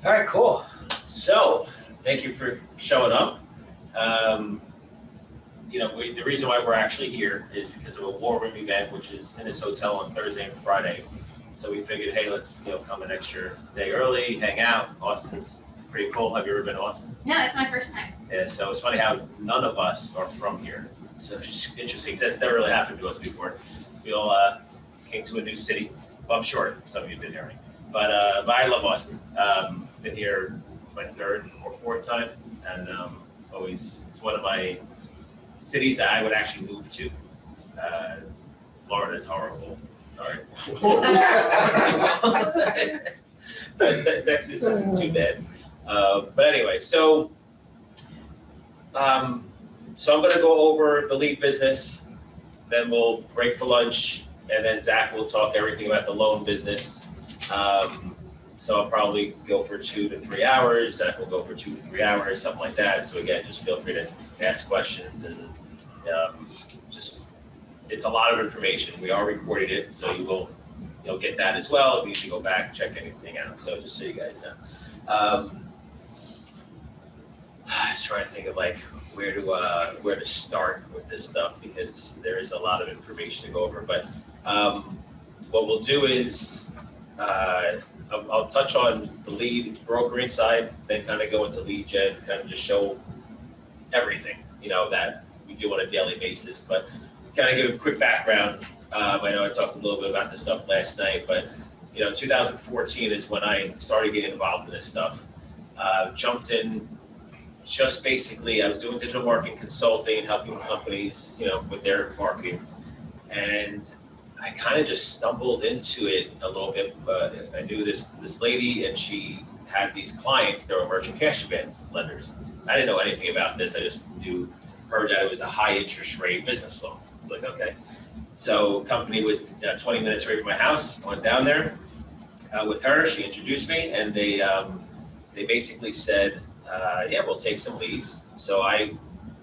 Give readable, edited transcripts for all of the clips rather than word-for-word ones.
All right, cool. So, thank you for showing up. Um, the reason why we're actually here is because of a war room event, which is in this hotel on Thursday and Friday. So we figured, hey, let's come an extra day early, hang out. Austin's pretty cool. Have you ever been to Austin? No, it's my first time. Yeah. So it's funny how none of us are from here. So it's just interesting because that's never really happened to us before. We all came to a new city. Well, I'm sure some of you have been here, but I love Austin. Been here my third or fourth time, and always it's one of my cities that I would actually move to. Florida is horrible. Sorry. But Texas isn't too bad. But anyway, so I'm going to go over the lead business, then we'll break for lunch, and then Zach will talk everything about the loan business. So I'll probably go for 2 to 3 hours. Zach will go for 2 to 3 hours, something like that. So again, just feel free to ask questions and it's a lot of information. We are recording it, so you'll get that as well. You should go back and check anything out. So just so you guys know. I was trying to think of like where to start with this stuff because there is a lot of information to go over. But what we'll do is I'll touch on the lead brokering side, then kind of go into lead gen, kind of just show everything that we do on a daily basis. But kind of give a quick background. I know I talked a little bit about this stuff last night, but 2014 is when I started getting involved in this stuff. Jumped in just basically, I was doing digital marketing consulting, helping companies, with their marketing, and I kind of just stumbled into it a little bit. But I knew this lady, and she had these clients. They were merchant cash advance lenders. I didn't know anything about this. I just heard that it was a high interest rate business loan. I was like, okay. So company was 20 minutes away from my house. I went down there with her. She introduced me, and they basically said, yeah, we'll take some leads. So I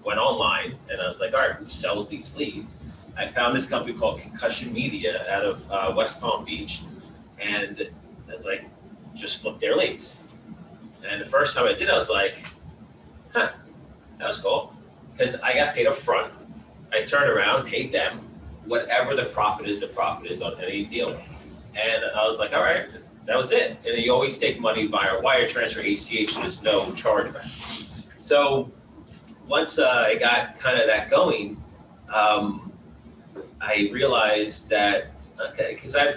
went online, and I was like, all right, who sells these leads? I found this company called Concussion Media out of West Palm Beach, and I was like, just flip their leads. And the first time I did, I was like, huh, that was cool. Because I got paid up front. I turned around, paid them, whatever the profit is on any deal. And I was like, all right, that was it. And then you always take money via wire transfer, ACH, so there's no chargeback. So once I got kind of that going, I realized that, okay, because I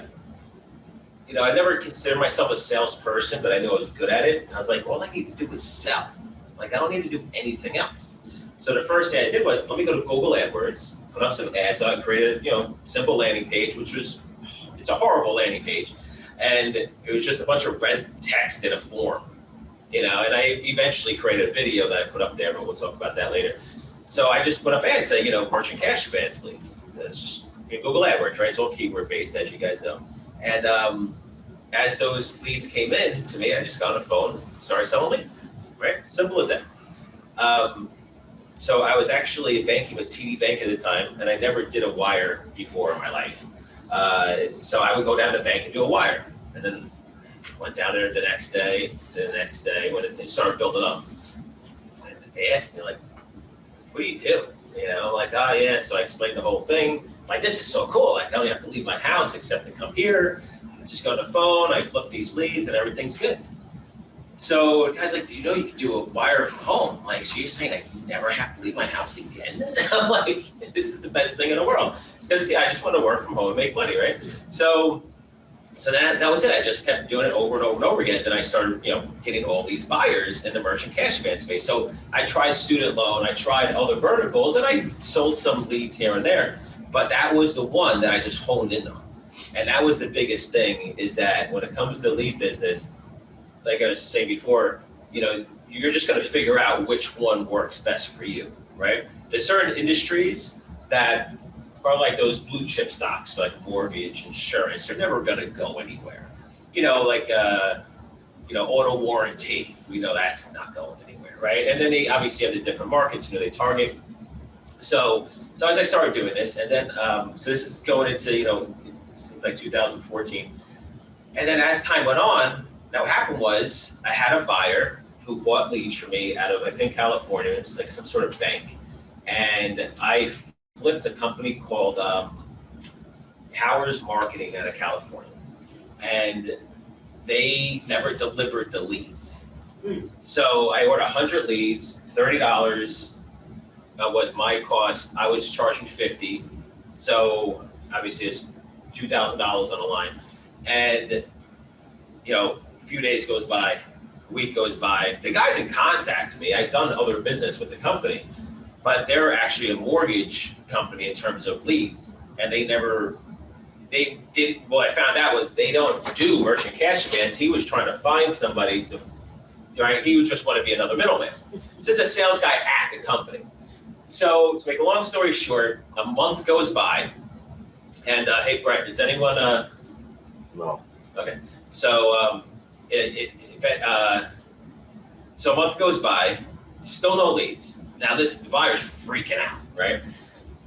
never considered myself a salesperson, but I knew I was good at it. And I was like, all I need to do is sell. Like, I don't need to do anything else. So the first thing I did was, let me go to Google AdWords, put up some ads. So I created, simple landing page, it's a horrible landing page. And it was just a bunch of red text in a form, and I eventually created a video that I put up there, but we'll talk about that later. So I just put up ads saying, merchant cash advance leads. That's just Google AdWords, right? It's all keyword based, as you guys know. And as those leads came in to me, I just got on the phone, started selling leads, right? Simple as that. So I was actually banking with TD Bank at the time, and I never did a wire before in my life. So I would go down to the bank and do a wire, and then went down there the next day, when it started building up. And they asked me, like, what do you do? I'm like, oh yeah. So I explained the whole thing. Like, this is so cool. Like, I don't have to leave my house except to come here. I just go on the phone, I flip these leads, and everything's good. So the guy's like, do you know you can do a wire from home? Like, so you're saying I never have to leave my house again? I'm like, this is the best thing in the world. It's because, I just want to work from home and make money, right? So that was it. I just kept doing it over and over and over again. Then I started, getting all these buyers in the merchant cash advance space. So I tried student loan, I tried other verticals, and I sold some leads here and there. But that was the one that I just honed in on. And that was the biggest thing, is that when it comes to lead business, like I was saying before, you're just going to figure out which one works best for you, right? There's certain industries that are like those blue chip stocks, like mortgage, insurance. They're never going to go anywhere. Like auto warranty. We know that's not going anywhere, right? And then they obviously have the different markets, they target. So as I started doing this, and then so this is going into like 2014, and then as time went on, Now what happened was I had a buyer who bought leads from me out of, I think, California. It's like some sort of bank. And I flipped a company called Powers Marketing out of California. And they never delivered the leads. So I ordered 100 leads, $30 was my cost. I was charging $50. So obviously it's $2,000 on the line. And, you know, a few days goes by, a week goes by. The guy's in contact with me. I've done other business with the company, but they're actually a mortgage company in terms of leads. And they did, what I found out was they don't do merchant cash advance. He was trying to find somebody to, right? He would just want to be another middleman. This is a sales guy at the company. So to make a long story short, a month goes by, and hey, Brett, does anyone? No. Okay. So so a month goes by, still no leads. Now the buyer's freaking out, right?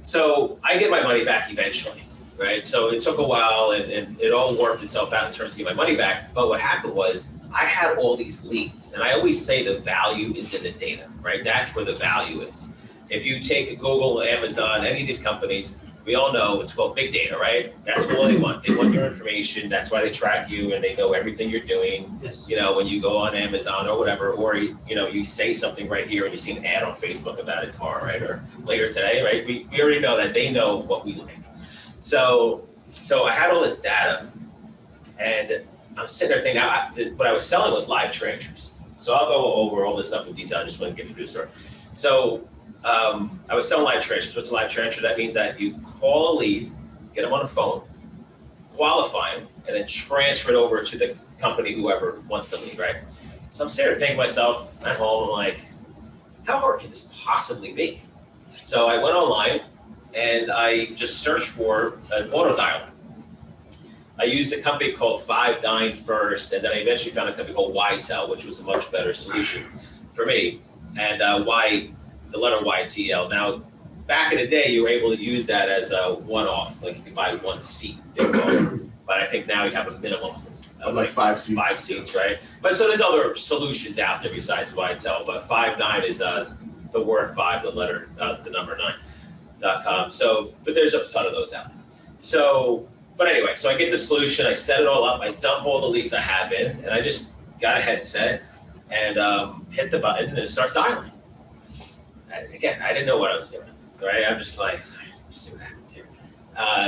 So I get my money back eventually, right? So it took a while, and it all worked itself out in terms of getting my money back. But what happened was I had all these leads, and I always say the value is in the data, right? That's where the value is. If you take Google, Amazon, any of these companies, we all know it's called big data, right? That's all they want. They want your information. That's why they track you, and they know everything you're doing. Yes. You know, when you go on Amazon or whatever, or you know, you say something right here and you see an ad on Facebook about it tomorrow, right? Or later today, right? We already know that they know what we like. So I had all this data, and I'm sitting there thinking, what I was selling was live transfers. So I'll go over all this stuff in detail. I just want to get through the story. So I was selling live transfers. What's a live transfer? That means that you call a lead, get them on the phone, qualify them, and then transfer it over to the company, whoever wants the lead, right? So I'm sitting there thinking to myself, at home, I'm like, how hard can this possibly be? So I went online and I just searched for an auto dialer. I used a company called 5 first, and then I eventually found a company called YTEL, which was a much better solution for me. And the letter YTL. Now, back in the day, you were able to use that as a one-off, like you could buy one seat. But I think now you have a minimum of like 5 seats. 5 seats, right? But so there's other solutions out there besides YTEL, but 5 is the word 5, the letter, the number 9.com. So, but there's a ton of those out there. So, but anyway, so I get the solution, I set it all up, I dump all the leads I have in, and I just got a headset and hit the button, and it starts dialing. Again, I didn't know what I was doing, right? I'm just like, let's see what happens here.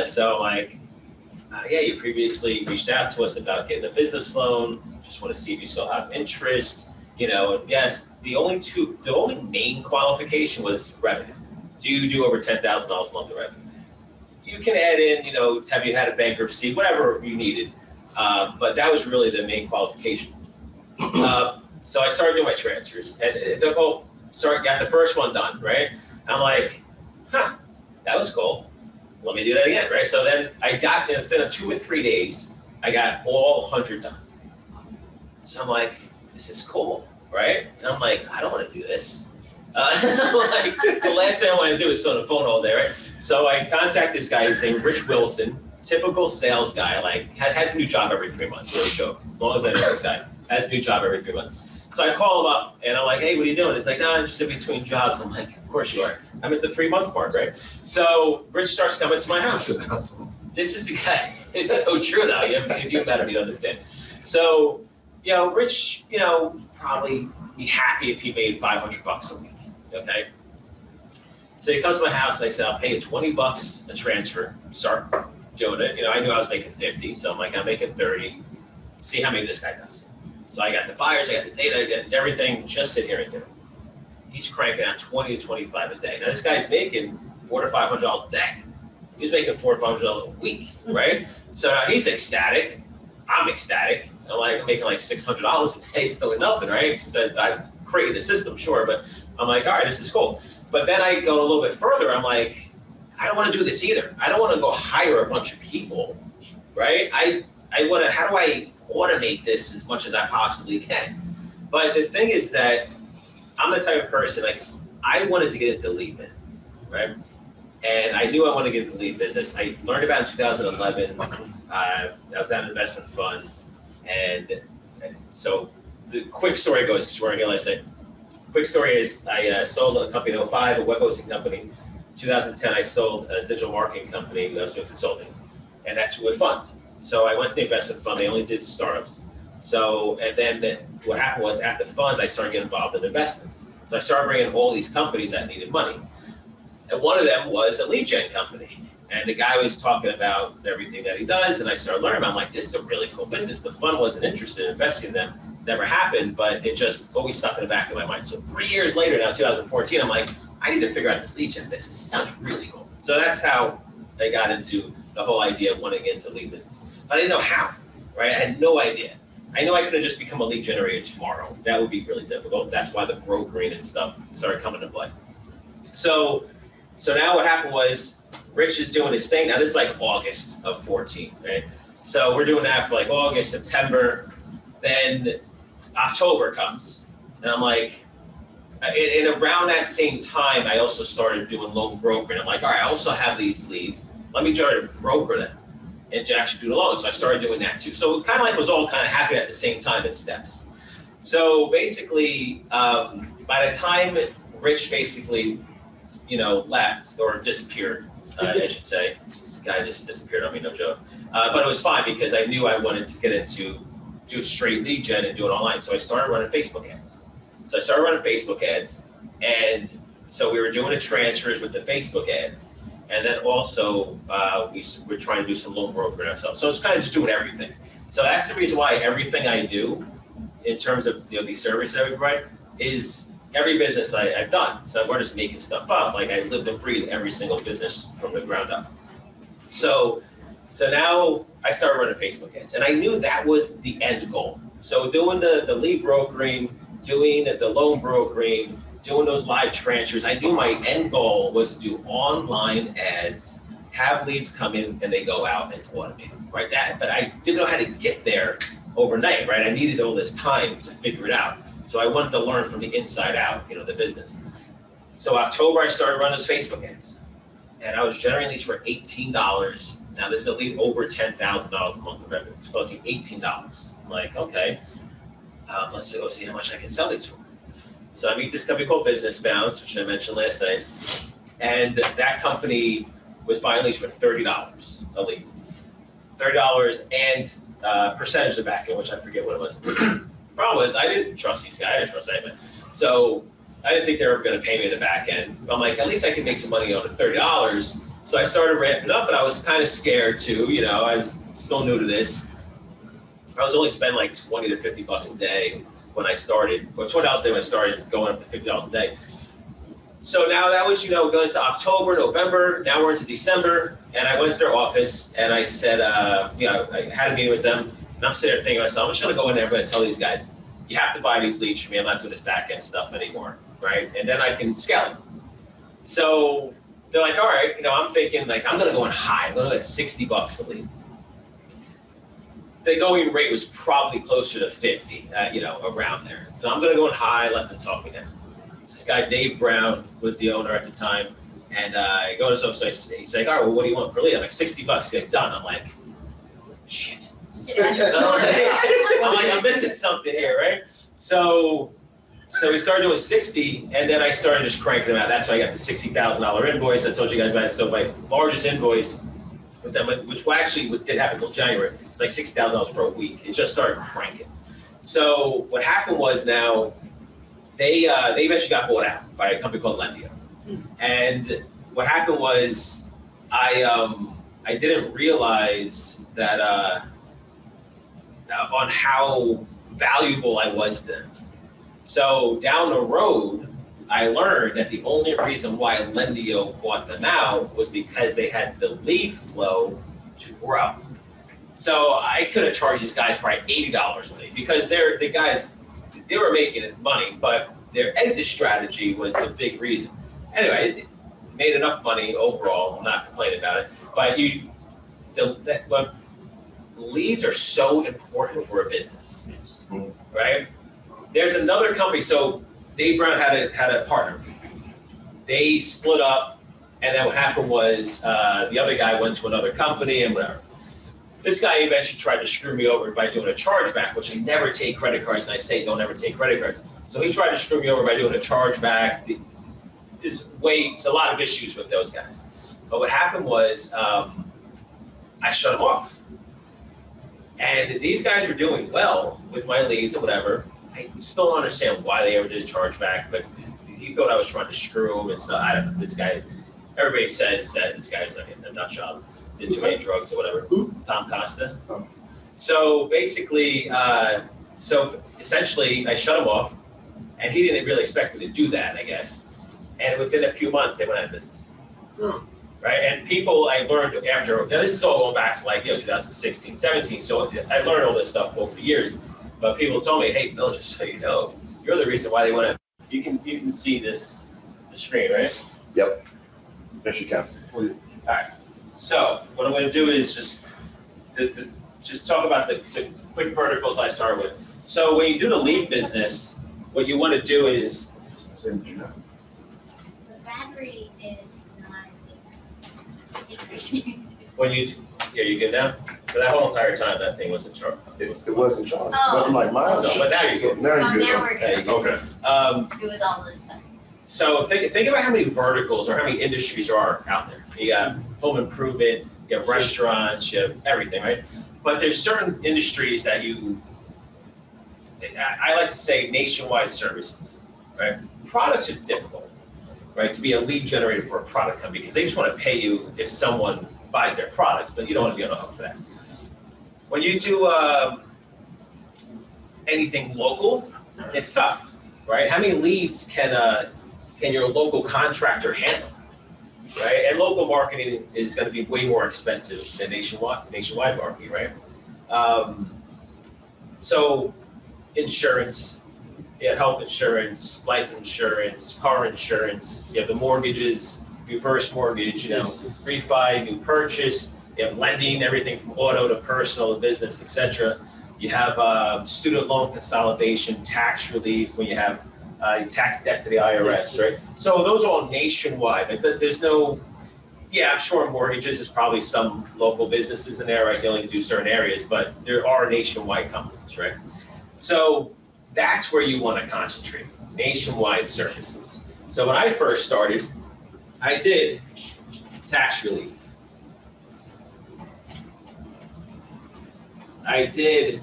So I'm like, yeah, you previously reached out to us about getting a business loan. Just want to see if you still have interest. You know, and yes, the only main qualification was revenue. Do you do over $10,000 a month of revenue? You can add in, you know, have you had a bankruptcy, whatever you needed. But that was really the main qualification. So I started doing my transfers, and it took, got the first one done, right? I'm like, that was cool. Let me do that again, right? So then I got, within 2 or 3 days, I got all 100 done. So I'm like, this is cool, right? And I'm like, I don't want to do this. Like, so last thing I want to do is sit on the phone all day, right? So I contacted this guy, his name Rich Wilson, typical sales guy, like has a new job every 3 months, really joke. As long as I know this guy, has a new job every 3 months. So I call him up and I'm like, hey, what are you doing? It's like, no, I'm just in between jobs. I'm like, of course you are. I'm at the 3-month mark, right? So Rich starts coming to my house. This is the guy, it's so true though. If you met him, you understand. So, you know, Rich, you know, probably be happy if he made $500 a week, okay? So he comes to my house and I said, I'll pay you $20 a transfer. Start doing it. You know, I knew I was making 50, so I'm like, I'm making 30. See how many this guy does. So I got the buyers, I got the data, I got everything, just sit here and do it. He's cranking out 20 to 25 a day. Now this guy's making $400 to $500 a day. He's making $400 to $500 a week, right? So now he's ecstatic, I'm ecstatic. I'm like, I'm making like $600 a day doing nothing, right? So I created a system, sure, but I'm like, all right, this is cool. But then I go a little bit further, I'm like, I don't want to do this either. I don't want to go hire a bunch of people, right? I want to, how do I automate this as much as I possibly can? But the thing is that I'm the type of person, like, I wanted to get into lead business, right? And I knew I wanted to get into lead business. I learned about it in 2011. I was at an investment fund, and So the quick story goes, because you weren't here last night. Quick story is I sold a company in 2005, a web hosting company. 2010, I sold a digital marketing company. I was doing consulting, and that would fund. So I went to the investment fund. They only did startups. So, and then what happened was at the fund, I started getting involved in investments. So I started bringing all these companies that needed money. And one of them was a lead gen company. And the guy was talking about everything that he does. And I started learning. I'm like, this is a really cool business. The fund wasn't interested in investing in them. Never happened, but it just always stuck in the back of my mind. So 3 years later, now 2014, I'm like, I need to figure out this lead gen business. It sounds really cool. So that's how I got into the whole idea of wanting to get into lead business. But I didn't know how, right? I had no idea. I know I couldn't just become a lead generator tomorrow. That would be really difficult. That's why the brokering and stuff started coming into play. So now what happened was Rich is doing his thing. Now this is like August of 14, right? So we're doing that for like August, September, then October comes. And I'm like, and around that same time, I also started doing loan brokering. I'm like, all right, I also have these leads. Let me try to broker them and to actually do the loans. So I started doing that too. So it kind of like was all kind of happening at the same time in steps. So basically, by the time Rich basically, left or disappeared, I should say. This guy just disappeared on me, no joke. But it was fine because I knew I wanted to get into do straight lead gen and do it online. So I started running Facebook ads. And so we were doing the transfers with the Facebook ads. And then also we're trying to do some loan brokering ourselves. So it's kind of just doing everything. So that's the reason why everything I do in terms of these services that we provide is every business I've done. So we're just making stuff up. Like I lived and breathed every single business from the ground up. So now I started running Facebook ads, and I knew that was the end goal. So doing the lead brokering, doing the loan brokering, doing those live transfers, I knew my end goal was to do online ads, have leads come in and they go out, and it's automated, right? But I didn't know how to get there overnight, right? I needed all this time to figure it out. So I wanted to learn from the inside out, the business. So October, I started running those Facebook ads, and I was generating these for $18. Now this is a lead over $10,000 a month of revenue. It's called $18. I'm like, okay, let's go see how much I can sell these for. So I meet this company called Business Bounce, which I mentioned last night, and that company was buying leads for $30 a lead. $30 and percentage of the back end, which I forget what it was. Problem was, I didn't trust these guys. I didn't trust anyone. So I didn't think they were going to pay me the back end. I'm like, at least I can make some money on the $30. So I started ramping up, but I was kind of scared too. I was still new to this. I was only spending like 20 to 50 bucks a day when I started, or $20 a day when I started, going up to $50 a day. So now that was, going into October, November. Now we're into December, and I went to their office and I said, I had a meeting with them. And I'm sitting there thinking to myself, I'm just going to go in there, I'm going to tell these guys, you have to buy these leads from me. I'm not doing this back end stuff anymore, right? And then I can scale it. So they're like, all right, I'm thinking like, I'm going to go in high. I'm going to go at 60 bucks a lead. The going rate was probably closer to 50, around there. So I'm going to go in high, let them talk me down. So this guy, Dave Brown, was the owner at the time. And I go to his office, he's like, all right, well, what do you want per lead? I'm like, 60 bucks. He's like, done. I'm like, shit. I'm like, I'm missing something here, right? So we started doing 60, and then I started just cranking them out. That's why I got the $60,000 invoice. I told you guys about it. So my largest invoice with them, which actually did happen until January, it's like $60,000 for a week. It just started cranking. So what happened was now they eventually got bought out by a company called Lendio. And what happened was I didn't realize that on how valuable I was to them. So down the road, I learned that the only reason why Lendio bought them out was because they had the lead flow to grow. So I could have charged these guys probably $80 a lead because the guys, they were making money, but their exit strategy was the big reason. Anyway, it made enough money overall. I'm not complaining about it, but leads are so important for a business, right? There's another company. So Dave Brown had a partner. They split up, and then what happened was the other guy went to another company and whatever. this guy eventually tried to screw me over by doing a chargeback, which I never take credit cards, and I say don't ever take credit cards. So he tried to screw me over by doing a chargeback. There's a lot of issues with those guys. But what happened was I shut them off. And these guys were doing well with my leads and whatever. I still don't understand why they ever did a chargeback, but he thought I was trying to screw him and stuff. I don't know. This guy, everybody says that this guy's like a nut job, did too many drugs or whatever. Tom Costa. Oh. So basically, essentially, I shut him off, and he didn't really expect me to do that, I guess. And within a few months, they went out of business. Right? And people I learned after, now this is all going back to like, 2016, 17. So I learned all this stuff over the years. But people told me, hey, Phil, just so you know, you're the reason why they went out. You can see the screen, right? Yep. Yes, you can. All right. So what I'm going to do is just talk about the quick verticals I start with. So when you do the lead business, what you want to do is the battery is not decreasing. When you good now? So that whole entire time that thing wasn't charged. It wasn't charged. Oh, but like mine. okay. But now you're good. Now you're good. Now we're good. Okay. It was all this time. So think about how many verticals or how many industries are out there. You got home improvement, you have restaurants, you have everything, right? But there's certain industries that I like to say nationwide services, right? Products are difficult, right? To be a lead generator for a product company because they just want to pay you if someone buys their product, but you don't want to be on the hook for that. When you do anything local, it's tough, right? How many leads can your local contractor handle, right? And local marketing is going to be way more expensive than nationwide marketing, right? So insurance, you have health insurance, life insurance, car insurance, you have the mortgages, reverse mortgage, refi, new purchase, you have lending, everything from auto to personal to business, etc. You have student loan consolidation, tax relief when you have tax debt to the IRS, right? So those are all nationwide. There's no, I'm sure mortgages is probably some local businesses in there, right? They only do certain areas, but there are nationwide companies, right? So that's where you want to concentrate, nationwide services. So when I first started, I did tax relief. I did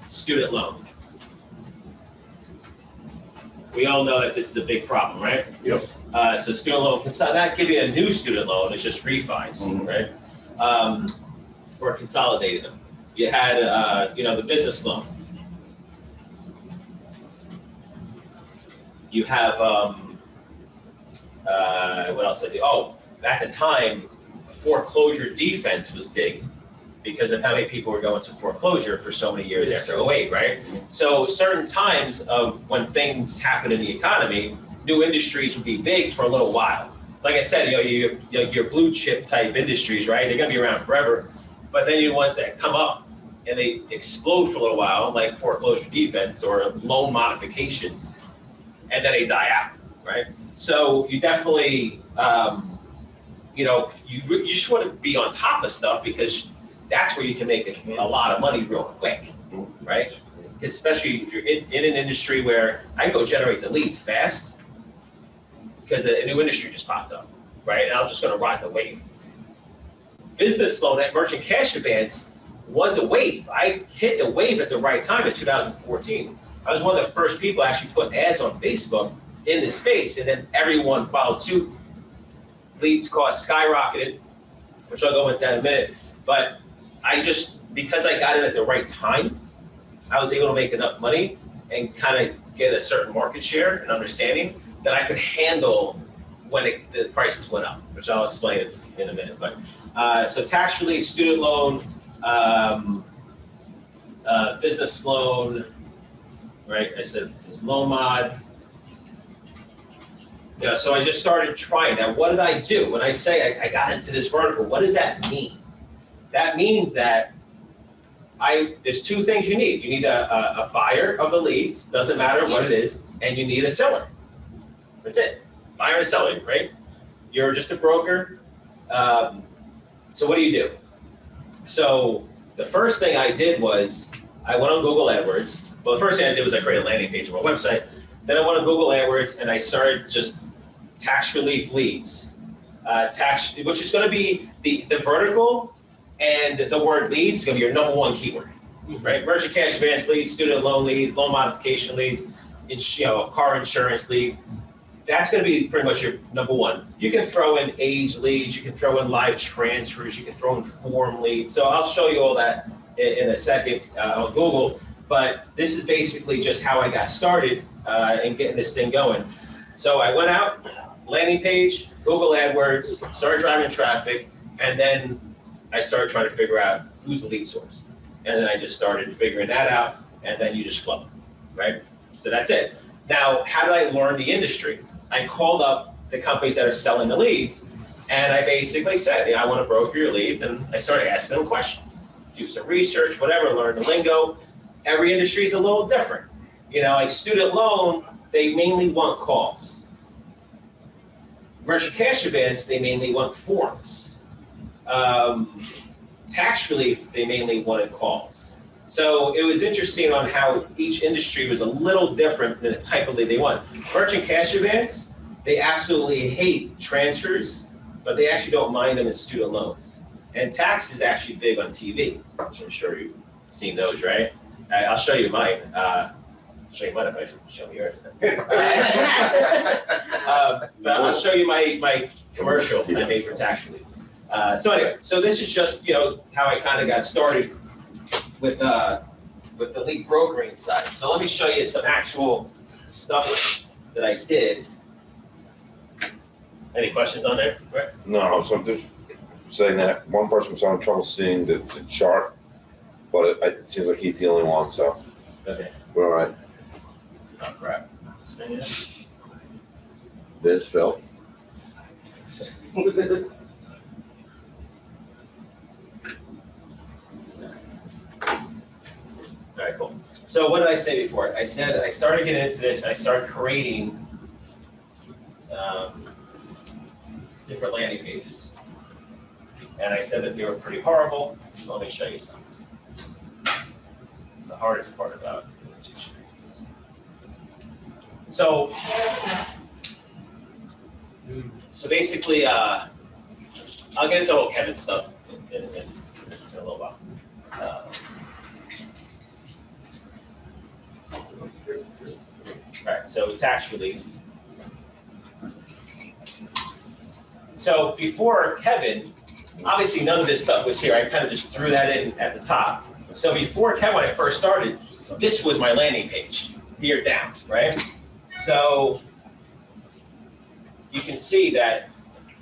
student loan. We all know that this is a big problem, right? Yep. So student loan, that give you a new student loan, it's just refis, right? Or consolidated them. You had, the business loan. You have, what else did I do? Oh, at the time, foreclosure defense was big because of how many people were going to foreclosure for so many years after 08, right? So certain times of when things happen in the economy, new industries would be big for a little while. So like I said, your blue chip type industries, right? They're gonna be around forever. But then you ones that come up and they explode for a little while, like foreclosure defense or loan modification, and then they die out, right? So you definitely, you just want to be on top of stuff because that's where you can make a lot of money real quick, right? Especially if you're in an industry where I can go generate the leads fast because a new industry just popped up, right? And I'm just going to ride the wave. Business loan at merchant cash advance was a wave. I hit the wave at the right time in 2014. I was one of the first people actually put ads on Facebook in this space, and then everyone followed suit. Leads cost skyrocketed, which I'll go into that in a minute. But because I got in at the right time, I was able to make enough money and kind of get a certain market share and understanding that I could handle when the prices went up, which I'll explain in a minute. But so tax relief, student loan, business loan, right? I said it's loan mod. Yeah, so I just started trying. Now, what did I do? When I say I got into this vertical, what does that mean? That means that there's two things you need. You need a buyer of the leads, doesn't matter what it is, and you need a seller. That's it. Buyer and seller, right? You're just a broker. So what do? So the first thing I did was I went on Google AdWords. Well, the first thing I did was I created a landing page on my website. Then I went on Google AdWords and I started just tax relief leads. Which is going to be the vertical, and the word leads is going to be your number one keyword, right? Merchant cash advance leads, student loan leads, loan modification leads, car insurance lead. That's going to be pretty much your number one. You can throw in age leads, you can throw in live transfers, you can throw in form leads. So I'll show you all that in a second on Google. But this is basically just how I got started in getting this thing going. So I went out, landing page, Google AdWords, started driving traffic, and then I started trying to figure out who's the lead source. And then I just started figuring that out, and then you just flow, right? So that's it. Now, how did I learn the industry? I called up the companies that are selling the leads, and I basically said, I want to broker your leads, and I started asking them questions. Do some research, whatever, learn the lingo. Every industry is a little different. Like student loan, they mainly want calls. Merchant cash advance, they mainly want forms. Tax relief, they mainly wanted calls. So it was interesting on how each industry was a little different than the type of lead they want. Merchant cash advance, they absolutely hate transfers, but they actually don't mind them in student loans. And tax is actually big on TV, which I'm sure you've seen those, right? I'll show you mine. I'll show you mine if I show me yours. But I'll show you my commercial I made for tax relief. So anyway, so this is just how I kind of got started with the lead brokering side. So let me show you some actual stuff that I did. Any questions on there? Right? No, so I'm just saying that one person was having trouble seeing the chart, but it seems like he's the only one, so Okay. we're all right. Oh crap. This thing is. There's Phil. All right, cool. So what did I say before? I said I started getting into this, and I started creating different landing pages. And I said that they were pretty horrible, so let me show you some. It's the hardest part about implementation. So basically, I'll get into all Kevin's stuff in a little while. Right, so tax relief. So before Kevin, obviously none of this stuff was here. I kind of just threw that in at the top. So before Kevin, when I first started, this was my landing page, here down, right? So you can see that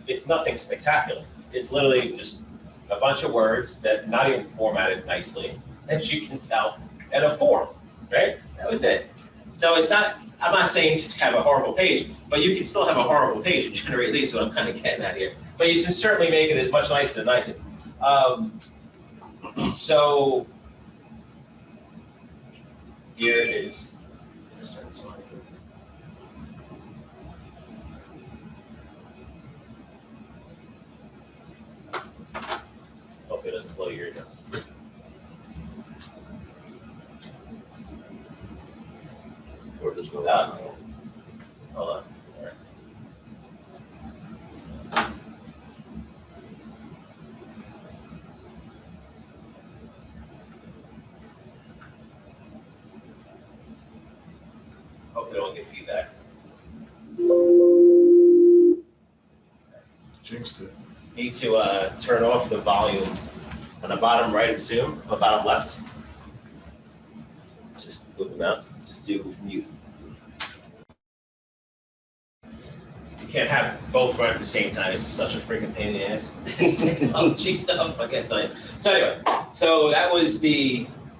it's nothing spectacular. It's literally just a bunch of words that not even formatted nicely, as you can tell, and a form, right? That was it. So it's not, I'm not saying to have a horrible page, but you can still have a horrible page and generate leads, what I'm kind of getting at here. But you can certainly make it as much nicer than I did. So here is, let's turn this on. Hopefully it doesn't blow your eardrums. We're just going Hold on, sorry. Hopefully I don't get feedback. Jinxed it. Need to turn off the volume on the bottom right of Zoom, on the bottom left. Just move the mouse, just do mute. You can't have both right at the same time. It's such a freaking pain in the ass. Technology stuff, I can't tell you. So anyway, so that was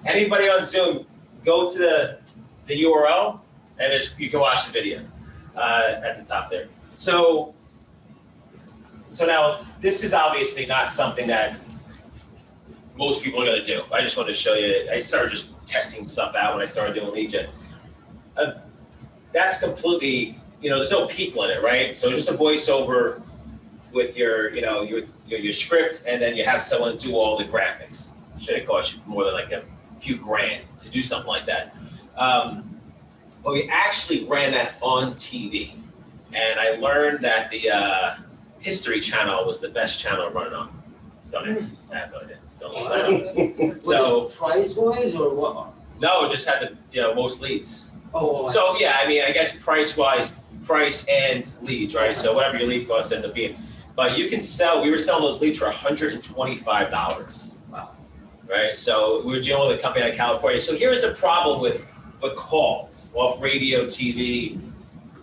anybody on Zoom, go to the URL and you can watch the video at the top there. So now this is obviously not something that most people are gonna do. I just wanted to show you, I started just testing stuff out when I started doing lead gen. That's completely, there's no people in it, right? So just a voiceover with your your script, and then you have someone do all the graphics. Shouldn't cost you more than like a few grand to do something like that. But we actually ran that on TV, and I learned that the History Channel was the best channel to run it on. Don't answer. I have no idea. Don't know. So price wise or what? no, just had the most leads. Oh. So yeah, I mean, I guess price and leads, right? So whatever your lead cost ends up being. But you can sell, we were selling those leads for $125. Wow. Right? So we were dealing with a company out of California. So here's the problem with calls off radio, TV,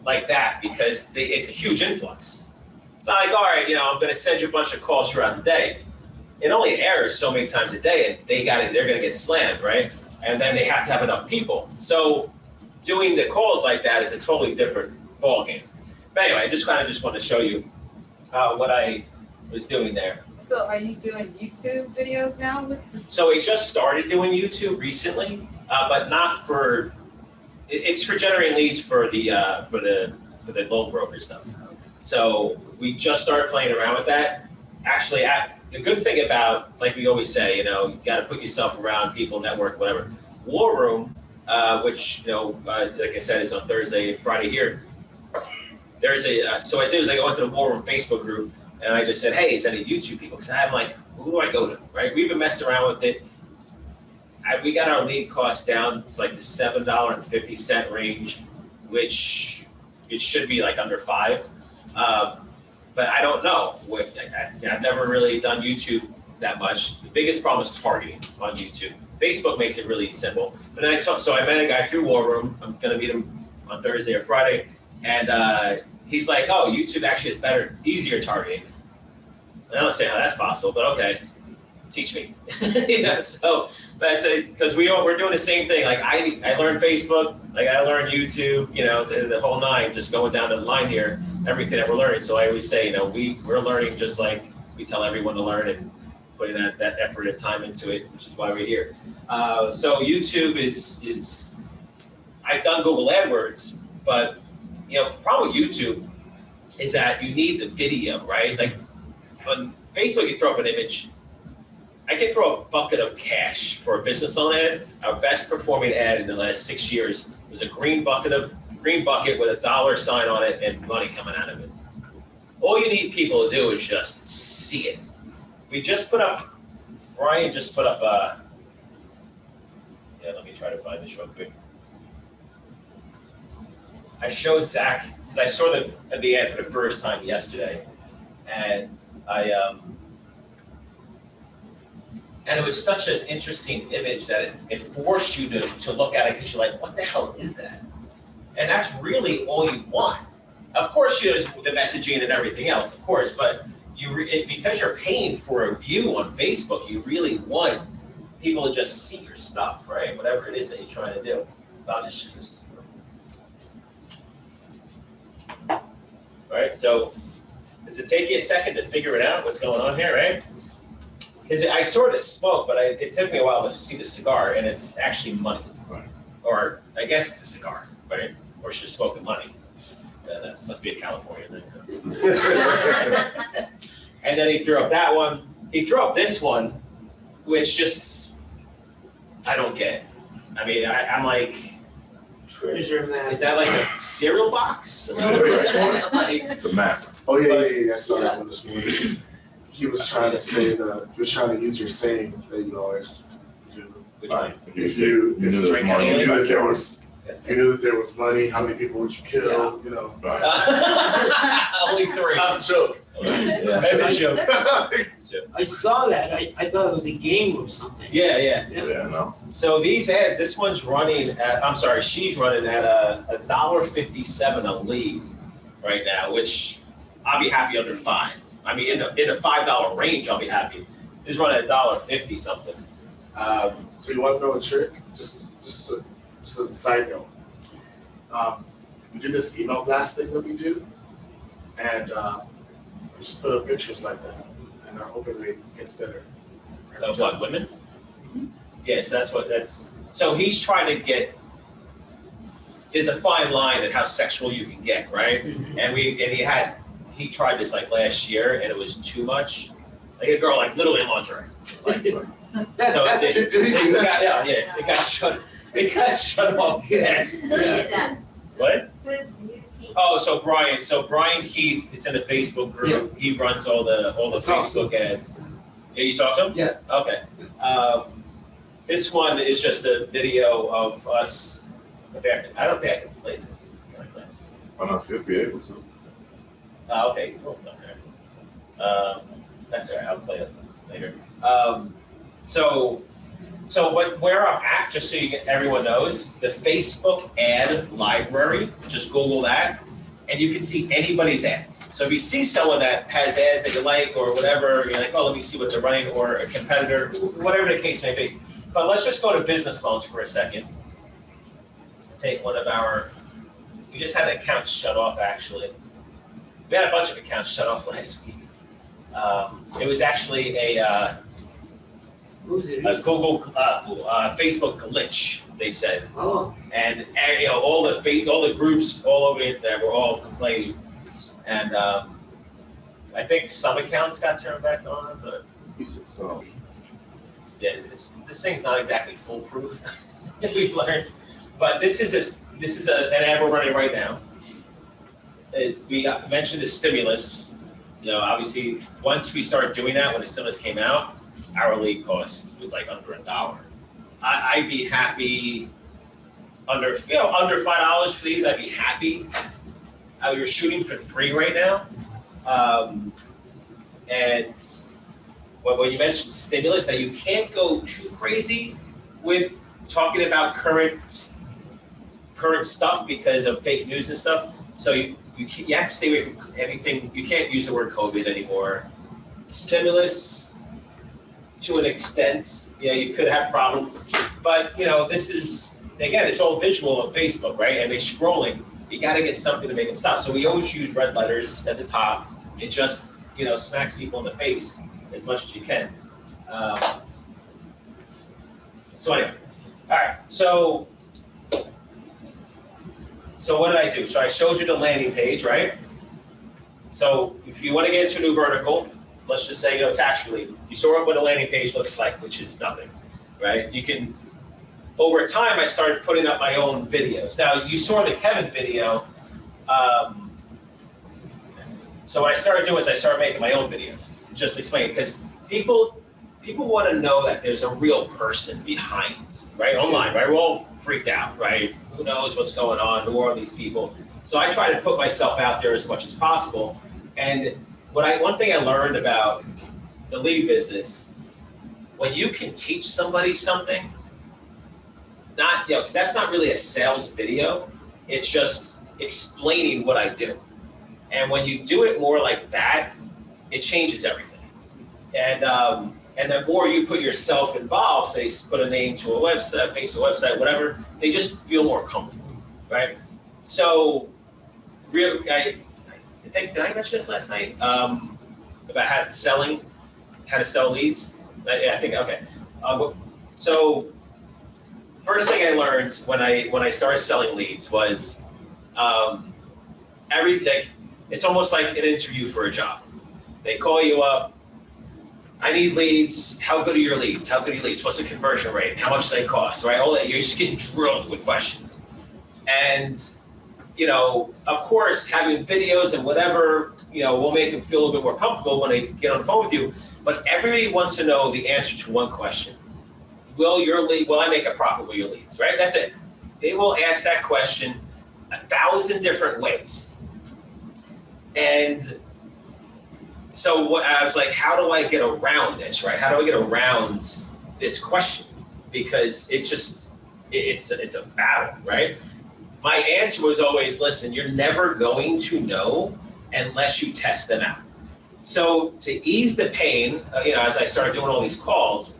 like that, because it's a huge influx. It's not like, all right, I'm going to send you a bunch of calls throughout the day. It only airs so many times a day, and they're going to get slammed, right? And then they have to have enough people. So doing the calls like that is a totally different ballgame. But anyway, I just want to show you what I was doing there. So are you doing YouTube videos now? So we just started doing YouTube recently, but not for. It's for generating leads for the loan broker stuff. So we just started playing around with that. Actually, the good thing about, like we always say, you got to put yourself around people, network, whatever. War Room, which like I said, is on Thursday and Friday here. There's so I did is I went to the War Room Facebook group, and I just said, hey, is any YouTube people? Because I'm like, who do I go to, right? We've been messing around with it. We got our lead cost down to like the $7.50 range, which it should be like under $5. But I don't know. I've never really done YouTube that much. The biggest problem is targeting on YouTube. Facebook makes it really simple. But then so I met a guy through War Room. I'm going to meet him on Thursday or Friday. And he's like, oh, YouTube actually is better, easier targeting. And I don't say how that's possible, but okay, teach me. So that's because we're doing the same thing. Like I learned Facebook, like I learned YouTube, the whole nine, just going down the line here, everything that we're learning. So I always say, we're learning just like we tell everyone to learn, and putting that effort and time into it, which is why we're here. So YouTube is I've done Google AdWords, but the problem with YouTube is that you need the video, right? Like on Facebook, you throw up an image. I can throw a bucket of cash for a business loan ad. Our best performing ad in the last 6 years was a green bucket with a dollar sign on it and money coming out of it. All you need people to do is just see it. Brian just put up, let me try to find this real quick. I showed Zach, because I saw the ad for the first time yesterday, and and it was such an interesting image that it forced you to look at it, because you're like, what the hell is that? And that's really all you want. Of course, there's the messaging and everything else, of course, but because you're paying for a view on Facebook, you really want people to just see your stuff, right? Whatever it is that you're trying to do. I'll just right? So does it take you a second to figure it out, what's going on here, right? Because I sort of smoke, but it took me a while to see the cigar, and it's actually money. Right. Or I guess it's a cigar, right? Or she's smoking money. That must be a California thing. And then he threw up that one. He threw up this one, which just, I don't get. I mean, I'm like, Treasure map. is that like a cereal box? Like, The map. Oh yeah. I saw that one this morning. He was trying to use your saying that you always do. which one? If you knew knew there was money. that there was, if you knew that there was money, how many people would you kill? Only 3. That's a joke. That's a joke. I saw that. I thought it was a game or something. Yeah. Yeah, no. So these ads, this one's running at, she's running at $1.57 a lead right now, which I'll be happy under 5. I mean, in the $5 range, I'll be happy. It's running at $1.50 something. So you want to know a trick? Just as a side note, we do this email blast thing that we do, and we just put up pictures like that, and our open rate gets better. Of what, women? Yes, that's. So he's trying to get. There's a fine line at how sexual you can get, right? And he tried this like last year, and it was too much. like a girl, like literally in lingerie. It's like, so it, Did he do that? it got shut. It got shut off fast. Who did that? What? Who's he? Oh, so Brian Keith is in the Facebook group. He runs all the Facebook ads. Yeah, you talk to him? Yeah. Okay. This one is just a video of us. I don't think I can play this. Can I play this? I don't know if you'll be able to. Okay, cool. Okay. That's all right. I'll play it later. Where I'm at, just so everyone knows, the Facebook ad library. Just Google that, and you can see anybody's ads. So if you see someone that has ads that you like or whatever, you're like, oh, let me see what they're running, or a competitor, whatever the case may be. But let's just go to business loans for a second. Take one of our. We just had accounts shut off actually. We had a bunch of accounts shut off last week. It was actually a Google, Facebook glitch, they said. Oh, And you know, all the groups all over the internet were all complaining. And I think some accounts got turned back on, but So, yeah, this thing's not exactly foolproof. We've learned, but this is an ad we're running right now. Is we mentioned the stimulus. You know, obviously, once we started doing that, when the stimulus came out, our lead cost was like under $1. I'd be happy under $5 for these. I'd be happy. We're shooting for $3 right now, and when you mentioned stimulus, now you can't go too crazy with talking about current stuff because of fake news and stuff. So you have to stay away from anything. You can't use the word COVID anymore. Stimulus, to an extent, you could have problems. But this is, again, it's all visual on Facebook, right? And they're scrolling. You got to get something to make them stop. So we always use red letters at the top. It just smacks people in the face as much as you can. So anyway, all right. So what did I do? So I showed you the landing page, right? So if you want to get into a new vertical, let's just say tax relief. You saw what a landing page looks like, which is nothing, right? You can. Over time, I started putting up my own videos. Now you saw the Kevin video. So what I started doing is I started making my own videos, just explain, because people want to know that there's a real person behind, right? Online, right? We're all freaked out, right? Who knows what's going on? Who are these people? So I try to put myself out there as much as possible. And one thing I learned about the lead business, when you can teach somebody something, because that's not really a sales video. It's just explaining what I do. And when you do it more like that, it changes everything. And the more you put yourself involved, say put a name to a website, Facebook website, whatever, they just feel more comfortable, right? So, I think, did I mention this last night? About how to sell leads? Yeah, I think, okay. So, first thing I learned when I started selling leads was it's almost like an interview for a job. They call you up. I need leads. How good are your leads? How good are your leads? What's the conversion rate? How much do they cost? Right? All that. You're just getting drilled with questions. And of course, having videos and whatever, will make them feel a little bit more comfortable when they get on the phone with you. But everybody wants to know the answer to one question. Will I make a profit with your leads? Right? That's it. They will ask that question 1,000 different ways. And so I was like, how do I get around this, right? How do I get around this question? Because it's a battle, right? My answer was always, listen, you're never going to know unless you test them out. So to ease the pain, as I started doing all these calls,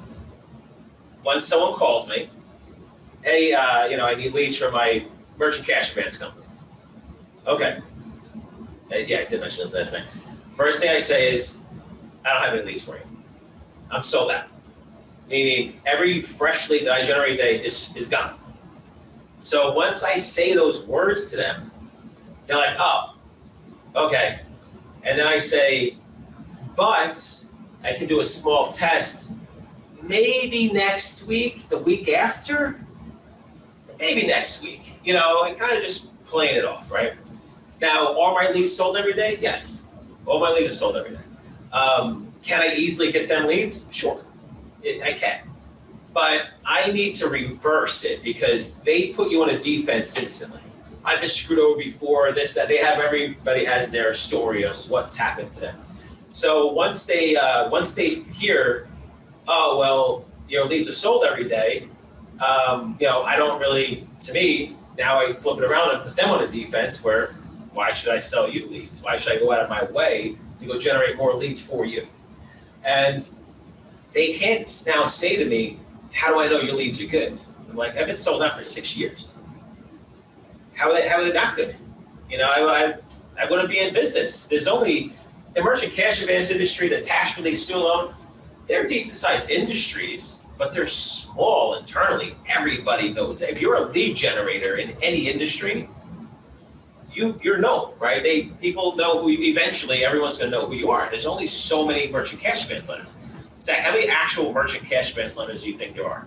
when someone calls me, hey, I need leads for my merchant cash advance company. Okay. Yeah, I did mention this last night. First thing I say is, I don't have any leads for you. I'm sold out. Meaning every fresh lead that I generate today is gone. So once I say those words to them, they're like, oh, okay. And then I say, but I can do a small test, maybe next week, the week after, maybe next week, you know, and kind of just playing it off, right? Now, are my leads sold every day? Yes, all my leads are sold every day. Can I easily get them leads? Sure, I can. But I need to reverse it because they put you on a defense instantly. I've been screwed over before, this, that. Everybody has their story of what's happened to them. So once they hear, oh, well, your leads are sold every day, you know, I don't really, to me, now I flip it around and put them on a defense where, why should I sell you leads? Why should I go out of my way to go generate more leads for you? And they can't now say to me, how do I know your leads are good? I'm like, I've been sold out for 6 years. How are they not good? You know, I wouldn't be in business. There's only the merchant cash advance industry, the tax relief student loan, they're decent sized industries, but they're small internally. Everybody knows that. If you're a lead generator in any industry, you're known, right? People know who you, eventually everyone's gonna know who you are. There's only so many merchant cash advance lenders. Zach, how many actual merchant cash advance lenders do you think there are?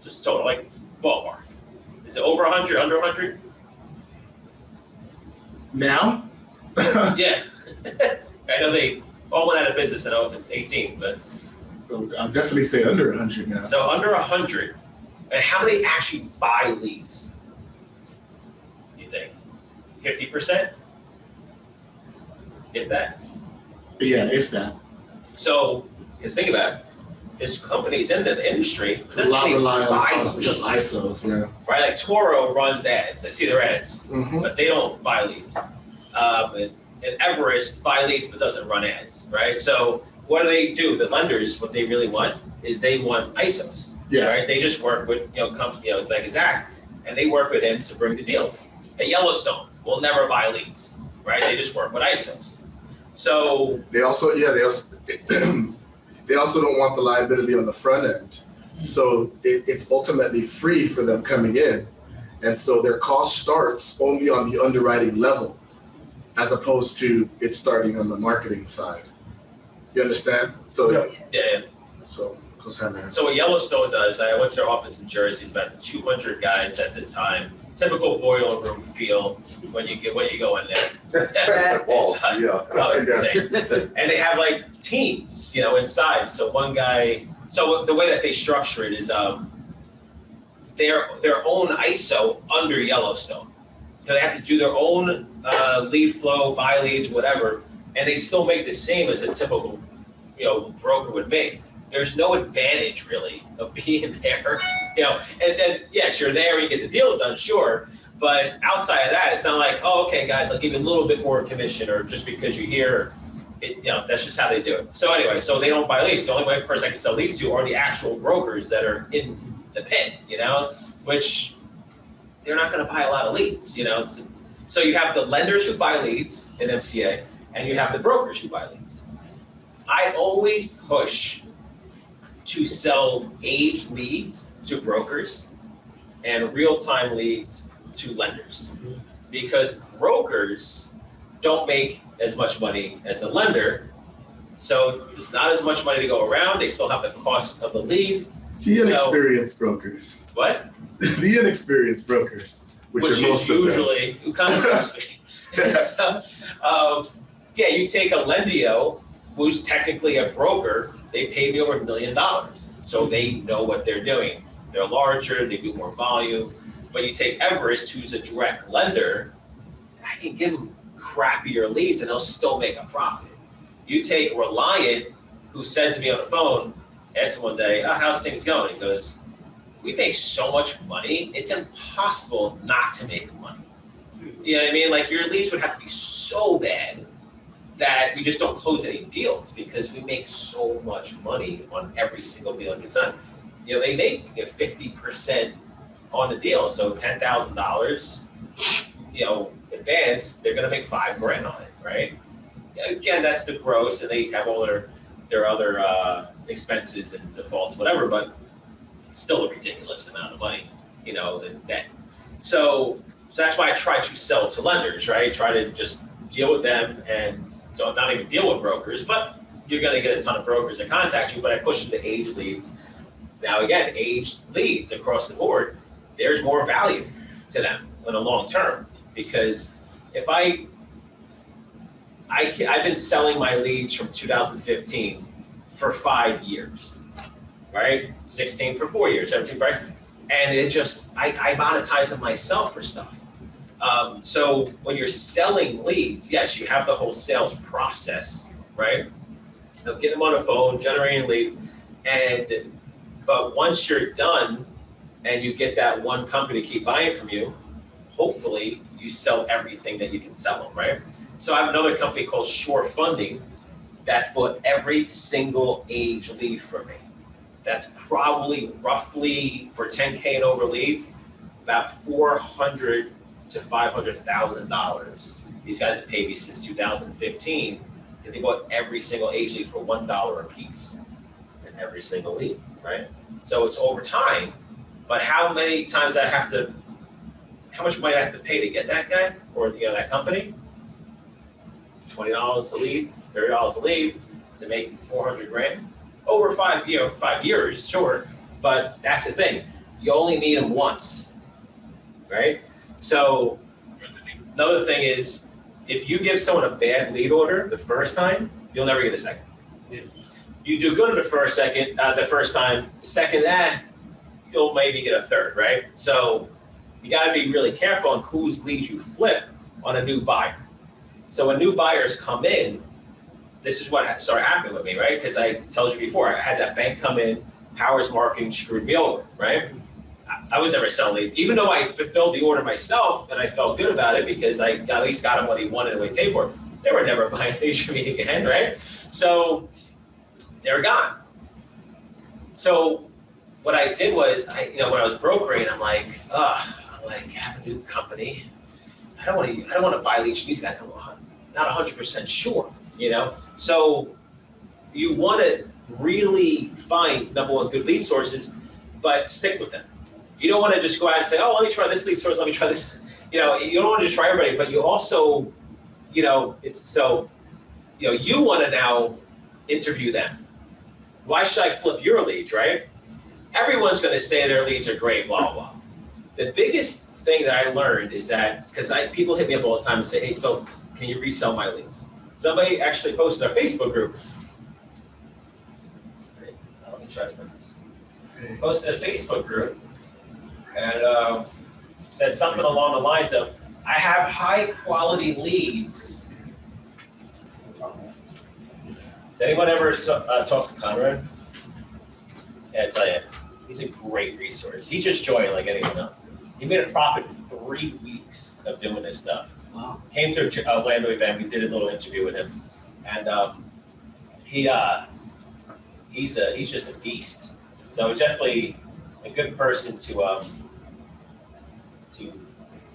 Just total, like ballpark. Is it over 100, under 100? Now? Yeah. I know they all went out of business in 18, but. I'll definitely say under 100 now. So under 100, and how many actually buy leads? You think 50%? If that. Yeah, if that. So, because think about it, there's companies in the industry A lot rely buy on just leads, ISOs, yeah. right? Like Toro runs ads. I see their ads, Mm-hmm. but they don't buy leads. And Everest buy leads but doesn't run ads, right? So what do? The lenders, what they really want is they want ISOs, Yeah. right? They just work with like Zach, and they work with him to bring the deals. At Yellowstone, will never buy leads, right? They just work with ISOs. So They also they also don't want the liability on the front end. So it's ultimately free for them coming in. And so their cost starts only on the underwriting level, as opposed to it starting on the marketing side. You understand? So yeah. So goes hand in hand. So what Yellowstone does, I went to their office in Jersey. It's about 200 guys at the time. Typical boiler room feel when you go in there. Well, Oh, it's insane. And they have like teams, you know, inside. So one guy. So the way that they structure it is their own ISO under Yellowstone. So they have to do their own lead flow, buy leads, whatever, and they still make the same as a typical, broker would make. There's no advantage really of being there, and then yes, you're there, you get the deals done, sure. But outside of that, it's not like, oh, okay, guys, I'll give you a little bit more commission, or just because you're here, that's just how they do it. So anyway, so they don't buy leads. The only person I can sell leads to are the actual brokers that are in the pit, which they're not going to buy a lot of leads, So you have the lenders who buy leads in MCA, and you have the brokers who buy leads. I always push to sell aged leads to brokers and real-time leads to lenders, because brokers don't make as much money as a lender, so there's not as much money to go around. They still have the cost of the lead. The inexperienced brokers. What? The inexperienced brokers, which is are most of them. usually who contacts me. So, you take a Lendio, who's technically a broker. They pay me over $1 million, so they know what they're doing. They're larger, they do more volume. But you take Everest, who's a direct lender, I can give them crappier leads and they'll still make a profit. You take Reliant, who said to me on the phone, asked him one day, how's things going? He goes, we make so much money, it's impossible not to make money. You know what I mean? Like, your leads would have to be so bad that we just don't close any deals because we make so much money on every single deal that gets done. They make 50% on the deal, so $10,000, advanced, they're gonna make $5,000 on it, right? Again, that's the gross, and they have all their other expenses and defaults, whatever, but it's still a ridiculous amount of money, the net. So that's why I try to sell to lenders, right? Try to just deal with them and not even deal with brokers, but you're gonna get a ton of brokers that contact you, but I push them to age leads. Now again, aged leads across the board, there's more value to them in the long term, because if I've been selling my leads from 2015 for 5 years, right? 16 for 4 years, 17, right? And it just, I monetize them myself for stuff. So when you're selling leads, yes, you have the whole sales process, right? Of getting them on the phone, generating a lead, but once you're done and you get that one company to keep buying from you, hopefully you sell everything that you can sell them, right? So I have another company called Shore Funding that's bought every single age lead from me. That's probably roughly for 10K and over leads, about $400,000 to $500,000. These guys have paid me since 2015 because they bought every single age lead for $1 a piece in every single lead, right? So it's over time, but how many times how much money I have to pay to get that guy or that company? $20 a lead, $30 a lead to make 400 grand over 5 years, sure. But that's the thing, you only need them once, right? So another thing is, if you give someone a bad lead order the first time, you'll never get a second. Yeah. You do good the first time, the second, you'll maybe get a third, right? So you got to be really careful on whose leads you flip on a new buyer. So when new buyers come in, this is what started happening with me, right? Because I told you before, I had that bank come in, Powers Marketing screwed me over, right? I was never selling leads, even though I fulfilled the order myself and I felt good about it because I at least got him what he wanted and what he paid for. They were never buying leads from me again, right? So they were gone. So what I did was, when I was brokering, I'm like, I have a new company. I don't want to buy leads from these guys. I'm not 100% sure, So you want to really find, number one, good lead sources, but stick with them. You don't want to just go out and say, oh, let me try this lead source, let me try this. You don't want to just try everybody, but you also, you want to now interview them. Why should I flip your leads, right? Everyone's going to say their leads are great, blah, blah. The biggest thing that I learned is that, because people hit me up all the time and say, hey, Phil, can you resell my leads? Somebody actually posted our Facebook group. Let me try to find this. Posted a Facebook group and said something along the lines of, I have high quality leads. Has anyone ever talked to Conrad? Yeah, I tell you, he's a great resource. He just joined like anyone else. He made a profit in 3 weeks of doing this stuff. Wow. Came to a Orlando event. We did a little interview with him, and he's just a beast. So definitely a good person to.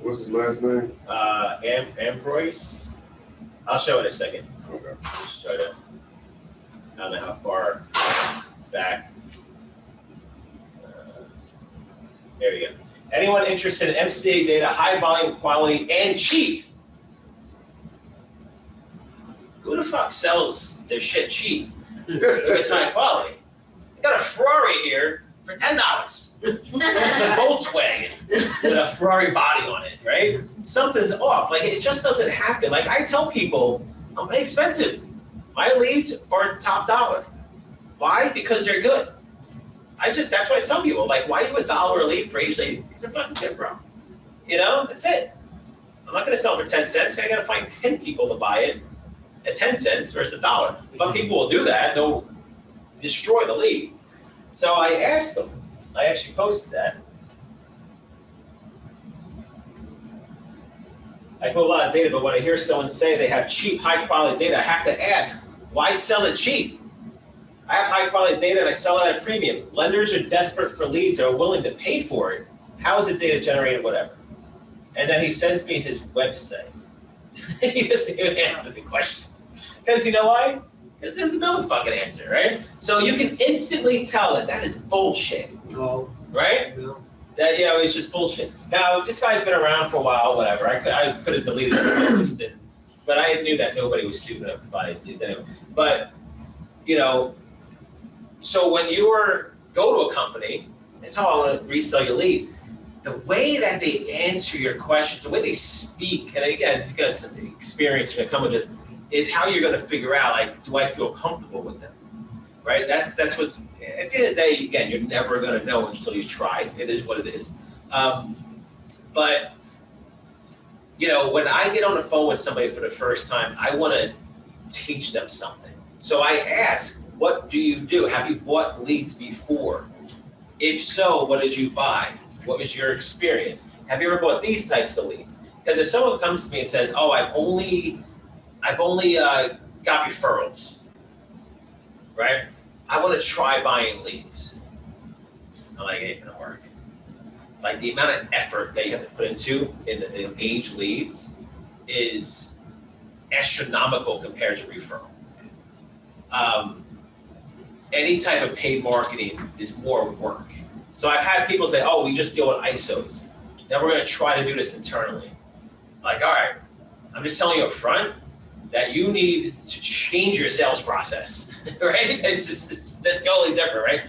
What's his last name? Ambroise. I'll show it in a second. Okay. Just try to. I don't know how far back. There you go. Anyone interested in MCA data, high volume, quality, and cheap? Who the fuck sells their shit cheap if it's high quality? I got a Ferrari here for $10. It's a Volkswagen with a Ferrari body on it, right? Something's off. Like, it just doesn't happen. Like, I tell people, I'm expensive. My leads are top dollar. Why? Because they're good. That's why I tell people, like, why are you $1 a lead for age lead? Because they're fucking good, bro. That's it. I'm not gonna sell for 10 cents. I gotta find 10 people to buy it at 10 cents versus $1. But people will do that. They'll destroy the leads. So I asked them, I actually posted that. I put a lot of data, but when I hear someone say they have cheap, high quality data, I have to ask, why sell it cheap? I have high quality data and I sell it at a premium. Lenders are desperate for leads, are willing to pay for it. How is the data generated, whatever? And then he sends me his website. He doesn't even answer the question. Because you know why? Because there's no fucking answer, right? So you can instantly tell that is bullshit, No. right? No. That, it's just bullshit. Now, this guy's been around for a while, whatever. I could have deleted his post, but I knew that nobody was stupid enough to buy his leads anyway. But you know, so when you go to a company, it's all I want to resell your leads. The way that they answer your questions, the way they speak, and again, if you got some experience to come with this, is how you're going to figure out, like, do I feel comfortable with them, right? That's what, at the end of the day, again, you're never going to know until you try. It is what it is. But, you know, when I get on the phone with somebody for the first time, I want to teach them something. So I ask, what do you do? Have you bought leads before? If so, what did you buy? What was your experience? Have you ever bought these types of leads? Because if someone comes to me and says, "Oh, I've only got referrals," right? I want to try buying leads. I'm like, it ain't gonna work. Like, the amount of effort that you have to put into in age leads is astronomical compared to referral. Any type of paid marketing is more work. So I've had people say, "Oh, we just deal with ISOs. Now we're going to try to do this internally." Like, all right, I'm just telling you up front that you need to change your sales process, right? It's totally different, right?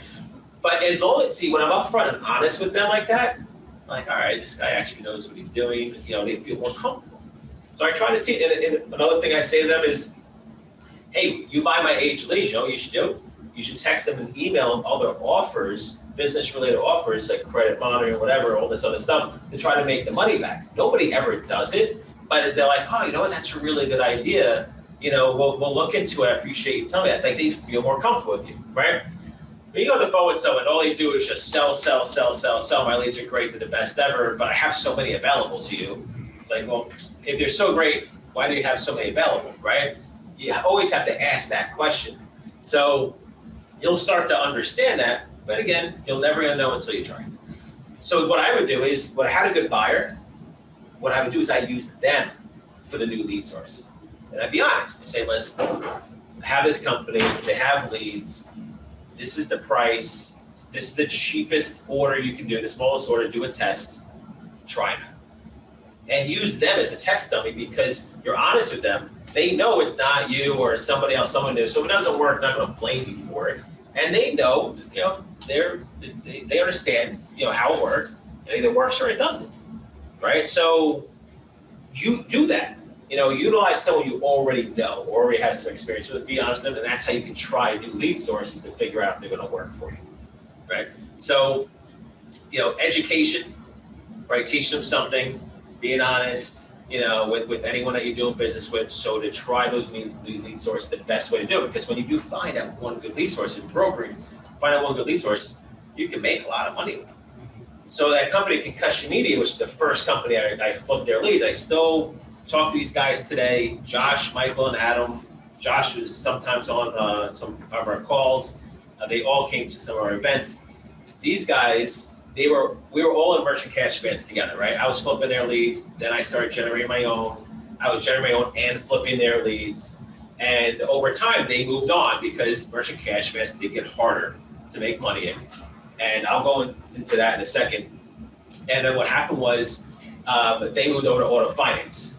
But as long as, see, when I'm upfront and honest with them like that, I'm like, all right, this guy actually knows what he's doing. You know, they feel more comfortable. So I try to teach. And another thing I say to them is, "Hey, you buy my age leads, you know what you should do? You should text them and email them other offers, business-related offers like credit monitoring, whatever, all this other stuff, to try to make the money back." Nobody ever does it, but they're like, "Oh, you know what? That's a really good idea. You know, we'll look into it. I appreciate you telling me that." Like, they feel more comfortable with you, right? When you go on the phone with someone, all they do is just sell. My leads are great, they're the best ever, but I have so many available to you. It's like, well, if they're so great, why do you have so many available, right? You always have to ask that question. So you'll start to understand that, but again, you'll never know until you try. So what I would do is, when I had a good buyer, what I would do is I use them for the new lead source. And I'd be honest and say, "Listen, I have this company, they have leads, this is the price, this is the cheapest order you can do, the smallest order, do a test, try them." And use them as a test dummy, because you're honest with them. They know it's not you or somebody else, someone new. So if it doesn't work, they're not going to blame you for it. And they know, you know, they understand, you know, how it works. It either works or it doesn't, right? So you do that. You know, utilize someone you already know, or already have some experience with. Be honest with them, and that's how you can try new lead sources to figure out if they're going to work for you, right? So, you know, education, right? Teach them something, being honest, you know, with anyone that you're doing business with. So to try those new lead sources, the best way to do it, because when you do find that one good lead source in brokering, find out one good lead source, you can make a lot of money with them. So that company, Concussion Media, which is the first company I flipped their leads, I still talk to these guys today, Josh, Michael, and Adam. Josh was sometimes on some of our calls. They all came to some of our events. These guys, we were all in merchant cash events together, right? I was flipping their leads, then I started generating my own. I was generating my own and flipping their leads. And over time, they moved on because merchant cash events did get harder to make money in. And I'll go into that in a second. And then what happened was they moved over to auto finance.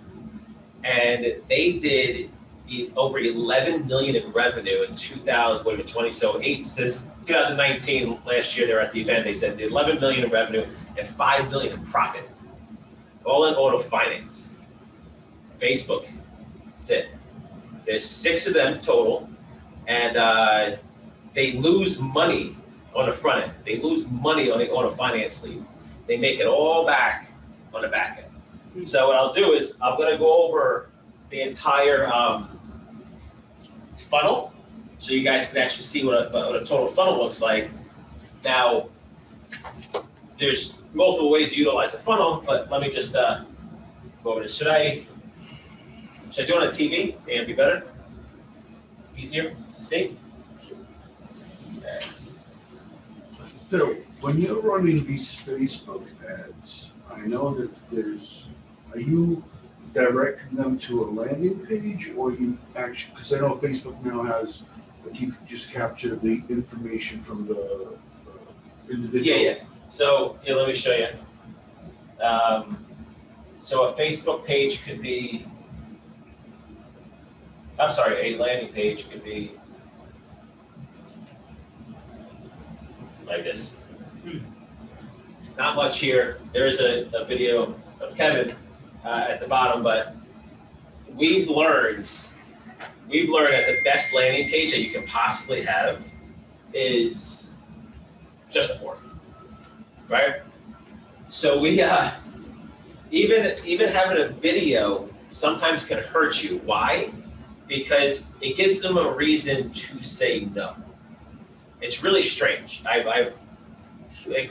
And they did over 11 million in revenue in 2020. So since 2019, last year they were at the event, they said 11 million in revenue and 5 million in profit, all in auto finance. Facebook, that's it. There's 6 of them total, and they lose money on the front end. They lose money on the auto finance lead. They make it all back on the back end. So what I'll do is I'm going to go over the entire funnel, so you guys can actually see what a total funnel looks like. Now, there's multiple ways to utilize the funnel, but let me just go over this. Should I do it on a TV? Think it'd be better? Easier to see? Okay. Phil, when you're running these Facebook ads, I know that are you directing them to a landing page, or you actually, because I know Facebook now has, like, you can just capture the information from the individual. Yeah. So let me show you. So a Facebook page could be, a landing page could be like this. Not much here. There is a video of Kevin at the bottom, but we've learned that the best landing page that you can possibly have is just a form, right? So we even having a video sometimes can hurt you. Why? Because it gives them a reason to say no. It's really strange.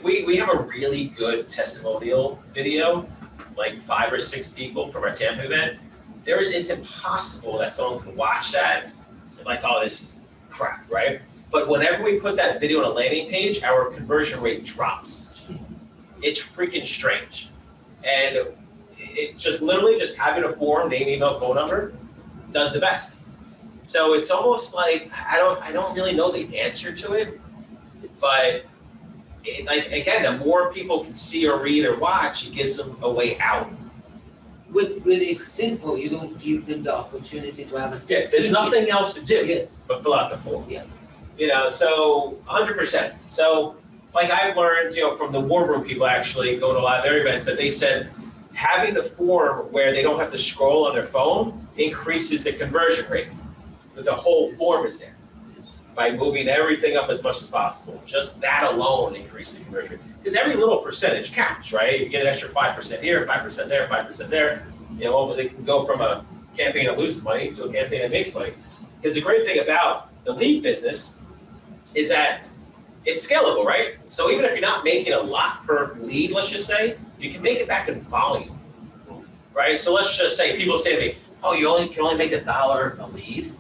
We have a really good testimonial video, like 5 or 6 people from our Tampa event. It's impossible that someone can watch that and like, oh, this is crap, right? But whenever we put that video on a landing page, our conversion rate drops. It's freaking strange. And it just literally just having a form, name, email, phone number, does the best. So it's almost like I don't really know the answer to it, but again, the more people can see or read or watch, it gives them a way out. When it's simple, you don't give them the opportunity to have a. Yeah, there's nothing else to do Yes. but fill out the form. Yeah. So 100%. So like I've learned, from the war room people actually going to a lot of their events that they said having the form where they don't have to scroll on their phone increases the conversion rate. But the whole form is there by moving everything up as much as possible. Just that alone increases the conversion rate. Because every little percentage counts, right? You get an extra 5% here, 5% there, 5% there. They can go from a campaign that loses money to a campaign that makes money. Because the great thing about the lead business is that it's scalable, right? So even if you're not making a lot per lead, let's just say, you can make it back in volume, right? So let's just say people say to me, oh, you can only make $1 a lead?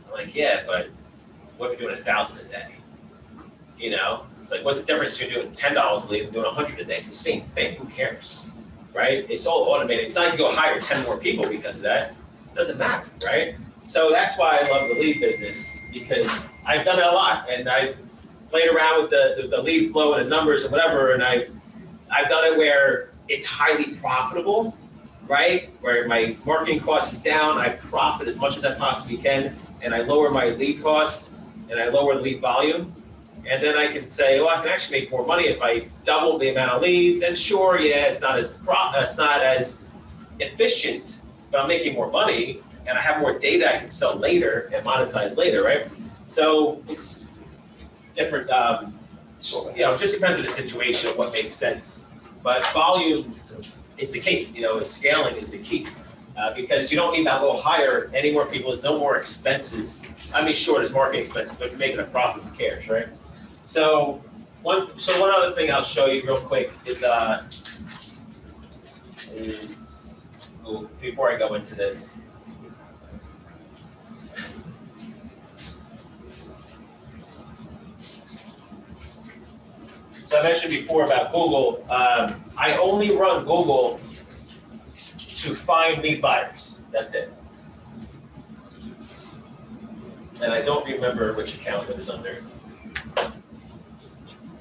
I'm like, yeah, but what if you're doing 1,000 a day? It's like, what's the difference between doing $10 a lead and doing 100 a day? It's the same thing. Who cares, right? It's all automated. It's not like you go hire 10 more people because of that. It doesn't matter, right? So that's why I love the lead business, because I've done it a lot, and I've played around with the lead flow and the numbers and whatever, and I've done it where it's highly profitable, right? Where my marketing cost is down, I profit as much as I possibly can, and I lower my lead cost, and I lower the lead volume. And then I can say, well, I can actually make more money if I double the amount of leads. And sure, yeah, it's not as efficient, but I'm making more money, and I have more data I can sell later and monetize later, right? So it's different. It just depends on the situation, what makes sense. But volume is the key. Scaling is the key. Because you don't need that little hire any more people. There's no more expenses. I mean, sure, there's marketing expenses, but if you're making a profit, who cares, right? So one other thing I'll show you real quick is before I go into this. So I mentioned before about Google. I only run Google to find lead buyers. That's it. And I don't remember which account it is under.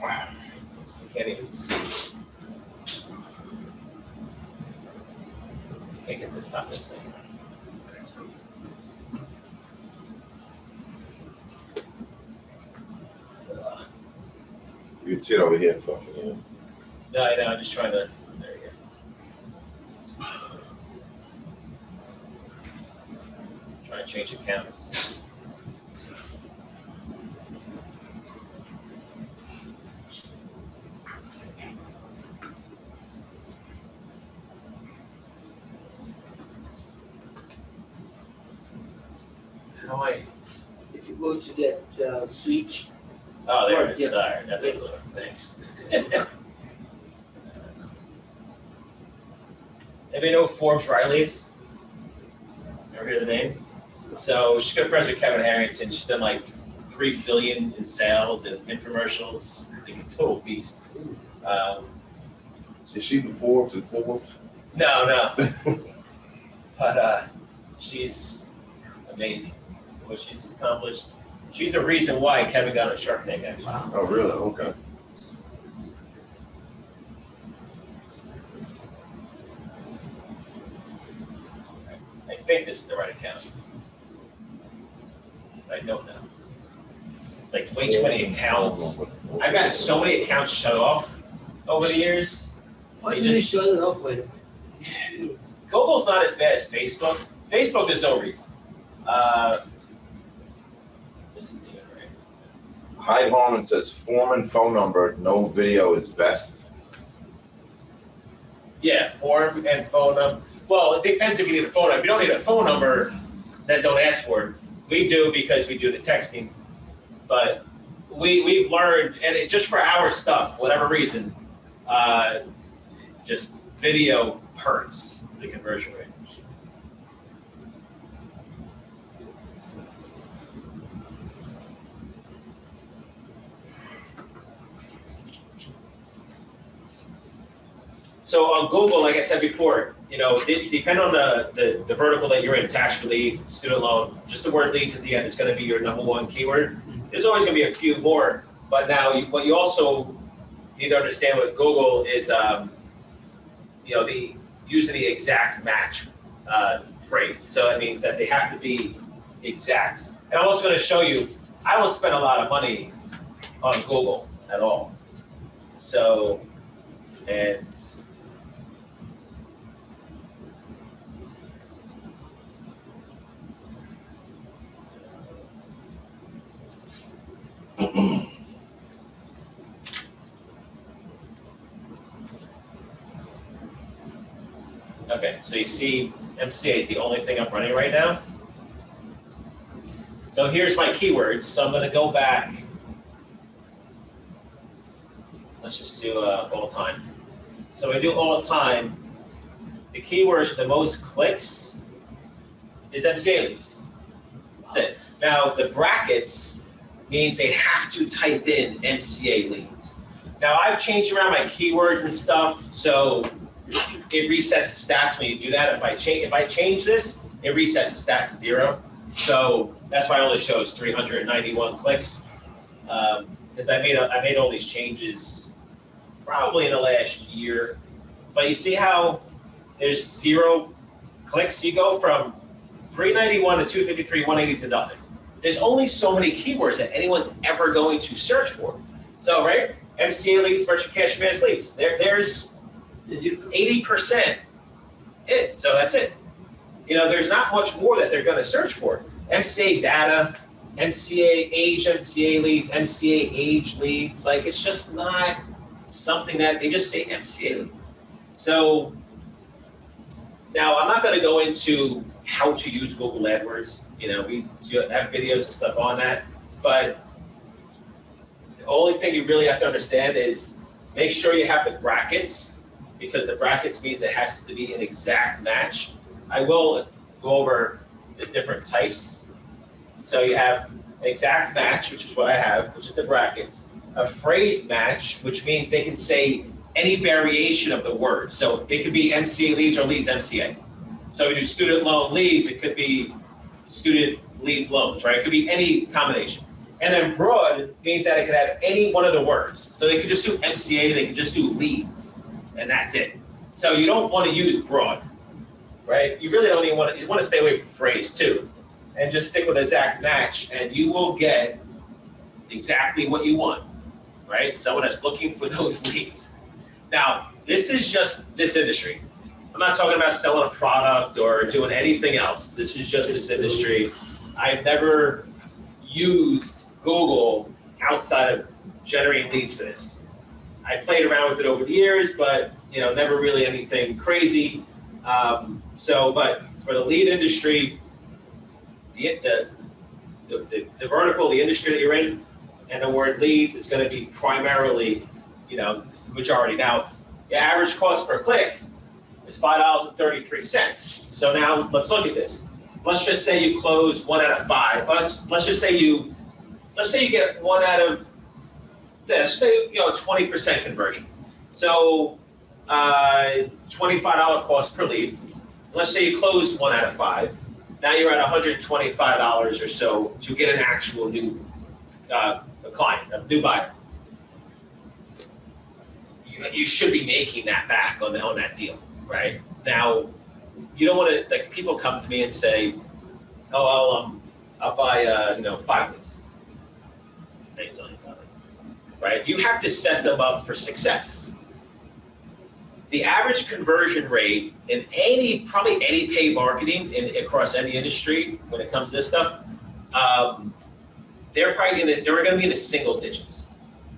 I can't even see. Can't get to the top of this thing. You can see it over here, fucking. No, I know. I'm just trying to. There you go. Trying to change accounts. How do I? If you go to that switch. Oh, there it is. Yeah. All right, that's it. Thanks. Anybody know who Forbes Riley is? Ever hear the name? So she's good friends with Kevin Harrington. She's done like $3 billion in sales and infomercials. Like a total beast. Is she the Forbes and Forbes? No. But she's amazing. What she's accomplished. She's the reason why Kevin got on Shark Tank, actually. Wow. Oh, really? Okay. I think this is the right account. I don't know. It's like way too many accounts. I've gotten so many accounts shut off over the years. Why do you shut it off with? Google's not as bad as Facebook. Facebook, there's no reason. This is the end, right? Hyde Harmon says Foreman phone number, no video is best. Yeah, form and phone number. Well, it depends if you need a phone number. If you don't need a phone number, then don't ask for it. We do because we do the texting. But we've learned, and it just for our stuff, whatever reason, just video hurts the conversion rate. So on Google, like I said before, depending on the vertical that you're in, tax relief, student loan, just the word leads at the end is going to be your #1 keyword. There's always going to be a few more, but now what you also need to understand with Google is, using the exact match phrase. So that means that they have to be exact. And I'm also going to show you, I don't spend a lot of money on Google at all. So, and okay, so you see MCA is the only thing I'm running right now. So here's my keywords. So I'm going to go back. Let's just do all time. So we do all time. The keywords with the most clicks is MCA leads. That's it. Now the brackets means they have to type in MCA leads. Now I've changed around my keywords and stuff, so it resets the stats when you do that. If I change this, it resets the stats to 0. So that's why it only shows 391 clicks. Because I made all these changes probably in the last year. But you see how there's 0 clicks? You go from 391 to 253, 180 to nothing. There's only so many keywords that anyone's ever going to search for. So, right? MCA leads, merchant cash advance leads. There's 80% it. So that's it. There's not much more that they're going to search for. MCA data, MCA age, MCA leads, MCA age leads. Like, it's just not something that they just say MCA leads. So now I'm not going to go into how to use Google AdWords. We have videos and stuff on that. But the only thing you really have to understand is make sure you have the brackets, because the brackets means it has to be an exact match. I will go over the different types. So you have exact match, which is what I have, which is the brackets. A phrase match, which means they can say any variation of the word. So it could be MCA leads or leads MCA. So we do student loan leads, it could be student leads loans, right? It could be any combination. And then broad means that it could have any one of the words. So they could just do MCA, they could just do leads, and that's it. So you don't want to use broad, right? You really don't even want to, you want to stay away from phrase too. And just stick with exact match, and you will get exactly what you want, right? Someone that's looking for those leads. Now, this is just this industry. I'm not talking about selling a product or doing anything else. This is just this industry. I've never used Google outside of generating leads for this. I played around with it over the years, but never really anything crazy. But for the lead industry, the vertical, the industry that you're in, and the word leads is going to be primarily, majority. Now, the average cost per click is $5.33. So now let's look at this. Let's just say you close 1 out of 5. Let's just say you get 1 out of, let's say 20% conversion. So $25 cost per lead. Let's say you close 1 out of 5. Now you're at $125 or so to get an actual new client, a new buyer. You should be making that back on that deal, right? Now, you don't want to, like, people come to me and say, oh, I'll buy 5 leads. I ain't selling 5 leads. right? You have to set them up for success. The average conversion rate in probably any paid marketing across any industry when it comes to this stuff, they're gonna be in the single digits.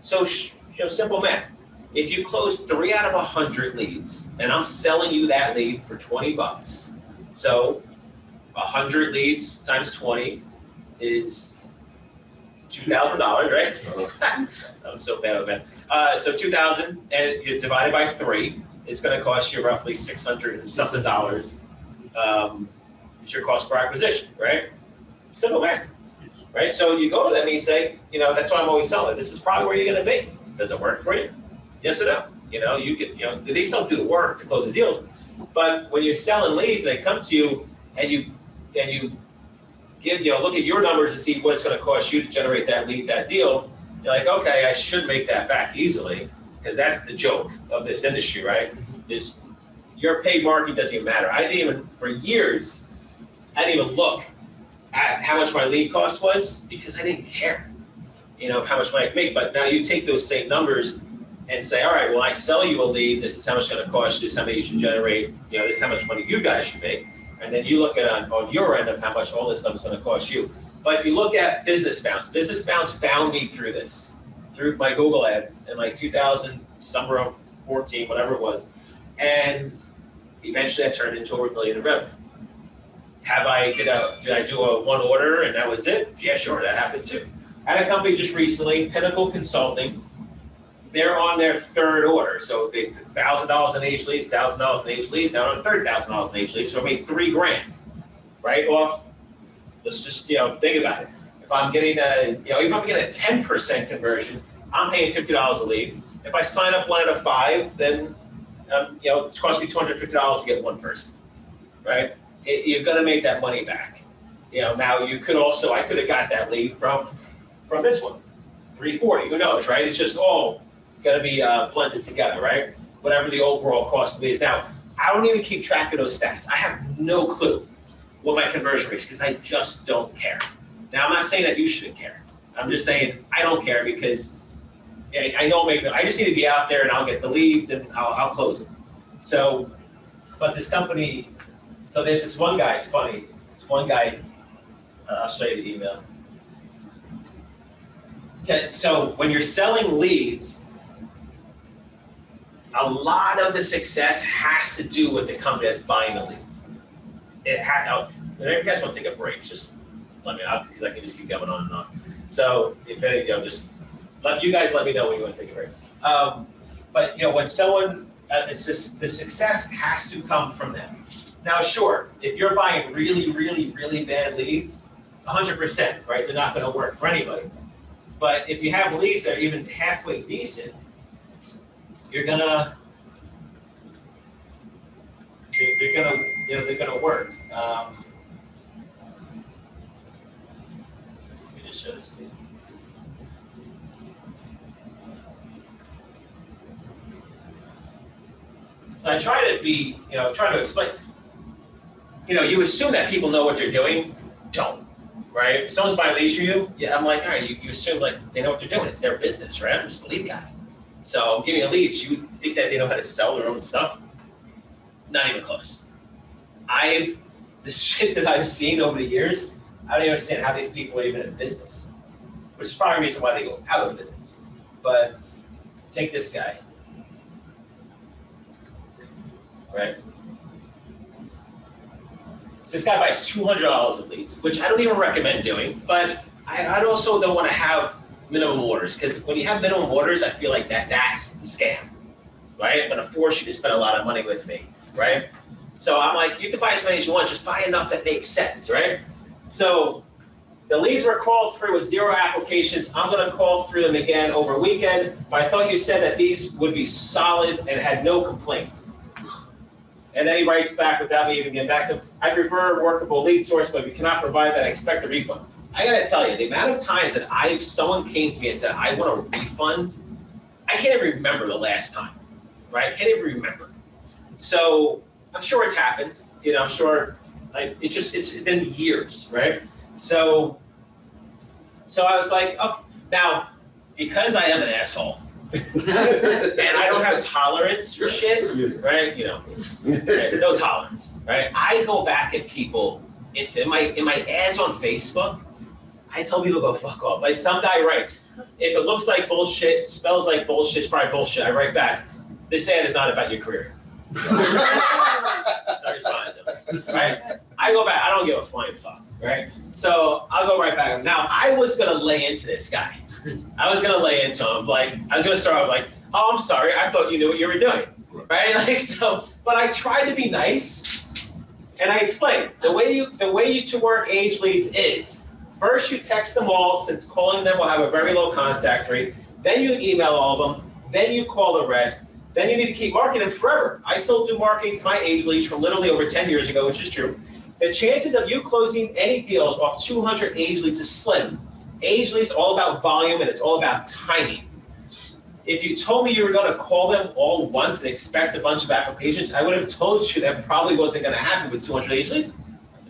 So, simple math. If you close 3 out of 100 leads, and I'm selling you that lead for $20, so 100 leads times 20 is $2,000, right? Sounds so bad, man. So 2,000, and you divide it by 3, it's going to cost you roughly $600 and something dollars. It's your cost per acquisition, right? Simple math, right? So you go to them and you say, that's why I'm always selling. This is probably where you're going to be. Does it work for you? Yes or no? You get, they still do the work to close the deals, but when you're selling leads, they come to you and you give, look at your numbers and see what it's going to cost you to generate that lead, that deal. You're like, okay, I should make that back easily, because that's the joke of this industry, right? Is your paid marketing doesn't even matter. For years, I didn't even look at how much my lead cost was, because I didn't care, of how much money I could make. But now you take those same numbers and say, all right, well, I sell you a lead, this is how much it's going to cost you, this is how many you should generate, this is how much money you guys should make. And then you look at on your end of how much all this stuff is going to cost you. But if you look at Business Bounce found me through this, through my Google ad in like 2000, somewhere around 14, whatever it was. And eventually I turned into over $1 million in revenue. Did I do a one order and that was it? Yeah, sure, that happened too. I had a company just recently, Pinnacle Consulting. They're on their 3rd order. So they $1,000 in age leads, $1,000 in age leads, now on $30,000 in age leads. So I made $3 grand, right off. Let's just, think about it. If I'm getting even if I'm getting a 10% conversion, I'm paying $50 a lead. If I sign up 1 out of 5, then, it costs me $250 to get 1 person, right? You're gonna make that money back. Now I could have got that lead from this one, 340, who knows, right? It's just all gonna be blended together, right? Whatever the overall cost of lead is. Now, I don't even keep track of those stats. I have no clue what my conversion rate is, because I just don't care. Now, I'm not saying that you shouldn't care. I'm just saying I don't care, because I know I just need to be out there and I'll get the leads and I'll close them. So, but this company, so there's this one guy, it's funny, this one guy, I'll show you the email. Okay, so when you're selling leads, a lot of the success has to do with the company that's buying the leads. If you guys want to take a break, just let me know, because I can just keep going on and on. So if just let me know when you want to take a break. But when someone, it's just the success has to come from them. Now, sure, if you're buying really, really, really bad leads, 100%, right? They're not going to work for anybody. But if you have leads that are even halfway decent, they're gonna work. Let me just show this to you. So I try to explain. You assume that people know what they're doing. Don't, right? If someone's buying leads from you, yeah, I'm like, all right, you assume like they know what they're doing. It's their business, right? I'm just a lead guy. So I'm giving a lead. You think that they know how to sell their own stuff? Not even close. The shit that I've seen over the years, I don't even understand how these people are even in business, which is probably the reason why they go out of business. But take this guy, right? So this guy buys $200 of leads, which I don't even recommend doing, but I also don't want to have minimum orders, because when you have minimum orders, I feel like that's the scam, right? I'm going to force you to spend a lot of money with me, right? So I'm like, you can buy as many as you want, just buy enough that makes sense, right? So the leads were called through with 0 applications. I'm going to call through them again over a weekend, but I thought you said that these would be solid and had no complaints. And then he writes back without me even getting back to him, I prefer a workable lead source, but if you cannot provide that, I expect a refund. I gotta tell you, the amount of times that someone came to me and said, I want a refund, I can't even remember the last time, right? I can't even remember. So I'm sure it's happened, I'm sure, it's been years, right? So I was like, oh, now, because I am an asshole and I don't have tolerance for shit, right? You know, right? No tolerance, right? I go back at people. It's in my ads on Facebook. I tell people to go fuck off. Like some guy writes, if it looks like bullshit, smells like bullshit, it's probably bullshit. I write back, this ad is not about your career. So I respond to him, right? I go back, I don't give a flying fuck, right? So I'll go right back. Now, I was gonna lay into this guy. I was gonna lay into him, like, I was gonna start off like, oh, I'm sorry, I thought you knew what you were doing, right? Like, so, but I tried to be nice, and I explained, the way you to work age leads is, first you text them all, since calling them will have a very low contact rate, then you email all of them, then you call the rest, then you need to keep marketing them forever. I still do marketing to my age leads from literally over 10 years ago, which is true. The chances of you closing any deals off 200 age leads is slim. Age leads are all about volume and it's all about timing. If you told me you were gonna call them all once and expect a bunch of applications, I would have told you that probably wasn't gonna happen with 200 age leads.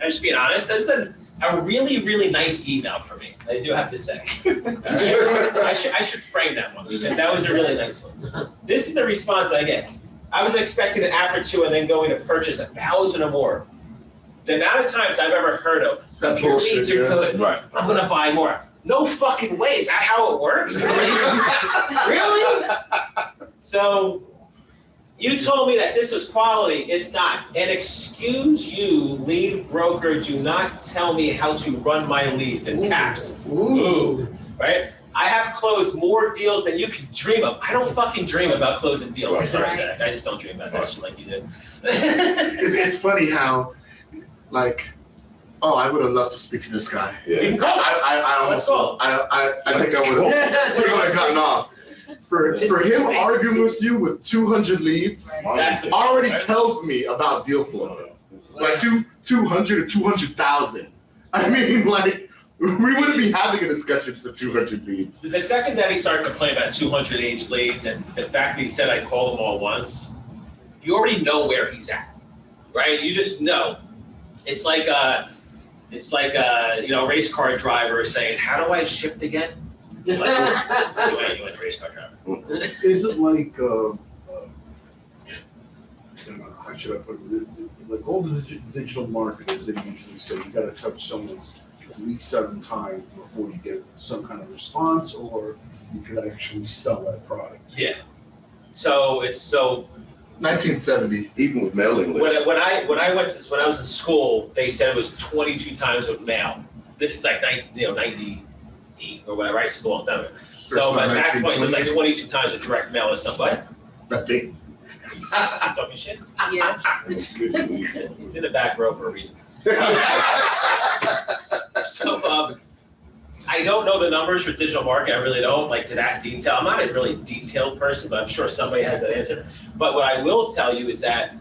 I'm just being honest, that's a really, really nice email for me. I do have to say. I should frame that one because that was a really nice one. This is the response I get. I was expecting an app or two and then going to purchase 1,000 or more. The amount of times I've ever heard of, That's your bullshit, leads are yeah. good, Right. I'm gonna buy more. No fucking way, is that how it works? Like, really? So, you told me that this was quality, it's not. And excuse you, lead broker, do not tell me how to run my leads in caps. Ooh, right? I have closed more deals than you can dream of. I don't fucking dream about closing deals. I'm sorry, Zach. I just don't dream about that shit like you do. It's funny how, like, oh, I would have loved to speak to this guy. Yeah. You can call him. I Let's almost, call him. I think I would have gotten off. For him arguing with you with 200 leads That's the already right? tells me about deal flow. Like 200 or 200,000. I mean, like, we wouldn't be having a discussion for 200 leads. The second that he started complaining about 200 age leads and the fact that he said I called them all once, you already know where he's at, right? You just know. It's like you know, race car driver saying, "How do I shift again?" It's like, you went race car driver. Is it like, how should I put it? Like all the digital marketers, they usually say you gotta touch someone at least 7 times before you get some kind of response, or you could actually sell that product. Yeah. So it's so 1970. Even with mailing lists. when I was in school, they said it was 22 times with mail. This is like 98 or whatever. I used to a long time ago. So at that point, it was like 22 times with direct mail or something. Nothing. He's talking shit. Yeah. He's in the back row for a reason. So I don't know the numbers for digital marketing. I really don't, like, to that detail. I'm not a really detailed person, but I'm sure somebody has that answer. But what I will tell you is that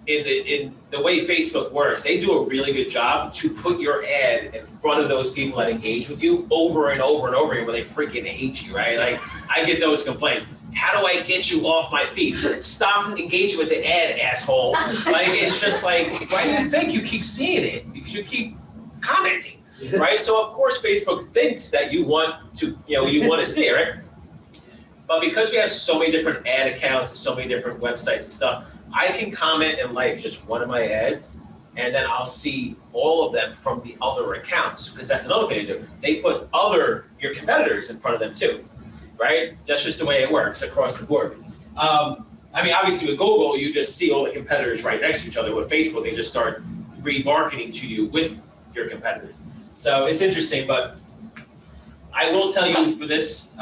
in the way Facebook works, they do a really good job to put your ad in front of those people that engage with you over and over and over again when they freaking hate you, right? Like, I get those complaints. How do I get you off my feed? Stop engaging with the ad, asshole. Like, it's just like, why do you think you keep seeing it? Because you keep commenting, right? So of course Facebook thinks that you want to, you want to see it, right? But because we have so many different ad accounts and so many different websites and stuff, I can comment and like just one of my ads, and then I'll see all of them from the other accounts, because that's another thing to do. They put your competitors in front of them too, right? That's just the way it works across the board. I mean, obviously with Google, you just see all the competitors right next to each other. With Facebook, they just start remarketing to you with your competitors. So it's interesting, but I will tell you for this,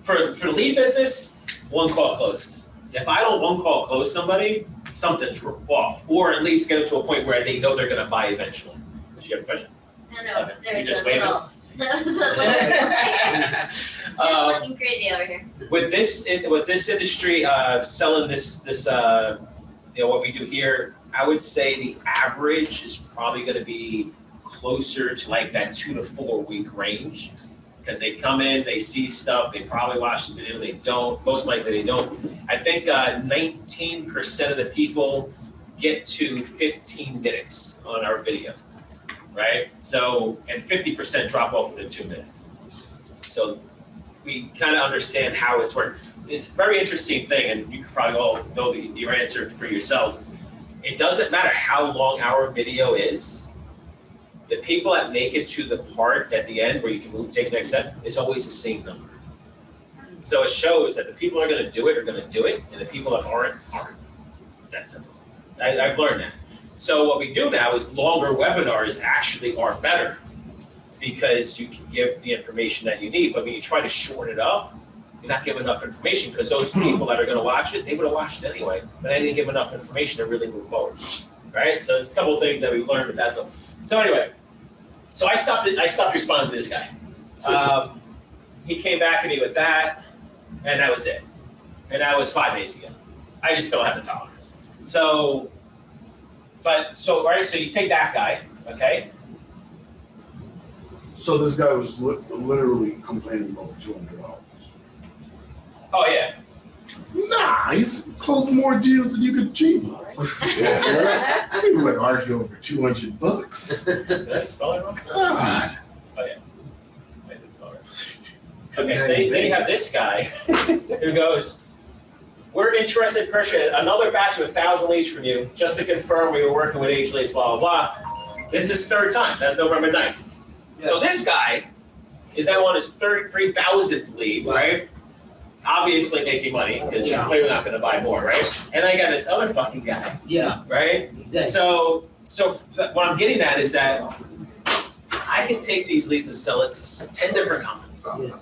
for the lead business, one call closes. If I don't one call close somebody, something's off, or at least get them to a point where they know they're going to buy eventually. Do you have a question? No, Okay. there You was just a waved little, there was a little, just looking crazy over here. With this industry, selling this what we do here, I would say the average is probably going to be closer to like that 2 to 4 week range, because they come in, they see stuff, they probably watch the video, they don't, most likely they don't. I think 19% of the people get to 15 minutes on our video, right? So, and 50% drop off within 2 minutes. So we kind of understand how it's worked. It's a very interesting thing, and you can probably all know your answer for yourselves. It doesn't matter how long our video is. The people that make it to the part at the end where you can move, take the next step, is always the same number. So it shows that the people that are going to do it are going to do it, and the people that aren't. It's that simple. I've learned that. So what we do now is longer webinars actually are better because you can give the information that you need. But when you try to shorten it up, you're not giving enough information because those people that are going to watch it, they would have watched it anyway. But I didn't give enough information to really move forward, right? So there's a couple of things that we've learned with that stuff. So anyway, so I stopped responding to this guy. He came back to me with that, and that was it. And that was 5 days ago. I just don't have the tolerance. So you take that guy, okay? So this guy was literally complaining about $200. Oh yeah. Nah, he's closing more deals than you could dream of. Yeah. I mean, we would argue over $200. Did I spell it wrong? God. Oh yeah. I did spell it. Okay, so then you have this guy who goes, "We're interested in purchasing another batch of 1,000 leads from you, just to confirm we were working with age leads, blah, blah, blah." This is third time, that's November 9th. So this guy is now on his 33,000th lead, right? Obviously making money, because you're clearly not gonna buy more, right? And I got this other fucking guy, Yeah, right? exactly. So what I'm getting at is that I can take these leads and sell it to 10 different companies. Yes.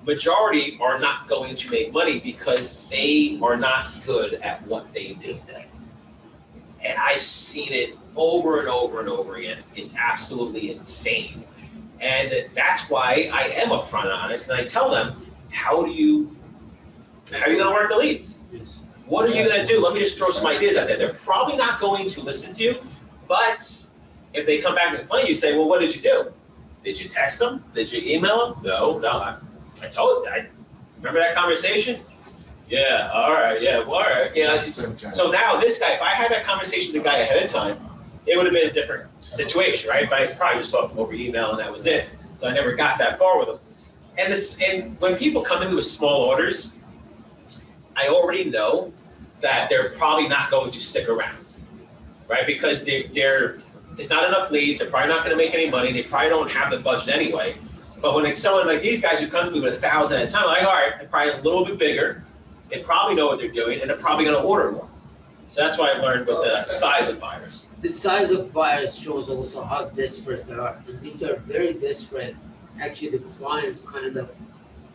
Majority are not going to make money because they are not good at what they do. Exactly. And I've seen it over and over and over again. It's absolutely insane. And that's why I am upfront and honest, and I tell them, how are you gonna work the leads? Yes. What are you gonna do? Let me just throw some ideas out there. They're probably not going to listen to you, but if they come back and complain, you say, well, what did you do? Did you text them? Did you email them? No, I told you. Remember that conversation? Yeah, all right, yeah, well, all right. Yeah. So now this guy, if I had that conversation with the guy ahead of time, it would have been a different situation, right? But I probably was talking over email and that was it. So I never got that far with him. And when people come to me with small orders, I already know that they're probably not going to stick around, right? Because it's not enough leads, they're probably not gonna make any money, they probably don't have the budget anyway. But when it's someone like these guys who come to me with 1,000 at a time, I'm like, all right, they're probably a little bit bigger, they probably know what they're doing, and they're probably gonna order more. So that's why I learned with the size of buyers. The size of buyers shows also how desperate they are. And if they're very desperate, actually the clients kind of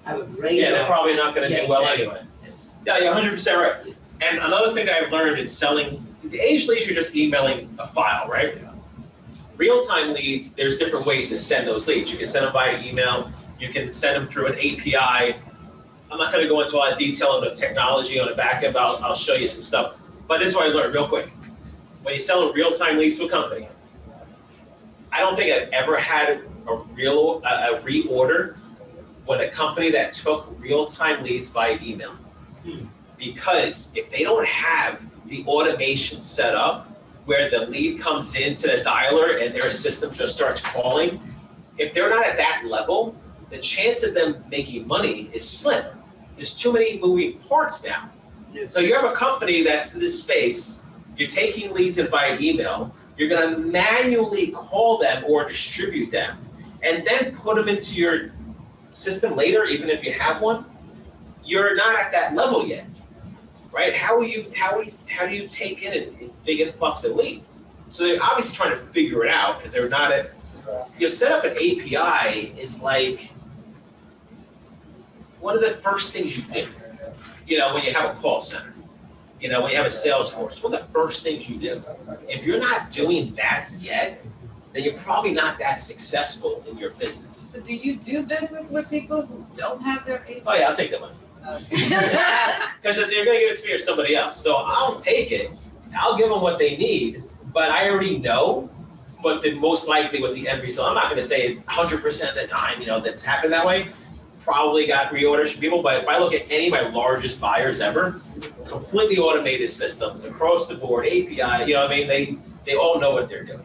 have a radar. Yeah, they're probably not gonna do well exactly. anyway. Yes. Yeah, you're 100% right. And another thing that I've learned in selling, the age leads, you're just emailing a file, right? Real-time leads, there's different ways to send those leads. You can send them via email, you can send them through an API. I'm not gonna go into a lot of detail on the technology on the back end, but I'll show you some stuff. But this is what I learned real quick. When you sell real-time leads to a company, I don't think I've ever had a reorder with a company that took real-time leads by email. Because if they don't have the automation set up where the lead comes into the dialer and their system just starts calling, if they're not at that level, the chance of them making money is slim. There's too many moving parts now. So you have a company that's in this space, you're taking leads in via email, you're gonna manually call them or distribute them, and then put them into your system later, even if you have one. You're not at that level yet, right? How do you take in a big influx of leads? So they're obviously trying to figure it out because they're not at, set up an API is like one of the first things you do, when you have a call center, when you have a sales force, one of the first things you do. If you're not doing that yet, then you're probably not that successful in your business. So do you do business with people who don't have their API? Oh yeah, I'll take that money. Because they're gonna give it to me or somebody else. So I'll take it, I'll give them what they need, but I already know what the most likely what the end result. I'm not gonna say 100% of the time, that's happened that way. Probably got reorders from people, but if I look at any of my largest buyers ever, completely automated systems across the board, API, they all know what they're doing,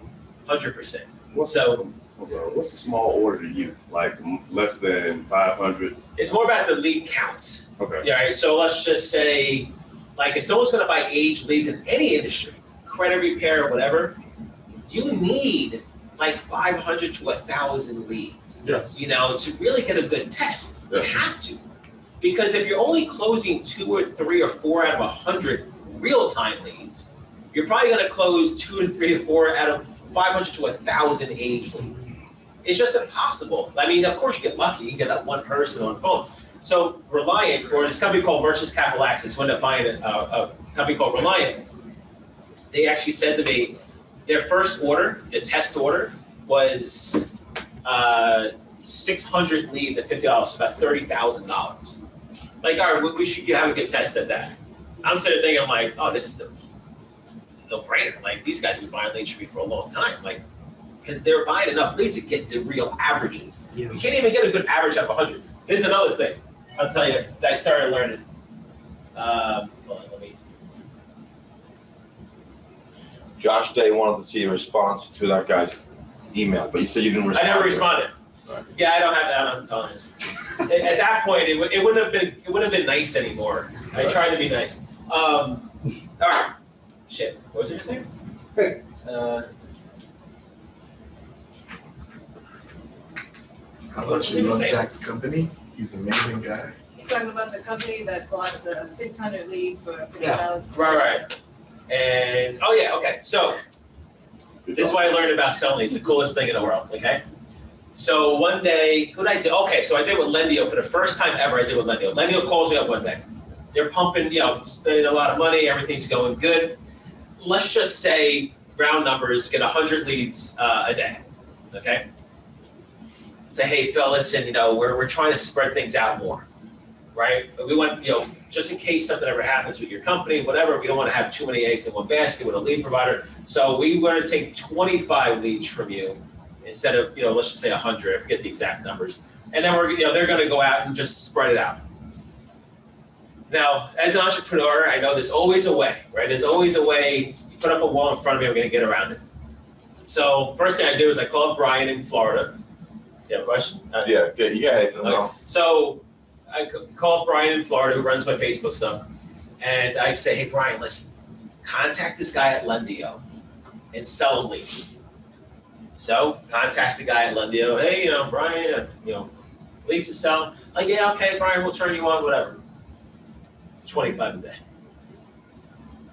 100%. So So what's a small order to you? Like less than 500? It's more about the lead count. Okay. Yeah, right. So let's just say, like, if someone's going to buy aged leads in any industry, credit repair, whatever, you need like 500 to 1,000 leads. Yes. You know, to really get a good test. Yeah. You have to, because if you're only closing 2 or 3 or 4 out of 100 real-time leads, you're probably going to close 2 to 3 or 4 out of 500 to 1,000 aged leads. It's just impossible. I mean, of course you get lucky, you get that one person on the phone. So Reliant, or this company called Merchants Capital Access, who ended up buying a company called Reliant, they actually said to me, their first order, the test order, was 600 leads at $50, so about $30,000. Like, all right, we should have a good test at that. I'm sitting there thinking, I'm like, oh, this is a no-brainer. Like, these guys have been buying leads from me for a long time. Like, because they're buying enough leads to get the real averages. Yeah. You can't even get a good average out of 100. Here's another thing I'll tell you that I started learning. Hold on, let me. Josh Day wanted to see a response to that guy's email, but you said you didn't I respond. never to it. responded. Right. Yeah, I don't have that on the tolerance. At that point, it wouldn't have been nice anymore. I Right. tried to be nice. All right. Shit. What was I saying? Hey. How about you run Zach's company? He's an amazing guy. You're talking about the company that bought the 600 leads for $50,000. Right. And oh yeah, okay. So this is what I learned about selling. It's the coolest thing in the world. Okay. So one day, who did I do? Okay, so I did with Lendio for the first time ever. I did with Lendio. Lendio calls me up one day. They're pumping, spending a lot of money. Everything's going good. Let's just say, round numbers, get 100 leads a day. Okay. Say, hey, Phil, listen, we're trying to spread things out more, right? We want, just in case something ever happens with your company, whatever, we don't want to have too many eggs in one basket with a lead provider. So we want to take 25 leads from you instead of, let's just say 100. I forget the exact numbers. And then they're going to go out and just spread it out. Now, as an entrepreneur, I know there's always a way, right? There's always a way. You put up a wall in front of me, I'm going to get around it. So first thing I did was I called Brian in Florida. You have a question? Yeah. Okay. So I called Brian in Florida, who runs my Facebook stuff, and I say, hey, Brian, listen, contact this guy at Lendio and sell him leads. So contacts the guy at Lendio. Hey, Brian, leads to sell. Like, yeah, okay, Brian, we'll turn you on, whatever. 25 a day.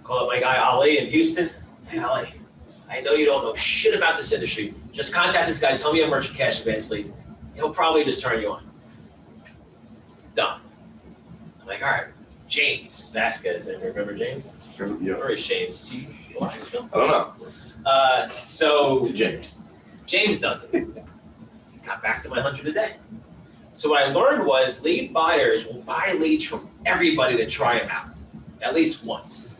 Call up my guy Ali in Houston. Hey, Ali, I know you don't know shit about this industry. Just contact this guy. Tell me how merchant cash advance leads. He'll probably just turn you on. Done. I'm like, all right. James Vasquez. Remember James? Yeah. Where is James? Is he alive still? I don't know. So James. does it. Got back to my 100 a day. So what I learned was lead buyers will buy leads from everybody to try them out, at least once.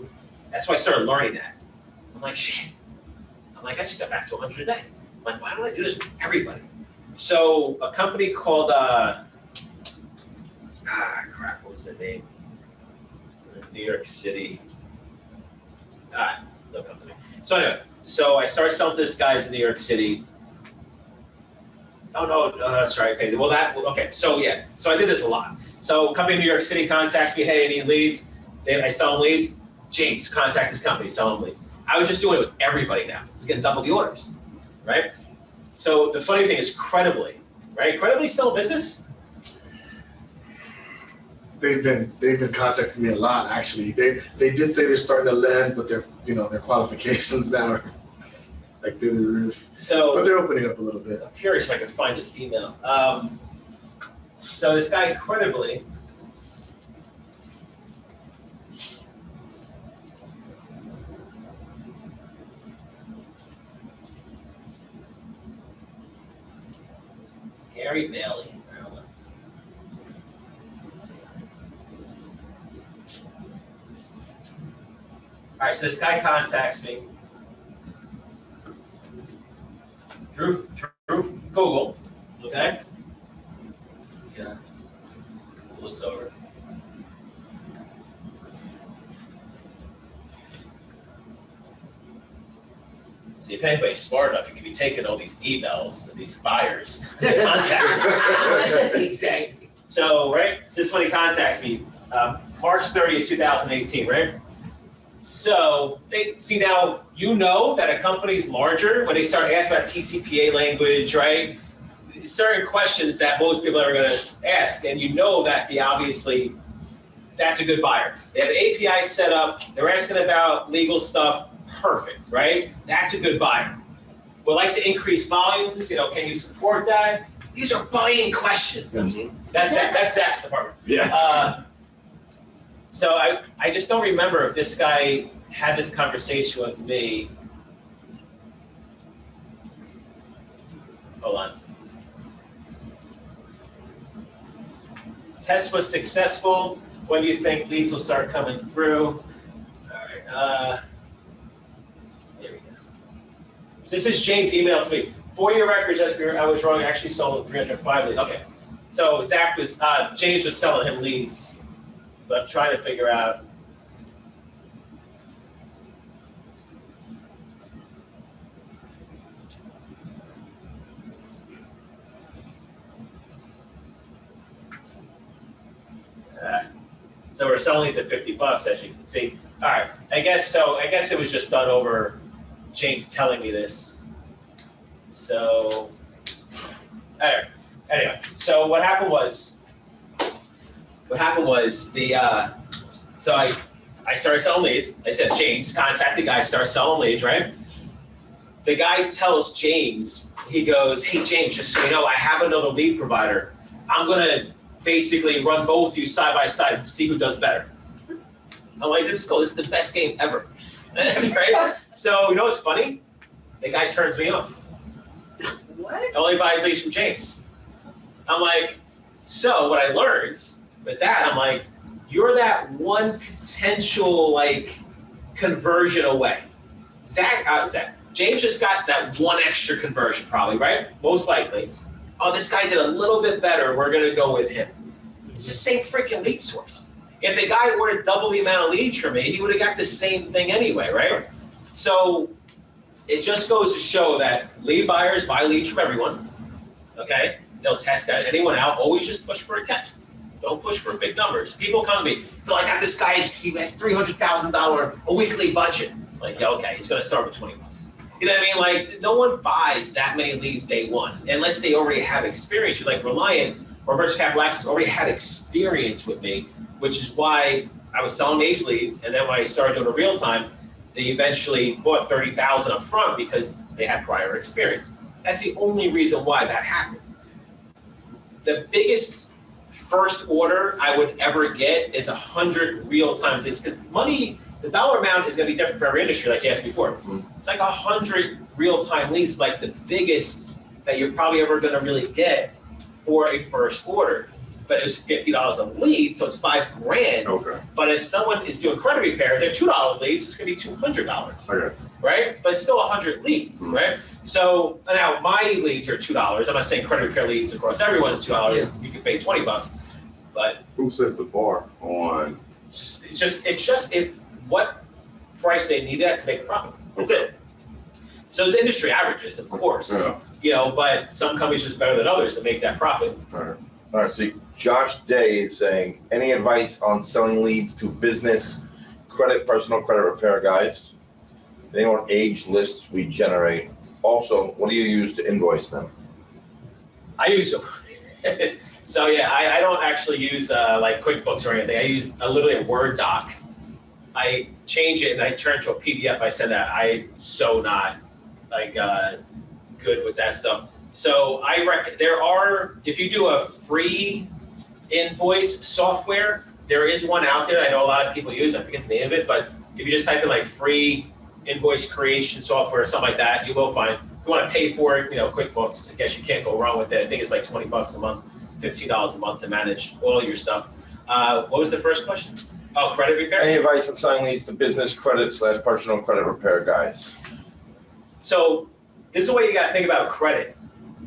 That's why I started learning that. I'm like, shit. I just got back to 100 a day. I'm like, why don't I do this with everybody? So a company called, what was the name? New York City. No company. So anyway, I started selling to this guy's in New York City. Oh, no, that's right. Okay, okay. So yeah, so I did this a lot. So company in New York City contacts me, hey, I need leads. I sell them leads. James, contact this company, sell them leads. I was just doing it with everybody now. It's getting double the orders, right? So the funny thing is Credibly, right? Credibly sell business. They've been contacting me a lot, actually. They did say they're starting to lend, but their qualifications now are like through the roof. So But they're opening up a little bit. I'm curious if I can find this email. So this guy Credibly, Gary Bailey. All right, so this guy contacts me through Google, okay? Yeah, pull this over. See, if anybody's smart enough, you could be taking all these emails and these buyers and contact. Exactly. So, right, so this is when he contacts me, March 30th, 2018, right? So they see now, you know that a company's larger when they start asking about TCPA language, right? Certain questions that most people are going to ask, and you know that obviously that's a good buyer. They have the API set up, they're asking about legal stuff, perfect, right? That's a good buyer. Would like to increase volumes, can you support that? These are buying questions. That's Zach's department. Yeah. So I just don't remember if this guy had this conversation with me. Hold on. Test was successful. When do you think leads will start coming through? All right. There we go. So this is James' email to me. For your records, I was wrong. I actually sold 305 leads. Okay. So James was selling him leads. But I'm trying to figure out. So we're selling these at $50, as you can see. All right, I guess it was just done over James telling me this. So, all right. Anyway, so what happened was so I started selling leads. I said, James, contact the guy, start selling leads, right? The guy tells James, he goes, hey, James, just so you know, I have another lead provider. I'm going to basically run both of you side by side and see who does better. I'm like, this is cool. This is the best game ever. Right? So, you know what's funny? The guy turns me off. What? Only buys leads from James. I'm like, so what I learned with that, I'm like, you're that one potential conversion away. James just got that one extra conversion probably, right? Most likely. Oh, this guy did a little bit better. We're gonna go with him. It's the same freaking lead source. If the guy were to double the amount of leads from me, he would have got the same thing anyway, right? So it just goes to show that lead buyers buy leads from everyone, okay? They'll test that anyone out. Always just push for a test. Don't push for big numbers. People come to me, so I got this guy, he has $300,000 a weekly budget. Like, yeah, okay, he's gonna start with $20. You know what I mean? Like, no one buys that many leads day one, unless they already have experience. Like Reliant or Merchant Capital Access already had experience with me, which is why I was selling age leads, and then when I started doing a real time, they eventually bought $30,000 up front because they had prior experience. That's the only reason why that happened. The biggest first order I would ever get is 100 real-time leads, because money, the dollar amount is going to be different for every industry, like you asked before. It's like 100 real-time leads is like the biggest that you're probably ever going to really get for a first order. But it was $50 a lead, so it's $5,000. Okay. But if someone is doing credit repair, they're $2 leads, it's going to be $200. Okay. Right? But it's still 100 leads, right? So now my leads are $2. I'm not saying credit repair leads across everyone is $2. Yeah. You can pay $20. But who sets the bar on? It's just what price they need that to make a profit. That's it. So there's industry averages, of course. Yeah. But some companies are just better than others to make that profit. All right, so Josh Day is saying, any advice on selling leads to business, personal credit repair guys? Anyone age lists we generate? Also, what do you use to invoice them? I use them. So yeah, I don't actually use like QuickBooks or anything. I use literally a Word doc. I change it and I turn it to a PDF. I send that. I'm so not good with that stuff. So I reckon if you do a free invoice software, there is one out there I know a lot of people use. I forget the name of it, but if you just type in like free invoice creation software or something like that, you will find. If you want to pay for it, QuickBooks, I guess you can't go wrong with it. I think it's like $20 a month, $15 a month to manage all your stuff. What was the first question? Oh, credit repair? Any advice on selling leads to business credit / personal credit repair guys? So this is the way you got to think about credit.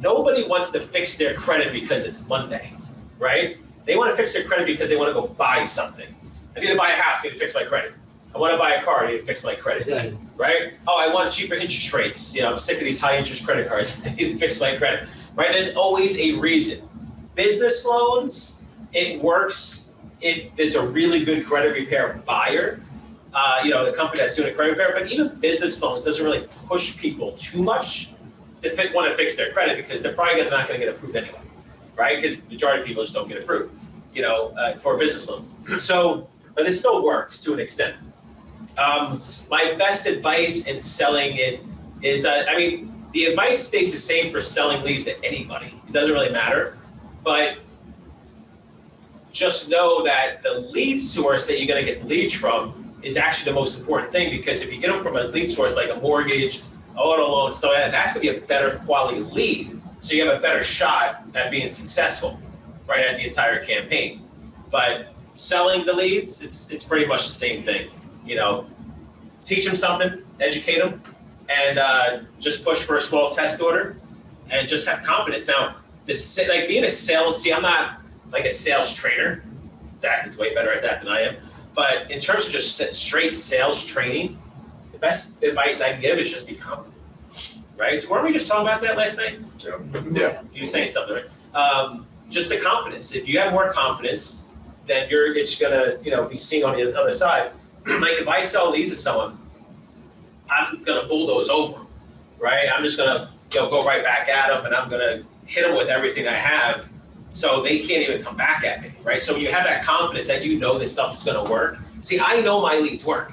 Nobody wants to fix their credit because it's Monday, right? They want to fix their credit because they want to go buy something. I need to buy a house, I need to fix my credit. I want to buy a car, I need to fix my credit, Exactly. right? Oh, I want cheaper interest rates. You know, I'm sick of these high interest credit cards. I need to fix my credit, right? There's always a reason. Business loans, it works if there's a really good credit repair buyer. You know, the company that's doing a credit repair, but even business loans doesn't really push people too much to want to fix their credit because they're probably not going to get approved anyway, right? Because the majority of people just don't get approved, you know, for business loans. So, but it still works to an extent. My best advice in selling it is, I mean, the advice stays the same for selling leads to anybody. It doesn't really matter, but just know that the lead source that you're going to get the leads from is actually the most important thing, because if you get them from a lead source like a mortgage, auto loan, so that's going to be a better quality lead. So you have a better shot at being successful, right, at the entire campaign. But selling the leads, it's pretty much the same thing. You know, teach them something, educate them, and just push for a small test order, and just have confidence. Now, like being a sales, I'm not like a sales trainer. Zach is way better at that than I am. But in terms of just straight sales training, the best advice I can give is just be confident, right? Weren't we just talking about that last night? Yeah. You were saying something, right? Just the confidence. If you have more confidence, then it's gonna, you know, be seen on the other side. Like if I sell leads to someone, I'm gonna bulldoze over them, right? I'm just gonna, you know, go right back at them, and I'm gonna hit them with everything I have, so they can't even come back at me, right? So when you have that confidence that you know this stuff is gonna work. See, I know my leads work,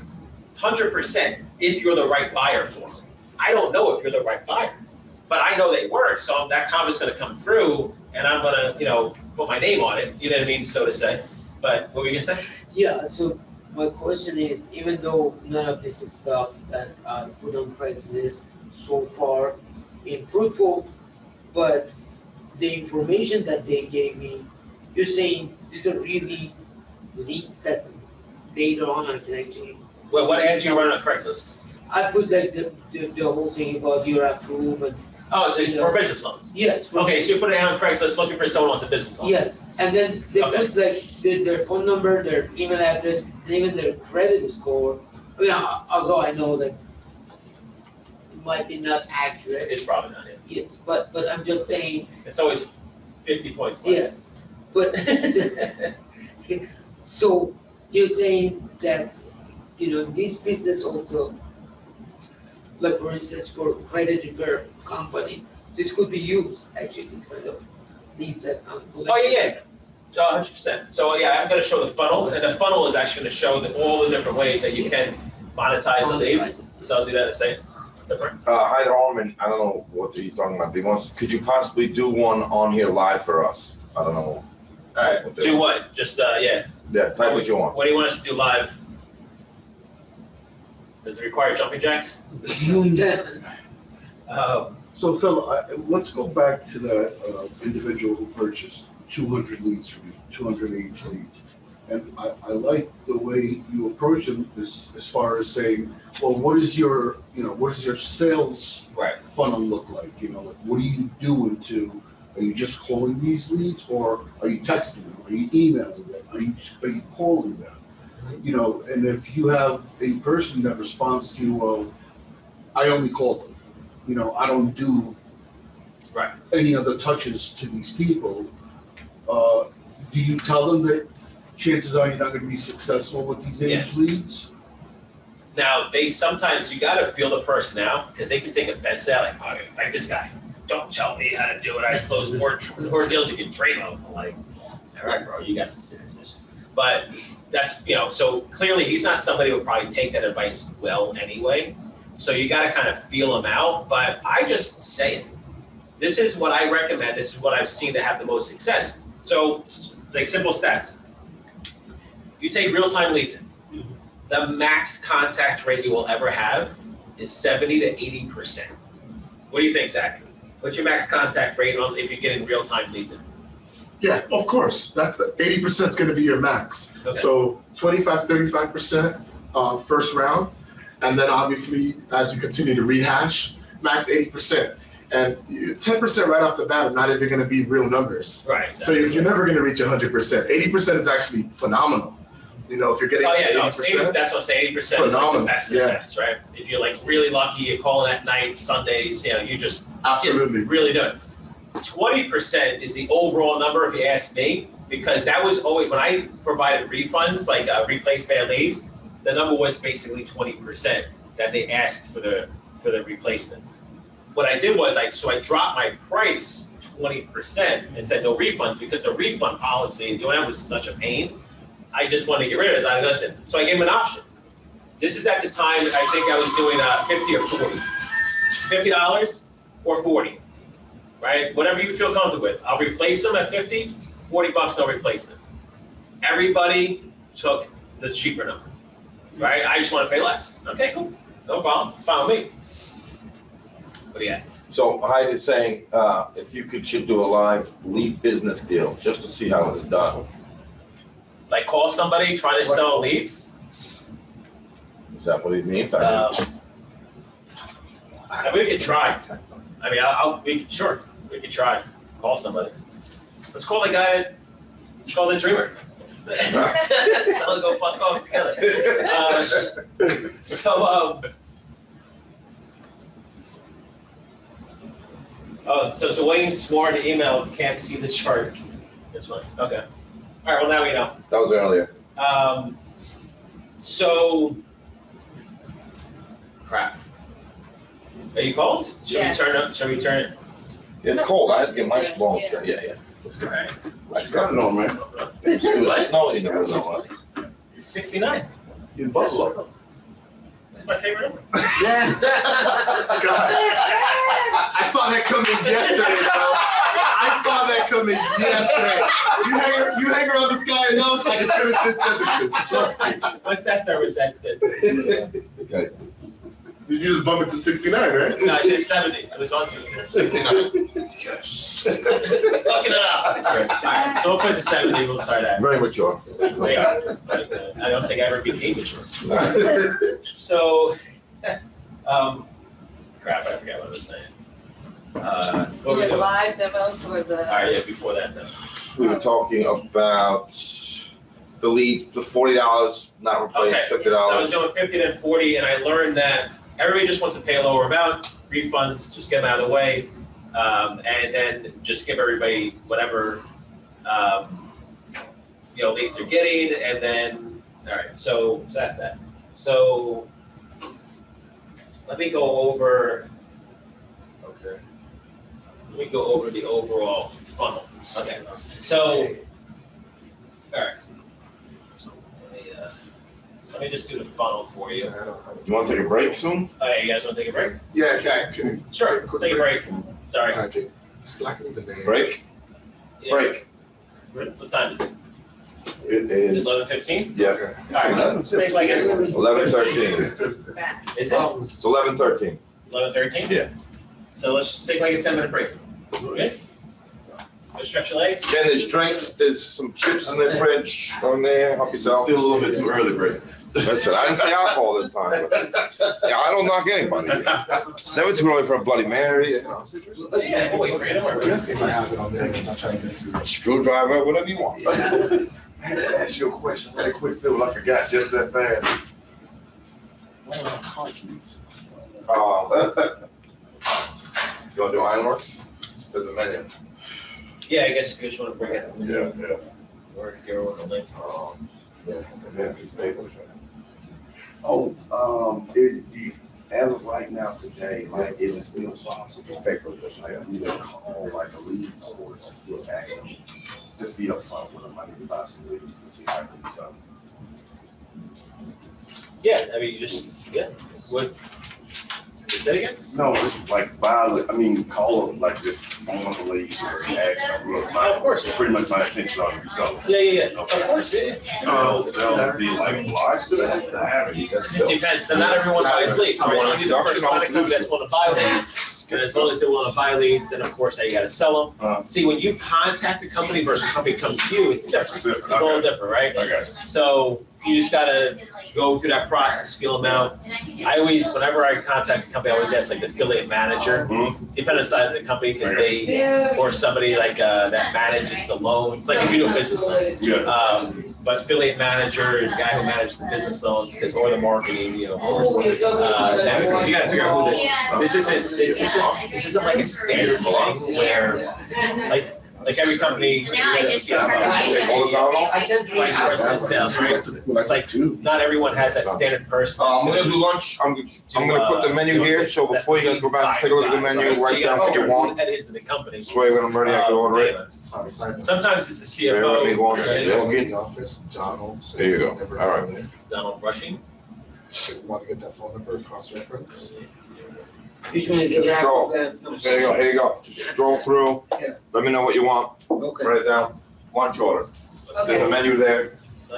100% if you're the right buyer for them. I don't know if you're the right buyer, but I know they work, so that confidence is gonna come through, and I'm gonna, you know, put my name on it, you know what I mean, so to say. But what were you gonna say? Yeah, so my question is, even though none of this is stuff that I put on Craigslist so far been fruitful, but the information that they gave me, you're saying these are really leads that later on I can actually. Well, what ads you run on Craigslist? I put like the whole thing about your approve and. Oh, so for business loans? Yes. Okay, so you put it out on Craigslist looking for someone who wants a business loan? Yes, and then they Okay. put like their phone number, their email address, and even their credit score. I mean, although I know that it might be not accurate. It's probably not it. Yes, but I'm just saying. It's always 50 points less. Yes, but so you're saying that, you know, this business also, like for instance, for credit repair companies, this could be used, actually, this kind of leads that I'm collecting. Oh, yeah. 100%. So yeah, I'm gonna show the funnel, and the funnel is actually gonna show all the different ways that you can monetize the leads. So I'll do that in a second. Separate. Hi, Alderman. I don't know what he's talking about. He wants, could you possibly do one on here live for us? I don't know. All right, do what? Just, yeah. Yeah, type what you want. What do you want us to do live? Does it require jumping jacks? So Phil, let's go back to that individual who purchased 200 leads from you, 200 each leads. And I like the way you approach them as far as saying, well, what is your sales Right. funnel look like? You know, like what are you doing to, are you just calling these leads, or are you texting them? Are you emailing them? Are you calling them? You know, and if you have a person that responds to, well, I only called them, you know, I don't do Right. any other touches to these people, do you tell them that chances are you're not gonna be successful with these age leads? Now, sometimes you gotta feel the person out, because they can take offense to that, like, oh, like this guy, don't tell me how to do it, I close more deals you can dream of. I'm like, all right, bro, you got some serious issues. But that's, you know, so clearly he's not somebody who would probably take that advice well anyway. So you gotta kind of feel him out, but I just say it. This is what I recommend, this is what I've seen to have the most success. So, like simple stats. You take real-time leads in. The max contact rate you will ever have is 70 to 80%. What do you think, Zach? What's your max contact rate on if you're getting real-time leads in? Yeah, of course. That's the 80% is going to be your max. Okay. So 25, 35% first round. And then obviously, as you continue to rehash, max 80%. And 10% right off the bat are not even going to be real numbers. Right. So you're never going to reach 100%. 80% is actually phenomenal. You know, if you're getting Oh, yeah, to no, 80%. that's what I say, 80% is like the Phenomenal, best of the yeah. best, right? If you're like really lucky, you're calling at night, Sundays, you know, you just Absolutely. really do it. 20% is the overall number, if you ask me, because that was always, when I provided refunds, like replace bad leads, the number was basically 20% that they asked for the replacement. What I did was I dropped my price 20% and said no refunds, because the refund policy, doing that was such a pain. I just wanted to get rid of it. I listen. So I gave him an option. This is at the time, I think I was doing 50 or 40. $50 or 40, right? Whatever you feel comfortable with. I'll replace them at 50, $40, no replacements. Everybody took the cheaper number, right? I just want to pay less. Okay, cool. No problem. Fine with me. What do you got? So Hyde is saying, if you should do a live lead business deal, just to see how it's done. Like call somebody trying to sell leads? Is that what he means? I mean, we could try. I mean, sure, we could try. Call somebody. Let's call the guy, let's call the dreamer. Let's go fuck off together. So Dwayne swore to email, can't see the chart. This one, okay. All right, well, now we know. That was earlier. Crap. Are you cold? Yeah. Shall we turn it? It's cold. I had to get my schlong. Yeah. Yeah. All right. It's not normal, man. It was snowing in the room. 69. In Buffalo. That's my favorite number. Yeah. God. I saw that coming yesterday, bro. I saw that coming yesterday. You hang around this guy enough, I can finish this sentence. Trust me. What's that thermostat said? Did you just bump it to 69, right? No, I did 70. It was on 69. 69. Yes. Fucking it up. All right, so we'll put the 70. We'll start at. Very mature. They are. I don't think I ever became mature. So, crap, I forgot what I was saying. What were we The doing? live demo for the. All right, yeah, before that though. We were talking about the leads, the $40 not replaced, Okay, so I was $50. doing 50 then 40, and I learned that everybody just wants to pay a lower amount, refunds, just get them out of the way, and then just give everybody whatever, leads they're getting, and then, all right, so that's that. So let me go over, Okay. let me go over the overall funnel. Okay, so, all right. So let me just do the funnel for you. You want to take a break soon? Oh, yeah, you guys want to take a break? Yeah, can you? Sure, let's take a break. Sorry. Okay. Slacking the name. Break? Yeah. Break. What time is it? It is, 11:15? yeah, All right, take like a, 11:13. Back. is it It's 11:13. 11:13? Yeah. So let's take like a 10-minute break. Okay? Go stretch your legs. Then there's drinks, there's some chips in the fridge, go in there, help yourself. Still a little bit too early, Brett. Listen, I didn't say alcohol this time, but, yeah, I don't knock anybody. It's never too early for a Bloody Mary, you know. Yeah, we'll wait for you, don't worry about it. Screwdriver, whatever you want. I had to ask you a question really quick, Phil. I forgot just that fast. What are car keys? You wanna do ironworks? There's a menu. Yeah, I guess if you just want to bring it. Yeah. Or go on the link. Yeah, these papers. As of right now, today, like, is it still possible, like, you know, call like a lead source, still actually, just be upfront with them, I need to buy some leads and see how I can do something. Yeah, I mean, you just, what, say it again? No, just like call them, like, just on the leads or ask them, look, Of course. pretty much my intention on it, so. Yeah. Of course, yeah. They'll be like obliged to that. It depends, so not everyone buys leads, right? So you do the first product company that's want to buy leads, and as long as they want to buy leads, then of course, now you gotta sell them. See, when you contact a company versus a company comes to you, it's different. It's a little different, right? Okay. So you just gotta go through that process, feel them out. I always, whenever I contact a company, I always ask like the affiliate manager, depending on the size of the company, because or somebody like that manages the loans, like if you do business loans. But affiliate manager, the guy who manages the business loans, or the marketing, of course. Because you gotta figure out who this isn't like a standard thing where, like every company, vice president sales, right? It's like not everyone has that standard person. I'm gonna do lunch. I'm gonna put the menu here, so before you guys go back, take a look at the menu, write down what you want. That is in the company. This way, when I'm ready, I can order it. Sometimes it's the CFO. Office, Donald. There you go. All right. Donald Rushing. Want to get that phone number, cross-reference? Which one is the Just scroll. wrap? Here you go. Just scroll through. Let me know what you want. Okay. Write it down. Lunch order. There's a menu there.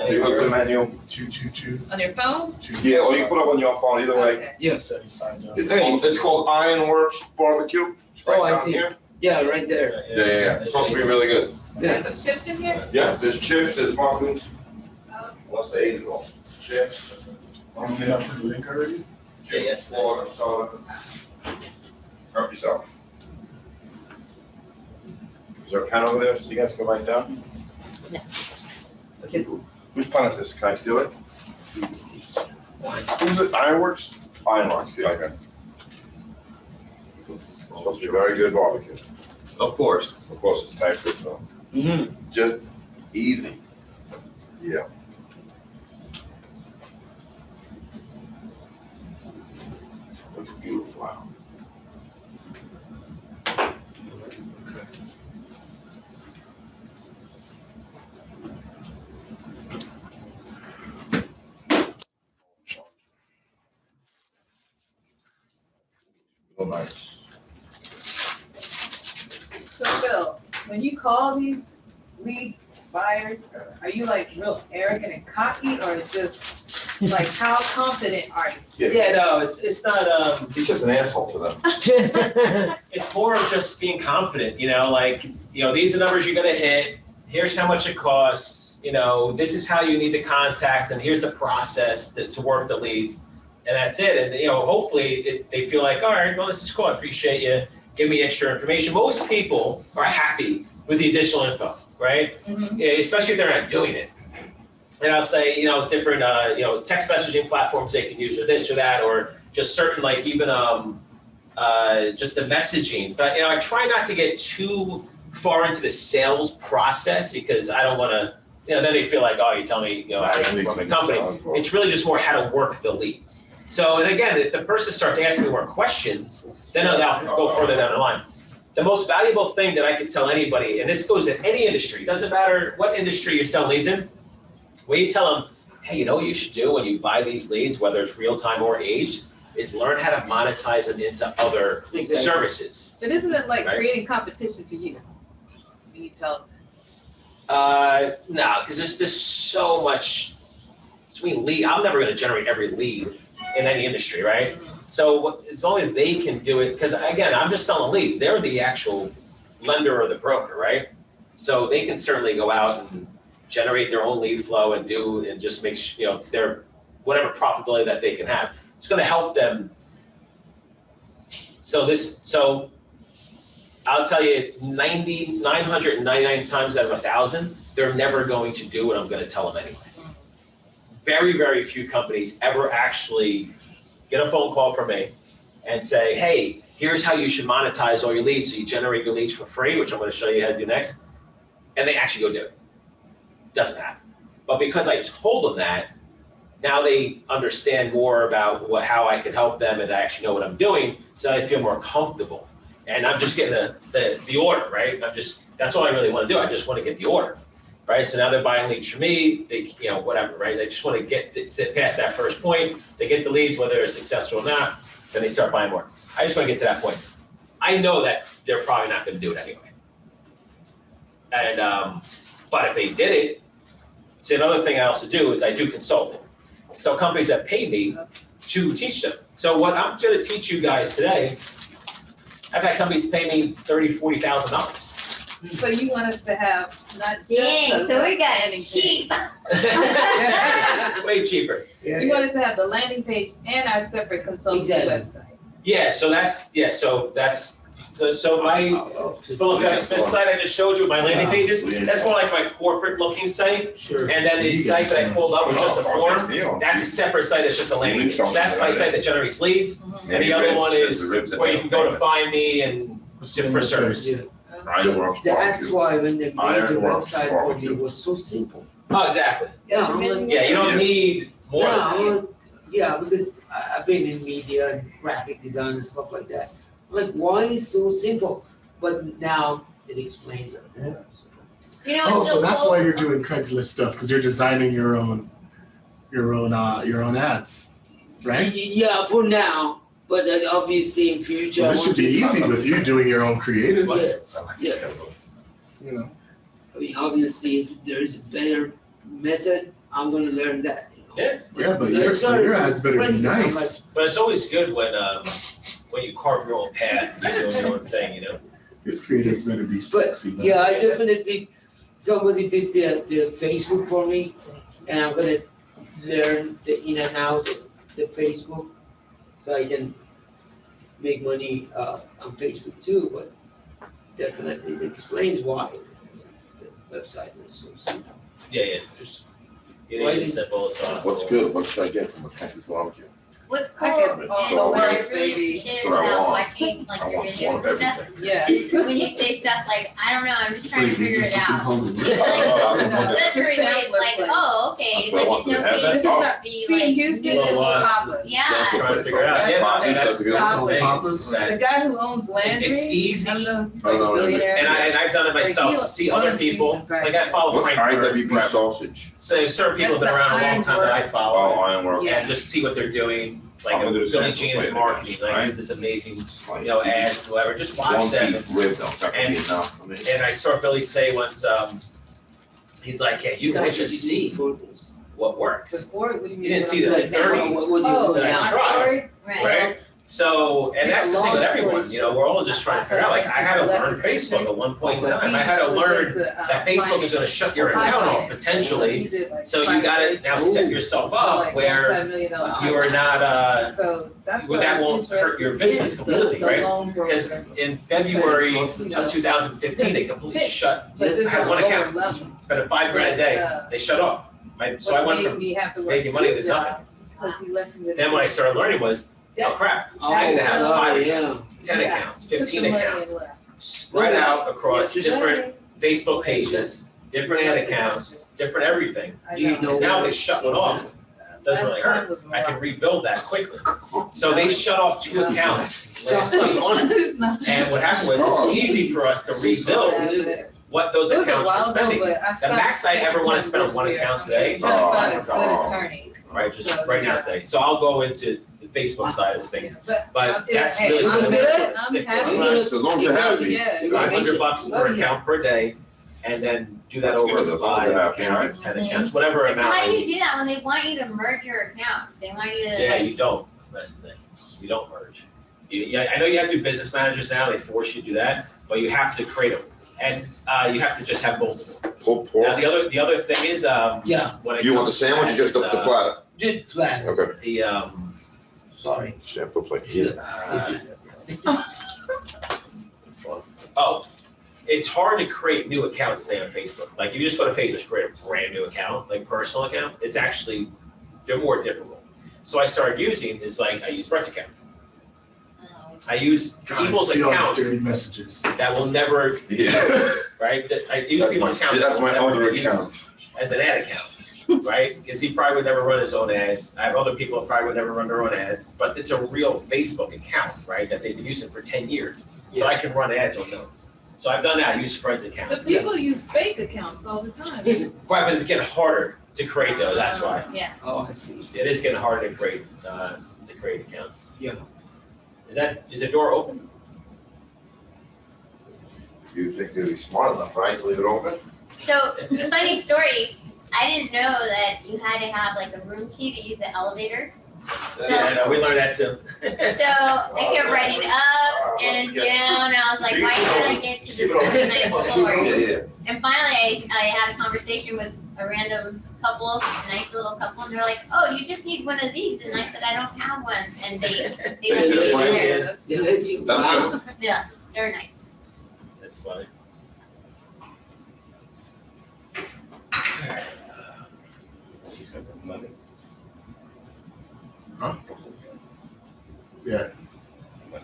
You look at the menu. 222. On your phone? Yeah, or you put up on your phone, either way. Okay. Yes. Said he signed up. It's called Ironworks Barbecue. It's right Oh, I down see. here. Yeah, right there. Yeah. It's supposed to be really good. There's some chips in here? Yeah, there's chips, there's muffins. Oh. What's the 8 of all? Chips. I'm gonna put the link already. Yes. Water, soda. Help yourself. Is there a pen over there so you guys can write down? Okay, cool. Whose pen is this? Can I steal it? Who's it, Ironworks? Ironworks, yeah, okay. Supposed to be very good barbecue. Of course. Of course, it's Texas, so. Just easy. Yeah. Looks beautiful. Wow. Oh, nice. So Phil, when you call these lead buyers, are you like real arrogant and cocky or just like how confident are you? Yeah, no, it's not, He's just an asshole to them. it's more of just being confident, these are numbers you're gonna hit, here's how much it costs, this is how you need to contact, and here's the process to work the leads, and that's it. And, hopefully they feel like, all right, well, this is cool, I appreciate you, give me extra information. Most people are happy with the additional info, right? Mhm. Especially if they're not doing it. And I'll say, different, text messaging platforms they can use, or this or that, or just certain, like even just the messaging. But, I try not to get too far into the sales process because I don't want to, then they feel like, oh, you tell me, how to run my company. It's really just more how to work the leads. So, and again, if the person starts asking me more questions, then they'll go further down the line. The most valuable thing that I could tell anybody, and this goes in any industry, doesn't matter what industry you sell leads in, when you tell them, hey, you know what you should do when you buy these leads, whether it's real time or aged, is learn how to monetize them into other services. But isn't it like Right. creating competition for you? When you tell them. No, because there's so much between lead. I'm never going to generate every lead in any industry, right? Mhm. So as long as they can do it, because again, I'm just selling leads. They're the actual lender or the broker, right? So they can certainly go out and generate their own lead flow and just make their whatever profitability that they can have. It's going to help them. So I'll tell you 999 times out of 1,000, they're never going to do what I'm going to tell them anyway. Very, very few companies ever actually get a phone call from me and say, hey, here's how you should monetize all your leads so you generate your leads for free, which I'm going to show you how to do next. And they actually go do it. Doesn't happen. But because I told them that, now they understand more about how I can help them and I actually know what I'm doing, so I feel more comfortable. And I'm just getting the order, right? That's all I really want to do. I just want to get the order, right? So now they're buying leads from me, they, whatever, right? They just want to get past that first point. They get the leads, whether they're successful or not, then they start buying more. I just want to get to that point. I know that they're probably not going to do it anyway. And, but if they did it, see, another thing I also do is I do consulting. So companies have paid me to teach them. So what I'm going to teach you guys today, I've had companies pay me $30,000, $40,000 So you want us to have not just. Dang, the so we got landing it page. cheap. Way cheaper. You want us to have the landing page and our separate consultancy Exactly. website. Yeah, so that's my Philip Smith site I just showed you, my landing pages, that's more like my corporate looking site. Sure. And then the site that I pulled up was just a form. That's a separate site, it's just a landing page. That's my site that generates leads. And the other one is where you can go to find me and for services. So that's why when they made the Ironworks website for barbecue. you, it was so simple. Oh, exactly. Yeah, I'm like, Yeah, you don't need more than that. no, yeah, because I've been in media and graphic design and stuff like that. I'm like, why is so simple? But now it explains it. You know, Oh, it's so that's cool. why you're doing Craigslist stuff, because you're designing your own ads, right? Yeah, for now, but then obviously in future. Well, I this should want be to- easy with you doing your own creative. Yes, yeah. You know, I mean, obviously, if there is a better method, I'm gonna learn that, you know. Yeah. yeah, but There's your ads better be friends, I'm like, nice. But it's always good when you carve your own path and you're doing your own thing, you know? His creative better be But, sexy. man. yeah, I definitely, somebody did the Facebook for me, and I'm gonna learn the in and out, the Facebook, so I can make money, on Facebook too, but definitely it explains why the website is so simple. Yeah. Just You need it as simple as possible. What's good? What should I get from a Texas barbecue? What's I cool could and all what I works, really baby. appreciated That's what I about want. watching like I your want videos one and of stuff everything. Yeah. is when you say stuff like, I don't know, I'm just trying to figure it out. It's Oh, like No, such a relief, sample like, plate. oh, okay, That's what I like want. it's Do they have okay that? This is to not, just be see, in like Houston, new. it's Well, Papa's. Yeah. Trying to figure it out. Yeah, Papa's, that's that's the good. thing. Papa's. Is that- The guy who owns Landry. It's easy. I don't know, he's Oh, like no, a billionaire. And I've done it myself to see other people, like I follow What's Frank Bird IWB forever. sausage? So certain people have been That's the around a long time that I Ironworks. Oh, follow, Ironworks. Yeah. and just see what they're doing, like I'm gonna do the Billy sample Jean's plate, marketing, like right? this amazing, ads, whoever, just watch One them. beef rib, though, that could And- be enough for me. And I saw Billy say once, he's like, yeah, you guys just see for this. what works. Before, what do you mean? You didn't see the what I'm Like, doing now? 30 what do you Oh, that I my tried. story? Right. Right? So, and Make that's a the thing with long story everyone, you know, we're all just trying to figure out, like, I had to learn Facebook at one point in time. I had to learn that Facebook is gonna shut your account off potentially. So you gotta now set yourself up where you are not, So that's well, what that I was won't hurt your interested in, business completely, right? The loan because broker. in February Because, you know, of 2015, they completely shut, But this I is had a one lower account, level. spent $5 grand a day, they shut off. So I went What made from, me have to work making money to 2 nothing. jobs, 'cause he left me with- then when I started learning was, oh crap, I need to have 5 accounts, 10 Yeah. accounts, Took 15 the money accounts, and left. spread out across Yes, different Facebook pages, different ad accounts, different everything. I Do you know. Because now if they shut one off, doesn't really Last time hurt. was I can rough. rebuild that quickly. So they shut off 2 accounts last week. And what happened was, it's easy for us to rebuild what those It was a accounts were while ago, spending. but I stopped. The max I ever wanna spend on this one year. account I'm today, trying to find a oh, good attorney. Right, just So, right now yeah. today. So I'll go into the Facebook side of things. But that's hey, really I'm gonna good, make I'm stick happy. with it. As long as you're happy. Yeah. You gotta make it. $500 Oh, per yeah. account per day, and then do that That's over good, as long as 5 you're happy, accounts, 10 right? accounts, whatever amount. How do I you need. do that when they want you to merge your accounts? They want you to Yeah, like, you don't, that's the thing, you don't merge. Yeah, I know you have to do business managers now, they force you to do that, but you have to create them. And you have to just have multiple. Pulled Now, pork. the other thing is, Yeah, when it You want the comes to sandwich or that, just the is, platter? good plan, Okay. The, sorry. Sample plate. oh, it's hard to create new accounts today on Facebook. Like if you just go to Facebook, create a brand new account, like personal account, it's actually, they're more difficult. So I started using is like, I use Brett's account. I use God, people's see all these accounts dirty messages. that will never, Yeah. right? That I use That's people's my, accounts that's that will my never other be account. used as an ad account, right? Because he probably would never run his own ads. I have other people that probably would never run their own ads, but it's a real Facebook account, right? That they've been using for 10 years. So I can run ads on those. So I've done that, I use friends' But accounts. people use fake accounts all the time. Right, but it's getting harder to create those, that's why. yeah. Oh, I see. It is getting harder to create accounts. Yeah. Is the door open? You think you'd be smart enough, right, to leave it open? So, funny story, I didn't know that you had to have like a room key to use the elevator. Yeah, no, we learned that too. So I kept writing up and down, and I was like, why can't I get to this 29th floor? Yeah. And finally, I had a conversation with a random couple, a nice little couple, and they're like, oh, you just need one of these. And I said, I don't have one. And they let me use theirs. They let you, That's wow. Yeah, they're nice. That's funny. She's got some money. Yeah.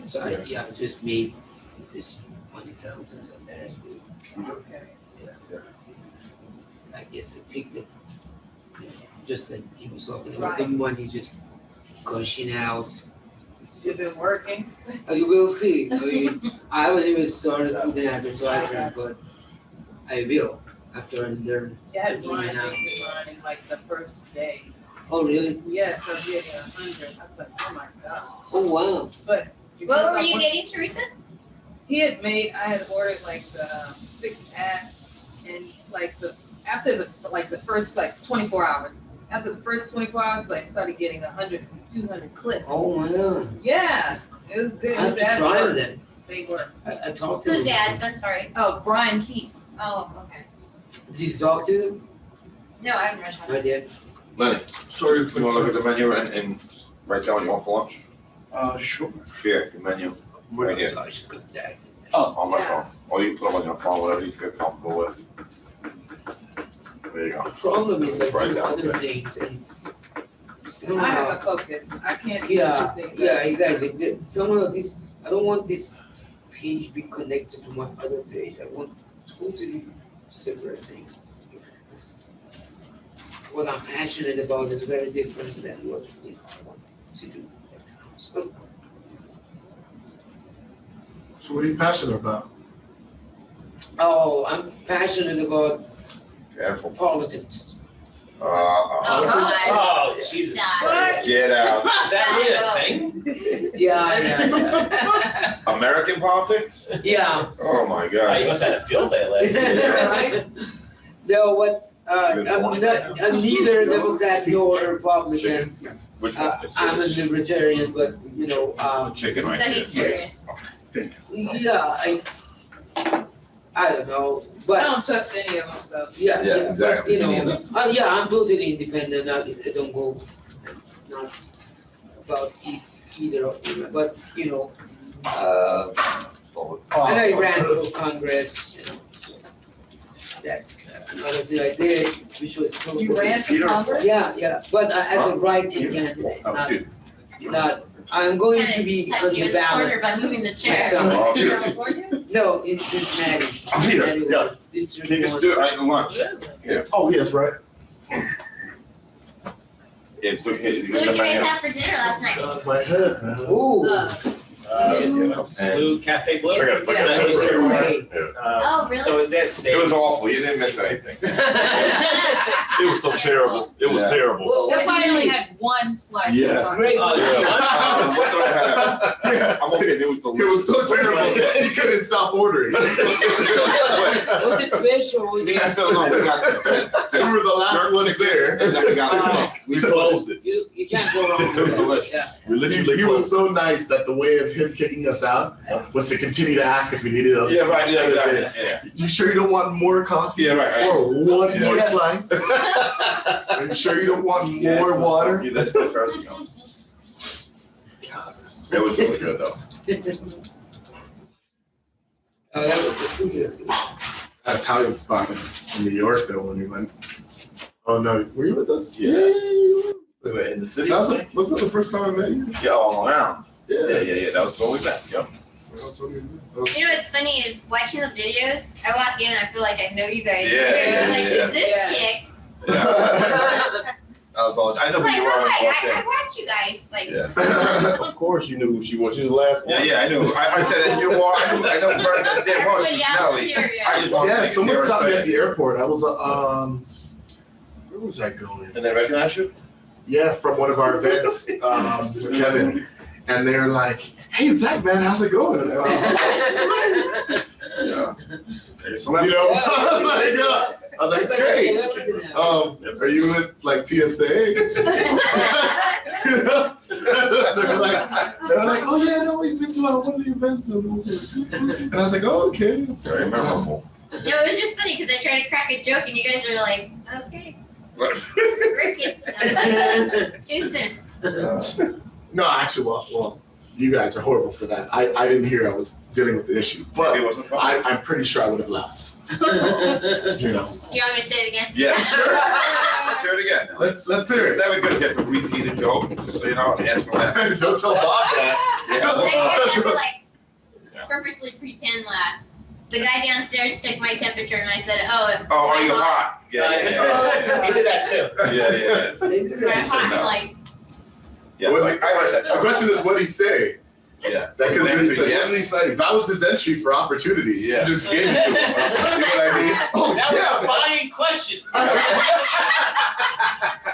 So I just made this money fountains and that. Okay. I guess I picked it. Just like he was talking Right. about, the money just gushing out. Is it working? You will see. I mean, I haven't even started with an advertisement, but I will after I learn. Yeah, I had the Brian in and out. make me mine in like the first day. Oh, really? Yes, I was getting 100. I was like, oh my god. Oh, wow. But What were you getting, Teresa? He had made, I had ordered like the 6 ads and like after the first like 24 hours. After the first 24 hours, like started getting 100, 200 clicks. Oh, wow. Yeah, it was good. I have His to ads try were- that. They were. I talked to Whose him. ads? I'm sorry. Oh, Brian Keith. Oh, okay. Did you talk to him? No, I haven't read that. I did. Lenny, sorry, you wanna look at the menu and write down what you want for lunch? Sure. Here, the menu, right here, So I should contact him. on my Yeah. phone. Or you can put them on your phone, whatever you feel comfortable with. There you go. The problem is I Just write do down other there. things and I have somehow, to focus. I can't do yeah, two things. yeah, exactly. Somehow this, I don't want this page be connected to my other page. I want totally separate things. What I'm passionate about is very different than what I want to do. So, So what are you passionate about? oh, I'm passionate about Careful. politics. Oh, God. Oh, Jesus Stop. Christ. Get out. Is that really a thing? Yeah. American politics? Yeah. Oh my Oh, you God. must have had a field day last year. Right? No, what, Good I'm morning. not, I'm neither Democrat nor Republican. Which one? I'm a libertarian, but, you know, Chicken right So there. he's serious. yeah, I don't know, I but, don't trust any of them, so. yeah, Yeah, yeah, but, exactly. you know, yeah, I'm totally independent, I don't go nuts about either of them, but, you know, and I ran for Congress, you know. That's another thing I did, which was totally. You ran for Congress? Yeah, but as a write-in candidate, Oh, not, dude. I'm going Kinda to be tucked on you the in the corner ballot. by moving the chair. So- Oh, dude. California? No, in Cincinnati. I'm here, Cincinnati, yeah. District Can you just one. do it right in lunch? Oh, yes, right. Yeah, it's okay. So what did you guys have for dinner last night? My head, man. Ooh. Blue Cafe Blue. I got- Is that what you serve? Right. Oh, really? So that's steak. It was awful. You didn't miss anything. It was so terrible. It was Yeah. terrible. Well, That's why I only what had one slice. Yeah. of Great. Oh, Yeah. What do I have? Yeah. I'm okay. It was It was delicious. so terrible, he couldn't stop ordering. was it fish or was Me it? and Phil, no, we got We were the last ones there. and then we got the steak. We closed it. You can't go wrong It was with that. delicious. Yeah. We literally He was closed. so nice that the way of him kicking us out was to continue to ask if we needed a. Yeah, right, yeah, exactly, yeah. You sure you don't want more coffee? Yeah, right, right. Or one more Yeah. slice? Are you sure you don't want more water? Yeah, that's the first one. It was really good though. Oh, that was the food is good. That Italian spot in New York though when we went. Oh no, were you with us? Yeah. you We were were with us. in the city. Wasn't that the first time I met you? Yeah, all around. Yeah. That was when we met, yep. That's what we did. You know what's funny is watching the videos, I walk in and I feel like I know you guys. Yeah, I'm like, yeah, who's this yeah. chick? That was all, I know I'm who like, you oh, were. I watch you guys. Like, Yeah. Of course, you knew who she was. She was the last one. Yeah, I knew. I said that you were, I know very damn well she's everybody else Nelly. is here, I just wanted to Yeah, make someone sure stopped me say at the airport. I was where was I going? And they recognize you? Yeah, from one of our events, with Kevin. And they're like, hey Zach man, how's it going? And I was like, Yeah. you know, I was like, I was like, it's great. Are you with like TSA? You know? they're like, oh yeah, no, we've been to one of the events. And I was like, oh, okay. That's Very memorable. No, it was just funny because I tried to crack a joke and you guys were like, okay, crickets. Too soon. No, actually, well, you guys are horrible for that. I didn't hear I was dealing with the issue, but It wasn't fun. I'm pretty sure I would have laughed. You know. You want me to say it again? Yeah, sure. Let's hear it again. Let's hear It's it. never good to get the repeated joke, just so you know, and ask him that. Don't tell Bob that. They have to like purposely pretend laugh. The guy downstairs took my temperature and I said, oh, Oh, are you hot? Yeah. He did that too. Yeah. Am I hot? no. Like, Yeah, it's like, I said, The question is, what did he say? Yeah. That could His be answer, yes. what did he say? That was his entry for opportunity. Yeah. You just gave it to him. You know what I mean? Oh, That was yeah, a man. buying question.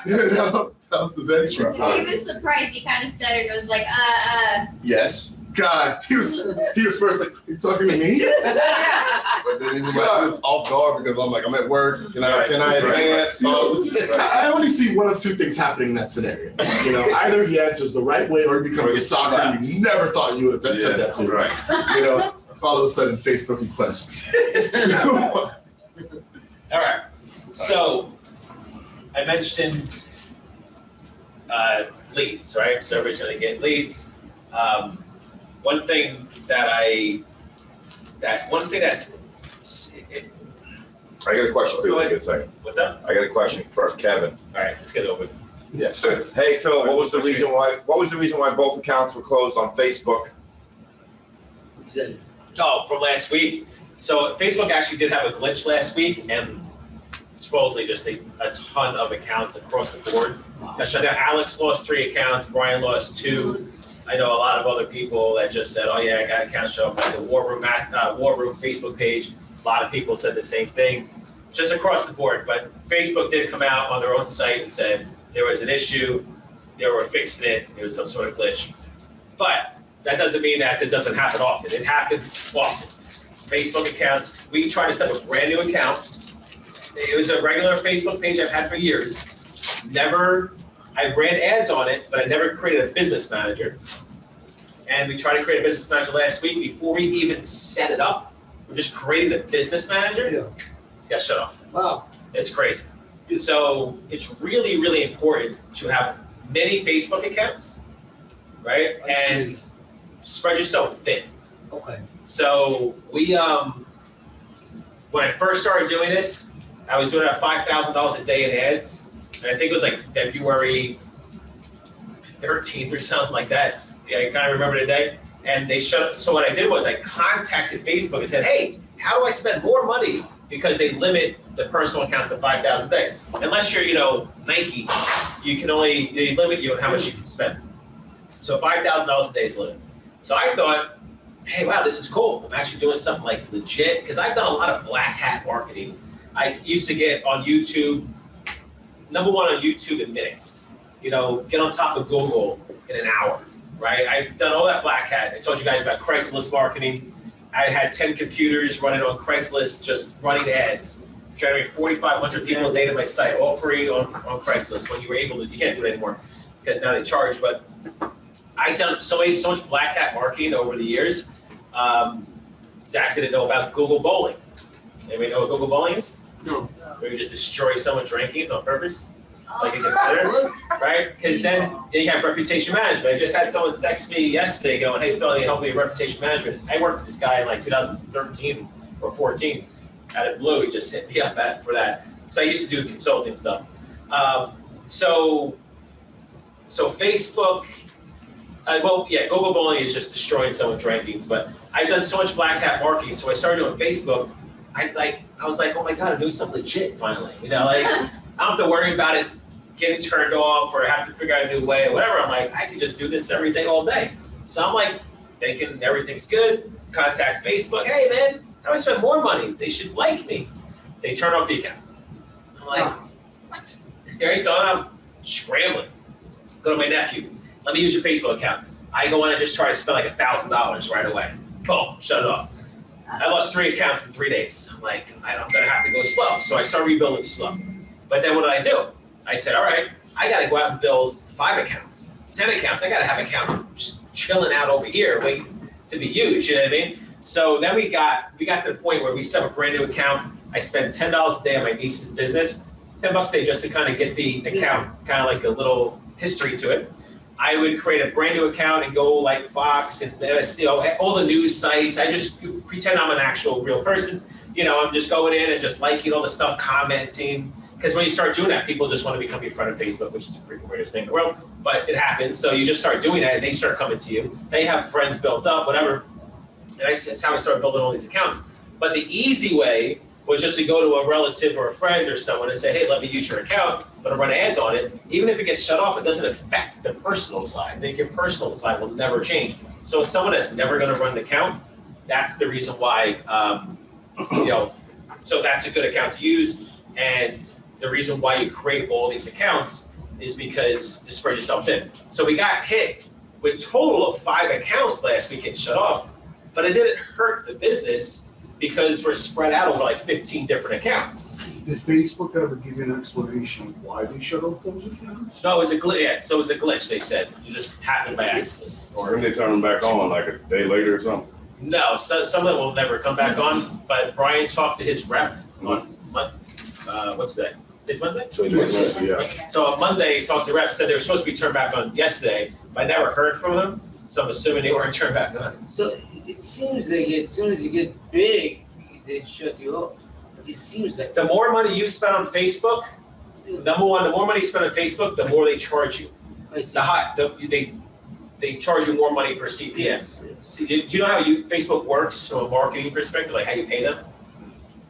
You know, that was his entry. he was surprised. He kind of stuttered and was like, Yes. God, he was first like, you talking to me? But then he was like, I was off guard because I'm like, I'm at work. Can I advance? I only see one of two things happening in that scenario. You know, either he answers the right way or he becomes Or a he stalker slaps. you never thought you would have said that to. Right. You know, all of a sudden Facebook request. All right. So I mentioned leads, right? So everybody's trying to get leads. One thing that's I got a question for you. Wait a second. what's up? I got a question for Kevin. All right, let's get it over. Yeah. Hey, Phil, what was the reason why both accounts were closed on Facebook? Oh, from last week. So Facebook actually did have a glitch last week, and supposedly just a ton of accounts across the board. Got shut down. Alex lost 3 accounts. Brian lost 2. I know a lot of other people that just said, "Oh yeah, I got accounts shut off." Like the War Room Facebook page. A lot of people said the same thing, just across the board. But Facebook did come out on their own site and said there was an issue. They were fixing it. There was some sort of glitch. But that doesn't mean that it doesn't happen often. It happens often. Facebook accounts. We try to set up a brand new account. It was a regular Facebook page I've had for years. I ran ads on it, but I never created a business manager. And we tried to create a business manager last week before we even set it up. We just created a business manager. Yeah. Got shut off. Wow. It's crazy. So it's really, really important to have many Facebook accounts, right? I see. And spread yourself thin. Okay. So we, when I first started doing this, I was doing about $5,000 a day in ads. And I think it was like February 13th or something like that. Yeah, I kind of remember the day. And they so what I did was I contacted Facebook and said, hey, how do I spend more money? Because they limit the personal accounts to 5,000 a day. Unless you're, Nike, they limit you on how much you can spend. So $5,000 a day is limited. So I thought, hey, wow, this is cool. I'm actually doing something like legit, because I've done a lot of black hat marketing. I used to get on YouTube, #1 on YouTube in minutes. Get on top of Google in an hour, right? I've done all that black hat. I told you guys about Craigslist marketing. I had 10 computers running on Craigslist, just running ads, generating 4,500 people a day to my site, all free on Craigslist when you were able to. You can't do it anymore because now they charge, but I've done so much black hat marketing over the years. Zach didn't know about Google Bowling. Anybody know what Google Bowling is? No. Where you just destroy someone's rankings on purpose, like a competitor, right? Because then you have reputation management. I just had someone text me yesterday going, hey, Phil, you help me with reputation management. I worked with this guy in like 2013 or 14 out of blue. He just hit me up for that. So I used to do consulting stuff. So Facebook, Google Bowling is just destroying someone's rankings, but I've done so much black hat marketing, so I started doing Facebook. I was like, oh my God, I'm doing something legit finally. I don't have to worry about it getting turned off or have to figure out a new way or whatever. I'm like, I can just do this every day, all day. So I'm like, thinking everything's good, contact Facebook. Hey man, how do I spend more money? They should like me. They turn off the account. I'm like, what? So I'm scrambling. Go to my nephew. Let me use your Facebook account. I go on and just try to spend like $1,000 right away. Boom, shut it off. I lost 3 accounts in 3 days. I'm like, I'm gonna have to go slow. So I started rebuilding slow. But then what did I do? I said, all right, I gotta go out and build 5 accounts, 10 accounts. I gotta have accounts just chilling out over here, waiting to be huge, you know what I mean? So then we got to the point where we set up a brand new account. I spent $10 a day on my niece's business. It's $10 a day just to kind of get the account, kind of like a little history to it. I would create a brand new account and go like Fox and all the news sites. I just pretend I'm an actual real person. I'm just going in and just liking all the stuff, commenting. Because when you start doing that, people just want to become your friend on Facebook, which is the freaking weirdest thing in the world. But it happens. So you just start doing that and they start coming to you. They have friends built up, whatever. And that's how I started building all these accounts. But the easy way was just to go to a relative or a friend or someone and say, hey, let me use your account, but I'll run ads on it. Even if it gets shut off, it doesn't affect the personal side. Then your personal side will never change. So someone that's never going to run the account, that's the reason why, so that's a good account to use. And the reason why you create all these accounts is because to spread yourself thin. So we got hit with total of 5 accounts last week and shut off, but it didn't hurt the business because we're spread out over like 15 different accounts. Did Facebook ever give you an explanation of why they shut off those accounts? No, it was a glitch. Yeah, so it was a glitch. They said it just happened by accident. Or then they turn them back on like a day later or something. No, so some of them will never come back on. But Brian talked to his rep on what's that? Wednesday? Yeah. So on Monday, he talked to the rep. Said they were supposed to be turned back on yesterday, but I never heard from him. So I'm assuming they weren't turned back on. So it seems like as soon as you get big, they shut you off. It seems like The more money you spend on Facebook, number one, the more money you spend on Facebook, the more they charge you. I see. They charge you more money per CPM. Yes. See, do you know how Facebook works from a marketing perspective, like how you pay them?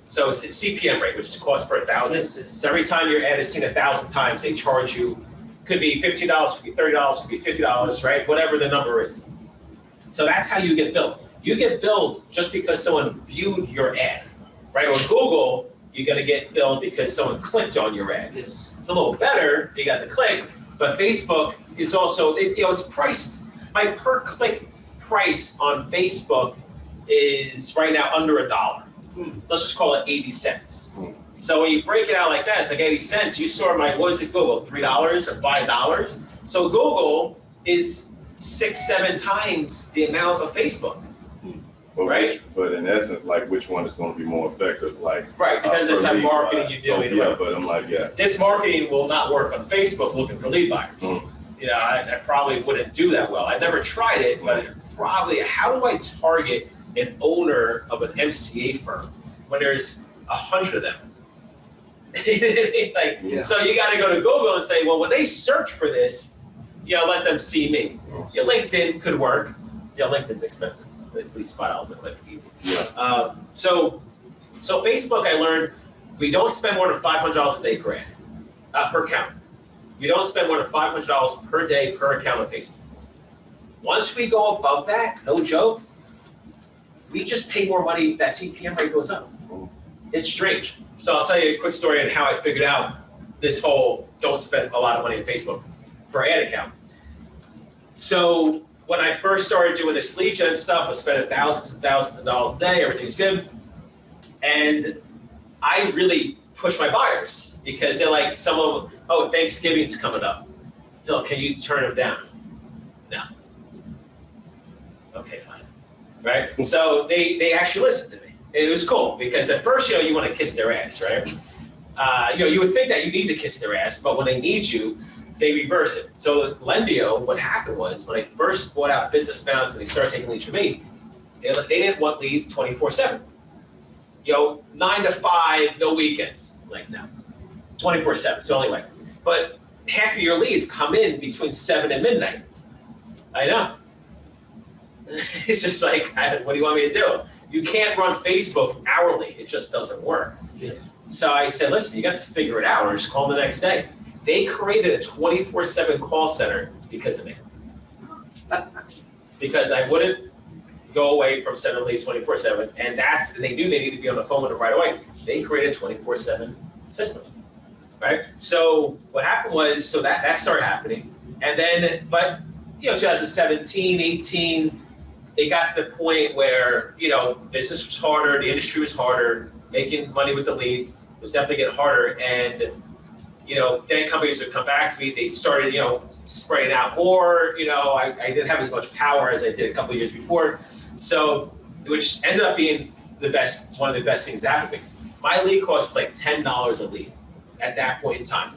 So it's CPM rate, which is cost per 1,000. Yes. So every time your ad is seen 1,000 times, they charge you. Could be $15, could be $30, could be $50, right? Whatever the number is. So that's how you get billed. You get billed just because someone viewed your ad, right? On Google, you're gonna get billed because someone clicked on your ad. Yes. It's a little better, you got the click, but Facebook is also, it's priced. My per click price on Facebook is right now under $1. So let's just call it 80 cents. So when you break it out like that, it's like 80 cents. You saw what was it Google, $3 or $5? So Google is 6-7 times the amount of Facebook. But Right. But in essence, like which one is going to be more effective? Like Right, depends on the type of marketing you do. So, Anyway. yeah, but I'm like, yeah. This marketing will not work on Facebook looking for lead buyers. I probably wouldn't do that well. I never tried it, but probably, how do I target an owner of an MCA firm when there's 100 of them? So you got to go to Google and say, well, when they search for this, let them see me. Your LinkedIn could work. LinkedIn's expensive. It's at least $5 a click, easy. Yeah. So Facebook, I learned we don't spend more than $500 a day per account. We don't spend more than $500 per day per account on Facebook. Once we go above that, no joke, we just pay more money. That CPM rate goes up. It's strange. So I'll tell you a quick story on how I figured out this whole don't spend a lot of money on Facebook per ad account. So when I first started doing this lead gen stuff, I was spending thousands and thousands of dollars a day. Everything's good. And I really push my buyers because they're like, some of them, oh, Thanksgiving's coming up. So can you turn them down? No. Okay, fine. Right? So they actually listened to me. It was cool because at first, you want to kiss their ass, right? You would think that you need to kiss their ass, but when they need you, they reverse it. So Lendio, what happened was when I first bought out Business Bounce and they started taking leads from me, they didn't want leads 24/7. 9 to 5, no weekends. Like, no, 24/7, it's the only way. But half of your leads come in between 7 and midnight. I know. It's just like, what do you want me to do? You can't run Facebook hourly. It just doesn't work. Yes. So I said, listen, you got to figure it out or just call them the next day. They created a 24/7 call center because of me. Because I wouldn't go away from sending leads 24/7. And they knew they needed to be on the phone with them right away. They created a 24/7 system, right? So what happened was, so that started happening. And then, but 2017, 18, it got to the point where, you know, business was harder, the industry was harder, making money with the leads was definitely getting harder. And, you know, then companies would come back to me, they started, you know, spraying out more, you know, I didn't have as much power as I did a couple of years before. So, which ended up being one of the best things that happened to me. My lead cost was like $10 a lead at that point in time.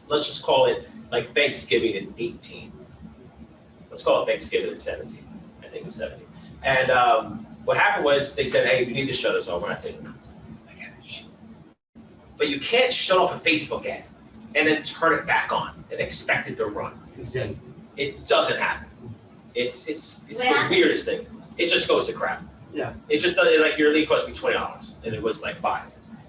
Let's just call it like Thanksgiving in 18. Let's call it Thanksgiving in 17. I think it was 17. And what happened was they said, hey, you need to shut us off. We're not taking minutes. But you can't shut off a Facebook ad and then turn it back on and expect it to run. Exactly. It doesn't happen. It's the happens? weirdest thing. It just goes to crap. Yeah. It just does, like your lead cost me $20 and it was like $5.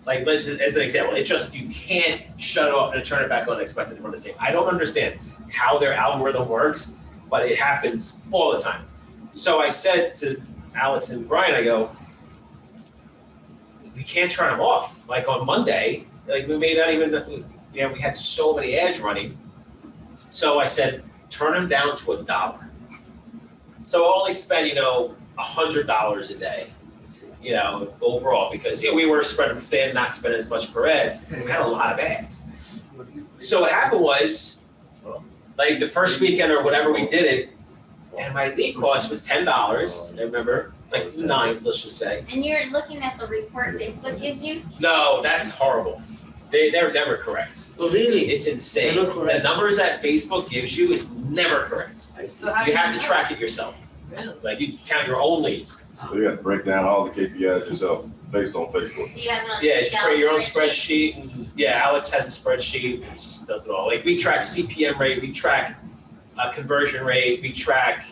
Like as an example, you can't shut it off and turn it back on and expect it to run the same. I don't understand how their algorithm works, but it happens all the time. So I said to Alex and Brian, I go, we can't turn them off. Like on Monday, like we may not even, we had so many ads running. So I said, turn them down to $1. So I'll only spend, you know, $100 a day, you know, overall, because, you know, we were spreading thin, not spending as much per ad, and we had a lot of ads. So what happened was, like the first weekend or whatever we did it, and my lead cost was $10, I remember, like 9s, let's just say. And you're looking at the report Facebook gives you? No, that's horrible. They're never correct. Oh, really? It's insane. They're not correct. The numbers that Facebook gives you is never correct. So how do You have to know? track it yourself. Really? Like you count your own leads. So you have to break down all the KPIs yourself based on Facebook. So you have it on Yeah, you Excel create your own spreadsheet. And yeah, Alex has a spreadsheet. It just does it all. Like we track CPM rate, we track conversion rate, we track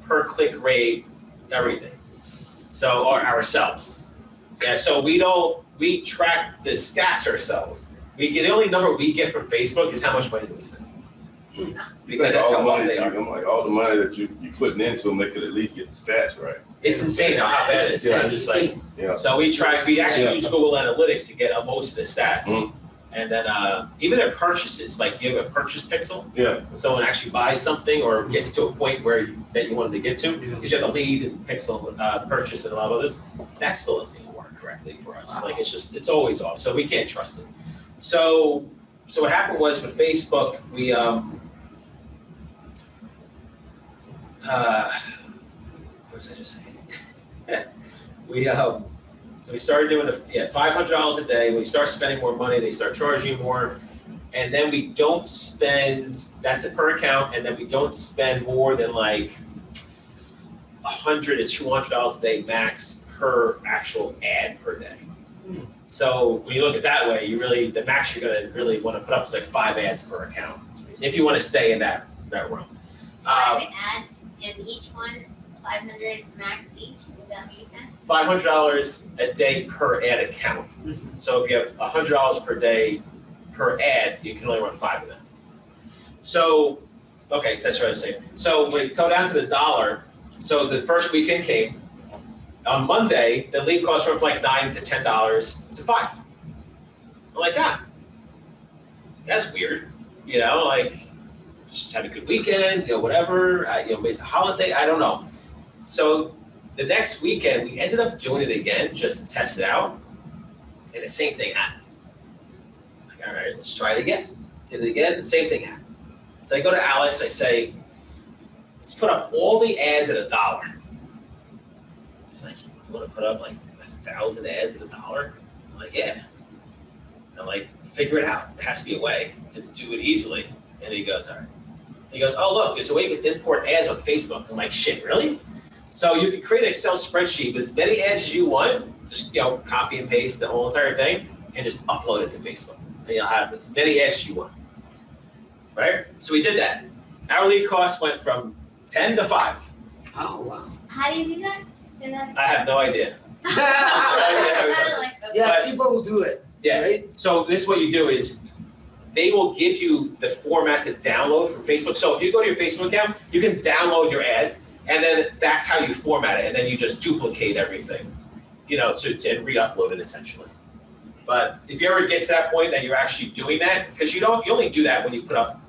per click rate, everything. So ourselves. Yeah, so we track the stats ourselves. The only number we get from Facebook is how much money do we spend. Because that's how long they are. I'm like, all the money that you're putting into them, they could at least get the stats right. It's insane how bad it is. Yeah. I'm just like, Yeah. so we actually use Google Analytics to get most of the stats. Mhm. And then even their purchases, like you have a purchase pixel, Yeah. when someone actually buys something or gets to a point that you want them to get to, because you have the lead and pixel purchase and a lot of others, that still doesn't even work correctly for us. Like it's always off, so we can't trust it. So what happened was with Facebook, we what was I just saying? So we started doing $500 a day. When we start spending more money, they start charging more. And then we don't spend, that's it per account, and then we don't spend more than like $100 to $200 a day max per actual ad per day. So when you look at it that way, the max you're gonna really wanna put up is like 5 ads per account, if you wanna stay in that realm. 5 ads in each one, 500 max each, is that what you said? $500 a day per ad account. So if you have $100 per day per ad, you can only run 5 of them. So, okay, that's what I was saying. So we go down to the dollar. So the first weekend came. On Monday, the lead costs went from like $9 to $10 to $5. I'm like, that's weird. You know, like just had a good weekend, you know, whatever. It's a holiday. I don't know. So the next weekend, we ended up doing it again just to test it out, and the same thing happened. Like, all right, let's try it again. Did it again, the same thing happened. So I go to Alex, I say, let's put up all the ads at $1. He's like, you want to put up like 1,000 ads at $1? I'm like, yeah. I'm like, figure it out. There has to be a way to do it easily. And he goes, all right. So he goes, oh, look, there's a way you can import ads on Facebook. I'm like, shit, really? So you can create an Excel spreadsheet with as many ads as you want, just copy and paste the whole entire thing, and just upload it to Facebook. And you'll have as many ads as you want, right? So we did that. Our lead cost went from 10 to 5. Oh, wow. How do you do that? Say that. I have no idea. I was like, okay. Yeah, people will do it. Yeah. Right? So this is what you do is they will give you the format to download from Facebook. So if you go to your Facebook account, you can download your ads, and then that's how you format it, and then you just duplicate everything, and re-upload it essentially. But if you ever get to that point that you're actually doing that, because you only do that when you put up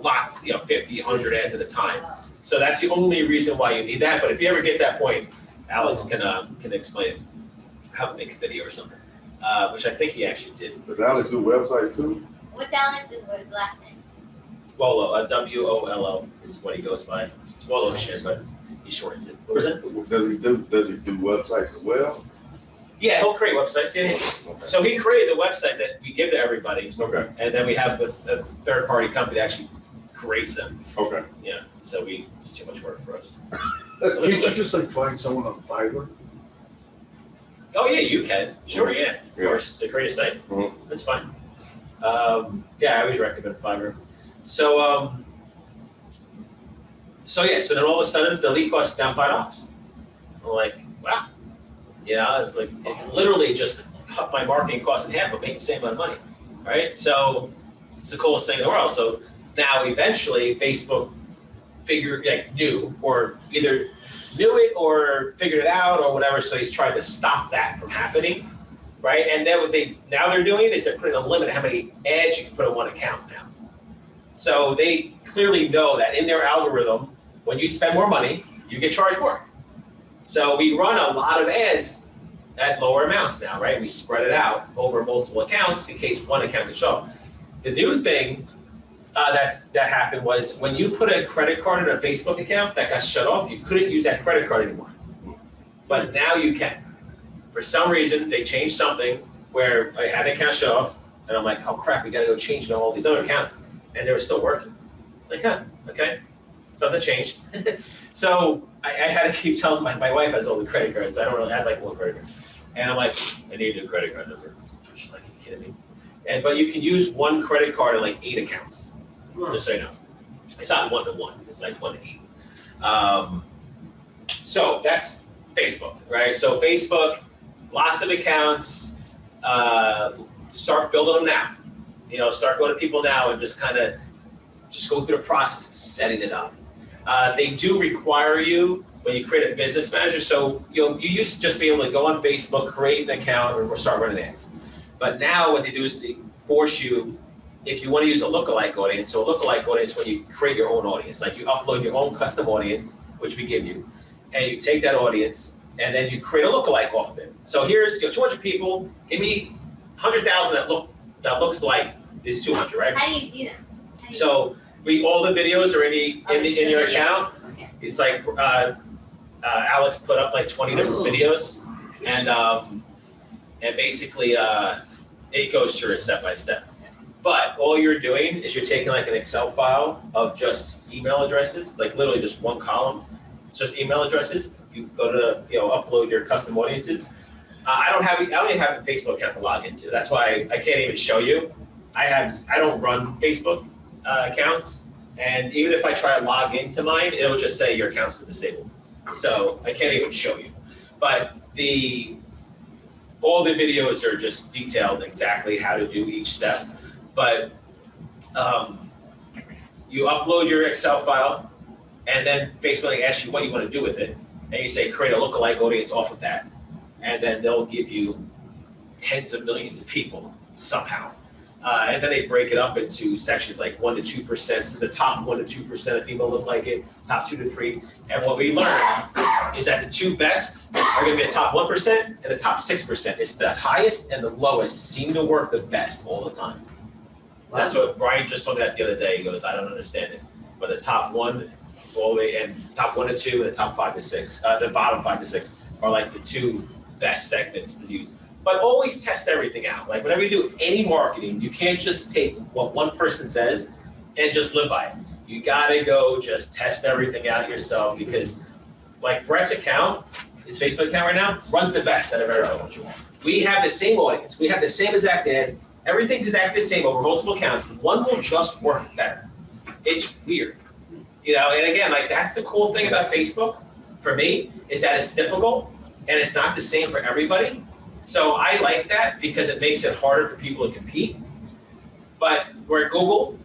lots, 50, 100 ads at a time. So that's the only reason why you need that. But if you ever get to that point, Alex can explain how to make a video or something, which I think he actually did. Does Alex do websites too? What's Alex's last name? Wolo, WOLO is what he goes by. It's Wolo shit, but he shortens it. What was it? Does he do websites as well? Yeah, he'll create websites. Yeah. Okay. So he created the website that we give to everybody, Okay. and then we have a third-party company that actually creates them. Okay. Yeah. So it's too much work for us. Can't you just like find someone on Fiverr? Oh yeah, you can. Sure, yeah. Of course, to create a site. Mhm. That's fine. Yeah, I always recommend Fiverr. So so then all of a sudden the lead cost is down $5. So I'm like, wow. It's like it literally just cut my marketing costs in half, but make the same amount of money, right? So it's the coolest thing in the world. So now eventually Facebook knew, or either knew it or figured it out or whatever. So he's trying to stop that from happening, right? And then what they're doing is they're putting a limit on how many ads you can put on one account now. So they clearly know that in their algorithm, when you spend more money, you get charged more. So we run a lot of ads at lower amounts now, right? We spread it out over multiple accounts in case one account gets shut off. The new thing that happened was when you put a credit card in a Facebook account that got shut off, you couldn't use that credit card anymore. But now you can. For some reason, they changed something where I had an account shut off, and I'm like, oh crap, we gotta go change it on all these other accounts. And they were still working. Like, okay, something changed. So I had to keep telling my wife has all the credit cards. I don't really have like one credit card. And I'm like, I need a credit card number. She's like, are you kidding me? But you can use one credit card in like 8 accounts, just so you know. It's not 1-to-1, it's like 1-to-8. So that's Facebook, right? So Facebook, lots of accounts, start building them now. Start going to people now and just go through the process of setting it up. They do require you when you create a business manager. So you used to just be able to go on Facebook, create an account, or start running ads. But now what they do is they force you, if you want to use a lookalike audience. So a lookalike audience, when you create your own audience, like you upload your own custom audience, which we give you, and you take that audience and then you create a lookalike off of it. So here's 200 people. Give me 100,000 that looks like these 200, right? How do you do that? So all the videos are in your account. Okay. It's like Alex put up like 20 different videos, and basically it goes through a step by step. But all you're doing is you're taking like an Excel file of just email addresses, like literally just one column. It's just email addresses. You go to upload your custom audiences. I don't even have a Facebook account to log into. That's why I can't even show you. I don't run Facebook accounts, and even if I try to log into mine, it'll just say your account's been disabled. So I can't even show you. But all the videos are just detailed exactly how to do each step. But you upload your Excel file, and then Facebook asks you what you want to do with it, and you say create a lookalike audience off of that, and then they'll give you tens of millions of people somehow. And then they break it up into sections like 1 to 2%. So the top 1 to 2% of people look like it, top 2 to 3. And what we learned is that the 2 best are going to be the top 1% and the top 6%. It's the highest and the lowest seem to work the best all the time. That's what Brian just told me that the other day. He goes, I don't understand it. But the top 1 all the way, and top 1 to 2 and the top 5 to 6, the bottom 5 to 6 are like the 2 best segments to use. But always test everything out. Like whenever you do any marketing, you can't just take what one person says and just live by it. You gotta go just test everything out yourself, because like Brett's account, his Facebook account right now, runs the best that I've ever done. We have the same audience. We have the same exact ads. Everything's exactly the same over multiple accounts. One will just work better. It's weird. And again, like that's the cool thing about Facebook for me, is that it's difficult and it's not the same for everybody. So I like that because it makes it harder for people to compete. But where Google,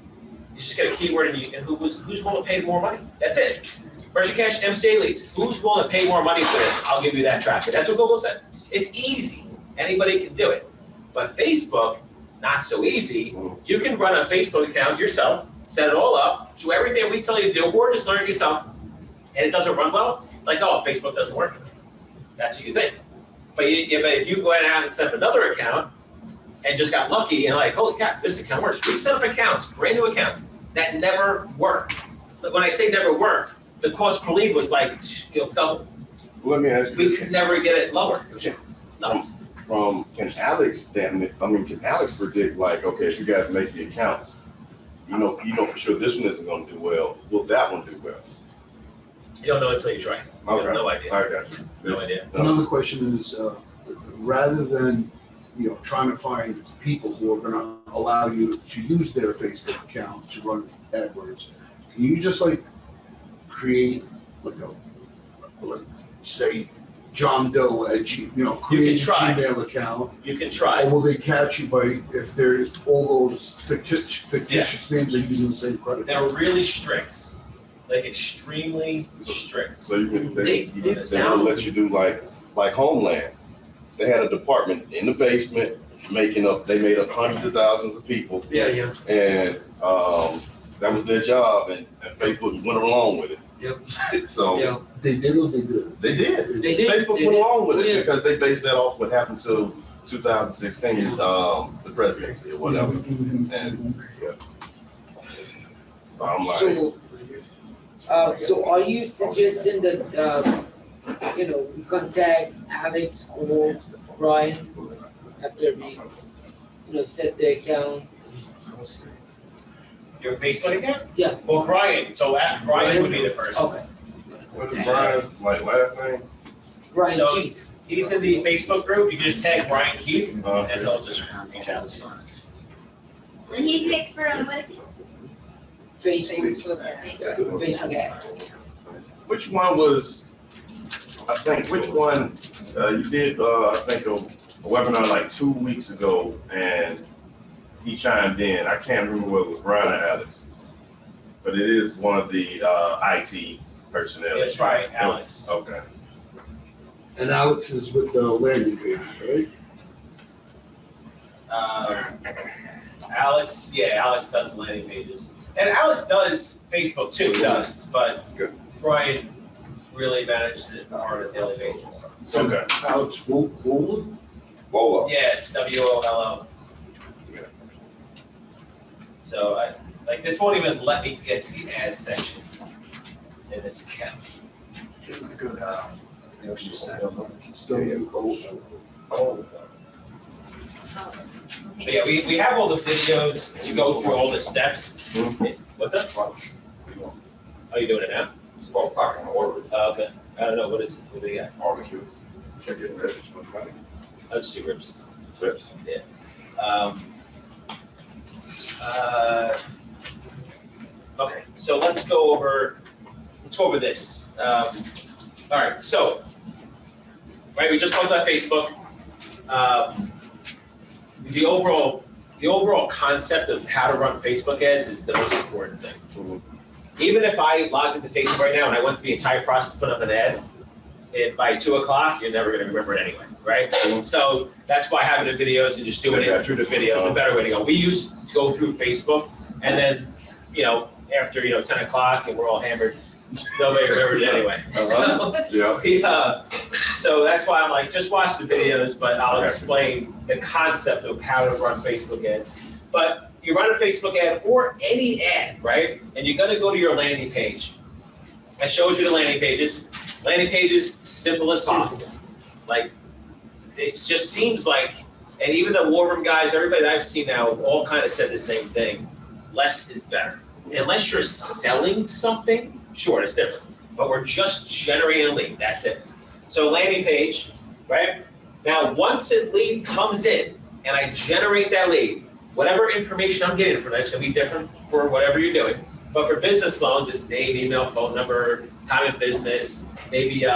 you just get a keyword and who's willing to pay more money? That's it. Purchase cash, MCA leads. Who's willing to pay more money for this? I'll give you that traffic. That's what Google says. It's easy. Anybody can do it. But Facebook, not so easy. You can run a Facebook account yourself, set it all up, do everything we tell you to do, or just learn it yourself, and it doesn't run well, like, oh, Facebook doesn't work for me. That's what you think. But if you go out and set up another account and just got lucky and like, holy cow, this account works. We set up accounts, brand new accounts, that never worked. But when I say never worked, the cost per lead was like, double. Let me ask you We this. could never get it lower. It was nuts. Can Alex predict like, okay, if you guys make the accounts, you know for sure this one isn't gonna do well, will that one do well? You don't know until you try. You have no idea. I got you. No idea. Another question is, rather than, trying to find people who are gonna allow you to use their Facebook account to run AdWords, can you just like create say John Doe at create a try. Gmail account? You can try. Or will they catch you by if there's all those fictitious names are using the same credit? They're really strict, like extremely strict. So you can They they'll let you do like Homeland. They had a department in the basement they made up hundreds of thousands of people, Yeah. and that was their job, and Facebook went along with it. Yep. So Yeah. They did or they didn't? they did. They did. Facebook They went did. along with Yeah. it because they based that off what happened to 2016, the presidency or whatever. And so I'm like, So are you suggesting that, we contact Alex or Brian after we, set the account? Your Facebook account? Yeah. Well, Brian, so Brian would be the person. Okay. what's Brian's last name? Brian So- Keith. He's in the Facebook group. You can just tag Brian Keith and he'll just reach out to you. And he's the expert on what again? Facebook Facebook. ads. Which one was? You did? I think a webinar like 2 weeks ago, and he chimed in. I can't remember whether it was Brian or Alex, but it is one of the IT personnel. That's right, Alex. Okay. And Alex is with the landing pages, right? Alex does landing pages. And Alex does Facebook too, he does, but Good. Brian really manages it on a daily basis. Okay. Alex Woolman? Whoa. Yeah, WOLO. Yeah. So this won't even let me get to the ad section in this account. But yeah, we have all the videos to go through all the steps. What's up? Oh, you doing it now? It's about talking order. Okay. I don't know, what is it? What do you got? Barbecue. Chicken, ribs, with money. I'll just do ribs. Ribs. Okay, so let's go over this. All right, so, we just talked about Facebook. The overall concept of how to run Facebook ads is the most important thing. Mhm. Even if I logged into Facebook right now and I went through the entire process to put up an ad, by 2 o'clock, you're never gonna remember it anyway, right? So that's why having the videos and just doing it through the videos is the better way to go. We used to go through Facebook and then, after, 10 o'clock and we're all hammered, nobody remembered it anyway. Yeah. So that's why I'm like, just watch the videos, but I'll explain the concept of how to run Facebook ads. But you run a Facebook ad or any ad, right? And you're gonna go to your landing page. I showed you the landing pages. Landing pages, simple as possible. Like, it just seems like, and even the war room guys, everybody that I've seen now, all kind of said the same thing. Less is better. Unless you're selling something, sure, it's different. But we're just generating a lead, that's it. So landing page, right? Now, once a lead comes in and I generate that lead, whatever information I'm getting from that is gonna be different for whatever you're doing. But for business loans, it's name, email, phone number, time of business, maybe you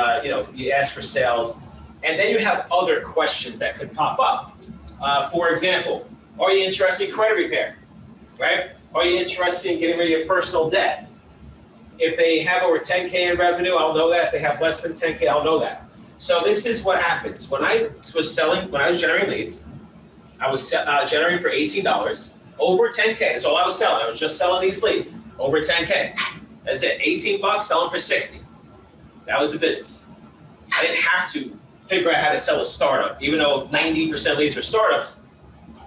ask for sales, and then you have other questions that could pop up. For example, are you interested in credit repair, right? Are you interested in getting rid of your personal debt? If they have over 10K in revenue, I'll know that. If they have less than 10K, I'll know that. So this is what happens. When I was generating leads, I was generating for $18, over 10K, that's all I was selling. I was just selling these leads, over 10K. That's it, 18 bucks, selling for 60. That was the business. I didn't have to figure out how to sell a startup, even though 90% leads were startups.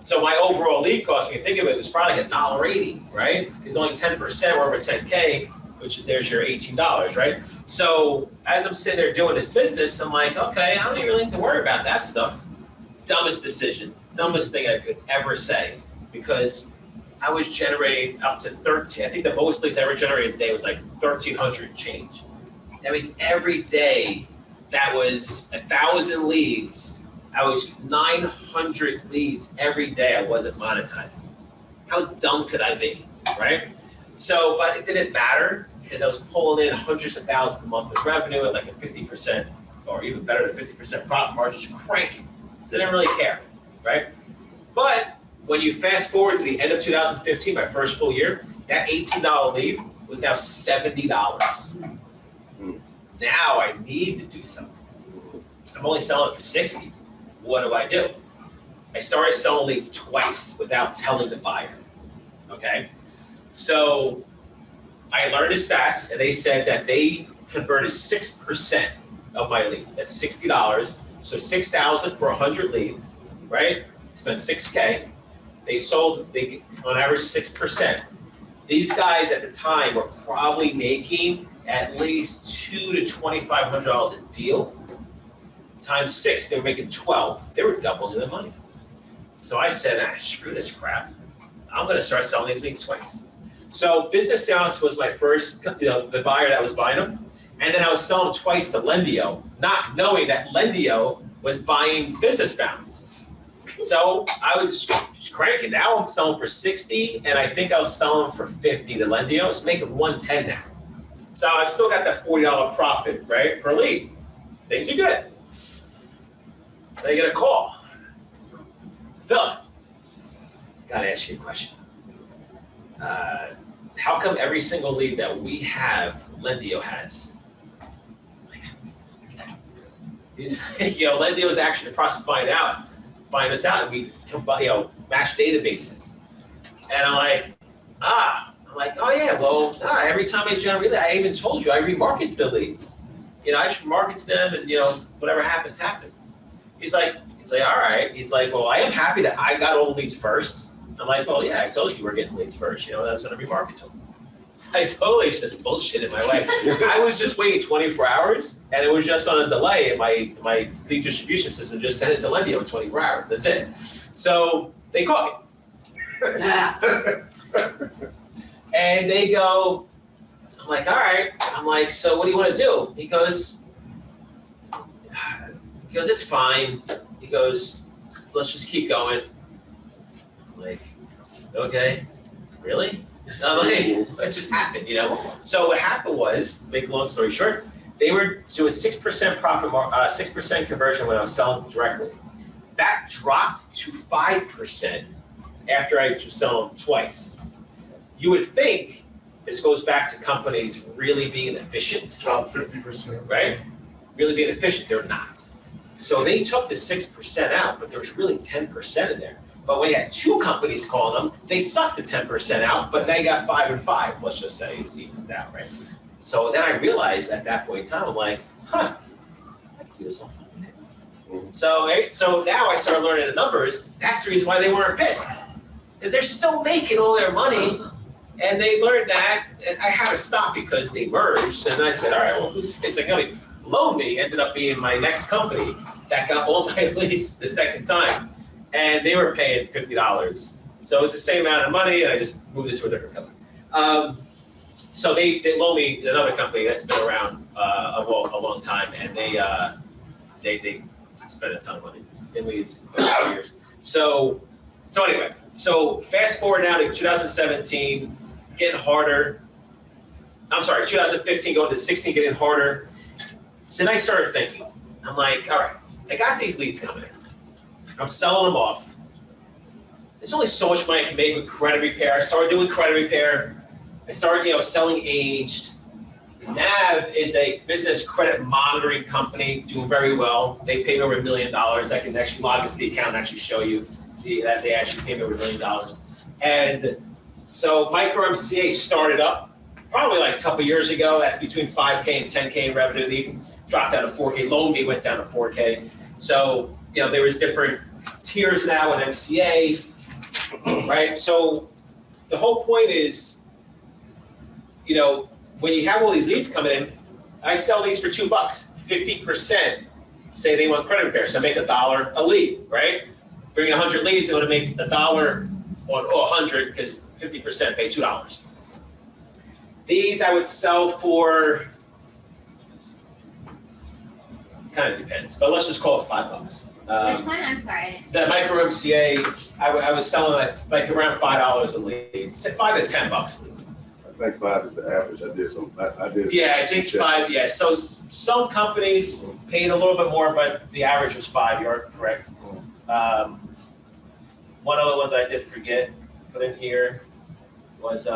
So my overall lead cost, when you think of it, was probably like $1.80, right? Because only 10% were over 10K, which is there's your $18, right? So as I'm sitting there doing this business, I'm like, okay, I don't even really need to worry about that stuff. Dumbest decision, dumbest thing I could ever say, because I was generating up to 13. I think the most leads I ever generated a day was like 1,300 change. That means every day that was 1,000 leads. I was 900 leads every day I wasn't monetizing. How dumb could I be, right? So, but it didn't matter because I was pulling in hundreds of thousands a month of revenue at like a 50% or even better than 50% profit margin, just cranking. So I didn't really care, right? But when you fast forward to the end of 2015, my first full year, that $18 lead was now $70. Now I need to do something. I'm only selling it for 60. What do? I started selling leads twice without telling the buyer, okay? So I learned the stats, and they said that they converted 6% of my leads. That's $60. So 6,000 for 100 leads, right? Spent 6K. They sold, on average, 6%. These guys at the time were probably making at least $2,000 to $2,500 a deal. Times 6, they were making 12. They were doubling the money. So I said, screw this crap. I'm going to start selling these leads twice. So Business Sounds was my first, the buyer that was buying them. And then I was selling them twice to Lendio, not knowing that Lendio was buying Business Bounce. So I was just cranking. Now I'm selling for 60, and I think I was selling for 50 to Lendio. So making 110 now. So I still got that $40 profit, right, per lead. Things are good. Then I get a call. Phil, gotta ask you a question. How come every single lead that we have, Lendio has? He's, Lendio is actually in the process of buying us out, and we match databases. And I'm like, oh yeah, well, every time I generate lead, I even told you I remarket to the leads. I just remarket to them, and whatever happens, happens. He's like, all right. He's like, well, I am happy that I got all the leads first. I'm like, well, yeah, I told you we're getting leads first. I was going to remarket to them. So I totally just bullshit in my way. I was just waiting 24 hours, and it was just on a delay, and my lead distribution system just sent it to Lendio in 24 hours. That's it. So they called me. And they go, I'm like, all right. I'm like, so what do you want to do? He goes, it's fine. He goes, let's just keep going. I'm like, okay, really? I'm like, it just happened, So what happened was, make a long story short, they were doing 6% profit, 6% conversion when I was selling directly. That dropped to 5% after I was selling them twice. You would think this goes back to companies really being efficient. Drop 50%. Right? Really being efficient. They're not. So they took the 6% out, but there was really 10% in there. But when you had two companies calling them, they sucked the 10% out, but they got 5 and 5. Let's just say it was evened out, right? So then I realized at that point in time, I'm like, I can do this all fucking day. So now I started learning the numbers. That's the reason why they weren't pissed, because they're still making all their money. And they learned that, and I had to stop because they merged. And I said, all right, well, who's basically Loan Me ended up being my next company that got all my leads the second time. And they were paying $50. So it was the same amount of money, and I just moved it to a different company. So they loaned me another company that's been around a long time, and they spent a ton of money in leads over 4 years. So anyway, so fast forward now to 2017, getting harder. I'm sorry, 2015 going to 16, getting harder. So then I started thinking, I'm like, all right, I got these leads coming in. I'm selling them off. There's only so much money I can make with credit repair. I started doing credit repair. I started, selling aged. Nav is a business credit monitoring company doing very well. They paid over $1 million. I can actually log into the account and actually show you that they actually paid over $1 million. And so Micro MCA started up probably like a couple years ago. That's between 5K and 10K in revenue. They dropped down to 4K. Loan went down to 4K. So, you know, there was different tiers now in MCA, right? So the whole point is, you know, when you have all these leads coming in, I sell these for $2. 50% say they want credit repair, so I make $1 a lead, right? Bring 100 leads, I'm gonna make $1 or 100 because 50% pay $2. These I would sell for, kind of depends, but let's just call it $5. Which one? I'm sorry, I didn't. The micro MCA, I was selling like around $5 a lead, $5 to $10 a lead. I think 5 is the average. I did. Yeah, I think 5, yeah. So some companies paid a little bit more, but the average was 5, you're correct. One other one that I did forget, put in here, was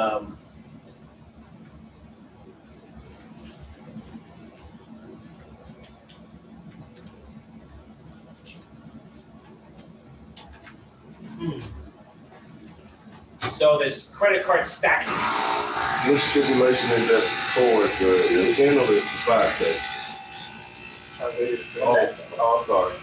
so there's credit card stacking. What stipulation is that towards the 10 or the 5K? Oh, I'm sorry.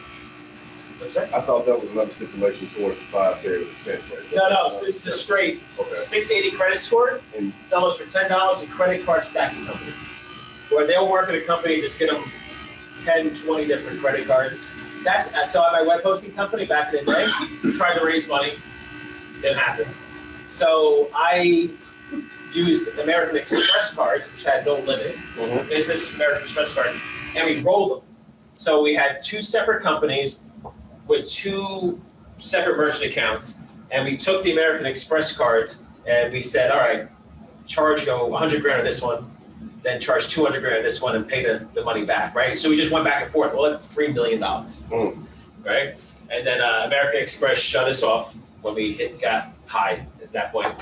What's that? I thought that was another stipulation towards the 5K or the 10K. No, so this is a straight Okay. 680 credit score, And sell those for $10 to credit card stacking companies. Where they'll work at a company, just get them 10, 20 different credit cards. That's, so at my web hosting company back in the day, we tried to raise money, didn't happen. So I used American Express cards, which had no limit, business American Express card, and we rolled them. So we had 2 separate companies with 2 separate merchant accounts, and we took the American Express cards and we said, all right, charge, you know, 100 grand on this one, then charge 200 grand on this one and pay the money back, right? So we just went back and forth. Well, that's $3 million, right? And then American Express shut us off when we got high at that point.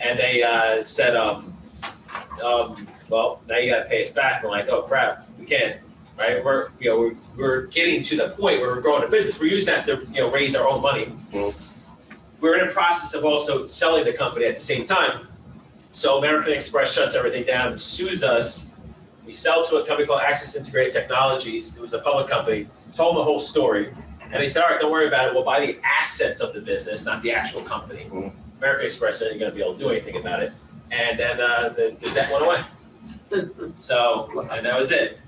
And they said, well, now you got to pay us back. We're like, oh crap, we can't, right? We're getting to the point where we're growing a business. We're using that to, you know, raise our own money. We're in the process of also selling the company at the same time. So American Express shuts everything down, sues us. We sell to a company called Access Integrated Technologies. It was a public company. Told them the whole story. And they said, all right, don't worry about it. We'll buy the assets of the business, not the actual company. American Express said you're going to be able to do anything about it. And then the debt went away. So, and that was it.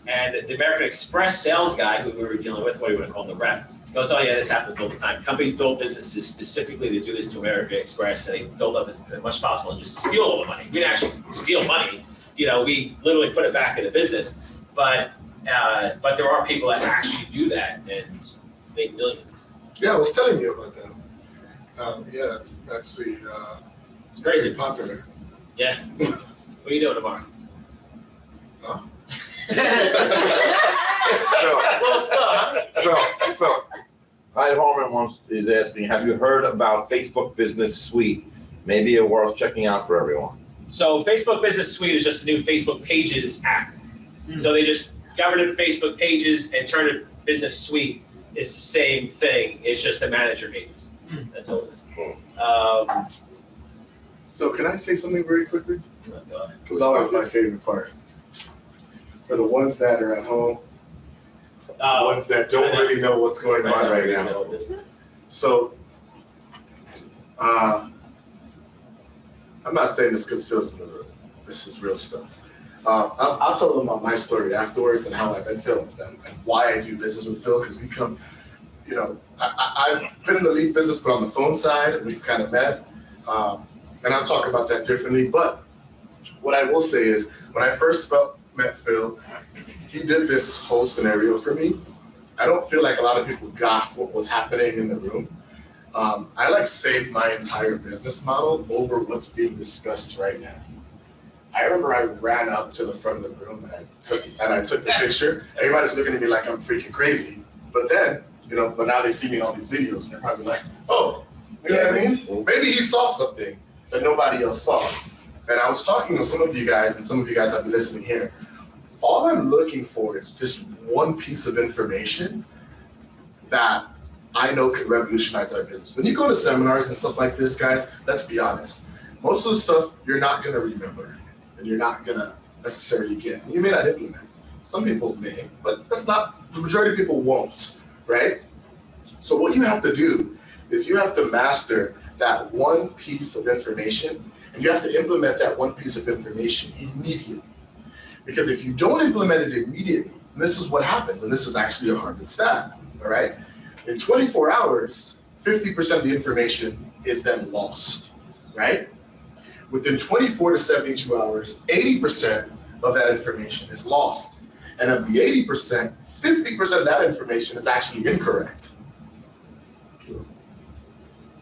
And the American Express sales guy who we were dealing with, what do you want to call the rep, goes, oh yeah, this happens all the time. Companies build businesses specifically to do this to American Express, and they build up as much as possible and just steal all the money. We didn't actually steal money. You know, we literally put it back in the business. But there are people that actually do that and make millions. Yeah, I was telling you about that. Yeah, it's actually It's crazy. popular. Yeah. What are you doing tomorrow? Huh? A little slow, huh? So, Hyde Holman is asking, have you heard about Facebook Business Suite? Maybe it's worth checking out for everyone. So Facebook Business Suite is just a new Facebook Pages app. So they just got rid of Facebook Pages and turned it Business Suite. It's the same thing. It's just the manager pages. That's all it is. So can I say something very quickly? Oh, God. It was always my favorite part. For the ones that are at home, the ones that don't really know what's going on right now. So, I'm not saying this because Phil's in the room. This is real stuff. I'll tell them about my story afterwards and how I met Phil and why I do business with Phil, because we come, you know, I've been in the lead business, but on the phone side, and we've kind of met. And I'll talk about that differently. But what I will say is, when I first met Phil, he did this whole scenario for me. I don't feel like a lot of people got what was happening in the room. I like saved my entire business model over what's being discussed right now. I remember I ran up to the front of the room and I took the picture. Everybody's looking at me like I'm freaking crazy. But then, you know, but now they see me in all these videos and they're probably like, oh, you know what I mean? Maybe he saw something that nobody else saw. And I was talking to some of you guys, and some of you guys have been listening here. All I'm looking for is just one piece of information that I know could revolutionize our business. When you go to seminars and stuff like this, guys, let's be honest. Most of the stuff you're not gonna remember. and you're not gonna necessarily get. You may not implement. Some people may, but that's not, the majority of people won't, right? So what you have to do is you have to master that one piece of information, and you have to implement that one piece of information immediately. Because if you don't implement it immediately, this is what happens, and this is actually a Harvard stat, all right? In 24 hours, 50% of the information is then lost, right? Within 24 to 72 hours, 80% of that information is lost. And of the 80%, 50% of that information is actually incorrect. True.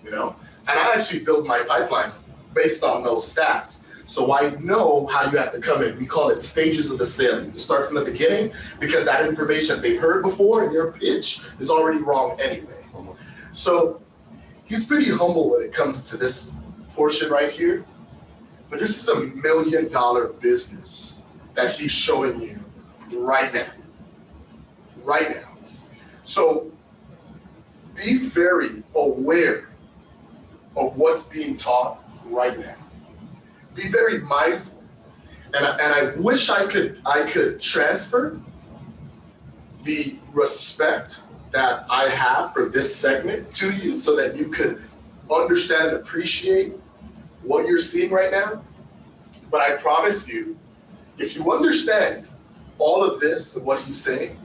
You know? And I actually build my pipeline based on those stats. So I know how you have to come in. We call it stages of the sale. You start from the beginning because that information they've heard before in your pitch is already wrong anyway. So he's pretty humble when it comes to this portion right here. But this is $1 million business that he's showing you right now. Right now. So be very aware of what's being taught right now. Be very mindful. And I wish I could transfer the respect that I have for this segment to you so that you could understand and appreciate what you're seeing right now. But I promise you, if you understand all of this and what he's saying,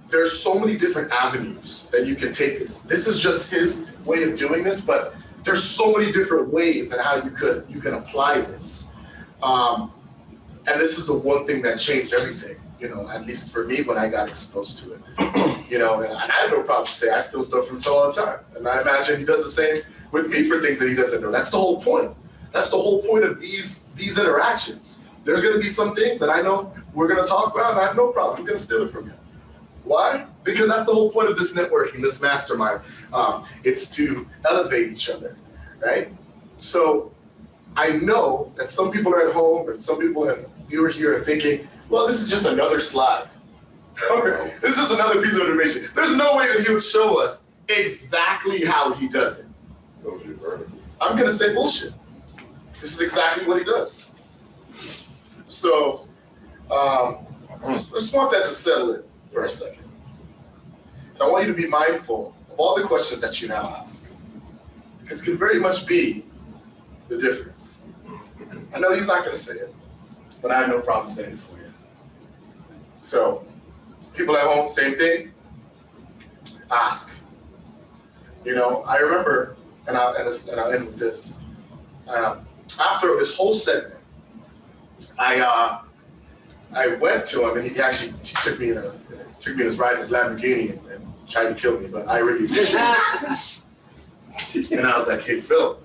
there's so many different avenues that you can take this. This is just his way of doing this, but there's so many different ways and how you can apply this. And this is the one thing that changed everything, you know, at least for me when I got exposed to it. You know, and I have no problem to say I steal stuff from Phil all the time. And I imagine he does the same with me for things that he doesn't know. That's the whole point. That's the whole point of these interactions. There's gonna be some things that I know we're gonna talk about and I have no problem. I'm gonna steal it from you. Why? Because that's the whole point of this networking, this mastermind. It's to elevate each other, right? So I know that some people are at home and some people and you are here are thinking, well, this is just another slide. Or this is another piece of information. There's no way that he would show us exactly how he does it. I'm gonna say bullshit. This is exactly what he does. So I just want that to settle in for a second. And I want you to be mindful of all the questions that you now ask, because it could very much be the difference. I know he's not gonna say it, but I have no problem saying it for you. So people at home, same thing, ask. You know, I remember, and I'll end with this. After this whole segment, I went to him, and he actually took me in his ride in his Lamborghini and tried to kill me, but I really appreciate it. And I was like, hey, Phil,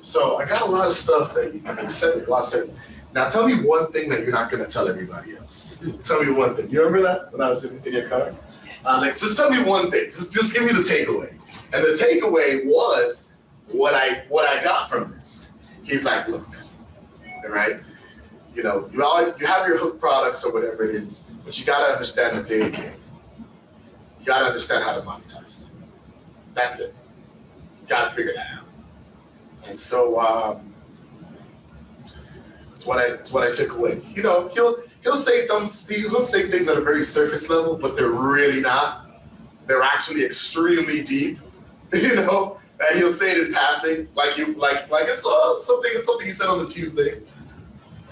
so I got a lot of stuff that you said, a lot of sense. Now tell me one thing that you're not gonna tell everybody else. Tell me one thing. You remember that when I was in your car? Like, just tell me one thing. Just give me the takeaway. And the takeaway was what I got from this. He's like, look, all right, you know, you have your hook products or whatever it is, but you gotta understand the data game. You gotta understand how to monetize. That's it. You gotta figure that out. And so it's what I took away. You know, he'll say things at a very surface level, but they're really not. They're actually extremely deep, you know. And he'll say it in passing, like it's something he said on the Tuesday.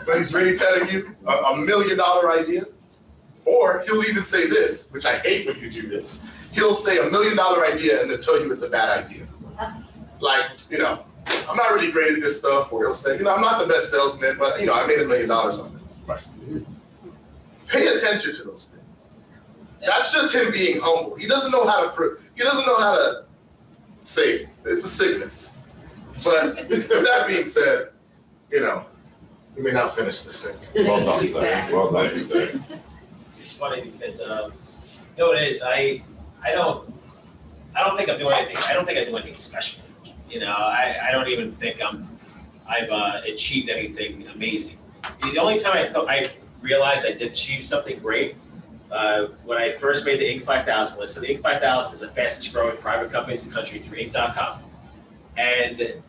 But he's really telling you $1 million idea. Or he'll even say this, which I hate when you do this. He'll say $1 million idea and then tell you it's a bad idea. Like, you know, I'm not really great at this stuff. Or he'll say, you know, I'm not the best salesman, but you know, I made $1 million on this. Right. Pay attention to those things. That's just him being humble. He doesn't know how to say it. It's a sickness. But with that being said, you know, we may not finish this thing. Well done, sir. Well done, sir. It's funny because you know what it is. I don't think I'm doing anything. I don't think I do anything special. You know, I don't even think I've achieved anything amazing. The only time I realized I did achieve something great when I first made the Inc. 5000 list. So the Inc. 5000 is the fastest growing private companies in the country through Inc.com. And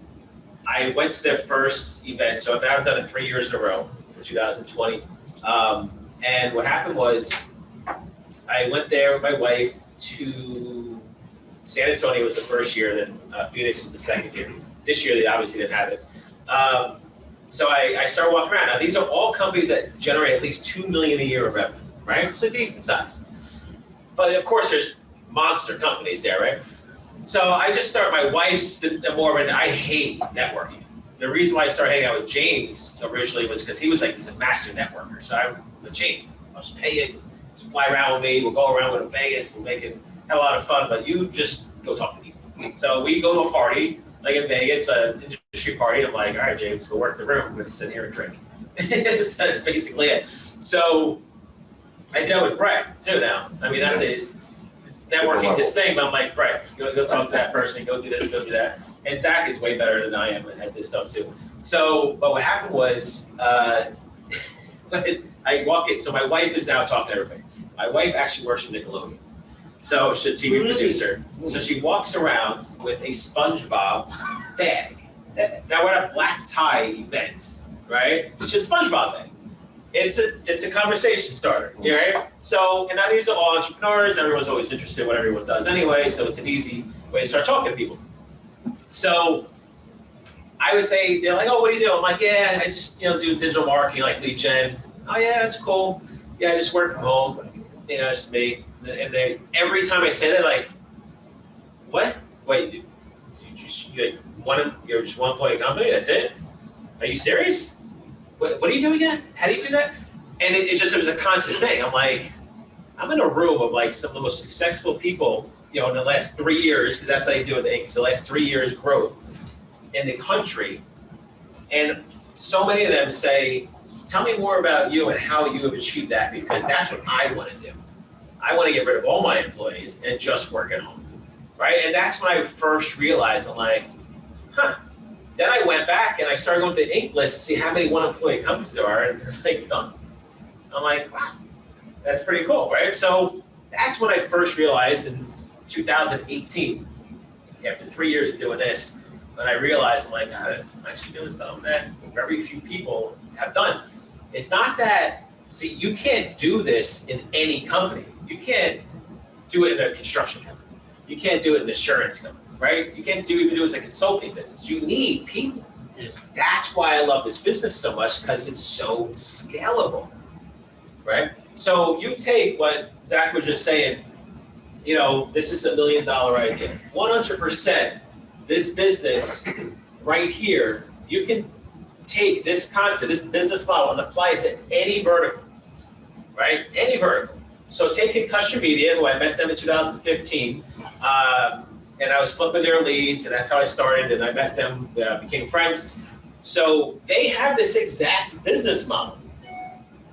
I went to their first event, so I've done it 3 years in a row for 2020. And what happened was, I went there with my wife to San Antonio was the first year, then Phoenix was the second year. This year they obviously didn't have it. So I started walking around. Now these are all companies that generate at least $2 million a year of revenue, right? So decent size. But of course there's monster companies there, right? So I just started, my wife's more of an, I hate networking. The reason why I started hanging out with James originally was because he was like this master networker. So I'm with James, I'll just pay you, just fly around with me, we'll go around with Vegas, we'll make it, have a lot of fun, but you just go talk to people. So we go to a party, like in Vegas, an industry party, I'm like, all right, James, go work the room, we're gonna sit here and drink. So that's basically it. So I deal with Brett too now. I mean, that is, networking's his thing, but I'm like, Brett, go talk to that person, go do this, go do that. And Zach is way better than I am at this stuff too. So, but what happened was, I walk in, so my wife is now talking to everybody. My wife actually works for Nickelodeon. So she's a TV producer. So she walks around with a SpongeBob bag. Now we're at a black tie event, right? Which is SpongeBob bag. It's a conversation starter, right? So, and now these are all entrepreneurs. Everyone's always interested in what everyone does anyway. So it's an easy way to start talking to people. So I would say, they're like, oh, what do you do? I'm like, yeah, I just, do digital marketing, like lead gen. Oh yeah, that's cool. Yeah, I just work from home. It's me. And they, every time I say that, like, what? Wait, you're just one employee company? That's it? Are you serious? What do you do again? How do you do that? And it was a constant thing. I'm like, I'm in a room of like some of the most successful people, in the last 3 years, because that's how you do it. It's the last 3 years growth in the country. And so many of them say, tell me more about you and how you have achieved that, because that's what I want to do. I want to get rid of all my employees and just work at home, right? And that's when I first realized, I'm like, huh. Then I went back and I started going to the Inc. list to see how many one-employee companies there are, and they're like none. I'm like, wow, that's pretty cool, right? So that's when I first realized in 2018, after 3 years of doing this, when I realized, I'm like, I'm actually doing something that very few people have done. It's not that, see, you can't do this in any company. You can't do it in a construction company. You can't do it in an insurance company, right? You can't even do it as a consulting business. You need people. Yeah. That's why I love this business so much, because it's so scalable, right? So you take what Zach was just saying, this is $1 million idea. 100%, this business right here, you can take this concept, this business model, and apply it to any vertical, right? Any vertical. So take Concussion Media, who I met them in 2015, and I was flipping their leads, and that's how I started, and I met them, became friends. So they have this exact business model,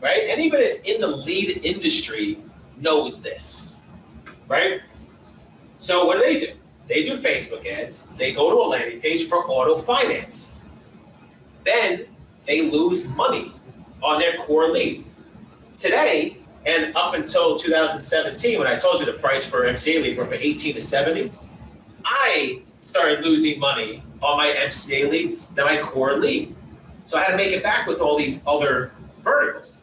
right? Anybody that's in the lead industry knows this, right? So what do? They do Facebook ads. They go to a landing page for auto finance. Then they lose money on their core lead. Today, and up until 2017, when I told you the price for MCA lead went from 18 to 70, I started losing money on my MCA leads than my core lead. So I had to make it back with all these other verticals.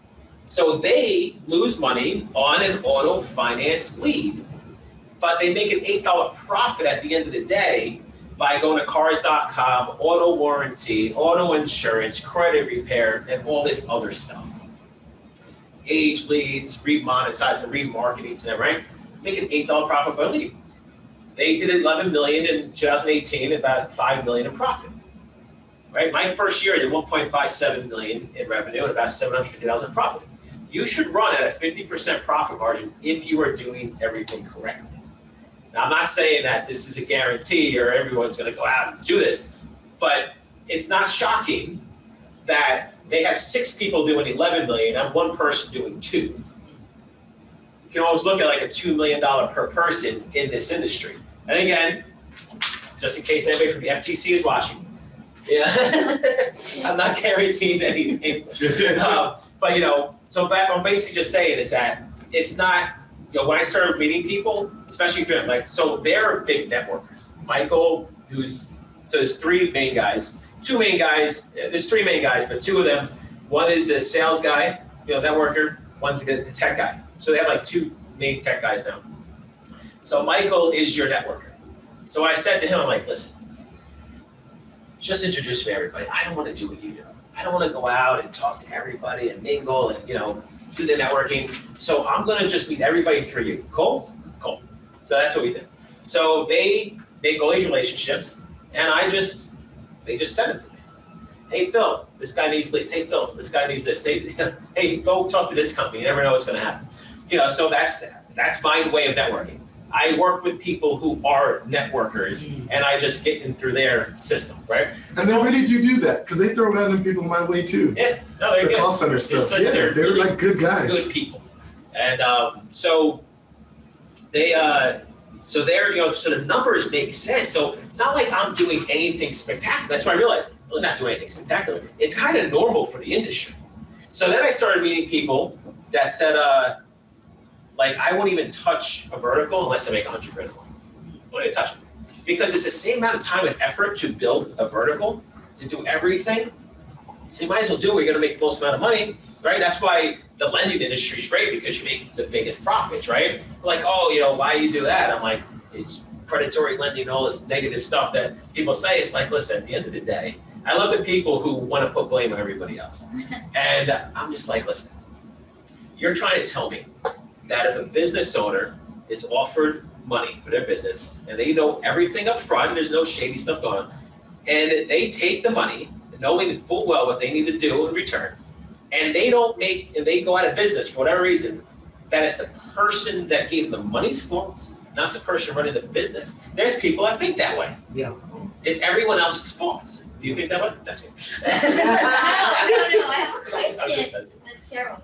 So they lose money on an auto finance lead, but they make an $8 profit at the end of the day by going to cars.com, auto warranty, auto insurance, credit repair, and all this other stuff. Age leads, remonetizing, remarketing to them, right? Make an $8 profit per lead. They did 11 million in 2018, about 5 million in profit, right? My first year I did 1.57 million in revenue and about 750,000 in profit. You should run at a 50% profit margin if you are doing everything correctly. Now, I'm not saying that this is a guarantee or everyone's going to go out and do this, but it's not shocking that they have 6 people doing 11 million and 1 person doing 2. You can always look at like a $2 million per person in this industry. And again, just in case anybody from the FTC is watching, I'm not guaranteeing anything. But so I'm basically just saying is that it's not, when I started meeting people, especially so they're big networkers. Michael, there's 3 main guys. two main guys. There's three main guys, but two of them. One is a sales guy, networker. One's the tech guy. So they have like two main tech guys now. So Michael is your networker. So I said to him, I'm like, listen, just introduce me to everybody. I don't want to do what you do. I don't want to go out and talk to everybody and mingle and, do the networking. So I'm going to just meet everybody through you. Cool? Cool. So that's what we did. So they make all these relationships, and they just send it to me. Hey, Phil, this guy needs leads. Hey, Phil, this guy needs this. Hey, go talk to this company. You never know what's going to happen. So that's my way of networking. I work with people who are networkers, and I just get in through their system, right? And they really do that, because they throw random people my way too. Yeah, no, they're the good. Call center stuff. Yeah, they're really like good guys. Good people, and so they, so the numbers make sense. So it's not like I'm doing anything spectacular. That's why I realized I'm really not doing anything spectacular. It's kind of normal for the industry. So then I started meeting people that said, like, I won't even touch a vertical unless I make 100 grand. I won't even touch it. Because it's the same amount of time and effort to build a vertical, to do everything. So you might as well do it where you're gonna make the most amount of money, right? That's why the lending industry is great, because you make the biggest profits, right? Like, oh, why do you do that? I'm like, it's predatory lending, all this negative stuff that people say. It's like, listen, at the end of the day, I love the people who wanna put blame on everybody else. And I'm just like, listen, you're trying to tell me that if a business owner is offered money for their business and they know everything up front, there's no shady stuff going on, and they take the money, knowing full well what they need to do in return, and they go out of business for whatever reason, that it's the person that gave them the money's fault, not the person running the business. There's people that think that way. Yeah. It's everyone else's fault. Do you think that way? That's it. No, I have a question. That's terrible.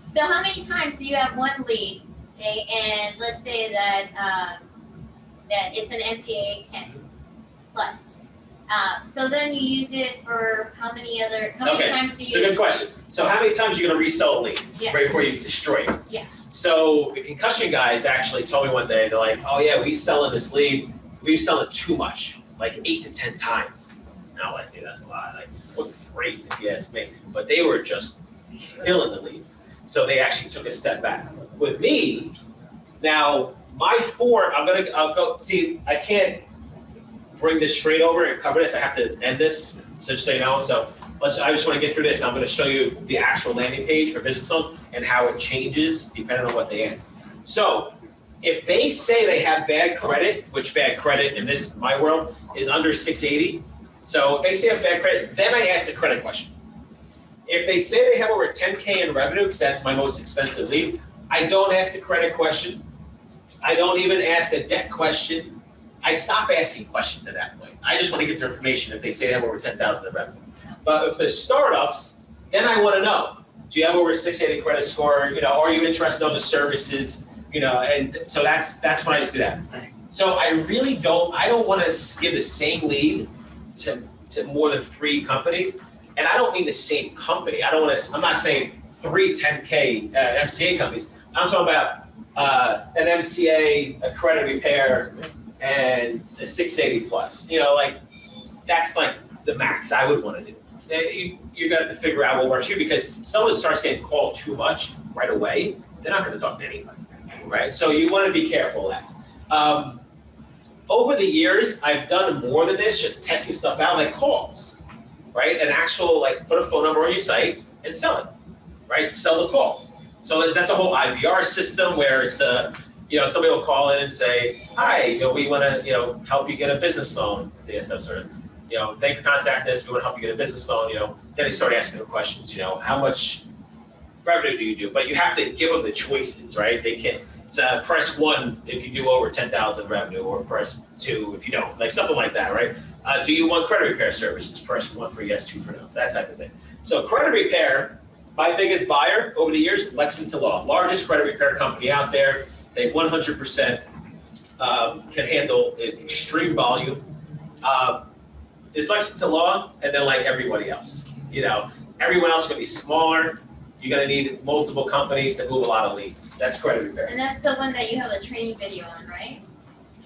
So how many times do you have one lead, okay, and let's say that that it's an NCAA 10 plus. So then you use it for how many times do you? It's a good question. So how many times are you going to resell a lead right before you destroy it? Yeah. So the concussion guys actually told me one day, they're like, oh yeah, we selling this lead, we sell it too much, like 8 to 10 times. And I'm like, dude, that's a lot. Like, what 3 if you ask me? But they were just killing the leads. So they actually took a step back. With me, now my form, I'll go, see, I can't bring this straight over and cover this. I have to end this, so just so you know. So I just want to get through this. I'm going to show you the actual landing page for business loans and how it changes depending on what they ask. So if they say they have bad credit, which bad credit in my world is under 680. So if they say I have bad credit, then I ask the credit question. If they say they have over 10K in revenue, because that's my most expensive lead, I don't ask the credit question. I don't even ask a debt question. I stop asking questions at that point. I just want to get their information if they say they have over 10,000 in revenue. But if they're startups, then I want to know, do you have over 680 credit score? Are you interested in the services? And so that's when I just do that. So I don't want to give the same lead to more than 3 companies. And I don't mean the same company. I'm not saying 3 10K MCA companies. I'm talking about an MCA, a credit repair, and a 680 plus. That's like the max I would want to do. You're going to have to figure out what works for you, because if someone starts getting called too much right away, they're not going to talk to anybody, right? So you want to be careful of that. Over the years, I've done more than this, just testing stuff out, like calls, right? An actual, put a phone number on your site and sell it, right? Sell the call. So that's a whole IVR system where it's, somebody will call in and say, hi, we want to, help you get a business loan. DSF sort of, thank you for contacting us. We want to help you get a business loan. Then they start asking them questions. How much revenue do you do? But you have to give them the choices, right? They can't press 1 if you do over 10,000 revenue, or press 2 if you don't, something like that, right? Do you want credit repair services? Press 1 for yes, 2 for no, that type of thing. So credit repair, my biggest buyer over the years, Lexington Law, largest credit repair company out there. They 100% can handle extreme volume. It's Lexington Law, and then like everybody else. Everyone else is going to be smaller. You're going to need multiple companies that move a lot of leads. That's credit repair. And that's the one that you have a training video on, right?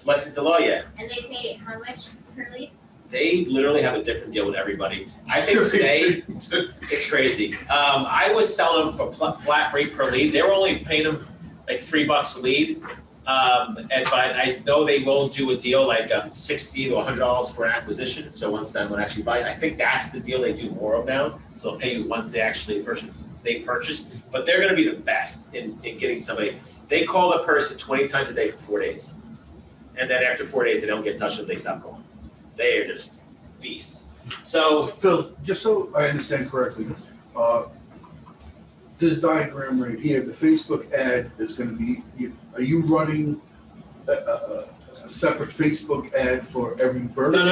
Lexington Law, yeah. And they pay how much per lead? They literally have a different deal with everybody. I think today, it's crazy. I was selling them for flat rate per lead. They were only paying them like $3 a lead. But I know they will do a deal like $60 to $100 for an acquisition. So once someone actually buys, I think that's the deal they do more of now. So they'll pay you once they actually purchase. But they're going to be the best in getting somebody. They call the person 20 times a day for 4 days. And then after 4 days, they don't get in touch with them, they stop calling. They are just beasts. So Phil, just so I understand correctly, this diagram right here, the Facebook ad is going to be, are you running a separate Facebook ad for every vertical?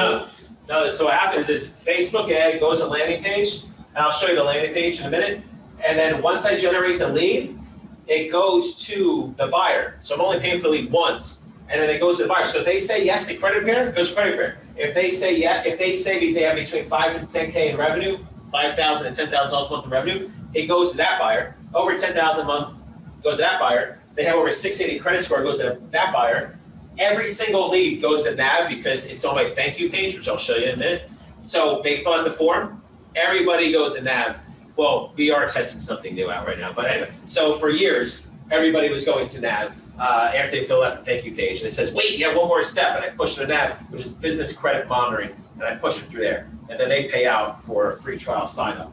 No. So what happens is Facebook ad goes to landing page, and I'll show you the landing page in a minute. And then once I generate the lead, it goes to the buyer. So I'm only paying for the lead once. And then it goes to the buyer. So if they say yes to credit repair, it goes to credit repair. If they say yeah, if they say they have between 5 and 10K in revenue, $5,000 and $10,000 a month in revenue, it goes to that buyer. Over $10,000 a month goes to that buyer. They have over 680 credit score, goes to that buyer. Every single lead goes to NAV because it's on my thank you page, which I'll show you in a minute. So they fill out the form. Everybody goes to NAV. Well, we are testing something new out right now, but anyway. So for years, everybody was going to NAV. After they fill out the thank you page, and it says, wait, you have one more step, and I push it to NAV, which is business credit monitoring, and I push it through there. And then they pay out for a free trial sign up.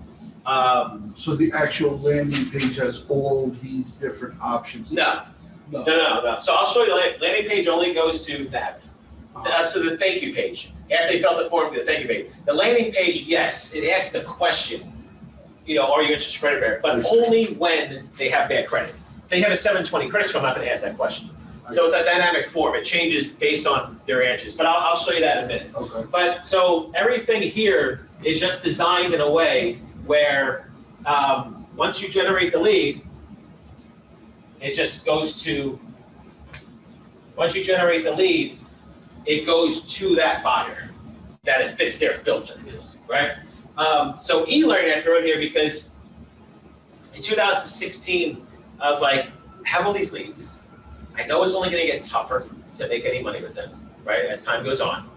So the actual landing page has all these different options? No. So I'll show you the landing page only goes to NAV. So the thank you page. After they fill out the form, the thank you page. The landing page, yes, it asks the question, are you interested in credit repair? But only when they have bad credit. If they have a 720 credit score, I'm not going to ask that question. So it's a dynamic form. It changes based on their answers. But I'll show you that in a minute. Okay. But so everything here is just designed in a way where once you generate the lead, it just goes to, once you generate the lead, it goes to that buyer, that it fits their filter, right? So e-learning I throw in here because in 2016, I was like, have all these leads. I know it's only going to get tougher to make any money with them, right? As time goes on,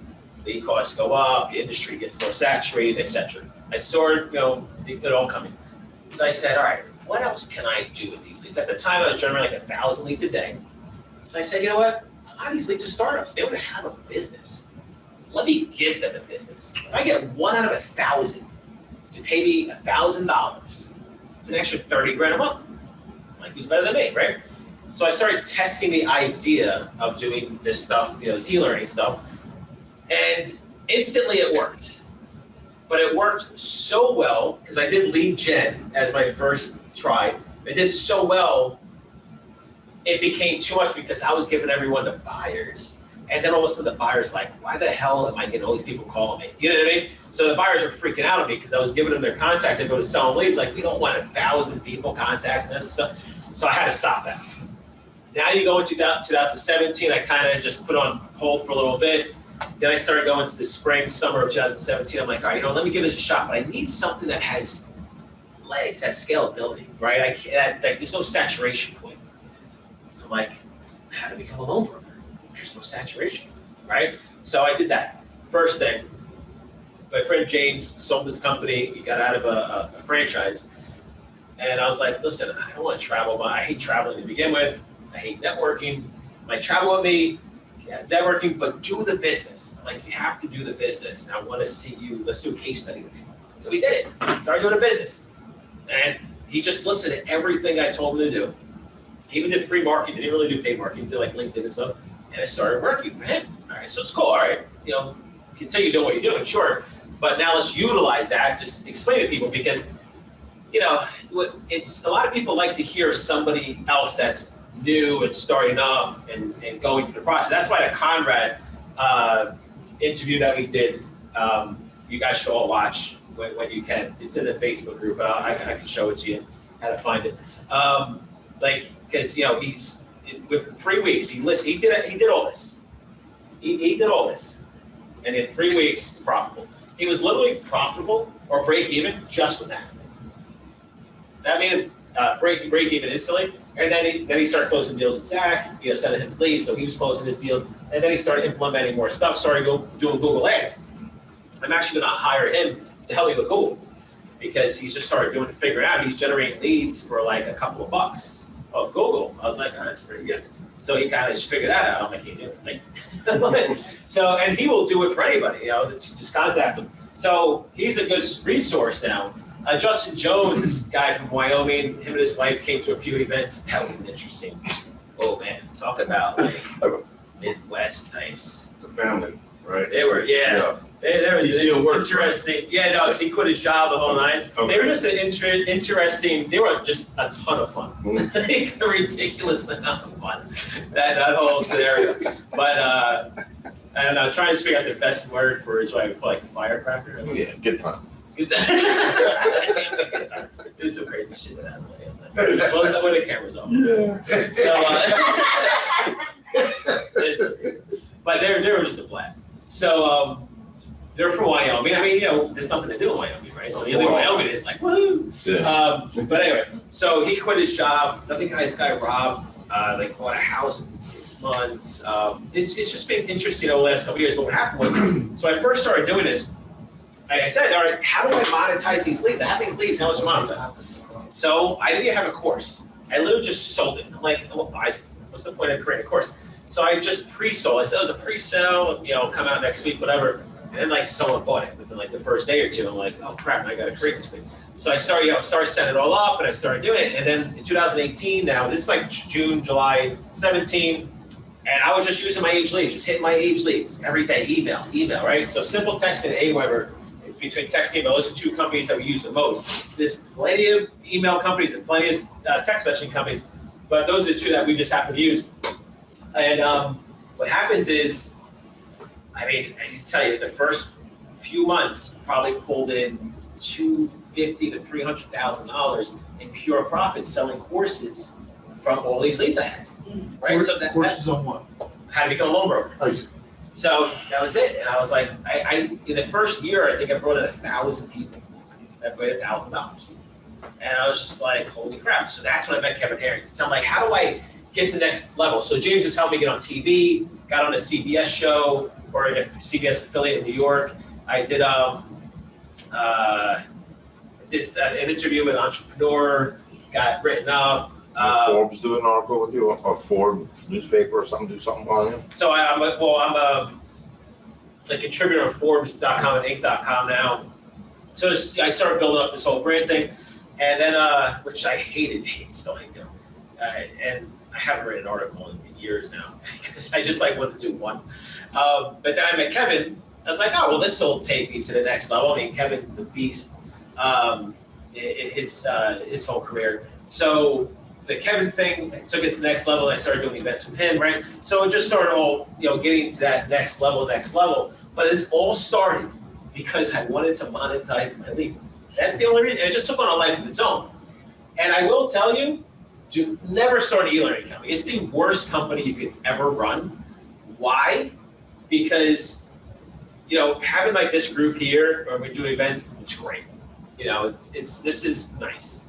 lead costs go up, the industry gets more saturated, etc. I saw it all coming. So I said, all right, what else can I do with these leads? At the time, I was generating like 1,000 leads a day. So I said, you know what? A lot of these leads are startups. They want to have a business. Let me give them a business. If I get 1 out of 1,000 to pay me $1,000, it's an extra 30 grand a month. Like, who's better than me, right? So I started testing the idea of doing this stuff, this e-learning stuff, and instantly it worked. But it worked so well, because I did lead gen as my first try. It did so well, it became too much because I was giving everyone the buyers. And then all of a sudden the buyers like, why the hell am I getting all these people calling me? You know what I mean? So the buyers are freaking out on me because I was giving them their contact to go to sell leads. Like, we don't want 1,000 people contacting us. So I had to stop that. Now you go into 2017, I kind of just put on hold for a little bit. Then I started going to the spring, summer of 2017. I'm like, all right, let me give this a shot, but I need something that has legs, has scalability, right? There's no saturation point. So I'm like, how to become a loan broker? There's no saturation, right? So I did that. First thing, my friend James sold this company. He got out of a franchise. And I was like, listen, I don't want to travel. I hate traveling to begin with. I hate networking. Like, travel with me, yeah, networking, but do the business. I'm like, you have to do the business. I want to see you. Let's do a case study with you. So we did it. Started doing a business. And he just listened to everything I told him to do. He even did free marketing. He didn't really do paid marketing. He did like LinkedIn and stuff. And I started working for him. All right, so it's cool. All right, continue doing what you're doing, sure. But now let's utilize that. Just explain to people because, it's a lot of people like to hear somebody else that's new and starting up and going through the process. That's why the Conrad interview that we did, you guys should all watch when you can. It's in the Facebook group. I can show it to you how to find it. Because he's with 3 weeks. He did all this. He did all this, and in 3 weeks, it's profitable. He was literally profitable or break even just with that. That made him break even instantly. And then he started closing deals with Zach, sending him his leads, so he was closing his deals. And then he started implementing more stuff, started doing Google Ads. I'm actually gonna hire him to help me with Google because he's just started figuring out he's generating leads for like a couple of bucks of Google. I was like, oh, that's pretty good. So he kind of just figured that out. I'm like, he do it for me. So, and he will do it for anybody, just contact him. So he's a good resource now. Justin Jones, this guy from Wyoming, him and his wife came to a few events. That was interesting. Oh man, talk about like Midwest types. It's a family, right? They were, yeah. There was He still works, right? interesting. Yeah, no, so he quit his job the whole night. Okay. They were just an interesting. They were just a ton of fun, like a ridiculous amount of fun. That whole scenario. But and I'm trying to figure out the best word for his wife, like firecracker. Yeah, good time. Good time. It's a good time. There's some crazy shit that happened. Well, when the camera's off. Yeah. So, but they were just a blast. So they're from Wyoming. I mean, there's something to do in Wyoming, right? So you live in Wyoming, it's like woo. Yeah. But anyway, so he quit his job. Another this guy Rob, like bought a house in 6 months. It's just been interesting over the last couple of years. But what happened was, so I first started doing this. Like I said, all right, how do I monetize these leads? I have these leads, how do I monetize? So I didn't have a course. I literally just sold it. I'm like, what's the point of creating a course? So I just pre-sold. I said it was a pre-sale, come out next week, whatever. And then like someone bought it within like the first day or two. I'm like, oh crap, I gotta create this thing. So I started, setting it all up and I started doing it. And then in 2018 now, this is like June, July 17, and I was just using my age leads, just hitting my age leads every day, email, right? So Simple Text and Aweber, between text and email, those are two companies that we use the most. There's plenty of email companies and plenty of text messaging companies, but those are the two that we just happen to use. And what happens is, I mean, I can tell you, the first few months probably pulled in $250,000 to $300,000 in pure profit selling courses from all these leads I had. Right? So Courses on what? How to become a loan broker. I see. So that was it. And I was like, I in the first year, I think I brought in 1,000 people. I paid $1,000. And I was just like, holy crap. So that's when I met Kevin Harrington. So I'm like, how do I get to the next level? So James just helped me get on TV, got on a CBS show or a CBS affiliate in New York. I did an interview with an entrepreneur, got written up. Forbes do an article with you, or Forbes newspaper or something, do something on you? So I'm a contributor on Forbes.com and Inc.com now. So I started building up this whole brand thing, and then which I still hate them. And I haven't written an article in years now because I just wanted to do one. But then I met Kevin. I was like, oh well, this will take me to the next level. I mean, Kevin's a beast in his whole career. So the Kevin thing, I took it to the next level. And I started doing events with him, right? So it just started all, getting to that next level. But this all started because I wanted to monetize my leads. That's the only reason. It just took on a life of its own. And I will tell you, never start an e-learning company. It's the worst company you could ever run. Why? Because, having like this group here, or we do events, it's great. This is nice.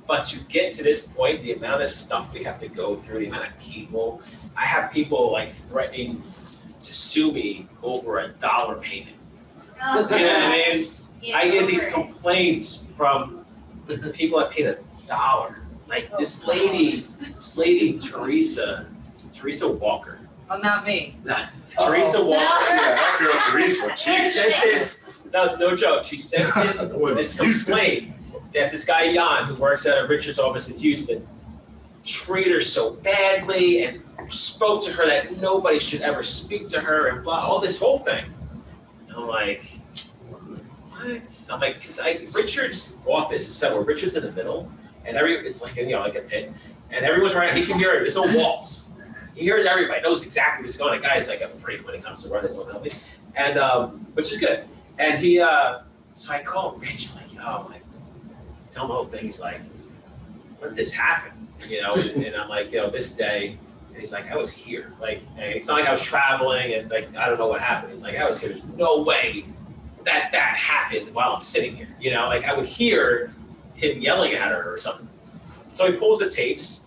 But to get to this point, the amount of stuff we have to go through, the amount of people, I have people like threatening to sue me over $1 payment. Oh. You know what I mean? Yeah, I get these over it. complaints from people that paid $1. Like this lady, Teresa Walker. Oh, not me. Teresa Walker. Yeah, that girl Teresa, She sent in, no joke, she sent in this complaint that this guy Jan, who works at Richard's office in Houston, treated her so badly and spoke to her that nobody should ever speak to her and blah, all this whole thing. And I'm like, what? I'm like, because Richard's office is somewhere, Richard's in the middle, and it's like like a pit, and everyone's around, he can hear it, there's no walls. He hears everybody, knows exactly what's going on. The guy is like a freak when it comes to running his own companies, and which is good. And he, so I called Rich, I'm like, tell him the whole thing. He's like, when did this happen? And I'm like, this day. And he's like, I was here. Like, it's not like I was traveling and like, I don't know what happened. He's like, I was here. There's no way that happened while I'm sitting here. Like I would hear him yelling at her or something. So he pulls the tapes.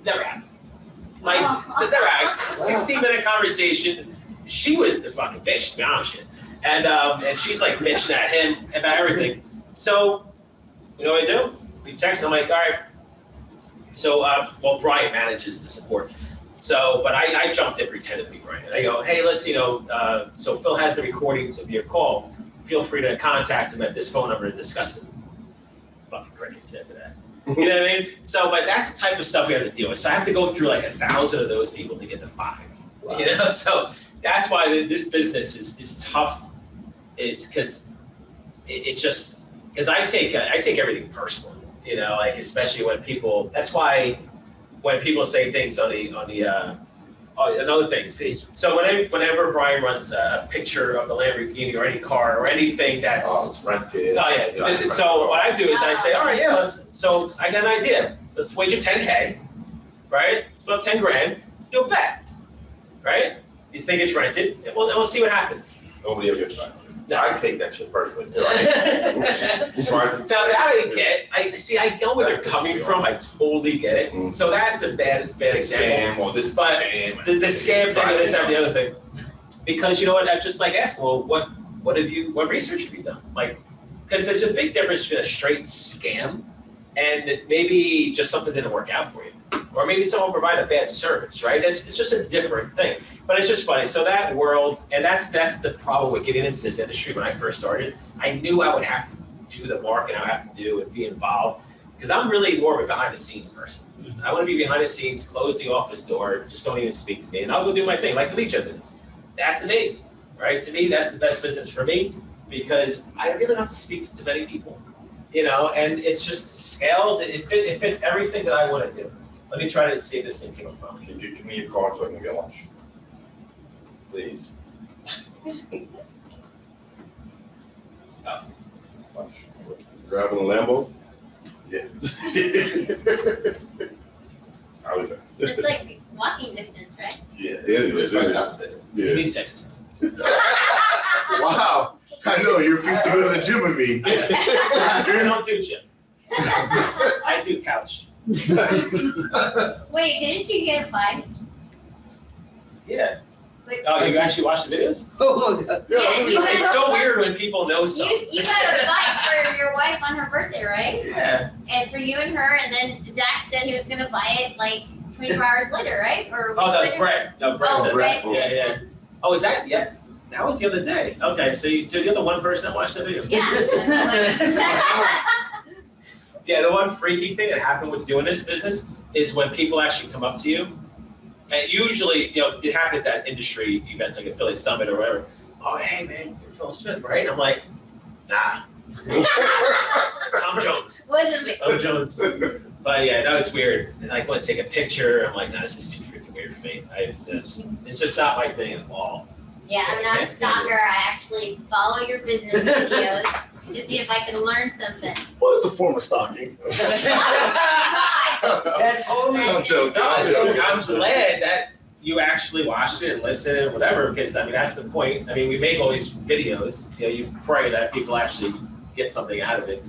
Never happened. Like, never happened. 16-minute conversation. She was the fucking bitch, to be honest with you. And she's like bitching at him about everything. So, you know what I do? We text, I'm like, all right. So, well, Brian manages the support. So, but I jumped in, pretended to be Brian. I go, hey, listen, so Phil has the recordings of your call. Feel free to contact him at this phone number to discuss it. Fucking crickets after that. You know what I mean? So, but that's the type of stuff we have to deal with. So I have to go through like 1,000 of those people to get to 5. Wow. You know, so that's why this business is tough. Is because it's just because I take everything personally. You know, like especially when people. That's why when people say things on the another thing. So whenever Brian runs a picture of the Lamborghini or any car or anything that's it's rented. Oh yeah. So what I do is I say, all right, yeah. So I got an idea. Let's wager 10K, right? It's about 10 grand. Let's do a bet, right? You think it's rented, and we'll see what happens. Nobody ever gets back. No. I take that shit personally too. Now that I get, I know where they're coming from. I totally get it. Mm. So that's a bad example. Scam or this But scam. The scam thing and this and the other thing. Because you know what, I just like ask, well, what research have you done? Like, because there's a big difference between a straight scam and maybe just something didn't work out for you. Or maybe someone provided a bad service, right? It's just a different thing. But it's just funny. So that world, and that's the problem with getting into this industry when I first started. I knew I would have to do the marketing, I would have to do and be involved. Because I'm really more of a behind the scenes person. I want to be behind the scenes, close the office door, just don't even speak to me, and I'll go do my thing, like the lead gen business. That's amazing, right? To me, that's the best business for me because I really don't have to speak to many people, you know, and it's just scales. It fits everything that I want to do. Let me try to see if this thing came from. Can you give me your card so I can get lunch? Please. Lunch. Grabbing a Lambo? Yeah. I was there. It's like walking distance, right? Yeah, It's right downstairs. Yeah. It needs exercise. Wow. I know, you refuse to go to the gym with me. I don't do gym. I do couch. Wait, didn't you get a fight? Yeah. Wait, Oh, you actually watch the videos? Oh my God. yeah, you It's got, so weird when people know something. you got a fight for your wife on her birthday, right? Yeah. And for you and her, and then Zach said he was gonna buy it like 24 hours later, right? Or a Oh, week that's later? Brett. No, Brett Oh, said Brett that. said Yeah. Oh, is that? Yeah. That was the other day. Okay, so you're the one person that watched the video. Yeah. Yeah, the one freaky thing that happened with doing this business is when people actually come up to you, and usually, you know, it happens at industry events like Affiliate Summit or whatever. Oh, hey man, you're Phil Smith, right? I'm like, nah. Tom Jones. Wasn't me. Tom Jones. But yeah, no, it's weird. And I want to take a picture. I'm like, nah, this is too freaking weird for me. It's just not my thing at all. Yeah, I'm not a stalker. I actually follow your business videos to see if I can learn something. Well, it's a form of stalking. That's always. I'm joking. No, I'm glad that you actually watched it and listened and whatever, because I mean that's the point. I mean, we make all these videos. You know, you pray that people actually get something out of it.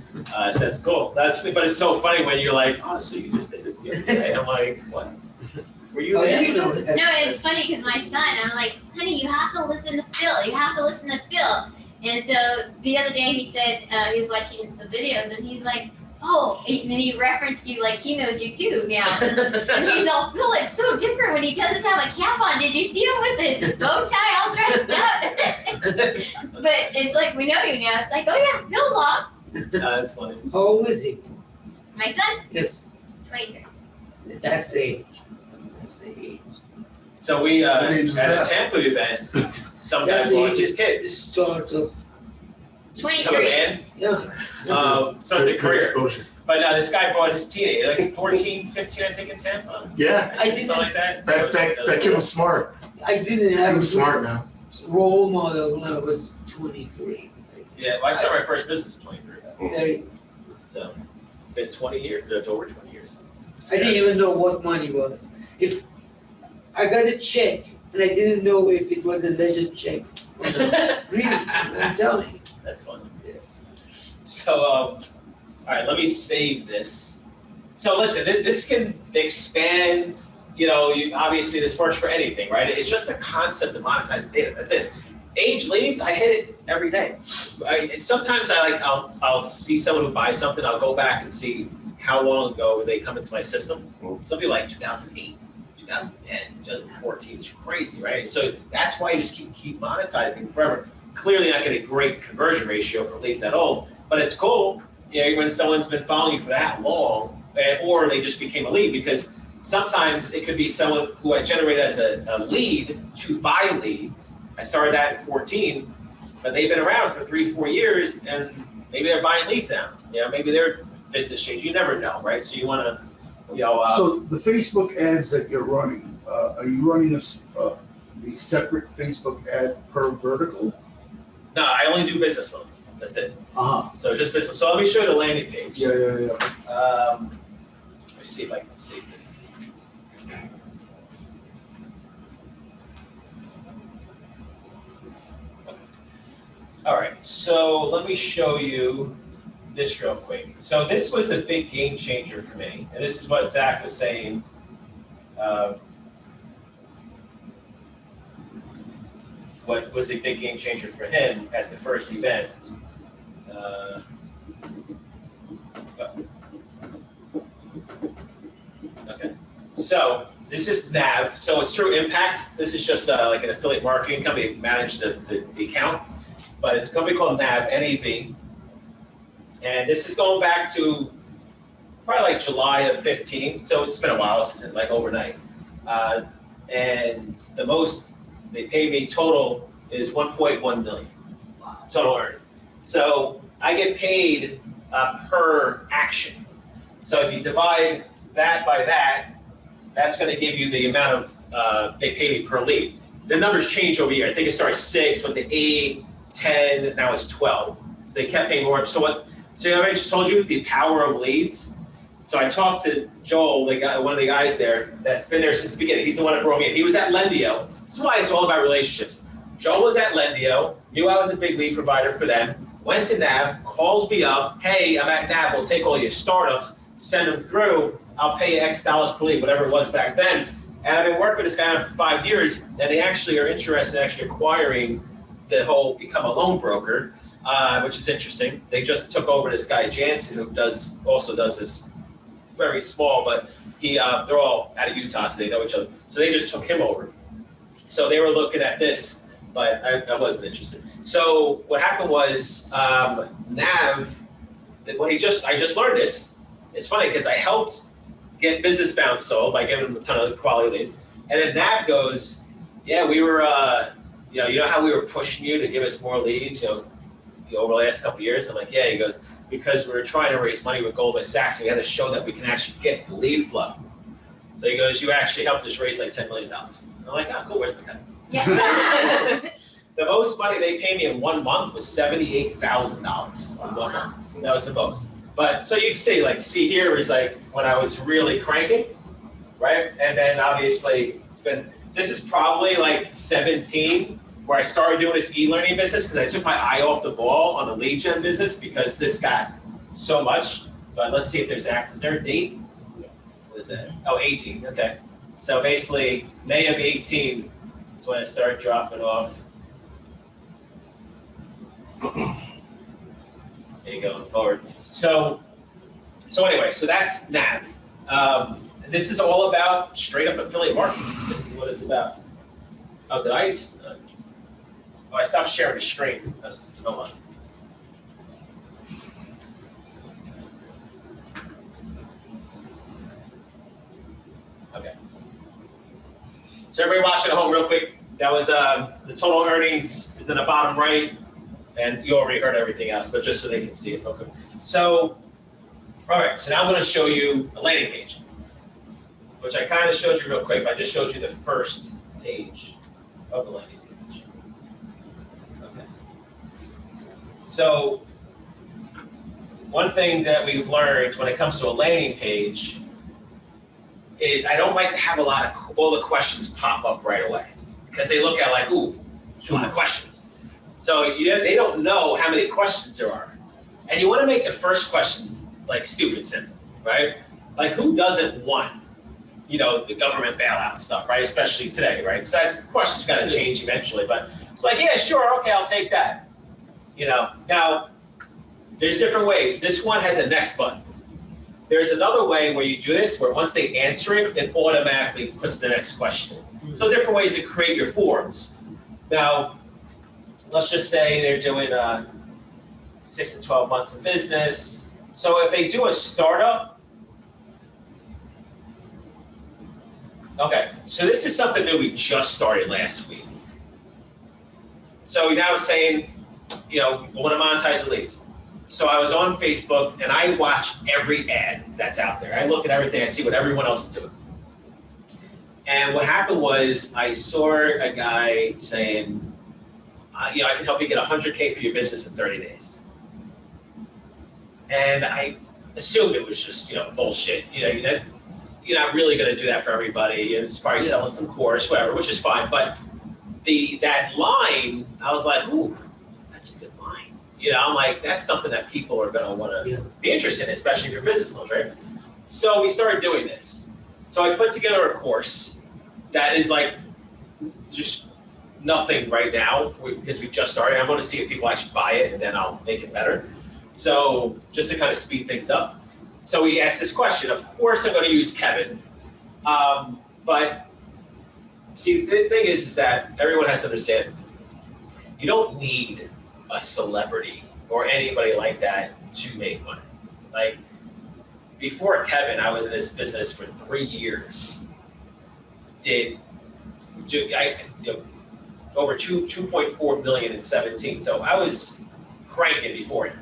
So that's cool. But it's so funny when you're like, oh, so you just did this the other day. I'm like, what? Were you Oh, there? you know that. No, it's funny because my son, I'm like, honey, you have to listen to Phil. You have to listen to Phil. And so the other day he said he was watching the videos and he's like, oh, and he referenced you like he knows you too now. And he's all, Phil, it's so different when he doesn't have a cap on. Did you see him with his bow tie all dressed up? But it's like, we know you now. It's like, oh yeah, Phil's on. That's funny. How old is he? My son, Yes, 23. that's the age. That's the age. So we What age is at a that? Tampa event, some That's guy the brought age. his The kid. start of, Some 23. man, yeah. started a Good career. exposure. But this guy brought his teenager, like 14, 15, I think, in Tampa. Yeah, I didn't- Something like that. that kid was smart. I didn't He have was smart now. a role model when I was 23. Yeah, well, I started my first business at 23. There, So it's been 20 years, it's over 20 years. I didn't even know what money was. If I got a check and I didn't know if it was a ledger check or not. Really, I'm telling you. That's fun. Yes. So, all right, let me save this. So listen, this can expand, you know, obviously this works for anything, right? It's just the concept of monetizing data, that's it. Age leads, I hit it every day. Sometimes I'll see someone who buys something, I'll go back and see how long ago they come into my system. Some people like 2008, 2010, 2014, it's crazy, right? So that's why you just keep monetizing forever. Clearly not getting a great conversion ratio for leads that old, but it's cool, when someone's been following you for that long, or they just became a lead, because sometimes it could be someone who I generated as a lead to buy leads. I started that in 14, but they've been around for 3-4 years, and maybe they're buying leads now. Maybe their business changed. You never know, right? So you want to, So the Facebook ads that you're running, are you running a separate Facebook ad per vertical? No, I only do business loans. That's it. So just business. So let me show you the landing page. Yeah. Let me see if I can save this. All right, so let me show you this real quick. So this was a big game changer for me, and this is what Zach was saying. What was a big game changer for him at the first event. Okay, so this is NAV. So it's True Impact. This is just like an affiliate marketing company managed the account, but it's a company called NAV, NAV. And this is going back to probably like July of 15. So it's been a while since like overnight. And the most they pay me total is 1.1 million total earnings. So I get paid per action. So if you divide that by that, that's going to give you the amount of they pay me per lead. The numbers change over here. I think it started 6, went to 8, 10, now it's 12. So they kept paying more. So I just told you the power of leads. So I talked to Joel, one of the guys there that's been there since the beginning. He's the one that brought me in. He was at Lendio. That's why it's all about relationships. Joel was at Lendio, knew I was a big lead provider for them, went to Nav, calls me up, hey, I'm at Nav, we'll take all your startups, send them through, I'll pay you X dollars per lead, whatever it was back then. And I've been working with this guy for 5 years, and they actually are interested in actually acquiring the whole become a loan broker, which is interesting. They just took over this guy Jansen, who also does this very small, but they're all out of Utah, so they know each other. So they just took him over. So they were looking at this, but I wasn't interested. So what happened was Nav, I just learned this. It's funny because I helped get Business Bounce sold by giving them a ton of quality leads. And then Nav goes, yeah, we were, you know how we were pushing you to give us more leads, over the last couple of years? I'm like, yeah. He goes, because we were trying to raise money with Goldman Sachs, and we had to show that we can actually get the lead flow. So he goes, you actually helped us raise like $10 million. And I'm like, oh, cool, where's my cut? Yeah. The most money they paid me in 1 month was $78,000 in 1 month. That was the most. But so you can see here is like when I was really cranking, right? And then obviously this is probably like 17 where I started doing this e-learning business because I took my eye off the ball on the lead gen business because this got so much. But let's see if is there a date? Yeah. What is that? Oh, 18, okay. So basically May of 18 is when I started dropping off. There you go, forward. So anyway, so that's NAV. This is all about straight up affiliate marketing. This is what it's about. Oh, did I stopped sharing the screen. Hold on. Okay. So everybody watching at home real quick, that was the total earnings is in the bottom right, and you already heard everything else, but just so they can see it. Okay. So, all right, so now I'm going to show you a landing page, which I kind of showed you real quick, but I just showed you the first page of the landing page. Okay. So, one thing that we've learned when it comes to a landing page is I don't like to have all the questions pop up right away because they look at like, ooh, a lot of questions. So they don't know how many questions there are. And you want to make the first question like stupid simple, right? Like who doesn't want, the government bailout stuff, right? Especially today, right? So that question's got to change eventually. But It's like, yeah, sure, okay, I'll take that. You know, now there's different ways. This one has a next button. There's another way where you do this, where once they answer it, it automatically puts the next question. So different ways to create your forms. Now, let's just say they're doing 6 to 12 months of business. So if they do a startup, okay, so this is something new we just started last week. So now it's saying, you know, we want to monetize the leads. So I was on Facebook and I watch every ad that's out there. I look at everything, I see what everyone else is doing. And what happened was I saw a guy saying, you know, I can help you get 100K for your business in 30 days. And I assumed it was just, you know, bullshit. You know, you're not really going to do that for everybody. It's probably selling some course, whatever, which is fine. But that line, I was like, ooh, that's a good line. You know, I'm like, that's something that people are going to want to be interested in, especially if you're business loans, right? So we started doing this. So I put together a course that is like just nothing right now because we just started. I want to see if people actually buy it and then I'll make it better. So just to kind of speed things up. So we asked this question. Of course, I'm going to use Kevin. But see, the thing is that everyone has to understand, you don't need a celebrity or anybody like that to make money. Like before Kevin, I was in this business for 3 years. Over 2.4 million in 17. So I was cranking before him.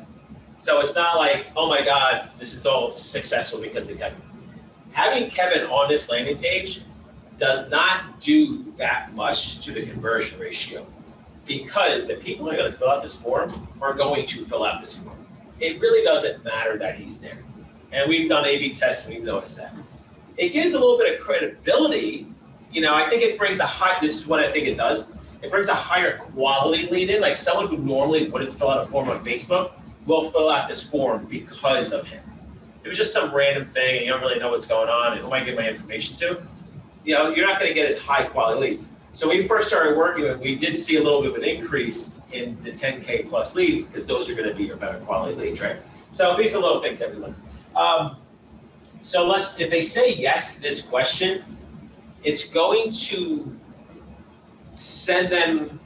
So it's not like, oh my God, this is all successful because of Kevin. Having Kevin on this landing page does not do that much to the conversion ratio because the people who are going to fill out this form are going to fill out this form. It really doesn't matter that he's there. And we've done A/B tests and we've noticed that. It gives a little bit of credibility. You know, I think it brings this is what I think it does. It brings a higher quality lead in, like someone who normally wouldn't fill out a form on Facebook will fill out this form because of him. If it was just some random thing and you don't really know what's going on and who I give my information to, you know, you're not going to get as high quality leads. So when we first started working with, we did see a little bit of an increase in the 10K plus leads because those are going to be your better quality leads, right? So these are little things, everyone. So if they say yes to this question, it's going to send them,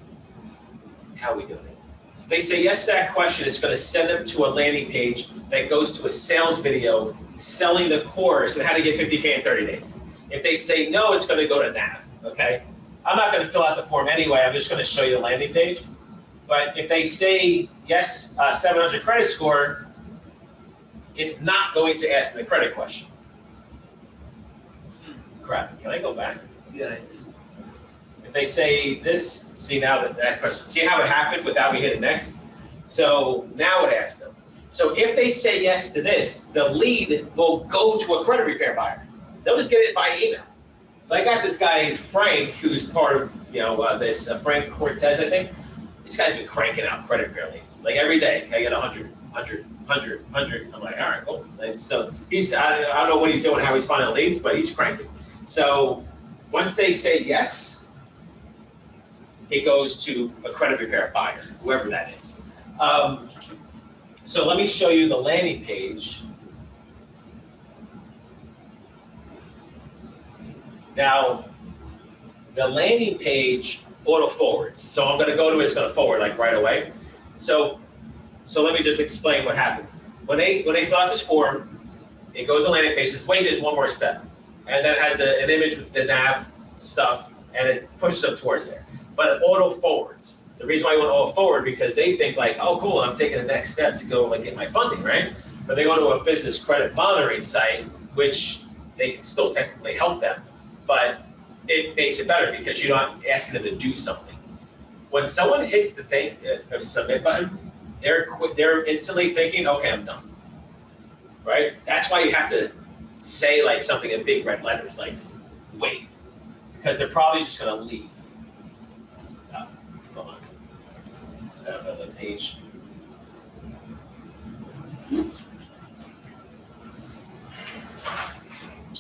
how are we doing it? If they say yes to that question, it's going to send them to a landing page that goes to a sales video selling the course and how to get 50K in 30 days. If they say no, it's going to go to nav, okay? I'm not going to fill out the form anyway. I'm just going to show you the landing page. But if they say yes, 700 credit score, it's not going to ask them the credit question. Crap, can I go back? Yeah, I see. If they say this, see now that question, see how it happened without me hitting next? So now it asks them. So if they say yes to this, the lead will go to a credit repair buyer. They'll just get it by email. So I got this guy, Frank, who's part of, this Frank Cortez, I think. This guy's been cranking out credit repair leads. Like every day, I get 100. I'm like, all right, cool. And so I don't know what he's doing, how he's finding leads, but he's cranking. So once they say yes, it goes to a credit repair buyer, whoever that is. So let me show you the landing page. Now, the landing page auto forwards. So I'm going to go to it, it's going to forward like right away. So let me just explain what happens. When they fill out this form, it goes to landing page, says, wait, there's one more step. And then it has an image with the nav stuff, and it pushes them towards there. But it auto forwards. The reason why you want to auto forward, because they think like, oh, cool, I'm taking the next step to go like get my funding, right? But they go to a business credit monitoring site, which they can still technically help them, but it makes it better because you're not asking them to do something. When someone hits the submit button, they're instantly thinking, okay, I'm done, right? That's why you have to say like something in big red letters, like wait, because they're probably just going to leave. Hold on. The page.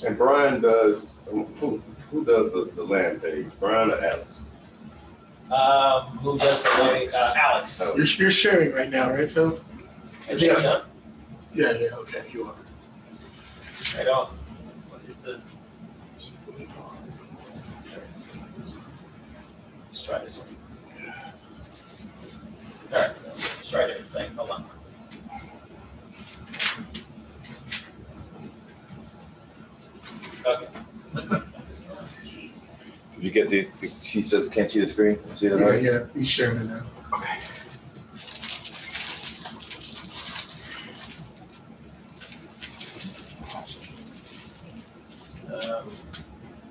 And Brian does, who does the land page? Brian or Alex? Who does the way? Alex. You're sharing right now, right, Phil? I think so. Yeah, okay, you are. I don't. What is the? Let's try this one. All right, let's try a different thing. Hold on. Okay. You get she says can't see the screen. See that? Right? Yeah, he's sharing it now. Okay.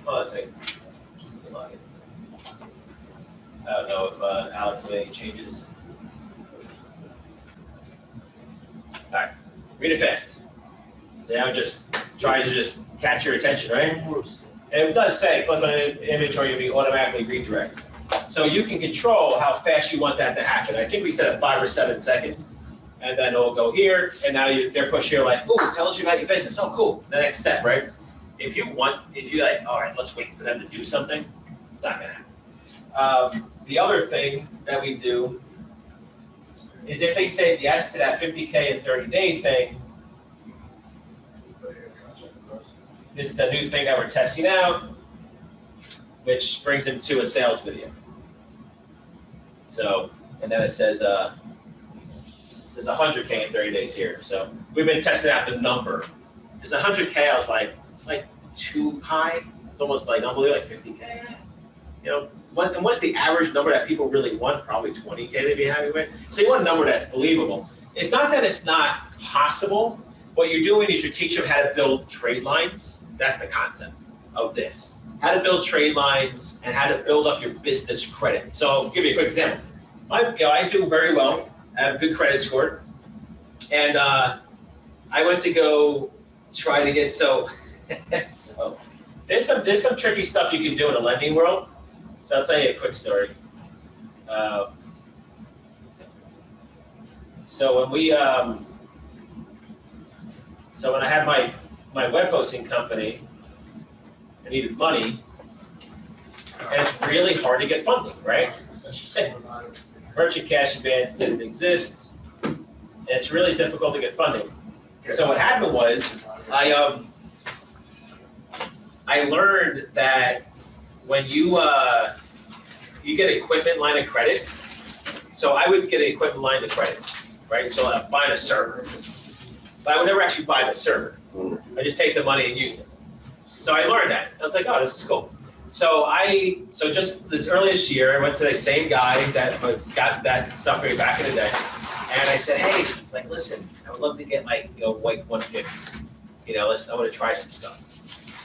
Hold on a second. I don't know if Alex made any changes. All right, read it fast. So now just trying to just catch your attention, right? And it does say, click on an image or you'll be automatically redirected. So you can control how fast you want that to happen. I think we said 5 or 7 seconds. And then it'll go here, and now they're pushed here like, ooh, tell us about your business. Oh, cool, the next step, right? If you're like, all right, let's wait for them to do something, it's not gonna happen. The other thing that we do is if they say yes to that 50K and 30-day thing, this is a new thing that we're testing out, which brings them to a sales video. So, and then it says 100K in 30 days here. So we've been testing out the number. It's 100K, I was like, it's like too high. It's almost like unbelievable, like 50K. You know, and what's the average number that people really want? Probably 20K they'd be happy with. So you want a number that's believable. It's not that it's not possible. What you're doing is you're teaching them how to build trade lines. That's the concept of this. How to build trade lines and how to build up your business credit. So I'll give you a quick example. I do very well. I have a good credit score. And I went to go try to get, so there's some tricky stuff you can do in the lending world. So I'll tell you a quick story. So when I had my web hosting company, I needed money, and it's really hard to get funding, right? Merchant cash advance didn't exist, and it's really difficult to get funding. So what happened was, I learned that when you get equipment line of credit, so I would get an equipment line of credit, right? So I'm buying a server, but I would never actually buy the server. I just take the money and use it. So I learned that. I was like, oh, this is cool. So just this earliest year, I went to the same guy that got that stuff for me back in the day, and I said, hey, it's like, listen, I would love to get like 150. I want to try some stuff.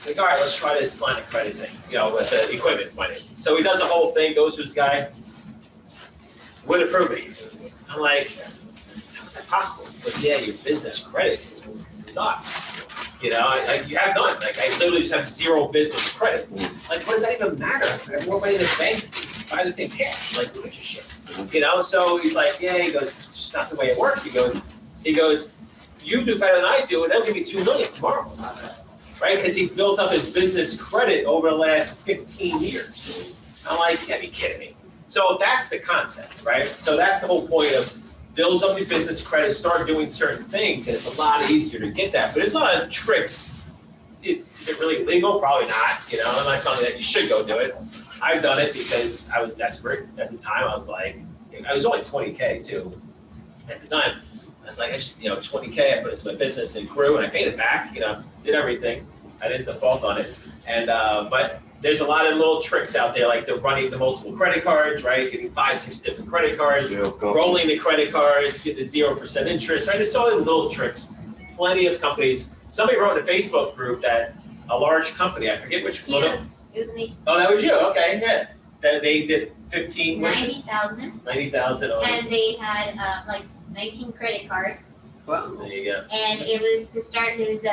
Like, all right, let's try this line of credit thing, with the equipment financing. So he does the whole thing, goes to this guy, wouldn't approve me. I'm like, how is that possible? But yeah, your business credit sucks. You have none. Like, I literally just have zero business credit. Like, what does that even matter? I have more money in the bank, buy the thing cash. Like, who gives a shit? So he's like, yeah, he goes, it's just not the way it works. He goes, you do better than I do, and they'll give me $2 million tomorrow. Right? Because he built up his business credit over the last 15 years. I'm like, you gotta be kidding me. So that's the concept, right? So that's the whole point of build up your business credit, start doing certain things, and it's a lot easier to get that. But there's a lot of tricks. Is it really legal? Probably not. I'm not telling you that you should go do it. I've done it because I was desperate at the time. I was only 20K too at the time. I was like, 20K, I put it into my business and grew, and I paid it back, did everything. I didn't default on it. And, but there's a lot of little tricks out there, like they're running the multiple credit cards, right? Getting 5, 6 different credit cards, rolling the credit cards, get the 0% interest, right? There's so many little tricks. Plenty of companies. Somebody wrote in a Facebook group that a large company, I forget which one. Yes, it was me. Oh, that was you, okay, yeah. That they did 90,000. 90,000. And they had 19 credit cards. Wow. There you go. And it was to start his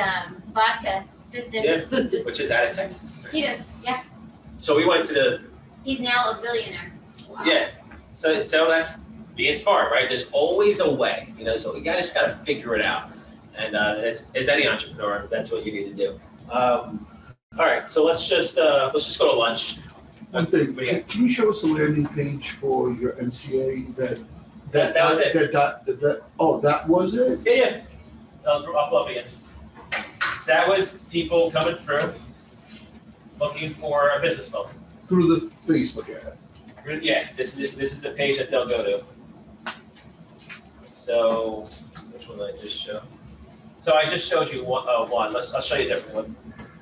vodka business. Yeah, which is out of Texas. Tito's, yeah. So we went to He's now a billionaire. Wow. Yeah. So that's being smart, right? There's always a way, so you guys got to figure it out. And as any entrepreneur, that's what you need to do. All right, so let's just go to lunch. One thing, What do you got? can you show us a landing page for your MCA That was it. Oh, that was it? Yeah. I'll pull up again. So that was people coming through, looking for a business loan. Through the Facebook ad. Yeah, this is the page that they'll go to. So, which one did I just show? So I just showed you one. I'll show you a different one.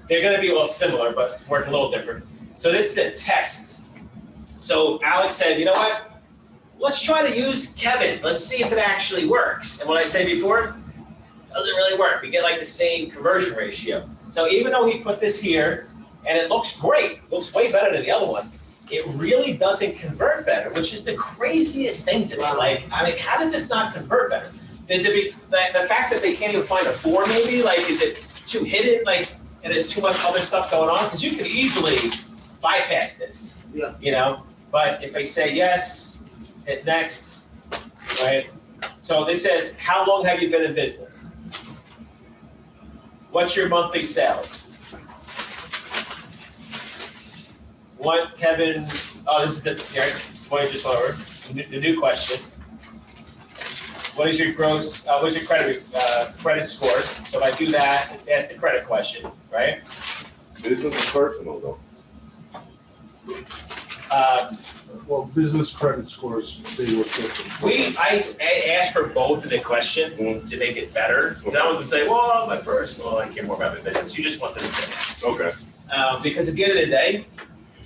They're going to be all similar, but work a little different. So this is a test. So Alex said, you know what? Let's try to use Kevin. Let's see if it actually works. And what I said before, it doesn't really work. We get like the same conversion ratio. So even though he put this here, and it looks great, looks way better than the other one, it really doesn't convert better, which is the craziest thing to me. Like, I mean, how does this not convert better? Is it the fact that they can't even find a 4 maybe? Like, is it too hidden? Like, and there's too much other stuff going on? Because you could easily bypass this, you know? But if I say yes, hit next, right? So this says, how long have you been in business? What's your monthly sales? What, Kevin, oh, this is the point I just went over, the new question. What is your gross, what's your credit score? So if I do that, it's asked the credit question, right? Business is personal though. Well, business credit scores, they look different. I asked for both in the question to make it better. No one would say, well, my personal, I care more about my business. You just want them to say that. Okay. Because at the end of the day,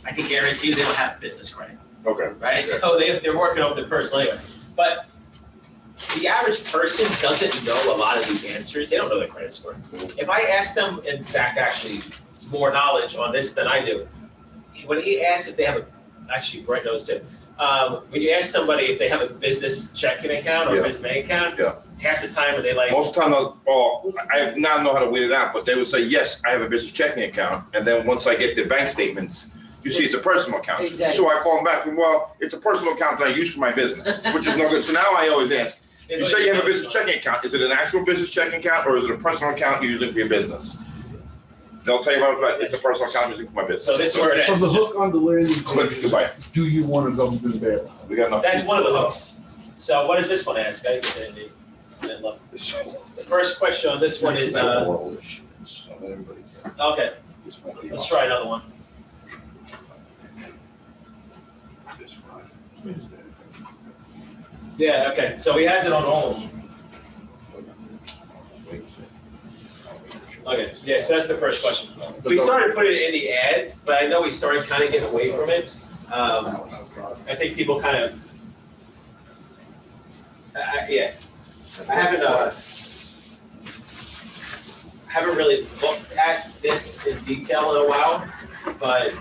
I can guarantee you they don't have business credit, Okay. right? Okay. So they're working over their personal anyway. But the average person doesn't know a lot of these answers. They don't know their credit score. If I ask them, and Zach actually has more knowledge on this than I do, when he asks if they have actually Brett knows too, when you ask somebody if they have a business checking account or a business bank account, half the time are they like, Most of the time, I have not know how to weed it out, but they would say, yes, I have a business checking account. And then once I get the bank statements, you see it's a personal account. Exactly. So I fall back from, well, it's a personal account that I use for my business, which is no good. So now I always ask, you say you have a business checking account. Is it an actual business checking account or is it a personal account you're using for your business? They'll tell you about it. It's a personal account I'm using for my business. So this is where it So ends. the hook on the landing Click page to is, buy it. do you want a government bailout? We got enough. That's one of the hooks. So what does this one ask? The first question on this one is, okay, let's try another one. Yeah, okay, so he has it on all of them. Okay, yeah, so that's the first question. We started putting it in the ads, but I know we started kind of getting away from it. I think people kind of, yeah, I haven't really looked at this in detail in a while, but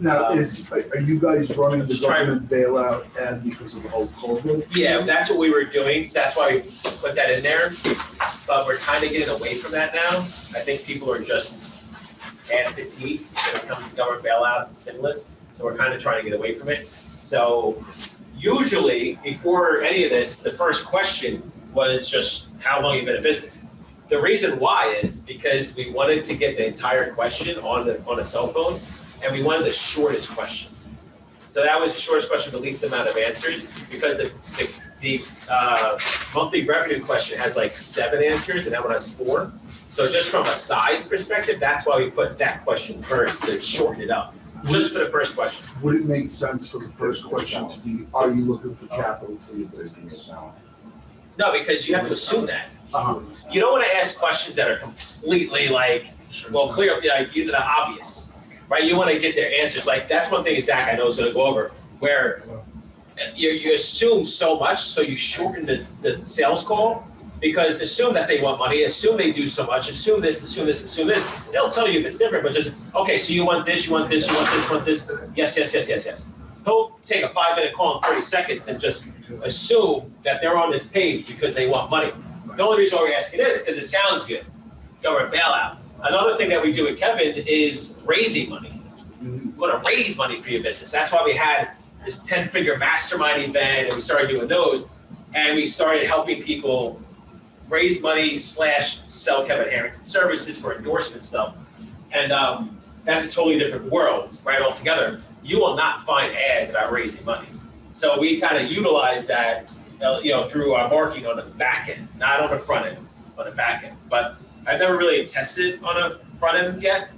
Now, are you guys running the just trying- government bailout ad because of the whole COVID? yeah, that's what we were doing, so that's why we put that in there. But we're kind of getting away from that now. I think people are just at fatigue when it comes to government bailouts and stimulus, so we're kind of trying to get away from it. So usually, before any of this, the first question was just how long you've been in business. The reason why is because we wanted to get the entire question on a cell phone, and we wanted the shortest question. So that was the shortest question with the least amount of answers, because the monthly revenue question has like 7 answers, and that one has 4. So just from a size perspective, that's why we put that question first, to shorten it up, just for the first question. Would it make sense for the first question to be, are you looking for capital for your business? No, because you have to assume that. Uh-huh. You don't want to ask questions that are completely like, well, clearly, like either the obvious, right? You want to get their answers. Like, that's one thing Zach I know is going to go over, where you assume so much, so you shorten the sales call, because assume that they want money, assume they do so much, assume this, assume this, assume this. They'll tell you if it's different, but just, okay, so you want this, you want this, you want this, you want this. Yes, yes, yes, yes, yes. He'll take a 5-minute call in 30 seconds and just assume that they're on this page because they want money. The only reason why we're asking this is because it sounds good. Government bailout. Another thing that we do with Kevin is raising money. You want to raise money for your business. That's why we had this 10-figure mastermind event, and we started doing those, and we started helping people raise money / sell Kevin Harrington services for endorsement stuff. And that's a totally different world, right, altogether. You will not find ads about raising money. So we kind of utilize that, through our marketing on the back end, not on the front end, on the back end. But I've never really tested it on a front end yet.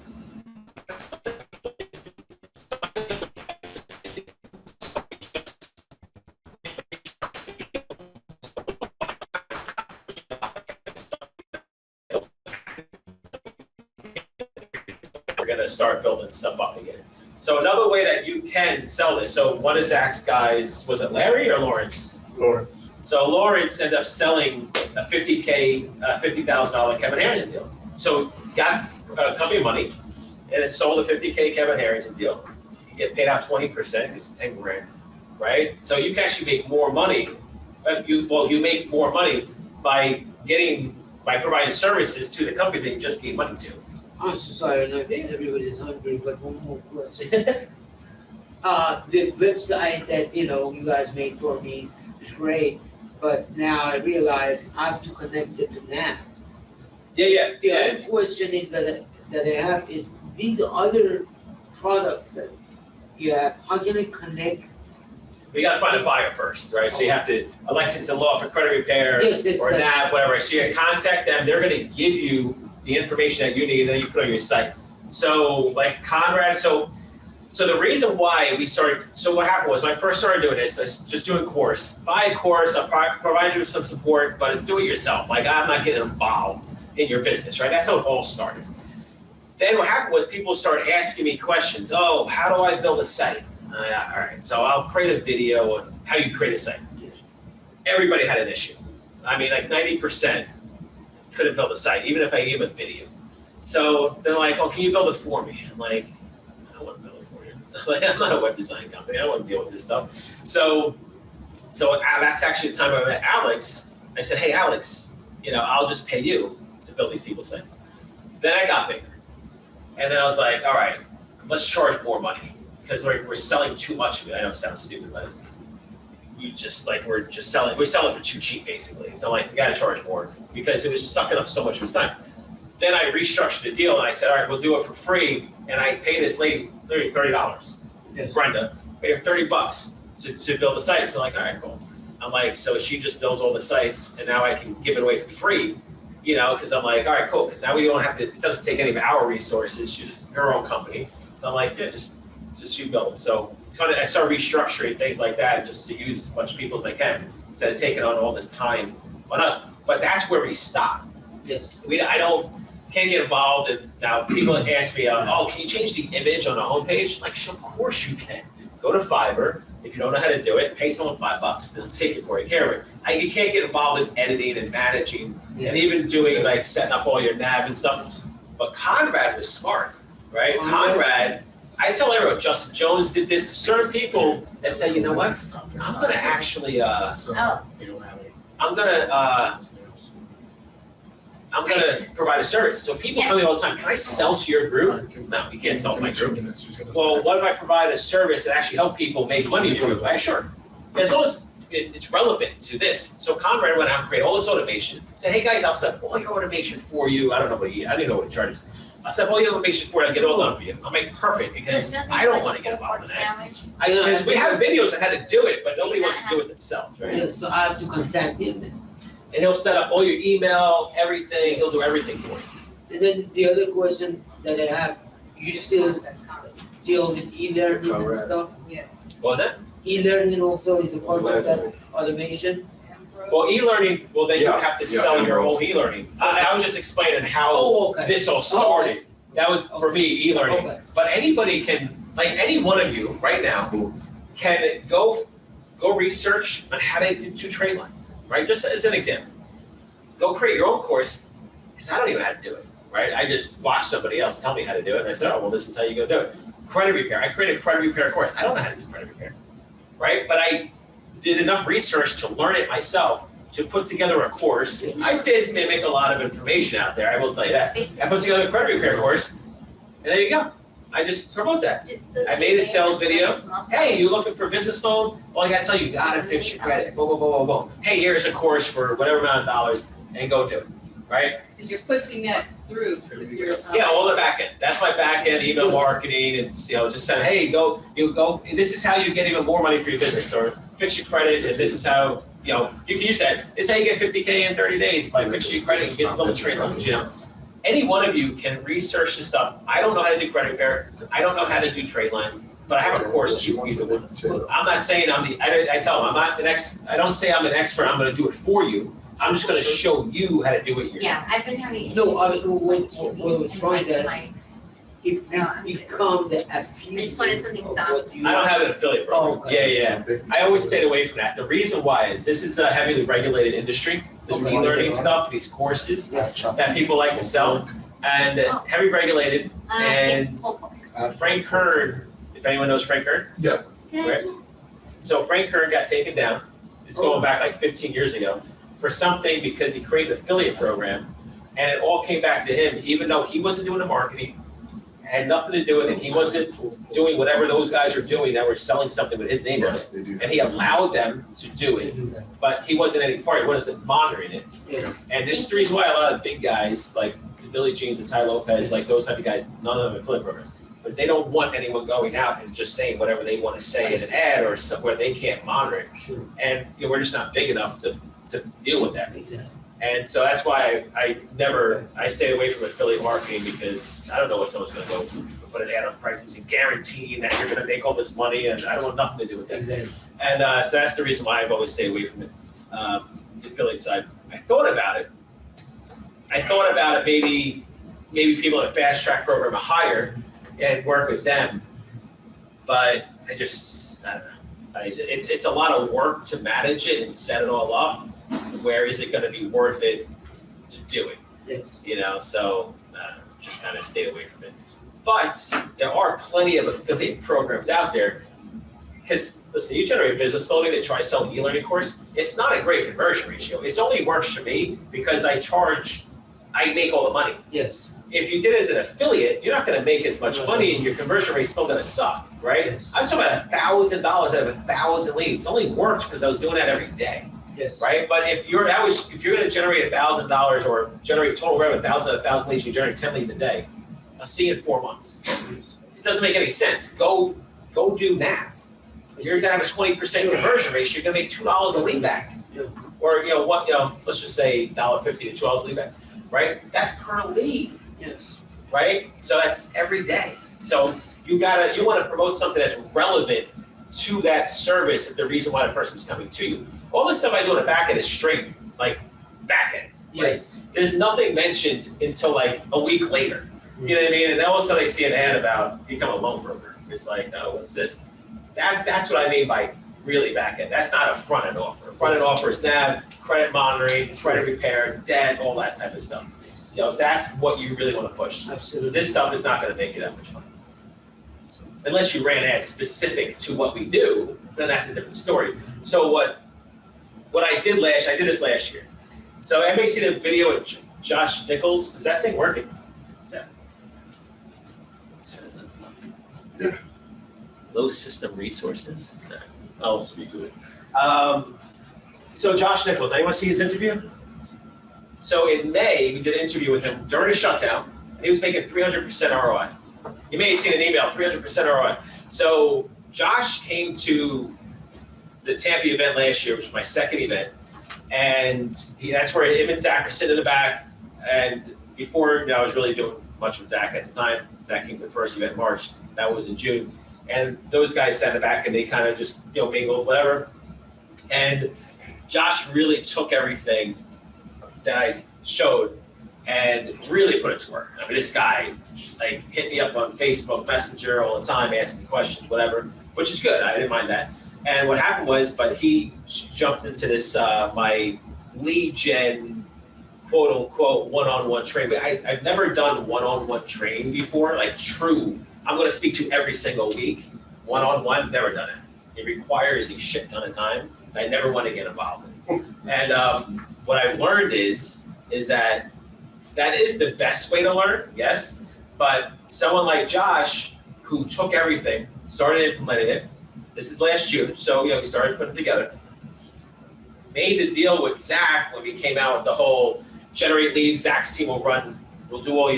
We're gonna start building stuff up again. So another way that you can sell this, so one of Zach's guys, was it Larry or Lawrence? Lawrence. So Lawrence ended up selling a $50,000 Kevin Harrington deal. So got company money, and it sold a $50K Kevin Harrington deal. You get paid out 20%, it's 10 grand, right? So you can actually make more money. You make more money by providing services to the companies that you just gave money to. I'm so sorry, I know everybody's hungry, but one more question. The website that, you guys made for me is great, but now I realize I have to connect it to NAV. Yeah. The other question is that I have is these other products that you have, how can I connect? We gotta find a buyer first, right? So you have to, a Lexington Law for credit repair, Yes, or NAV, whatever. So you contact them, they're gonna give you the information that you need, and then you put on your site. So like Conrad, so the reason why we started, so what happened was when I first started doing this, I was just doing course. Buy a course, I'll provide you with some support, but it's do it yourself. Like I'm not getting involved in your business, right? That's how it all started. Then what happened was people started asking me questions. Oh, how do I build a site? All right, so I'll create a video on how you create a site. Everybody had an issue. I mean, like 90% couldn't build a site, even if I gave a video. So they're like, oh, can you build it for me? I'm like, I don't want to build it for you. Like, I'm not a web design company. I don't want to deal with this stuff. So that's actually the time I met Alex. I said, hey, Alex, I'll just pay you to build these people's sites. Then I got bigger. And then I was like, all right, let's charge more money because we're selling too much of it. I know it sounds stupid, but we're selling for too cheap basically. So I'm like, we gotta charge more because it was sucking up so much of his time. Then I restructured the deal and I said, all right, we'll do it for free. And I paid this lady $30. Yes. Brenda, paid her $30 to build the site. So I'm like, all right, cool. I'm like, so she just builds all the sites and now I can give it away for free, because I'm like, all right, cool. Because now we don't have to, it doesn't take any of our resources. She's just her own company. So I'm like, yeah, just you build them. So I started restructuring things like that just to use as much people as I can instead of taking on all this time on us. But that's where we stop. Yes. Can't get involved. And now people ask me, oh, can you change the image on the homepage? Like, sure, of course you can. Go to Fiverr. If you don't know how to do it, pay someone $5. They'll take it for you, care of it. You can't get involved in editing and managing and even doing like setting up all your nav and stuff. But Conrad was smart, right? Conrad, I tell everyone, Justin Jones did this. Certain people that say, you know what? I'm gonna actually, I'm gonna provide a service. So people tell me all the time, can I sell to your group? No, you can't sell to my group. Well, what if I provide a service that actually help people make money in your group? Yeah, sure. As long as it's relevant to this. So Conrad went out and created all this automation. Said, hey guys, I'll set all your automation for you. I didn't know what he charges. I'll set all your automation for you. I'll get it all done for you. I'll make perfect because I don't want to get involved in that. Because we have videos that had to do it, but nobody wants to do it themselves, right? Yeah, so I have to contact him then. And he'll set up all your email, everything. He'll do everything for you. And then the other question that I have, you still deal with e-learning and stuff? Yes. What was that? E-learning also is a part of that automation? Well, e-learning, then you have to sell your own e-learning. I was just explaining how this all started. That was, for me, e-learning. Okay. But anybody can, like any one of you right now, can go research on how to do trade lines, right? Just as an example. Go create your own course, because I don't even know how to do it, right? I just watched somebody else tell me how to do it, and I said, oh, well, this is how you go do it. Credit repair. I created a credit repair course. I don't know how to do credit repair, right? But I did enough research to learn it myself, to put together a course. I did mimic a lot of information out there, I will tell you that. I put together a credit repair course, and there you go. I just promote that. I made a sales video. Hey, you looking for a business loan? Well, I gotta tell you, you gotta fix your credit. Boom, boom, boom, boom, boom. Hey, here's a course for whatever amount of dollars, and go do it, right? So you're pushing that through with your. Yeah, all the back end. That's my back end, email marketing, and just saying, hey, go. This is how you get even more money for your business, or fix your credit, and this is how you can use that. This is how you get 50K in 30 days by fixing your credit and getting building trade loans. Any one of you can research this stuff. I don't know how to do credit repair. I don't know how to do trade lines, but I have a course you can do. I'm not saying I tell them I'm not I don't say I'm an expert. I'm going to do it for you. I'm just going to show you how to do it yourself. Yeah, I've been having issues. No, with what I was trying to ask, if you become the affiliate. I just wanted something of soft. what you- I don't have an affiliate program. Oh, okay. Yeah. I always stayed away from that. The reason why is this is a heavily regulated industry. This Okay. e-learning stuff, these courses Gotcha. that people like to sell, and heavy regulated. And Frank Kern, if anyone knows Frank Kern, right? So Frank Kern got taken down. It's going back like 15 years ago for something because he created an affiliate program, and it all came back to him, even though he wasn't doing the marketing, had nothing to do with it. He wasn't doing whatever those guys are doing that were selling something with his name on it, and he allowed them to do it, but he wasn't any part. He wasn't monitoring it. Yeah. And this is the reason why a lot of big guys like the Billy Jeans and Ty Lopez, like those type of guys, none of them have affiliate programs. Because they don't want anyone going out and just saying whatever they want to say in an ad or somewhere they can't monitor it. Sure. And we're just not big enough to deal with that. Exactly. And so that's why I stay away from affiliate marketing, because I don't know what someone's going to go put an ad on prices and guaranteeing that you're going to make all this money, and I don't want nothing to do with that. Exactly. And so that's the reason why I've always stayed away from it, the affiliate side. I thought about it. Maybe people in a fast track program are higher and work with them, but I don't know. It's a lot of work to manage it and set it all up. Where is it going to be worth it to do it? Yes. So just kind of stay away from it. But there are plenty of affiliate programs out there, because listen, you generate business slowly, they try selling an e-learning course. It's not a great conversion ratio. It only works for me because I make all the money. Yes. If you did it as an affiliate, you're not going to make as much money, and your conversion rate's still going to suck, right? Yes. I was talking about $1,000 out of 1,000 leads. It only worked because I was doing that every day. Yes. Right, but if you're going to generate $1,000 or generate total revenue 1,000 leads, you generate 10 leads a day. I'll see you in 4 months. It doesn't make any sense. Go do math. You're going to have a 20% conversion ratio. You're going to make $2 a lead back, or let's just say $1.50 to $2 a lead back. Right, that's per lead. Yes. Right, so that's every day. So you want to promote something that's relevant to that service, that the reason why the person's coming to you. All this stuff I do on the back end is straight, like back ends. Yes. There's nothing mentioned until like a week later. You know what I mean? And then all of a sudden I see an ad about become a loan broker. It's like, oh, what's this? That's what I mean by really back end. That's not a front end offer. A front end offer is NAV, credit monitoring, credit repair, debt, all that type of stuff. So that's what you really want to push. Absolutely. This stuff is not going to make you that much money. Unless you ran ads specific to what we do, then that's a different story. So what I did this last year. So everybody see the video with Josh Nichols? Is that thing working? Yeah. Low system resources. Oh, be good. So Josh Nichols, anyone see his interview? So in May, we did an interview with him during a shutdown, and he was making 300% ROI. You may have seen an email, 300% ROI. So Josh came to the Tampa event last year, which was my second event, and that's where him and Zach are sitting in the back. And before I was really doing much with Zach at the time. Zach came to the first event in March. That was in June. And those guys sat in the back and they kind of just mingled, whatever. And Josh really took everything that I showed and really put it to work. I mean, this guy hit me up on Facebook Messenger all the time, asking questions, whatever, which is good. I didn't mind that. And what happened was, but he jumped into this, my lead gen, quote unquote, one-on-one training. I've never done one-on-one training before, like true. I'm going to speak to every single week, one-on-one, never done it. It requires a shit ton of time. I never want to get involved in. And what I've learned is that is the best way to learn, yes. But someone like Josh, who took everything, started implementing it. This is last June, so we started putting it together. Made the deal with Zach when we came out with the whole generate leads. Zach's team will run we'll do all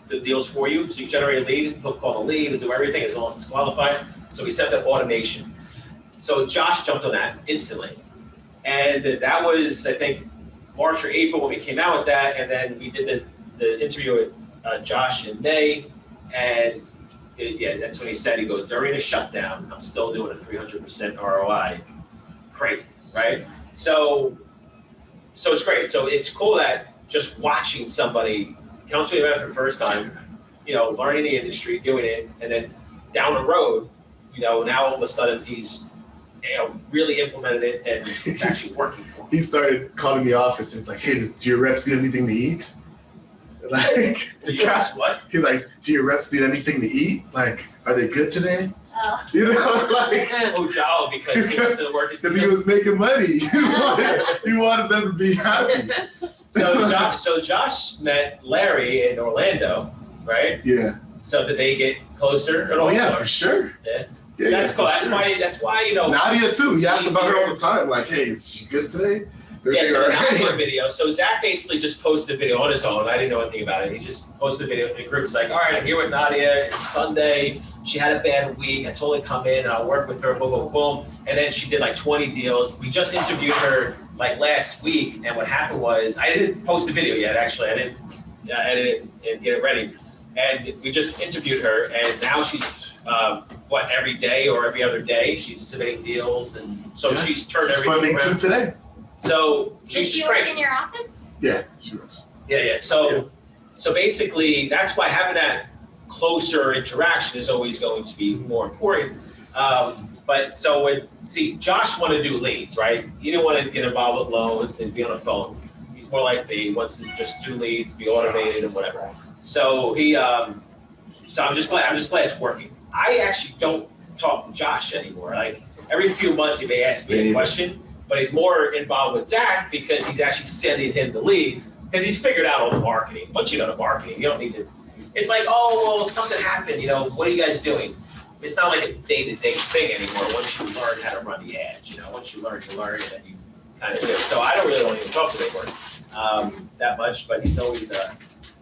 the deals for you. So you generate a lead, he'll call a lead, he'll do everything as long as it's qualified. So we set up automation. So Josh jumped on that instantly. And that was, I think, March or April when we came out with that. And then we did the interview with Josh in May. And yeah, that's when he said, he goes, during a shutdown, I'm still doing a 300% ROI. Crazy, right? So it's great. So it's cool that just watching somebody come to an event for the first time, learning the industry, doing it, and then down the road, now all of a sudden he's really implemented it and it's actually working for him. He started calling the office and it's like, hey, do your reps need anything to eat? Like, Do you reps what? he's like, do your reps need anything to eat? Like, are they good today? Oh. Like, Oh, because he wants to work his because he was making money. He wanted them to be happy. So Josh met Larry in Orlando, right? Yeah. So did they get closer at all? Oh yeah, for sure. Yeah. Yeah, That's yeah, cool. for That's sure. why Nadia too. He asks about her all the time. Like, hey, is she good today? Yeah, so the Right? Nadia video. So Zach basically just posted a video on his own. I didn't know anything about it. He just posted a video in the group. It's like, all right, I'm here with Nadia. It's Sunday. She had a bad week. I told her to come in and I'll work with her, boom, boom, boom. And then she did like 20 deals. We just interviewed her like last week. And what happened was, I didn't post the video yet, actually. I didn't edit it and get it ready. And we just interviewed her. And now she's, every day or every other day, she's submitting deals. And so she's turned everything Funding around. too today. So Does she's she work great. in your office? Yeah, she was. Yeah. So basically, that's why having that closer interaction is always going to be more important. Josh wanted to do leads, right? He didn't want to get involved with loans and be on the phone. He's more like me. He wants to just do leads, be automated and whatever. So so I'm just glad it's working. I actually don't talk to Josh anymore. Like every few months, he may ask me a question. But he's more involved with Zach because he's actually sending him the leads because he's figured out all the marketing. Once you know the marketing, you don't need to. It's like, oh, well, something happened. What are you guys doing? It's not like a day-to-day thing anymore. Once you learn how to run the ads, once you learn, and then you kind of do it. So I don't even talk to him anymore that much. But he's always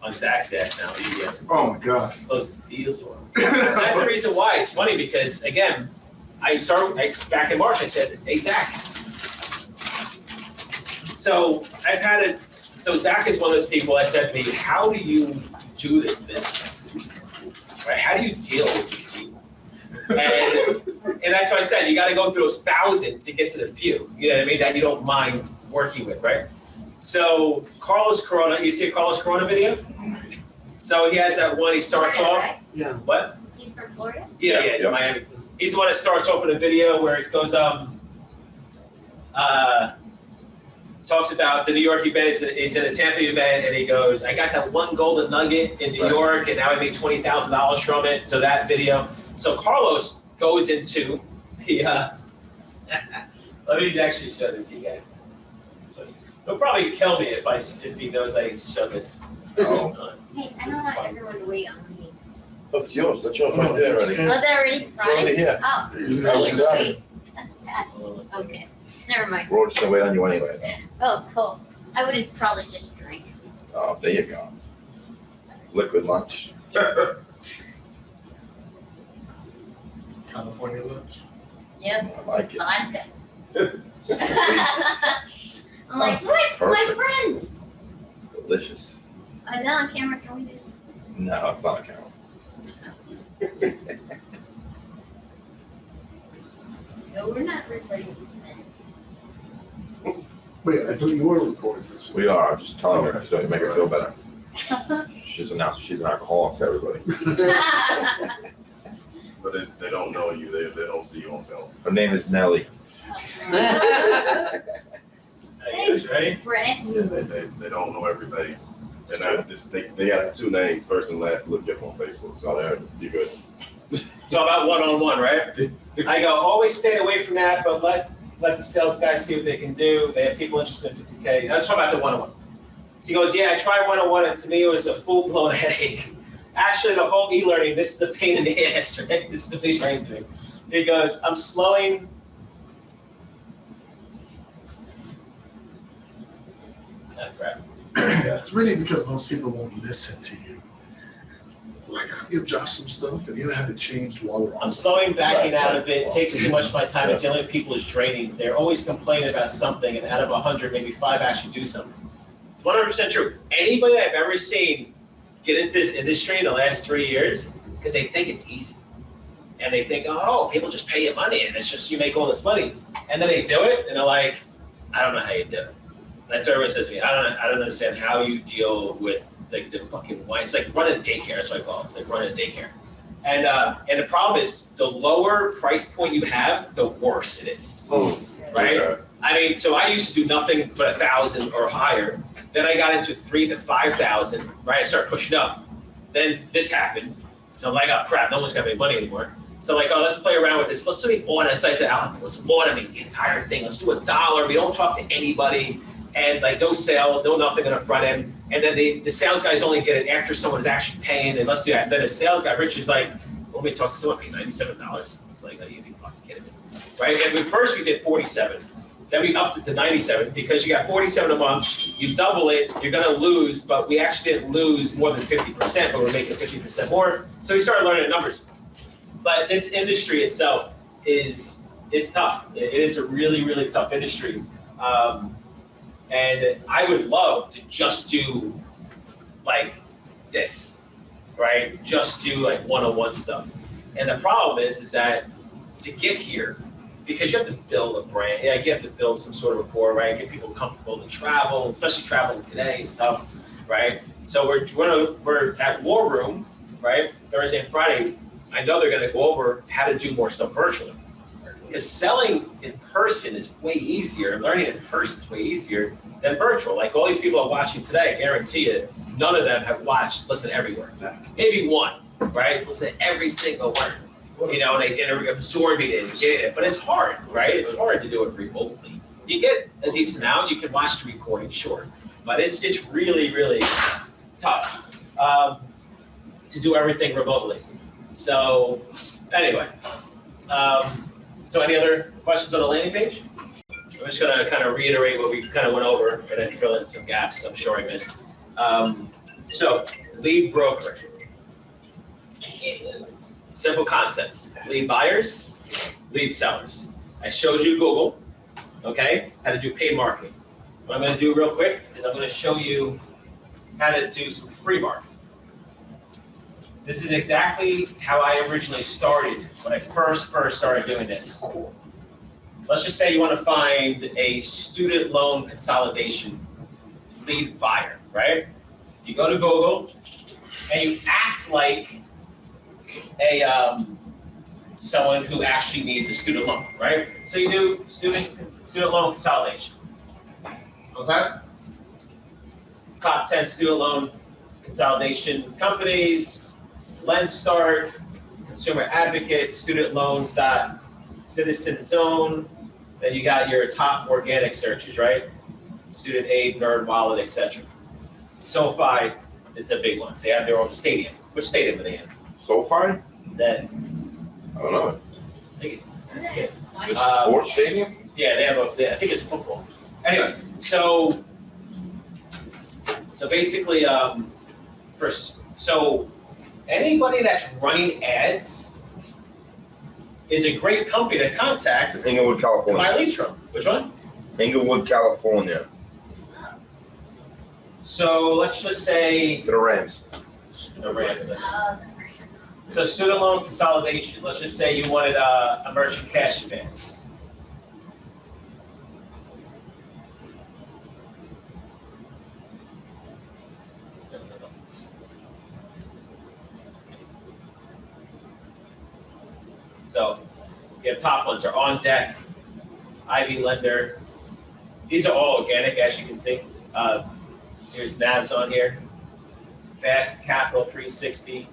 on Zach's ass now. He gets Oh my God. closes deals for him. So that's the reason why it's funny because again, back in March. I said, hey Zach. So Zach is one of those people that said to me, how do you do this business? Right? How do you deal with these people? And that's what I said, you got to go through those 1,000 to get to the few, you know what I mean, that you don't mind working with, right? So Carlos Corona, you see a Carlos Corona video? So he has that one, he starts Florida, off. right? Yeah. What? He's from Florida? Yeah, he's in Miami. He's the one that starts off in a video where it goes, talks about the New York event. He's in a Tampa event, and he goes, "I got that one golden nugget in New York, and now I made $20,000 from it." So that video. So Carlos goes into the. Let me actually show this to you guys. So he'll probably kill me if he knows I show this. Oh. Hey, I This don't is want fun. everyone to wait on me. That's yours right there already. Oh, they're already It's already running? here. Oh, You haven't geez, done it. Grace. That's fast. Okay, never mind. We're just gonna wait on you anyway. Oh, cool. I would have probably just drank. Oh, there you go. Liquid lunch. California lunch. Yep, I like it. vodka. Sweet, I'm like, Sounds what? My perfect. friends. delicious. Is that on camera? Can we do this? No, it's not a camera. No, we're not recording this minute. Wait, I thought you were recording this. We are, I'm just telling her, so to make her feel better. She's announced she's an alcoholic to everybody. But they don't know you, they don't see you on film. Her name is Nellie. Hey, you guys ready? Brett. Yeah, they don't know everybody. And they got two names, first and last, look up on Facebook, so there, you good. So about one-on-one, right? I go, always stay away from that, but let the sales guys see what they can do. They have people interested in 50K. I was talking about the one-on-one. So he goes, yeah, I tried one-on-one, and to me it was a full-blown headache. Actually, the whole e-learning, this is a pain in the ass, right? This is what he's trying to do. He goes, I'm slowing. Ah, crap. It's really because most people won't listen to you. Like, I'll give Josh some stuff and he'll have it changed while we're on. I'm slowing backing Right, out of it. It takes too much of my time, and dealing with people is draining. They're always complaining about something, and out of 100, maybe 5 actually do something. 100% true. Anybody I've ever seen get into this industry in the last 3 years, because they think it's easy. And they think, oh, people just pay you money, and it's just you make all this money. And then they do it, and they're like, I don't know how you do it. That's what everyone says to me. I don't understand how you deal with like the fucking wine. It's like running a daycare. That's what I call it. It's like running a daycare. And the problem is the lower price point you have, the worse it is. Right? Okay. I mean, so I used to do nothing but 1,000 or higher. Then I got into 3,000 to 5,000. Right? I started pushing up. Then this happened. So I'm like, oh crap, no one's gonna make money anymore. So I'm like, oh, let's play around with this. Let's do it on. So I said, oh, let's automate the entire thing. Let's do $1. We don't talk to anybody. And like no sales, no nothing on the front end. And then the sales guys only get it after someone's actually paying, and let's do that. And then the sales guy, Rich, is like, let me talk to someone, pay $97. It's like, oh, you'd be fucking kidding me. Right? And first we did 47. Then we upped it to 97 because you got 47 a month, you double it, you're gonna lose, but we actually didn't lose more than 50%, but we're making 50% more. So we started learning the numbers. But this industry itself it's tough. It is a really, really tough industry. And I would love to just do like this, right? Just do like one-on-one stuff. And the problem is that to get here, because you have to build a brand, like you have to build some sort of rapport, right? Get people comfortable to travel, especially traveling today is tough, right? So we're at War Room, right? Thursday and Friday. I know they're gonna go over how to do more stuff virtually. Because selling in person is way easier, learning in person is way easier than virtual. Like all these people are watching today, I guarantee you, none of them have listened everywhere. Maybe one, right? So listen to every single one. You know, and they absorb it and get it. But it's hard, right? It's hard to do it remotely. You get a decent amount, you can watch the recording, sure. But it's really, really tough to do everything remotely. So anyway. So any other questions on the landing page? I'm just gonna kind of reiterate what we kind of went over and then fill in some gaps I'm sure I missed. So lead broker. Simple concepts. Lead buyers, lead sellers. I showed you Google, okay? How to do paid marketing. What I'm gonna do real quick is I'm gonna show you how to do some free marketing. This is exactly how I originally started when I first started doing this. Let's just say you want to find a student loan consolidation lead buyer, right? You go to Google and you act like a someone who actually needs a student loan, right? So you do student loan consolidation, okay? Top 10 student loan consolidation companies. LendStart, Consumer Advocate, Student Loans, Citizen Zone. Then you got your top organic searches, right? Student Aid, Nerd Wallet, etc. SoFi is a big one. They have their own stadium. Which stadium are they in? SoFi? That I don't know. yeah. The sports stadium? Yeah, they have I think it's football. Anyway, so basically, anybody that's running ads is a great company to contact Inglewood, to California. buy leads from. Which one? Inglewood, California. So let's just say The Rams. the Rams. So student loan consolidation. Let's just say you wanted a merchant cash advance. So your top ones are On Deck, Ivy Lender. These are all organic, as you can see. Here's Navs on here. Fast Capital 360,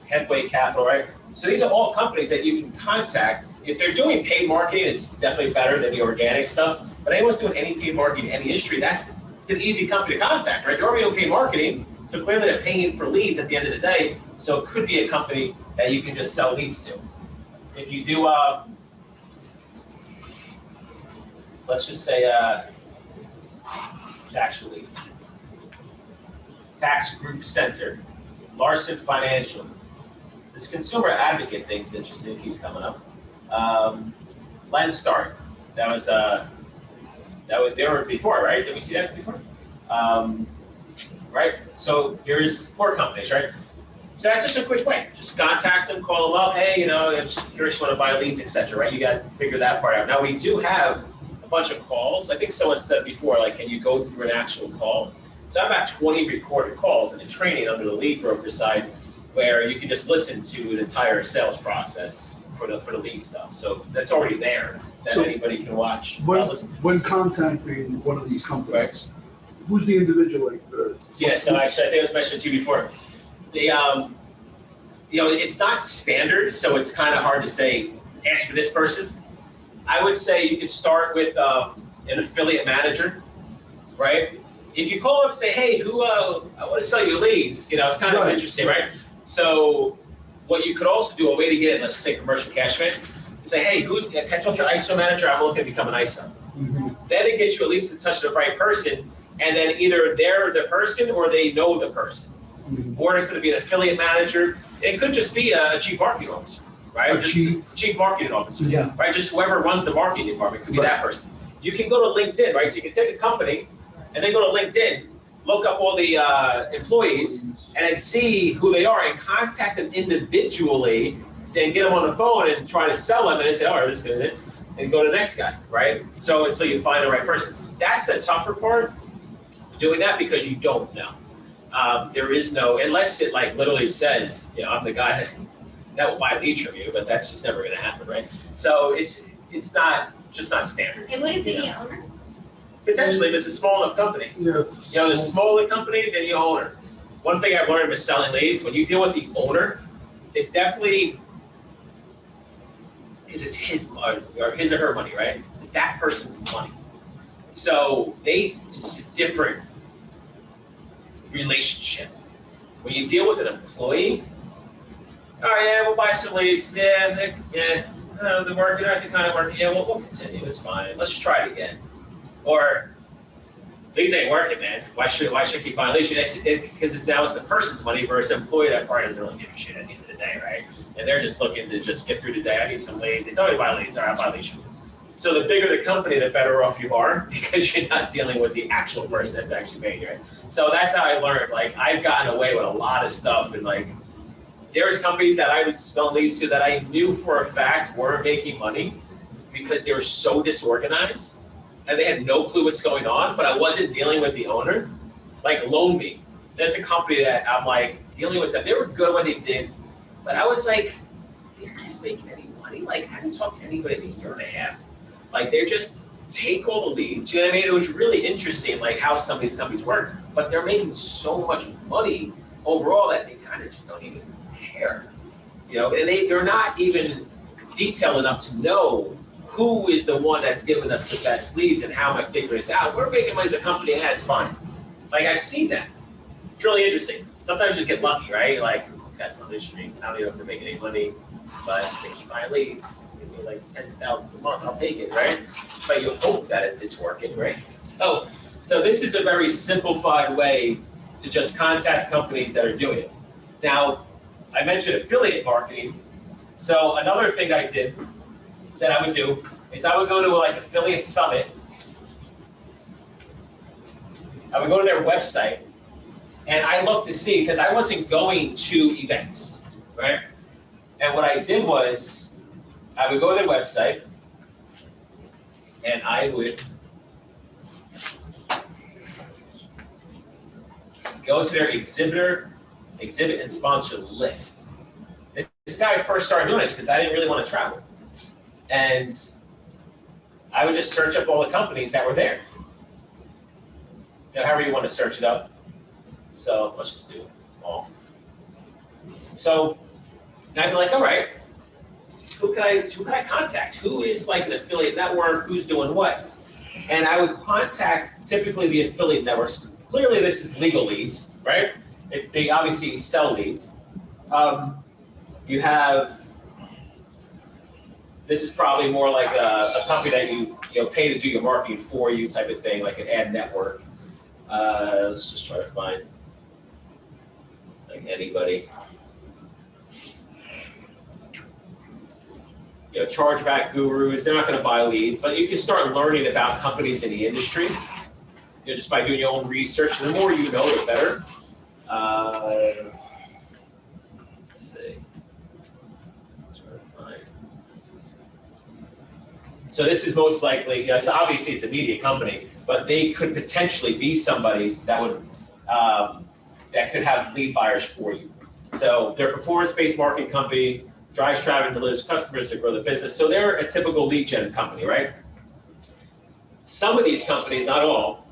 Headway Capital, right? So these are all companies that you can contact. If they're doing paid marketing, it's definitely better than the organic stuff. But anyone's doing any paid marketing in any industry, it's an easy company to contact, right? They're already doing paid marketing, so clearly they're paying for leads at the end of the day. So it could be a company that you can just sell leads to. If you do, let's just say, it's actually, Tax Group Center, Larson Financial. This consumer advocate thing's interesting, keeps coming up. Lens Start, that was they were before, right? Did we see that before? Right? So here's 4 companies, right? So that's just a quick way. Just contact them, call them up. Hey, I'm just curious, you want to buy leads, etc. Right? You got to figure that part out. Now we do have a bunch of calls. I think someone said before, like, can you go through an actual call? So I've got 20 recorded calls in the training under the lead broker side, where you can just listen to the entire sales process for the lead stuff. So that's already there that So anybody can watch. Listen to. When contacting one of these companies, who's the individual, like the? Yeah, so actually, I think it was mentioned to you before. The it's not standard, so it's kind of hard to say, ask for this person. I would say you could start with an affiliate manager, right? If you call up and say, hey, I want to sell you leads, it's kind of interesting, right? So what you could also do, a way to get in, let's say commercial cash advance, say, hey, can I talk to your ISO manager? I'm looking to become an ISO. Mm-hmm. Then it gets you at least in touch with the right person, and then either they're the person or they know the person. Mm-hmm. Or it could be an affiliate manager. It could just be a chief marketing officer, right? Chief marketing officer, Yeah. right? Just whoever runs the marketing department could be that person. You can go to LinkedIn, right? So you can take a company and then go to LinkedIn, look up all the employees, and then see who they are and contact them individually and get them on the phone and try to sell them and then say, all right, this is good, and go to the next guy, right? So until you find the right person. That's the tougher part, doing that, because you don't know. There is no, unless it like literally says, I'm the guy that will buy leads from you, but that's just never going to happen, right? So it's not standard. And would it be the owner? Potentially, if it's a small enough company. Yeah. The smaller company, then you own her. One thing I've learned with selling leads, when you deal with the owner, it's definitely, because it's his or her money, right? It's that person's money. So it's a different relationship. When you deal with an employee, all right, yeah, we'll buy some leads. Yeah, they're working. I think kind of working. Yeah, we'll continue. It's fine. Let's just try it again. Or leads ain't working, man. Why should I keep buying leads? It's because it's the person's money versus the employee. That part doesn't really give a shit at the end of the day, right? And they're just looking to just get through the day. I need some leads. They tell me to buy leads. All right, I'll buy leads. So the bigger the company, the better off you are, because you're not dealing with the actual person that's actually paying you, right? So that's how I learned. Like, I've gotten away with a lot of stuff, and like, there's companies that I was selling leads to that I knew for a fact weren't making money because they were so disorganized and they had no clue what's going on, but I wasn't dealing with the owner. Like Loan Me, there's a company that I'm like dealing with them. They were good when they did, but I was like, these guys making any money? Like, I haven't talked to anybody in a year and a half. Like, they just take all the leads. You know what I mean? It was really interesting, like how some of these companies work, but they're making so much money overall that they kind of just don't even care. And they're not even detailed enough to know who is the one that's giving us the best leads and how am I figuring this out. We're making money as a company, and it's fine. Like, I've seen that. It's really interesting. Sometimes you get lucky, right? Like, this guy's on this street. I don't even know if they're making any money, but they keep buying leads. They do like tens of thousands a month. I'll take it, right? But you hope that it's working, right? So this is a very simplified way to just contact companies that are doing it. Now, I mentioned affiliate marketing. So another thing I did that I would do is I would go to like affiliate summit. I would go to their website and I looked to see, because I wasn't going to events, right? And what I did was I would go to their website and I would go to their exhibit and sponsor list. This is how I first started doing this, because I didn't really want to travel. And I would just search up all the companies that were there. However you want to search it up. So let's just do it all. So now I'd be like, all right, who can I contact? Who is like an affiliate network? Who's doing what? And I would contact typically the affiliate networks. Clearly this is legal leads, right? They obviously sell leads. You have, this is probably more like a company that you pay to do your marketing for you type of thing, like an ad network. Let's just try to find. anybody. You know, chargeback gurus, they're not gonna buy leads, but you can start learning about companies in the industry, you know, just by doing your own research. The more you know, the better. Let's see. So this is most likely, yes, obviously it's a media company, but they could potentially be somebody that would, that could have lead buyers for you. So they're a performance-based marketing company, drives traffic and delivers customers to grow the business. So they're a typical lead gen company, right? Some of these companies, not all,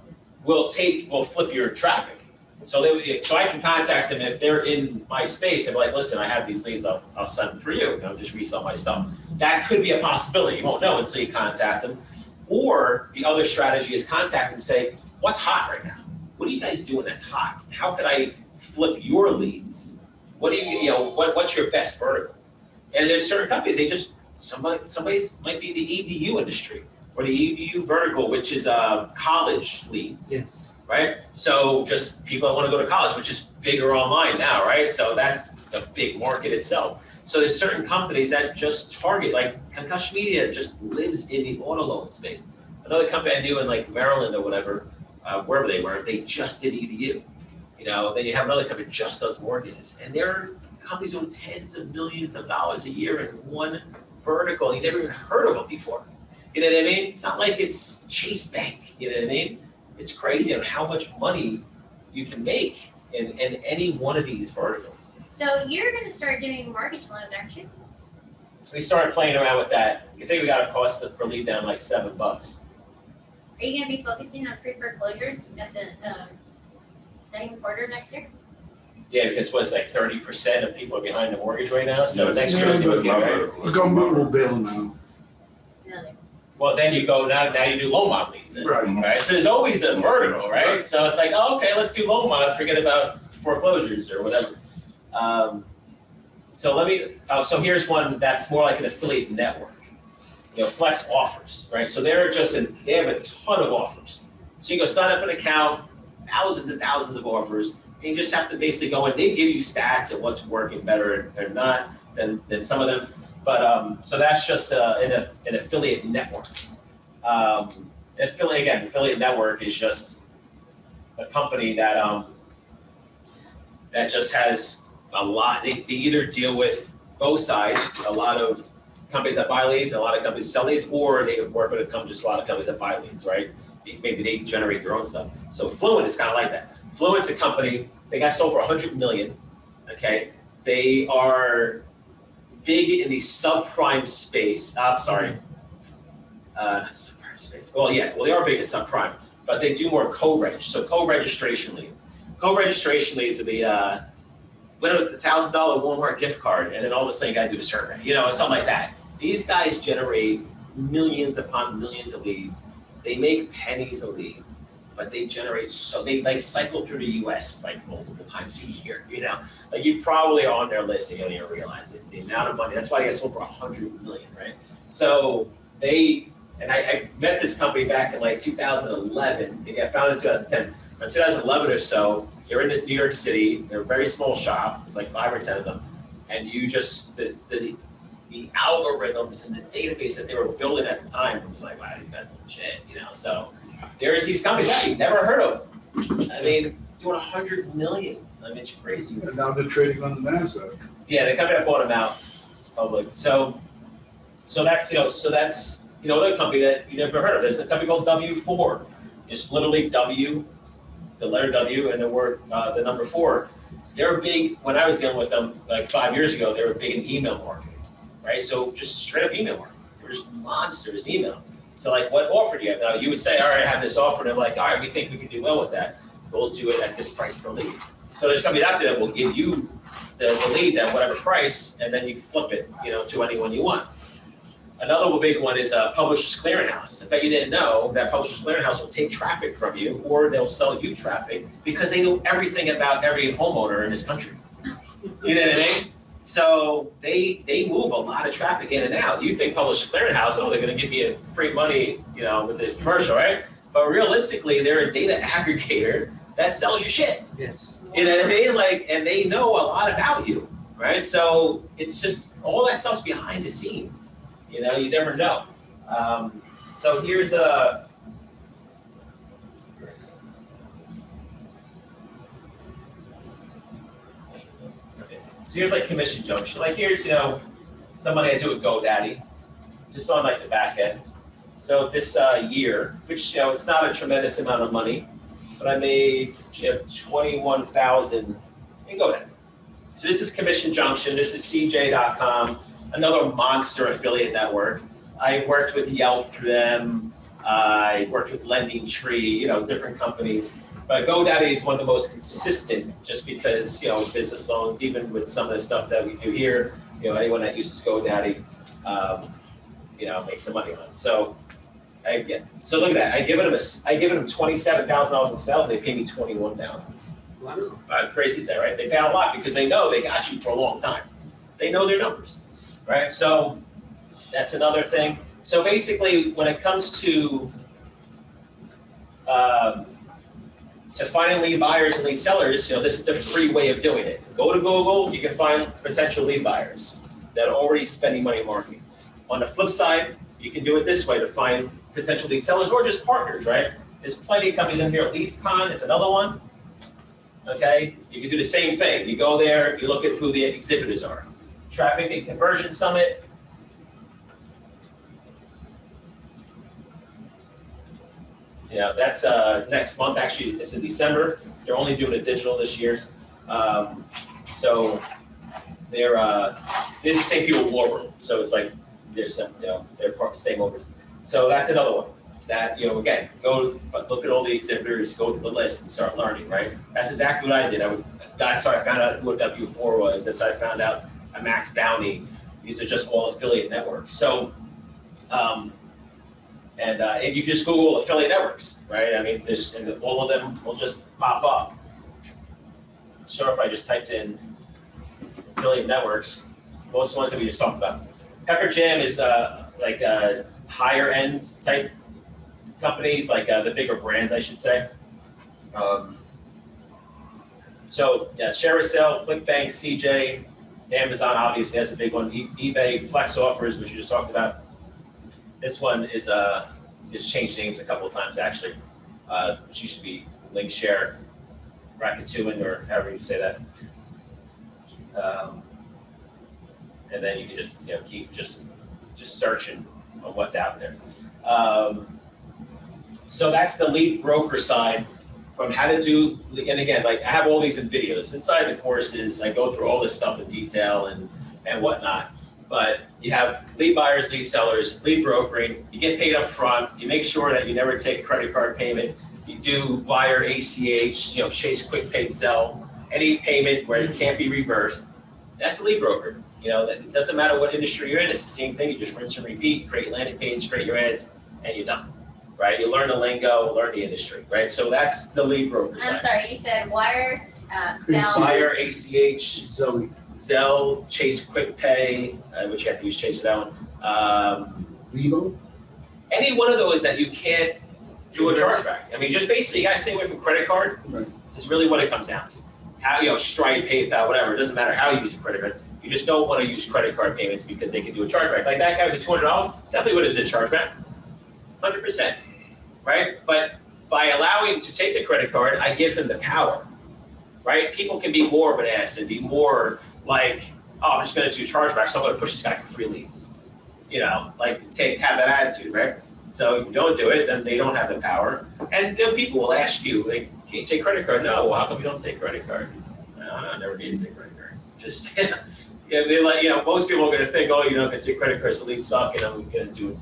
will flip your traffic. So I can contact them if they're in my space and be like, listen, I have these leads, I'll send them through you, and I'll just resell my stuff. That could be a possibility. You won't know until you contact them. Or the other strategy is contact them and say, what's hot right now? What are you guys doing that's hot? How could I flip your leads? What do you know, what's your best vertical? And there's certain companies, they just, somebody's might be the EDU industry or the EDU vertical, which is college leads. Yes. Right? So just people that want to go to college, which is bigger online now, right? So that's a big market itself. So there's certain companies that just target, like Concussion Media just lives in the auto loan space. Another company I knew in like Maryland or whatever, wherever they were, they just did EDU. You know, then you have another company that just does mortgages. And they're companies doing tens of millions of dollars a year in one vertical. You never even heard of them before. You know what I mean? It's not like it's Chase Bank, you know what I mean? It's crazy on how much money you can make in any one of these verticals. So you're gonna start doing mortgage loans, aren't you? We started playing around with that. I think we got a cost per lead down like $7. Are you gonna be focusing on pre-foreclosures at the second quarter next year? Yeah, because what's like 30% of people are behind the mortgage right now. So Yeah, next yeah, year is that's looking my right. vertical. The government will bail now. No, they- Well, then you go now you do loan mod leads. Right. Right. So there's always a vertical, right? So it's like, oh, okay, let's do loan mod. Forget about foreclosures or whatever. So here's one that's more like an affiliate network. You know, Flex offers, right? So they have a ton of offers. So you go sign up an account, thousands and thousands of offers, and you just have to basically go in. They give you stats and what's working better or not than some of them. But so that's just an affiliate network. Affiliate network is just a company that that just has a lot. They either deal with both sides, a lot of companies that buy leads, a lot of companies sell leads, or they work with a lot of companies that buy leads, right? Maybe they generate their own stuff. So Fluent is kind of like that. Fluent's a company, they got sold for $100 million, okay? They are big in the subprime space. Not subprime space. Well, they are big in subprime, but they do more co-reg. So co-registration leads. Co-registration leads are the win the $1,000 Walmart gift card, and then all of a sudden you got to do a survey, you know, something like that. These guys generate millions upon millions of leads. They make pennies a lead, but they generate they like cycle through the U.S. like multiple times a year. You know, like you probably are on their list and you don't even realize it. The amount of money. That's why they got sold for $100 million, right? So I met this company back in like 2011. They got founded in 2010. In 2011 or so, they're in this New York City. They're a very small shop. There's like 5 or 10 of them, and you just the algorithms and the database that they were building at the time, it was like, wow, these guys are legit, you know. So there's these companies that you've never heard of. I mean, doing $100 million. I mean, it's crazy. And now they're trading on the NASDAQ. Yeah, the company that bought them out is public. So that's another company that you never heard of. There's a company called W4. It's literally W, the letter W, and the word the number 4. They're big. When I was dealing with them like 5 years ago, they were big in email marketing. Right, so just straight up email marketing. There's monsters in email. So like, what offer do you have? Now you would say, all right, I have this offer, and they're like, all right, we think we can do well with that. We'll do it at this price per lead. So there's companies out there that will give you the leads at whatever price, and then you flip it, you know, to anyone you want. Another big one is Publishers Clearinghouse. I bet you didn't know that Publishers Clearinghouse will take traffic from you, or they'll sell you traffic because they know everything about every homeowner in this country. You know what I mean? So they move a lot of traffic in and out. You think Publishers Clearinghouse, oh, they're going to give me free money, you know, with this commercial, right? But realistically, they're a data aggregator that sells you shit. Yes. You know what I mean? Like, and they know a lot about you, right? So it's just all that stuff's behind the scenes. You know, you never know. So here's a. So here's like commission junction. Like here's, you know, somebody I do with GoDaddy, just on like the back end. So this year, which, you know, it's not a tremendous amount of money, but I made, you know, 21,000 in GoDaddy. So this is commission junction. This is CJ.com, another monster affiliate network. I worked with Yelp through them. I worked with Lending Tree, you know, different companies. But GoDaddy is one of the most consistent, just because, you know, business loans, even with some of the stuff that we do here, you know, anyone that uses GoDaddy, you know, makes some money on it. So so look at that. I give them $27,000 in sales, and they pay me $21,000. Wow. Crazy is that, right? They pay a lot because they know they got you for a long time. They know their numbers, right? So that's another thing. So basically, when it comes to finding lead buyers and lead sellers, you know, this is the free way of doing it. Go to Google, you can find potential lead buyers that are already spending money in marketing. On the flip side, you can do it this way to find potential lead sellers or just partners, right? There's plenty of companies in here. LeadsCon is another one. Okay, you can do the same thing. You go there, you look at who the exhibitors are. Traffic and Conversion Summit. Yeah, that's next month. Actually, it's in December. They're only doing it digital this year. So they're the same people with War Room. So it's like they're some, you know, they're part of the same owners. So that's another one. That, you know, again, go look at all the exhibitors, go to the list and start learning, right? That's exactly what I did. That's how I found out who a W4 was. That's how I found out a Max Bounty. These are just all affiliate networks. So, and you can just Google affiliate networks, right? I mean, and all of them will just pop up. Sure, if I just typed in affiliate networks, most of the ones that we just talked about. Pepper Jam is like a higher end type companies, like the bigger brands, I should say. So yeah, ShareASale, ClickBank, CJ, Amazon obviously has a big one. eBay, Flex Offers, which you just talked about. This one is it's changed names a couple of times actually. Which used to be Link Share, Rakuten, or however you say that. And then you can just, you know, keep just searching on what's out there. So that's the lead broker side from how to do, and again, like I have all these in videos. Inside the courses, I go through all this stuff in detail and whatnot. But you have lead buyers, lead sellers, lead brokering. You get paid up front. You make sure that you never take credit card payment. You do wire, ACH, you know, Chase, Quick Pay, Zelle, any payment where it can't be reversed. That's the lead broker. You know, it doesn't matter what industry you're in. It's the same thing. You just rinse and repeat, create landing page, create your ads, and you're done. Right? You learn the lingo, learn the industry, right? So that's the lead broker side. I'm sorry, you said wire, Zelle. Wire, ACH, Zelle, Chase Quick Pay, which you have to use Chase for that one. Vivo? Any one of those that you can't do a chargeback. I mean, just basically, you gotta stay away from credit card. Right. Is really what it comes down to. How, you know, Stripe, PayPal, whatever. It doesn't matter how you use your credit card. You just don't want to use credit card payments because they can do a chargeback. Like that guy with the $200, definitely would have did a chargeback. 100%. Right? But by allowing him to take the credit card, I give him the power. Right? People can be more of an ass and be more like, oh, I'm just going to do chargebacks, so I'm going to push this guy for free leads. You know, like have that attitude, right? So if you don't do it, then they don't have the power. And then people will ask you, like, can you take credit card? No, well, how come you don't take credit card? No, I never need to take credit card. Just, yeah, they're like, you know, most people are going to think, oh, you know, I'm going to take credit cards, so leads suck, and I'm going to do,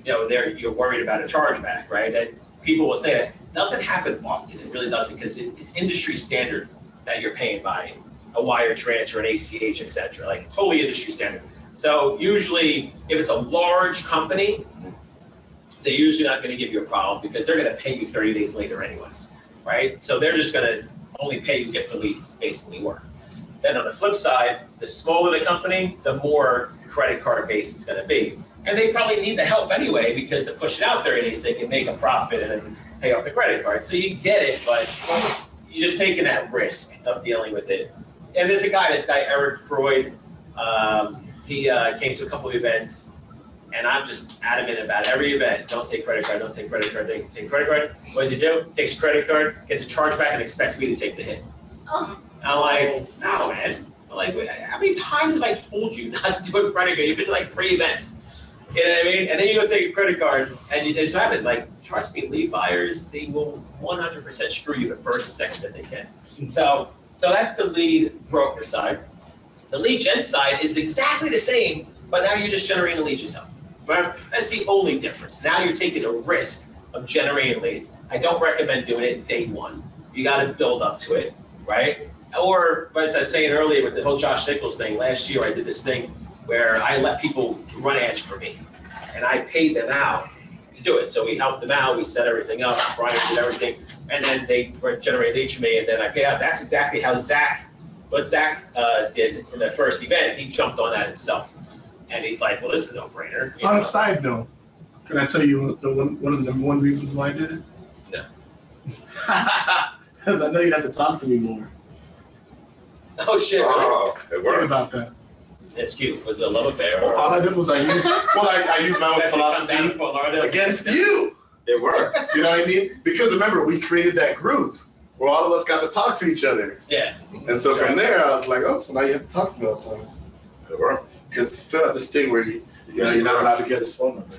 you know, you're worried about a chargeback, right? And people will say that. It doesn't happen often. It really doesn't, because it's industry standard that you're paying by a wire transfer, an ACH, et cetera, like totally industry standard. So usually, if it's a large company, they're usually not going to give you a problem because they're going to pay you 30 days later anyway, right? So they're just going to only pay you if the leads basically work. Then on the flip side, the smaller the company, the more credit card based it's going to be. And they probably need the help anyway because to push it out 30 days, they can make a profit and then pay off the credit card. So you get it, but you're just taking that risk of dealing with it. And there's this guy Eric Freud. He came to a couple of events, and I'm just adamant about every event. Don't take credit card. Don't take credit card. Don't take credit card. What does he do? Takes a credit card, gets a chargeback, and expects me to take the hit. Oh. I'm like, no, man. I'm like, how many times have I told you not to do a credit card? You've been to like 3 events. You know what I mean? And then you go take a credit card, and you just have it. Like, trust me, lead buyers, they will 100% screw you the first second that they can. So that's the lead broker side. The lead gen side is exactly the same, but now you're just generating leads yourself. Right? That's the only difference. Now you're taking the risk of generating leads. I don't recommend doing it day one. You got to build up to it, right? Or, as I was saying earlier with the whole Josh Nichols thing, last year I did this thing where I let people run ads for me, and I paid them out to do it. So we helped them out, we set everything up, Brian did everything, and then they generate leads for me, and then I pay out. That's exactly how Zach did in the first event. He jumped on that himself. And he's like, well, this is a no-brainer. On a side note, can I tell you one of the one reasons why I did it? No. Because I know you'd have to talk to me more. Oh, shit. Really? Oh, it Think worked. about that. That's cute. Was it a love affair? All I did was I used my own Expect to come down to philosophy Fort Lauderdale? against you. It worked. You know what I mean? Because remember, we created that group where all of us got to talk to each other. Yeah. And so from there, I was like, oh, so now you have to talk to me all the time. It worked. Because Phil had this thing where you're not allowed to get his phone number.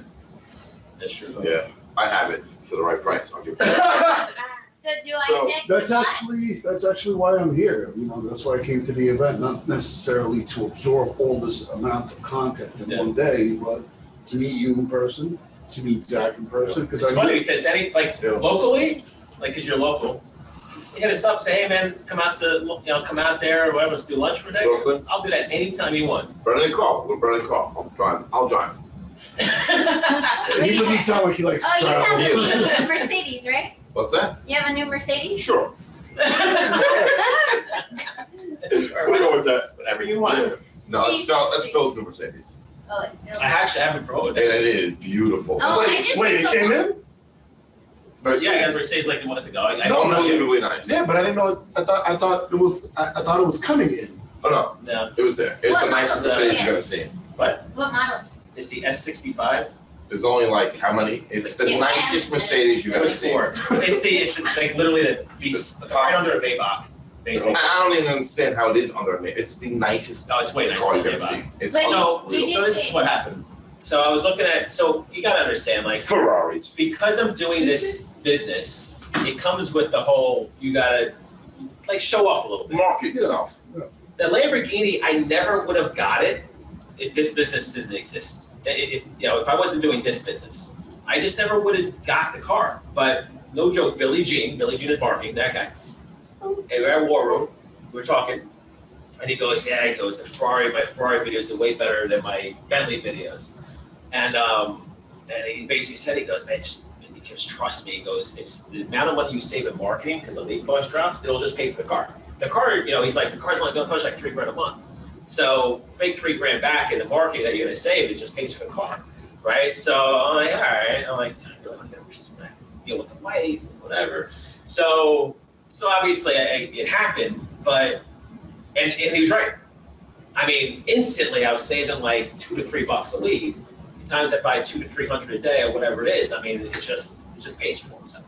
That's true. So- Yeah, I have it for the right price. I'll give it back. So do So I text That's the bot? actually why I'm here. You know, that's why I came to the event, not necessarily to absorb all this amount of content in Yeah. one day, but to meet you in person, to meet Zach in person, because It's funny because locally, like, because you're local, hit us up, say, hey, man, come out there or whatever, let's do lunch for a day. Brooklyn, I'll do that anytime you want. Brennan call. We'll Brennan call. I'll drive. he doesn't sound like he likes to Oh, you travel. have a new Mercedes, right? What's that? You have a new Mercedes? Sure. Sure, We'll go with that. whatever you want. No, that's Phil's new Mercedes. Oh, it's still. I actually haven't promoted And it. it is beautiful. Oh, I just Wait, did it the came one- in? But yeah, I got Mercedes like you wanted to go. I No, don't know you. Unbelievably nice. Yeah, but I didn't know. I thought it was coming in. Oh, no. No, It was there. It's What the nicest model? Mercedes Yeah. you've ever seen. What model? it's the S65. There's only like how many? It's the Yeah. nicest Mercedes you've It ever was seen. 4. It's like literally right under a Maybach, basically. I don't even understand how it is under a It's the nicest No, it's way nicer car than you've ever Maybach. seen. It's But So You did this is say- what happened. So I was looking at, so you gotta understand, like, Ferraris. because I'm doing this business, it comes with the whole, you gotta, like, show off a little bit. Market yourself. The Lamborghini, I never would have got it if this business didn't exist. If I wasn't doing this business, I just never would have got the car. But no joke, Billie Jean is marketing, that guy. And we're at War Room, we're talking, and he goes, the my Ferrari videos are way better than my Bentley videos. And he basically said, he goes, man, just trust me. He goes, it's the amount of money you save in marketing because the lead cost drops, it'll just pay for the car. The car, he's like, the car's only going to cost like $3,000 a month. So make $3,000 back in the marketing that you're going to save, it just pays for the car, right? So I'm like, all right. I'm like, I really want to deal with the wife, whatever. So obviously it happened, but, and he was right. I mean, instantly I was saving like $2 to $3 a lead. Times that by 200 to 300 a day or whatever it is, I mean, it just pays for itself,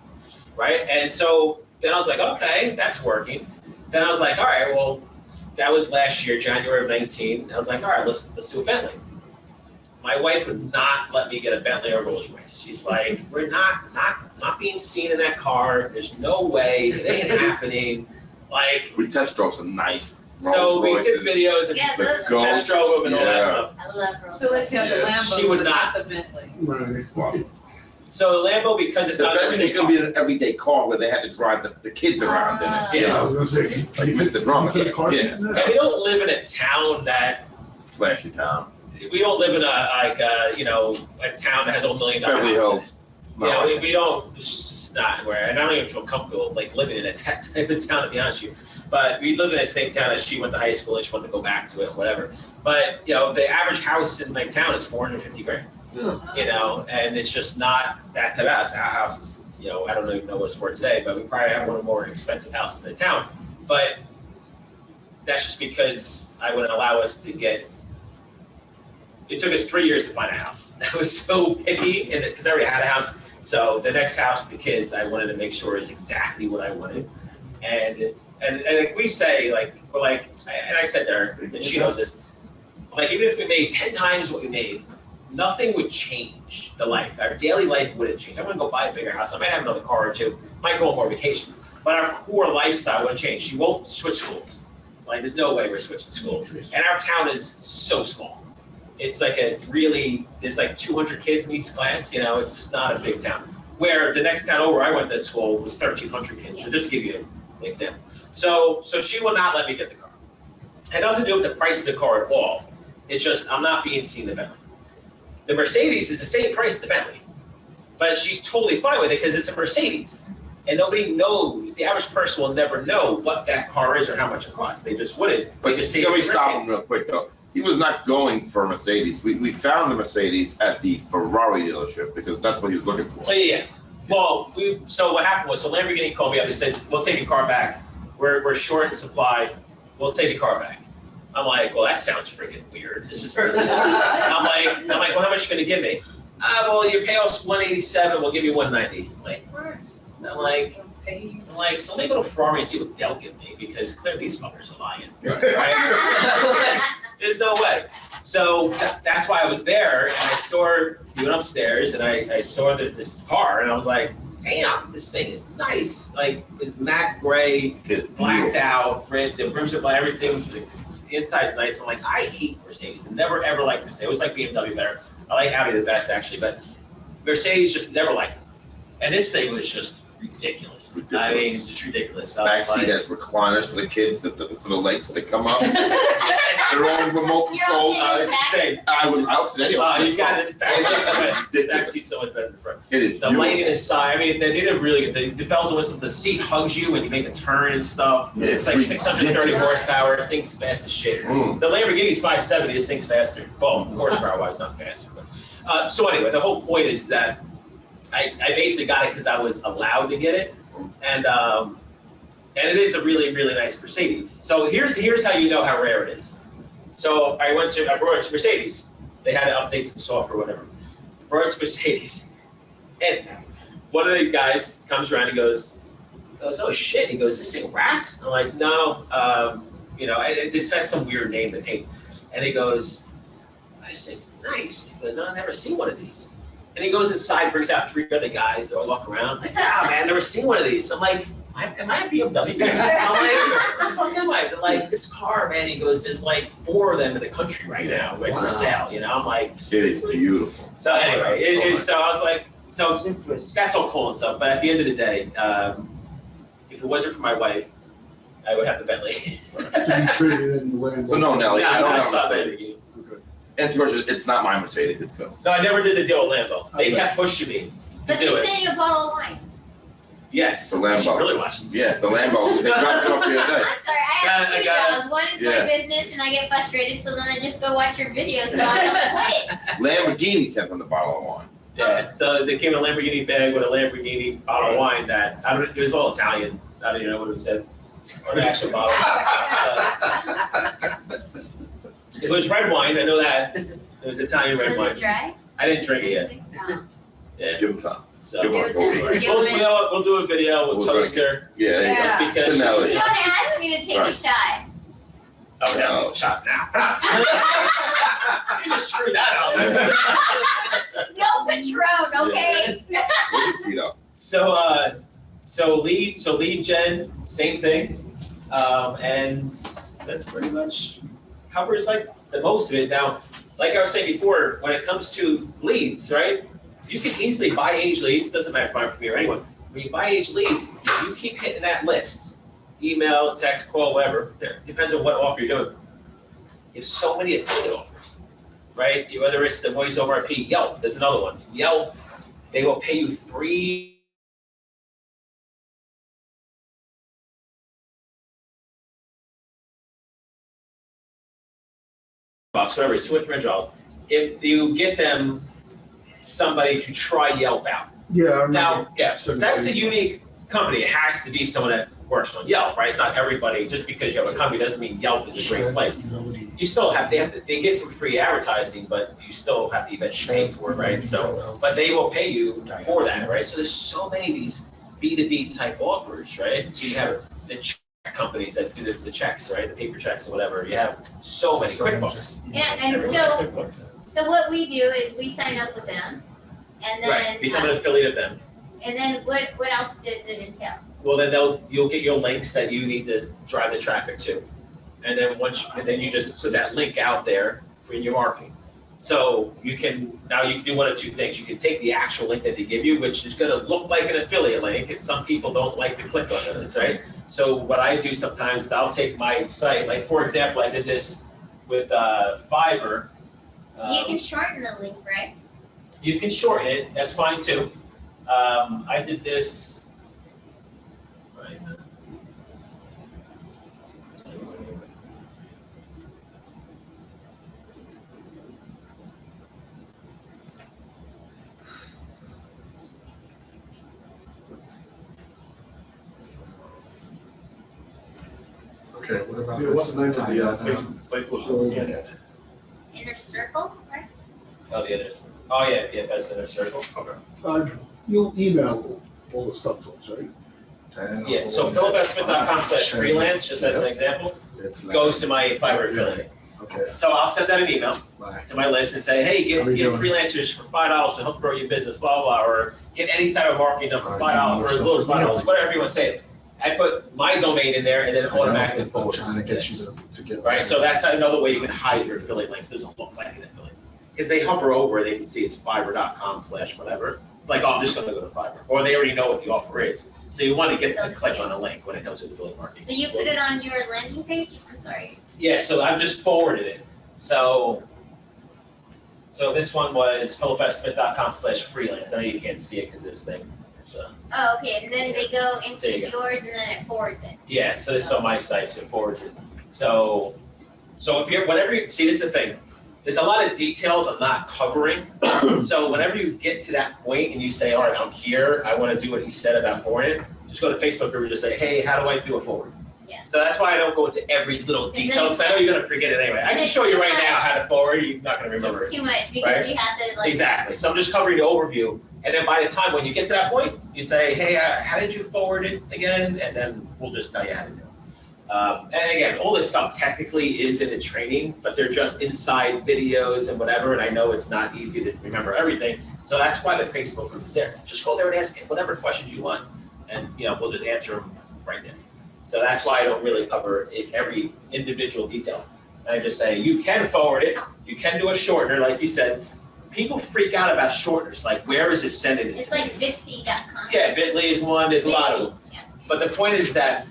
right? And so then I was like, okay, that's working. Then I was like, all right, well, that was last year, January of 19. I was like, all right, let's do a Bentley. My wife would not let me get a Bentley or Rolls Royce. She's like, we're not being seen in that car. There's no way, it ain't happening. Like, We test drove some nice so we Rolls did Royces. videos and Yeah, those- test drove them and all that Yeah. stuff. I love Rolls. So let's have the Yeah. Lambo, She would but not. not the Bentley. Right. Wow. So Lambo, because it's The not Bentley was gonna be an everyday car where they had to drive the kids around in it. Yeah. I was gonna say, Like Mr. Drummer. you put a car seat Yeah. in And there? we don't live in a town that, Flashy town. we don't live in a town that has $1 million Beverly houses. Hills. It's not Yeah, like we, that. we don't, it's just not where, and I don't even feel comfortable like living in a type of town, to be honest with you. But we live in the same town as she went to high school and she wanted to go back to it, whatever. But, the average house in my town is $450,000. And it's just not that type of house. Our house is you know, I don't even know what it's worth today, but we probably have one of the more expensive houses in the town. But that's just because I wouldn't allow us to get. It took us 3 years to find a house. I was so picky, and because I already had a house. So the next house with the kids, I wanted to make sure is exactly what I wanted. And like we say, like, we're like, and I said to her, and she knows this, like, even if we made 10 times what we made, nothing would change the life. Our daily life wouldn't change. I wouldn't go buy a bigger house. I might have another car or two, might go on more vacations, but our core lifestyle wouldn't change. She won't switch schools. Like, there's no way we're switching schools. And our town is so small. It's like there's like 200 kids in each class, you know, it's just not a big town. Where the next town over I went to school was 1,300 kids. So just to give you an example. So she will not let me get the car. It had nothing to do with the price of the car at all. It's just, I'm not being seen in the Bentley. The Mercedes is the same price as the Bentley, but she's totally fine with it because it's a Mercedes. And nobody knows, the average person will never know what that car is or how much it costs. They just wouldn't. They just say Let me it's a stop him Mercedes. real quick though. He was not going for a Mercedes. We found the Mercedes at the Ferrari dealership because that's what he was looking for. So yeah. Well, so what happened was, so Lamborghini called me up and said, we'll take your car back. We're short in supply. We'll take your car back. I'm like, well, that sounds freaking weird. This is I'm like, well, how much are you gonna give me? Well, your payoff's 187. We'll give you 190. I'm like, what? I'm like, so let me go to Ferrari and see what they'll give me because clearly these fuckers are lying. Right? There's no way. So that's why I was there, and I saw he went upstairs, and I saw this car, and I was like, damn, this thing is nice. Like, it's matte gray, blacked out, red, the rims are black, everything's, the inside's nice. I'm like, I hate Mercedes. I never ever liked Mercedes. I always like BMW better. I like Audi the best, actually, but Mercedes just never liked them. And this thing was just ridiculous. I mean, just ridiculous. So Back seat has recliners for the kids, for the legs to come up. Their own remote controls. I'll sit anyway. You got this back seat's so much better than the front. It is The lighting inside, I mean, they did really good. The bells and whistles, the seat hugs you when you make a turn and stuff. Yeah, it's like 630 horsepower. Thing's fast as shit. The Lamborghini's 570. This thing's faster. Well, horsepower-wise, not faster. But, so anyway, the whole point is that I basically got it because I was allowed to get it, and it is a really, really nice Mercedes. So here's how you know how rare it is. So I brought it to Mercedes. They had to update some software, or whatever. Brought it to Mercedes, and one of the guys comes around and goes, oh shit. He goes, this thing rats? I'm like, no, you know, this has some weird name to paint. And he goes, this thing's nice. He goes, I've never seen one of these. And he goes inside, brings out 3 other guys that all walk around. Like, man, never seen one of these. I'm like, am I a BMW? I'm like, what the fuck am I? They're like, this car, man. He goes, there's like 4 of them in the country right now, like for sale. You know, I'm like, It's beautiful. so anyway, so I was like, so that's all cool and stuff. But at the end of the day, if it wasn't for my wife, I would have the Bentley. So you traded in the Lambo. So no, Nelly, I don't I have saw a Mercedes. Okay. Answer your question, it's not my Mercedes, it's Phil's. No, I never did the deal with Lambo. They kept pushing me to But they do it. sent you a bottle of wine. Yes. The You should Lambo. really watch this. Yeah, the Lambo. They dropped it off the other day. I'm sorry, I have Yeah, I two got it. bottles. One is Yeah. my business and I get frustrated, so then I just go watch your videos so I don't quit. Lamborghini sent them the bottle of wine. Yeah. So they came in a Lamborghini bag with a Lamborghini bottle of wine that it was all Italian. I don't even know what it said. Or the actual bottle. It was red wine. I know that. It was Italian red Was wine. it dry? I didn't drink it yet. Seriously? Oh. Yeah. Give them time. So Give Give them it a to me. go. Give them a- we'll do a video. We'll We'll toast drink her. Yeah, there you go. Just because Finale. she's. Don't ask me to take a Right. shot. Oh, no, shots now. You just screwed that up. No Patron, okay? Look at Tito. So lead gen, same thing, and that's pretty much covers like the most of it. Now, like I was saying before, when it comes to leads, right? You can easily buy age leads. Doesn't matter if I'm from me or anyone. When you buy age leads, you keep hitting that list. Email, text, call, whatever. Depends on what offer you're doing. You have so many affiliate offers, right? Whether it's the voice over IP, Yelp, there's another one. Yelp, they will pay you $3 whatever, it's $200 or $300. If you get them somebody to try Yelp out, Yeah, I remember. Now, yeah, so that's a unique company. It has to be someone that works on Yelp, right? It's not everybody. Just because you have a company doesn't mean Yelp is a great place. You still have they get some free advertising, but you still have to eventually pay for it, right? So, but they will pay you for that, right? So there's so many of these B2B type offers, right? So you have the check companies that do the checks, right? The paper checks or whatever. You have so many QuickBooks. Yeah, and Everyone has so, QuickBooks. so what we do is we sign up with them, and then. Right, become an affiliate of them. And then what else does it entail? Well, then you'll get your links that you need to drive the traffic to. And then you just put that link out there for your marketing. So you can do one of two things. You can take the actual link that they give you, which is gonna look like an affiliate link, and some people don't like to click on those, right? So what I do sometimes is I'll take my site, like for example, I did this with Fiverr. You can shorten the link, right? You can shorten it, that's fine too. I did this. Right. Okay, what about Yeah, this? what's the name of the Facebook? Inner circle, right? Oh, the others. Oh, yeah, that's in a circle. Okay. You'll email all the stuff to us, right? Yeah, so philipsmith.com/freelance, just as an example, goes to my Fiverr affiliate. Okay. So I'll send that an email Bye. to my list and say, hey, get freelancers for $5 to help grow your business, blah, blah, blah, or get any type of marketing done for $5 or as little as $5, whatever you want to say. I put my domain in there and then automatically pushes Trying to get this. you to get. Right, so that's another way you can hide your affiliate links. It doesn't look like an affiliate. Because they hover over, they can see it's fiverr.com/whatever. Like, oh, I'm just gonna go to Fiverr. Or they already know what the offer is. So you want to get them to click on a link when it comes to affiliate marketing. So you put it on your landing page? I'm sorry. Yeah, so I've just forwarded it. So this one was philipsmith.com/freelance. I know you can't see it because this thing. Oh, okay, and then they go into There you yours and then it forwards it. Yeah, so this is on my site, so it forwards it. So if you're, whenever you, see, this is the thing. There's a lot of details I'm not covering. So whenever you get to that point and you say, all right, I'm here, I want to do what he said about forwarding, just go to Facebook group and just say, hey, how do I do a forward? Yeah. So that's why I don't go into every little detail, because I know you're gonna forget it anyway. I And can it's show you too right much. now how to forward, you're not gonna remember It's it. too much because Right? you have to like. Exactly, so I'm just covering the overview, and then by the time when you get to that point, you say, hey, how did you forward it again? And then we'll just tell you how to do it. And again, all this stuff technically is in the training, but they're just inside videos and whatever, and I know it's not easy to remember everything, so that's why the Facebook group is there. Just go there and ask whatever questions you want, and we'll just answer them right then. So that's why I don't really cover every individual detail. I just say, you can forward it, you can do a shortener, like you said. People freak out about shorteners, like where is it sending it to? It's like bitsy.com. Yeah, Bitly is one, there's a lot of them. Yeah. But the point is that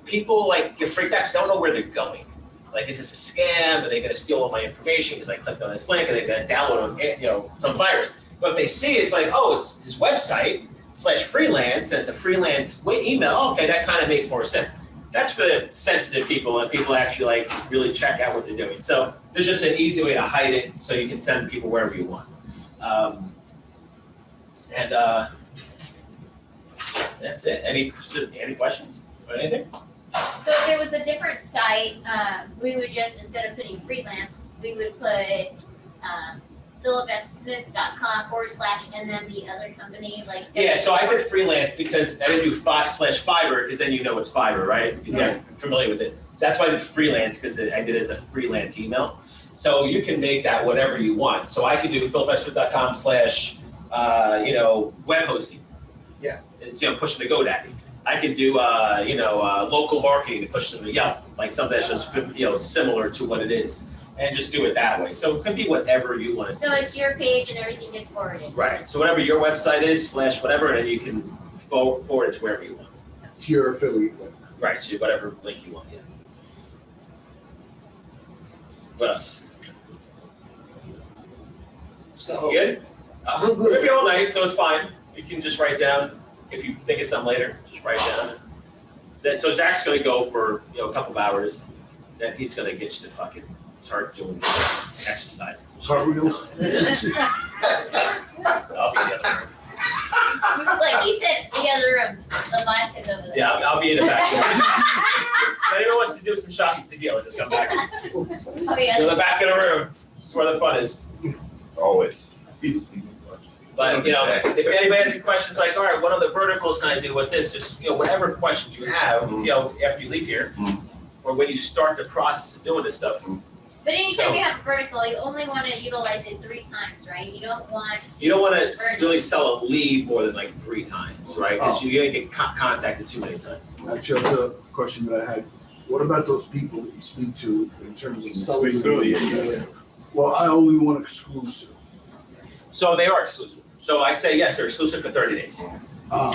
people get freaked out because they don't know where they're going. Like, is this a scam? Are they gonna steal all my information because I clicked on this link and they're gonna download some virus? But if they see it's like, oh, it's his website /freelance, and it's a freelance email, okay, that kind of makes more sense. That's for the sensitive people and people actually really check out what they're doing. So there's just an easy way to hide it so you can send people wherever you want. That's it. Any questions or anything? So if there was a different site, we would just, instead of putting freelance, we would put philipsmith.com / and then the other company, like. Yeah, so I did freelance because I didn't do /Fiverr because then you know it's Fiverr, right? If you're familiar with it. So that's why I did freelance, because I did it as a freelance email. So you can make that whatever you want. So I could do philipsmith.com / web hosting. Yeah. It's push them to GoDaddy. I could do local marketing to push them to Yelp, like something that's just similar to what it is, and just do it that way. So it could be whatever you want to do. So it's your page and everything gets forwarded. Right. So whatever your website is / whatever, and then you can forward it to wherever you want. Your affiliate link. Right. So whatever link you want. Yeah. What else? So, You good? I'm We're gonna be good. all night, so it's fine. You can just write down. If you think of something later, just write down. So Zach's gonna go for a couple of hours, then he's gonna get you to fucking start doing exercises. Cartwheels. So I'll be there. Like he said, the other room, the vodka's over there. Yeah, I'll be in the back. If anyone wants to do some shots of tequila, just come back. Oh, yeah. To the back of the room. It's where the fun is. Always. But, you know, if anybody has any questions like, all right, what other verticals can I do with this? Just, you know, whatever questions you have, you know, after you leave here, or when you start the process of doing this stuff. But anytime So- you have a vertical, you only want to utilize it 3 times, right? You don't want to. You don't want to really sell a lead more than like 3 times, right? Because you're going to get contacted too many times. Actually, that's a question that I had. What about those people that you speak to in terms of selling? Well, I only want exclusive. So they are exclusive. So I say, yes, they're exclusive for 30 days.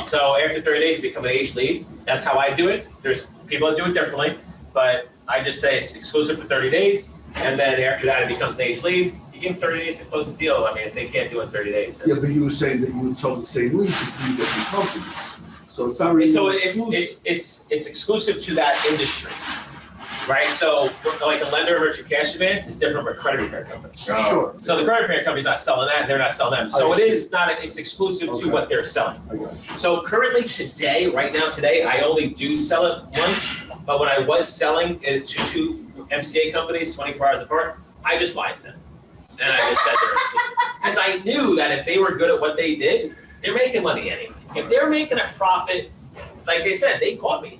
So after 30 days, they become an age lead. That's how I do it. There's people that do it differently, but I just say it's exclusive for 30 days. And then after that, it becomes an age lead. You give them 30 days to close the deal. I mean, if they can't do it in 30 days. Yeah, but you were saying that you would sell the same lead to 3 different companies. So it's not really. So exclusive. it's exclusive to that industry, right? So like a lender merchant cash advance is different from a credit repair company. Sure. So the credit repair company's not selling that, and they're not selling them. So I it see. is not, it's exclusive to Okay. what they're selling. I got you. So currently today, right now today, I only do sell it once, but when I was selling it to 2 MCA companies, 24 hours apart, I just lied to them. And I just said they were exclusive. Because I knew that if they were good at what they did, they're making money anyway. If they're making a profit, like they said, they called me.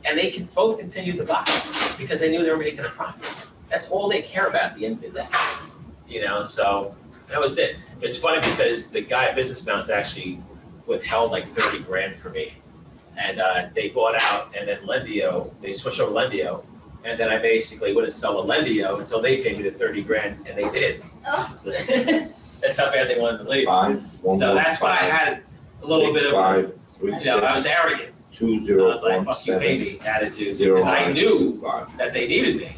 And they can both continue to buy because they knew they were making a profit. That's all they care about at the end of the day. You know, so that was it. It's funny because the guy at Business Mounts actually withheld like 30 grand for me. And they bought out, and then Lendio, they switched over Lendio. And then I basically wouldn't sell a Lendio until they paid me the 30 grand, and they did. Oh. That's how bad they wanted the leads. 5, 1, So that's why I had a little bit of, 5, 3, you know, I was arrogant. 2, I 0, was like, 1, fuck you, 7, baby attitude, 0, because I 9, knew 2, 5. that they needed me.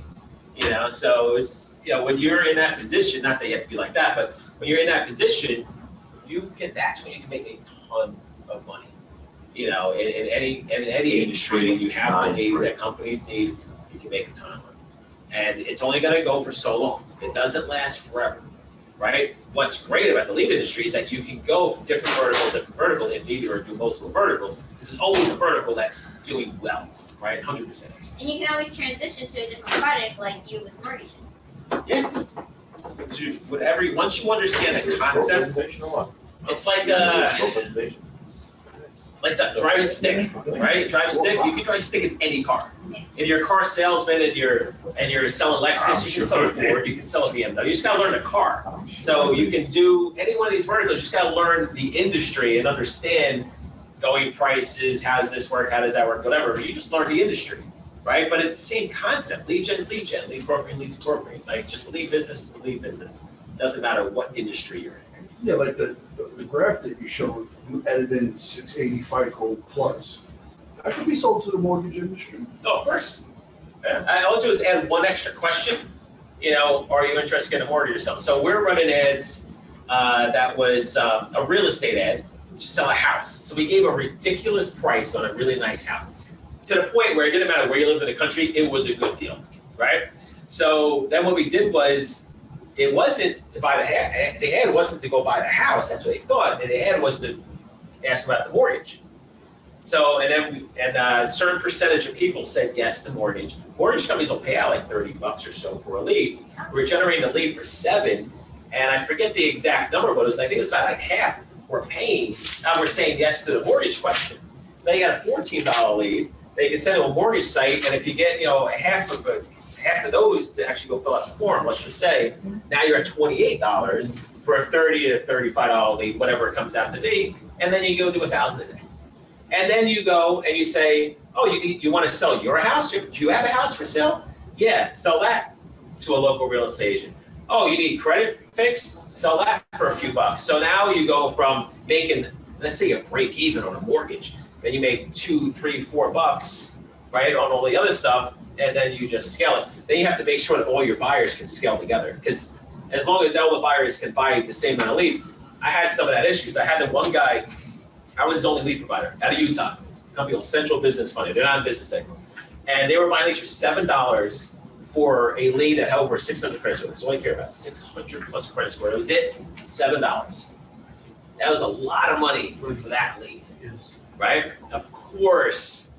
You know, so it's, you know, when you're in that position, not that you have to be like that, but when you're in that position, that's when you can make a ton of money. You know, in any industry, when you have the needs that companies need, you can make a ton of money. And it's only gonna go for so long. It doesn't last forever, right? What's great about the lead industry is that you can go from different vertical if needed, or do multiple verticals. This is always a vertical that's doing well, right? 100%. And you can always transition to a different product like you with mortgages. Yeah. Once you understand the concept, it's like that driving stick, right? Drive stick, you can drive stick in any car. If you're a car salesman and you're selling Lexus, you can sell a Ford, you can sell a BMW. You just gotta learn the car. So you can do any one of these verticals, you just gotta learn the industry and understand going prices, how does this work, how does that work, whatever. You just learn the industry, right? But it's the same concept. Lead gen's lead gen, lead brokering leads brokering. Like just lead business is lead business. Doesn't matter what industry you're in. Yeah, like the graph that you showed, you added in 680 FICO plus. That could be sold to the mortgage industry. Oh, of course. All I do is add one extra question. You know, are you interested in a mortgage or something? So we're running ads that was a real estate ad to sell a house. So we gave a ridiculous price on a really nice house to the point where it didn't matter where you lived in the country, it was a good deal, right? So then what we did was, it wasn't to buy the ad wasn't to go buy the house, that's what they thought. And the ad was to ask about the mortgage. So, a certain percentage of people said yes to mortgage. Mortgage companies will pay out like $30 or so for a lead. We're generating a lead for 7, and I forget the exact number, but it was, I think it was about like half we're paying. We're saying yes to the mortgage question. So you got a $14 lead. They can send to a mortgage site, and if you get, you know, half of those to actually go fill out the form, let's just say, now you're at $28 for a $30 to $35 lead, whatever it comes out to be, and then you go do $1,000 a day. And then you go and you say, oh, you want to sell your house? Do you have a house for sale? Yeah, sell that to a local real estate agent. Oh, you need credit fixed? Sell that for a few bucks. So now you go from making, let's say, a break even on a mortgage, then you make $2, $3, $4, right, on all the other stuff, and then you just scale it. Then you have to make sure that all your buyers can scale together, because as long as all the buyers can buy the same amount of leads, I had some of that issues. I had the one guy, I was his only lead provider out of Utah, a company called Central Business Funding. They're not in business anymore. And they were buying leads for $7 for a lead that had over 600 credit score. That's all I care about, 600 plus credit score. That was it, $7. That was a lot of money for that lead, right? Of course,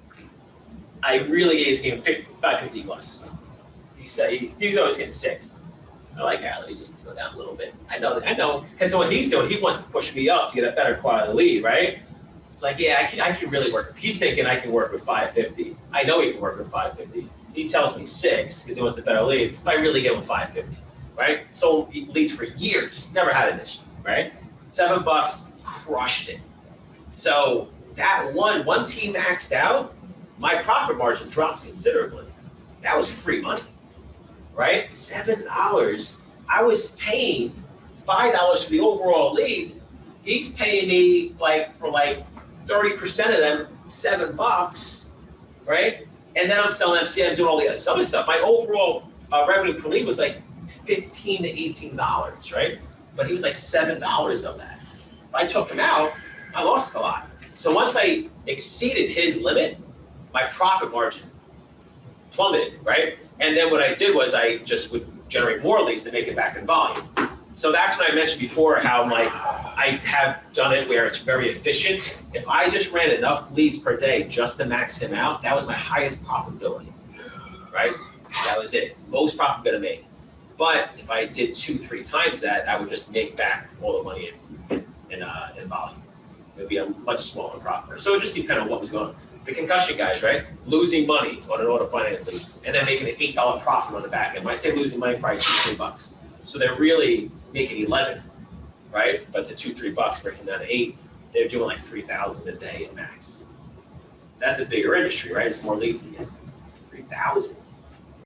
I really gave him about 50 plus. He said he always getting 6. I like that. Let me just go down a little bit. I know, because what he's doing, he wants to push me up to get a better quality lead, right? It's like, yeah, I can really work. He's thinking I can work with 550. I know he can work with 550. He tells me 6 because he wants a better lead. But I really get him 550, right? So he leads for years, never had an issue, right? $7, crushed it. So that one, once he maxed out, my profit margin dropped considerably. That was free money, right? $7. I was paying $5 for the overall lead. He's paying me for 30% of them, $7, right? And then I'm selling MCA, I'm doing all the other stuff. My overall revenue per lead was like $15 to $18, right? But he was like $7 of that. If I took him out, I lost a lot. So once I exceeded his limit, my profit margin plummeted, right? And then what I did was I just would generate more leads to make it back in volume. So that's when I mentioned before how I have done it where it's very efficient. If I just ran enough leads per day just to max him out, that was my highest profitability, right? That was it, most profit I'm gonna make. But if I did 2-3 times that, I would just make back all the money in volume. It would be a much smaller profit. So it just depended on what was going on. The concussion guys, right? Losing money on an auto finance lead and then making an $8 profit on the back end. When I say losing money, probably $2-3. So they're really making 11, right? But to $2-3 breaking down to 8, they're doing like 3,000 a day at max. That's a bigger industry, right? It's more leads again. 3,000.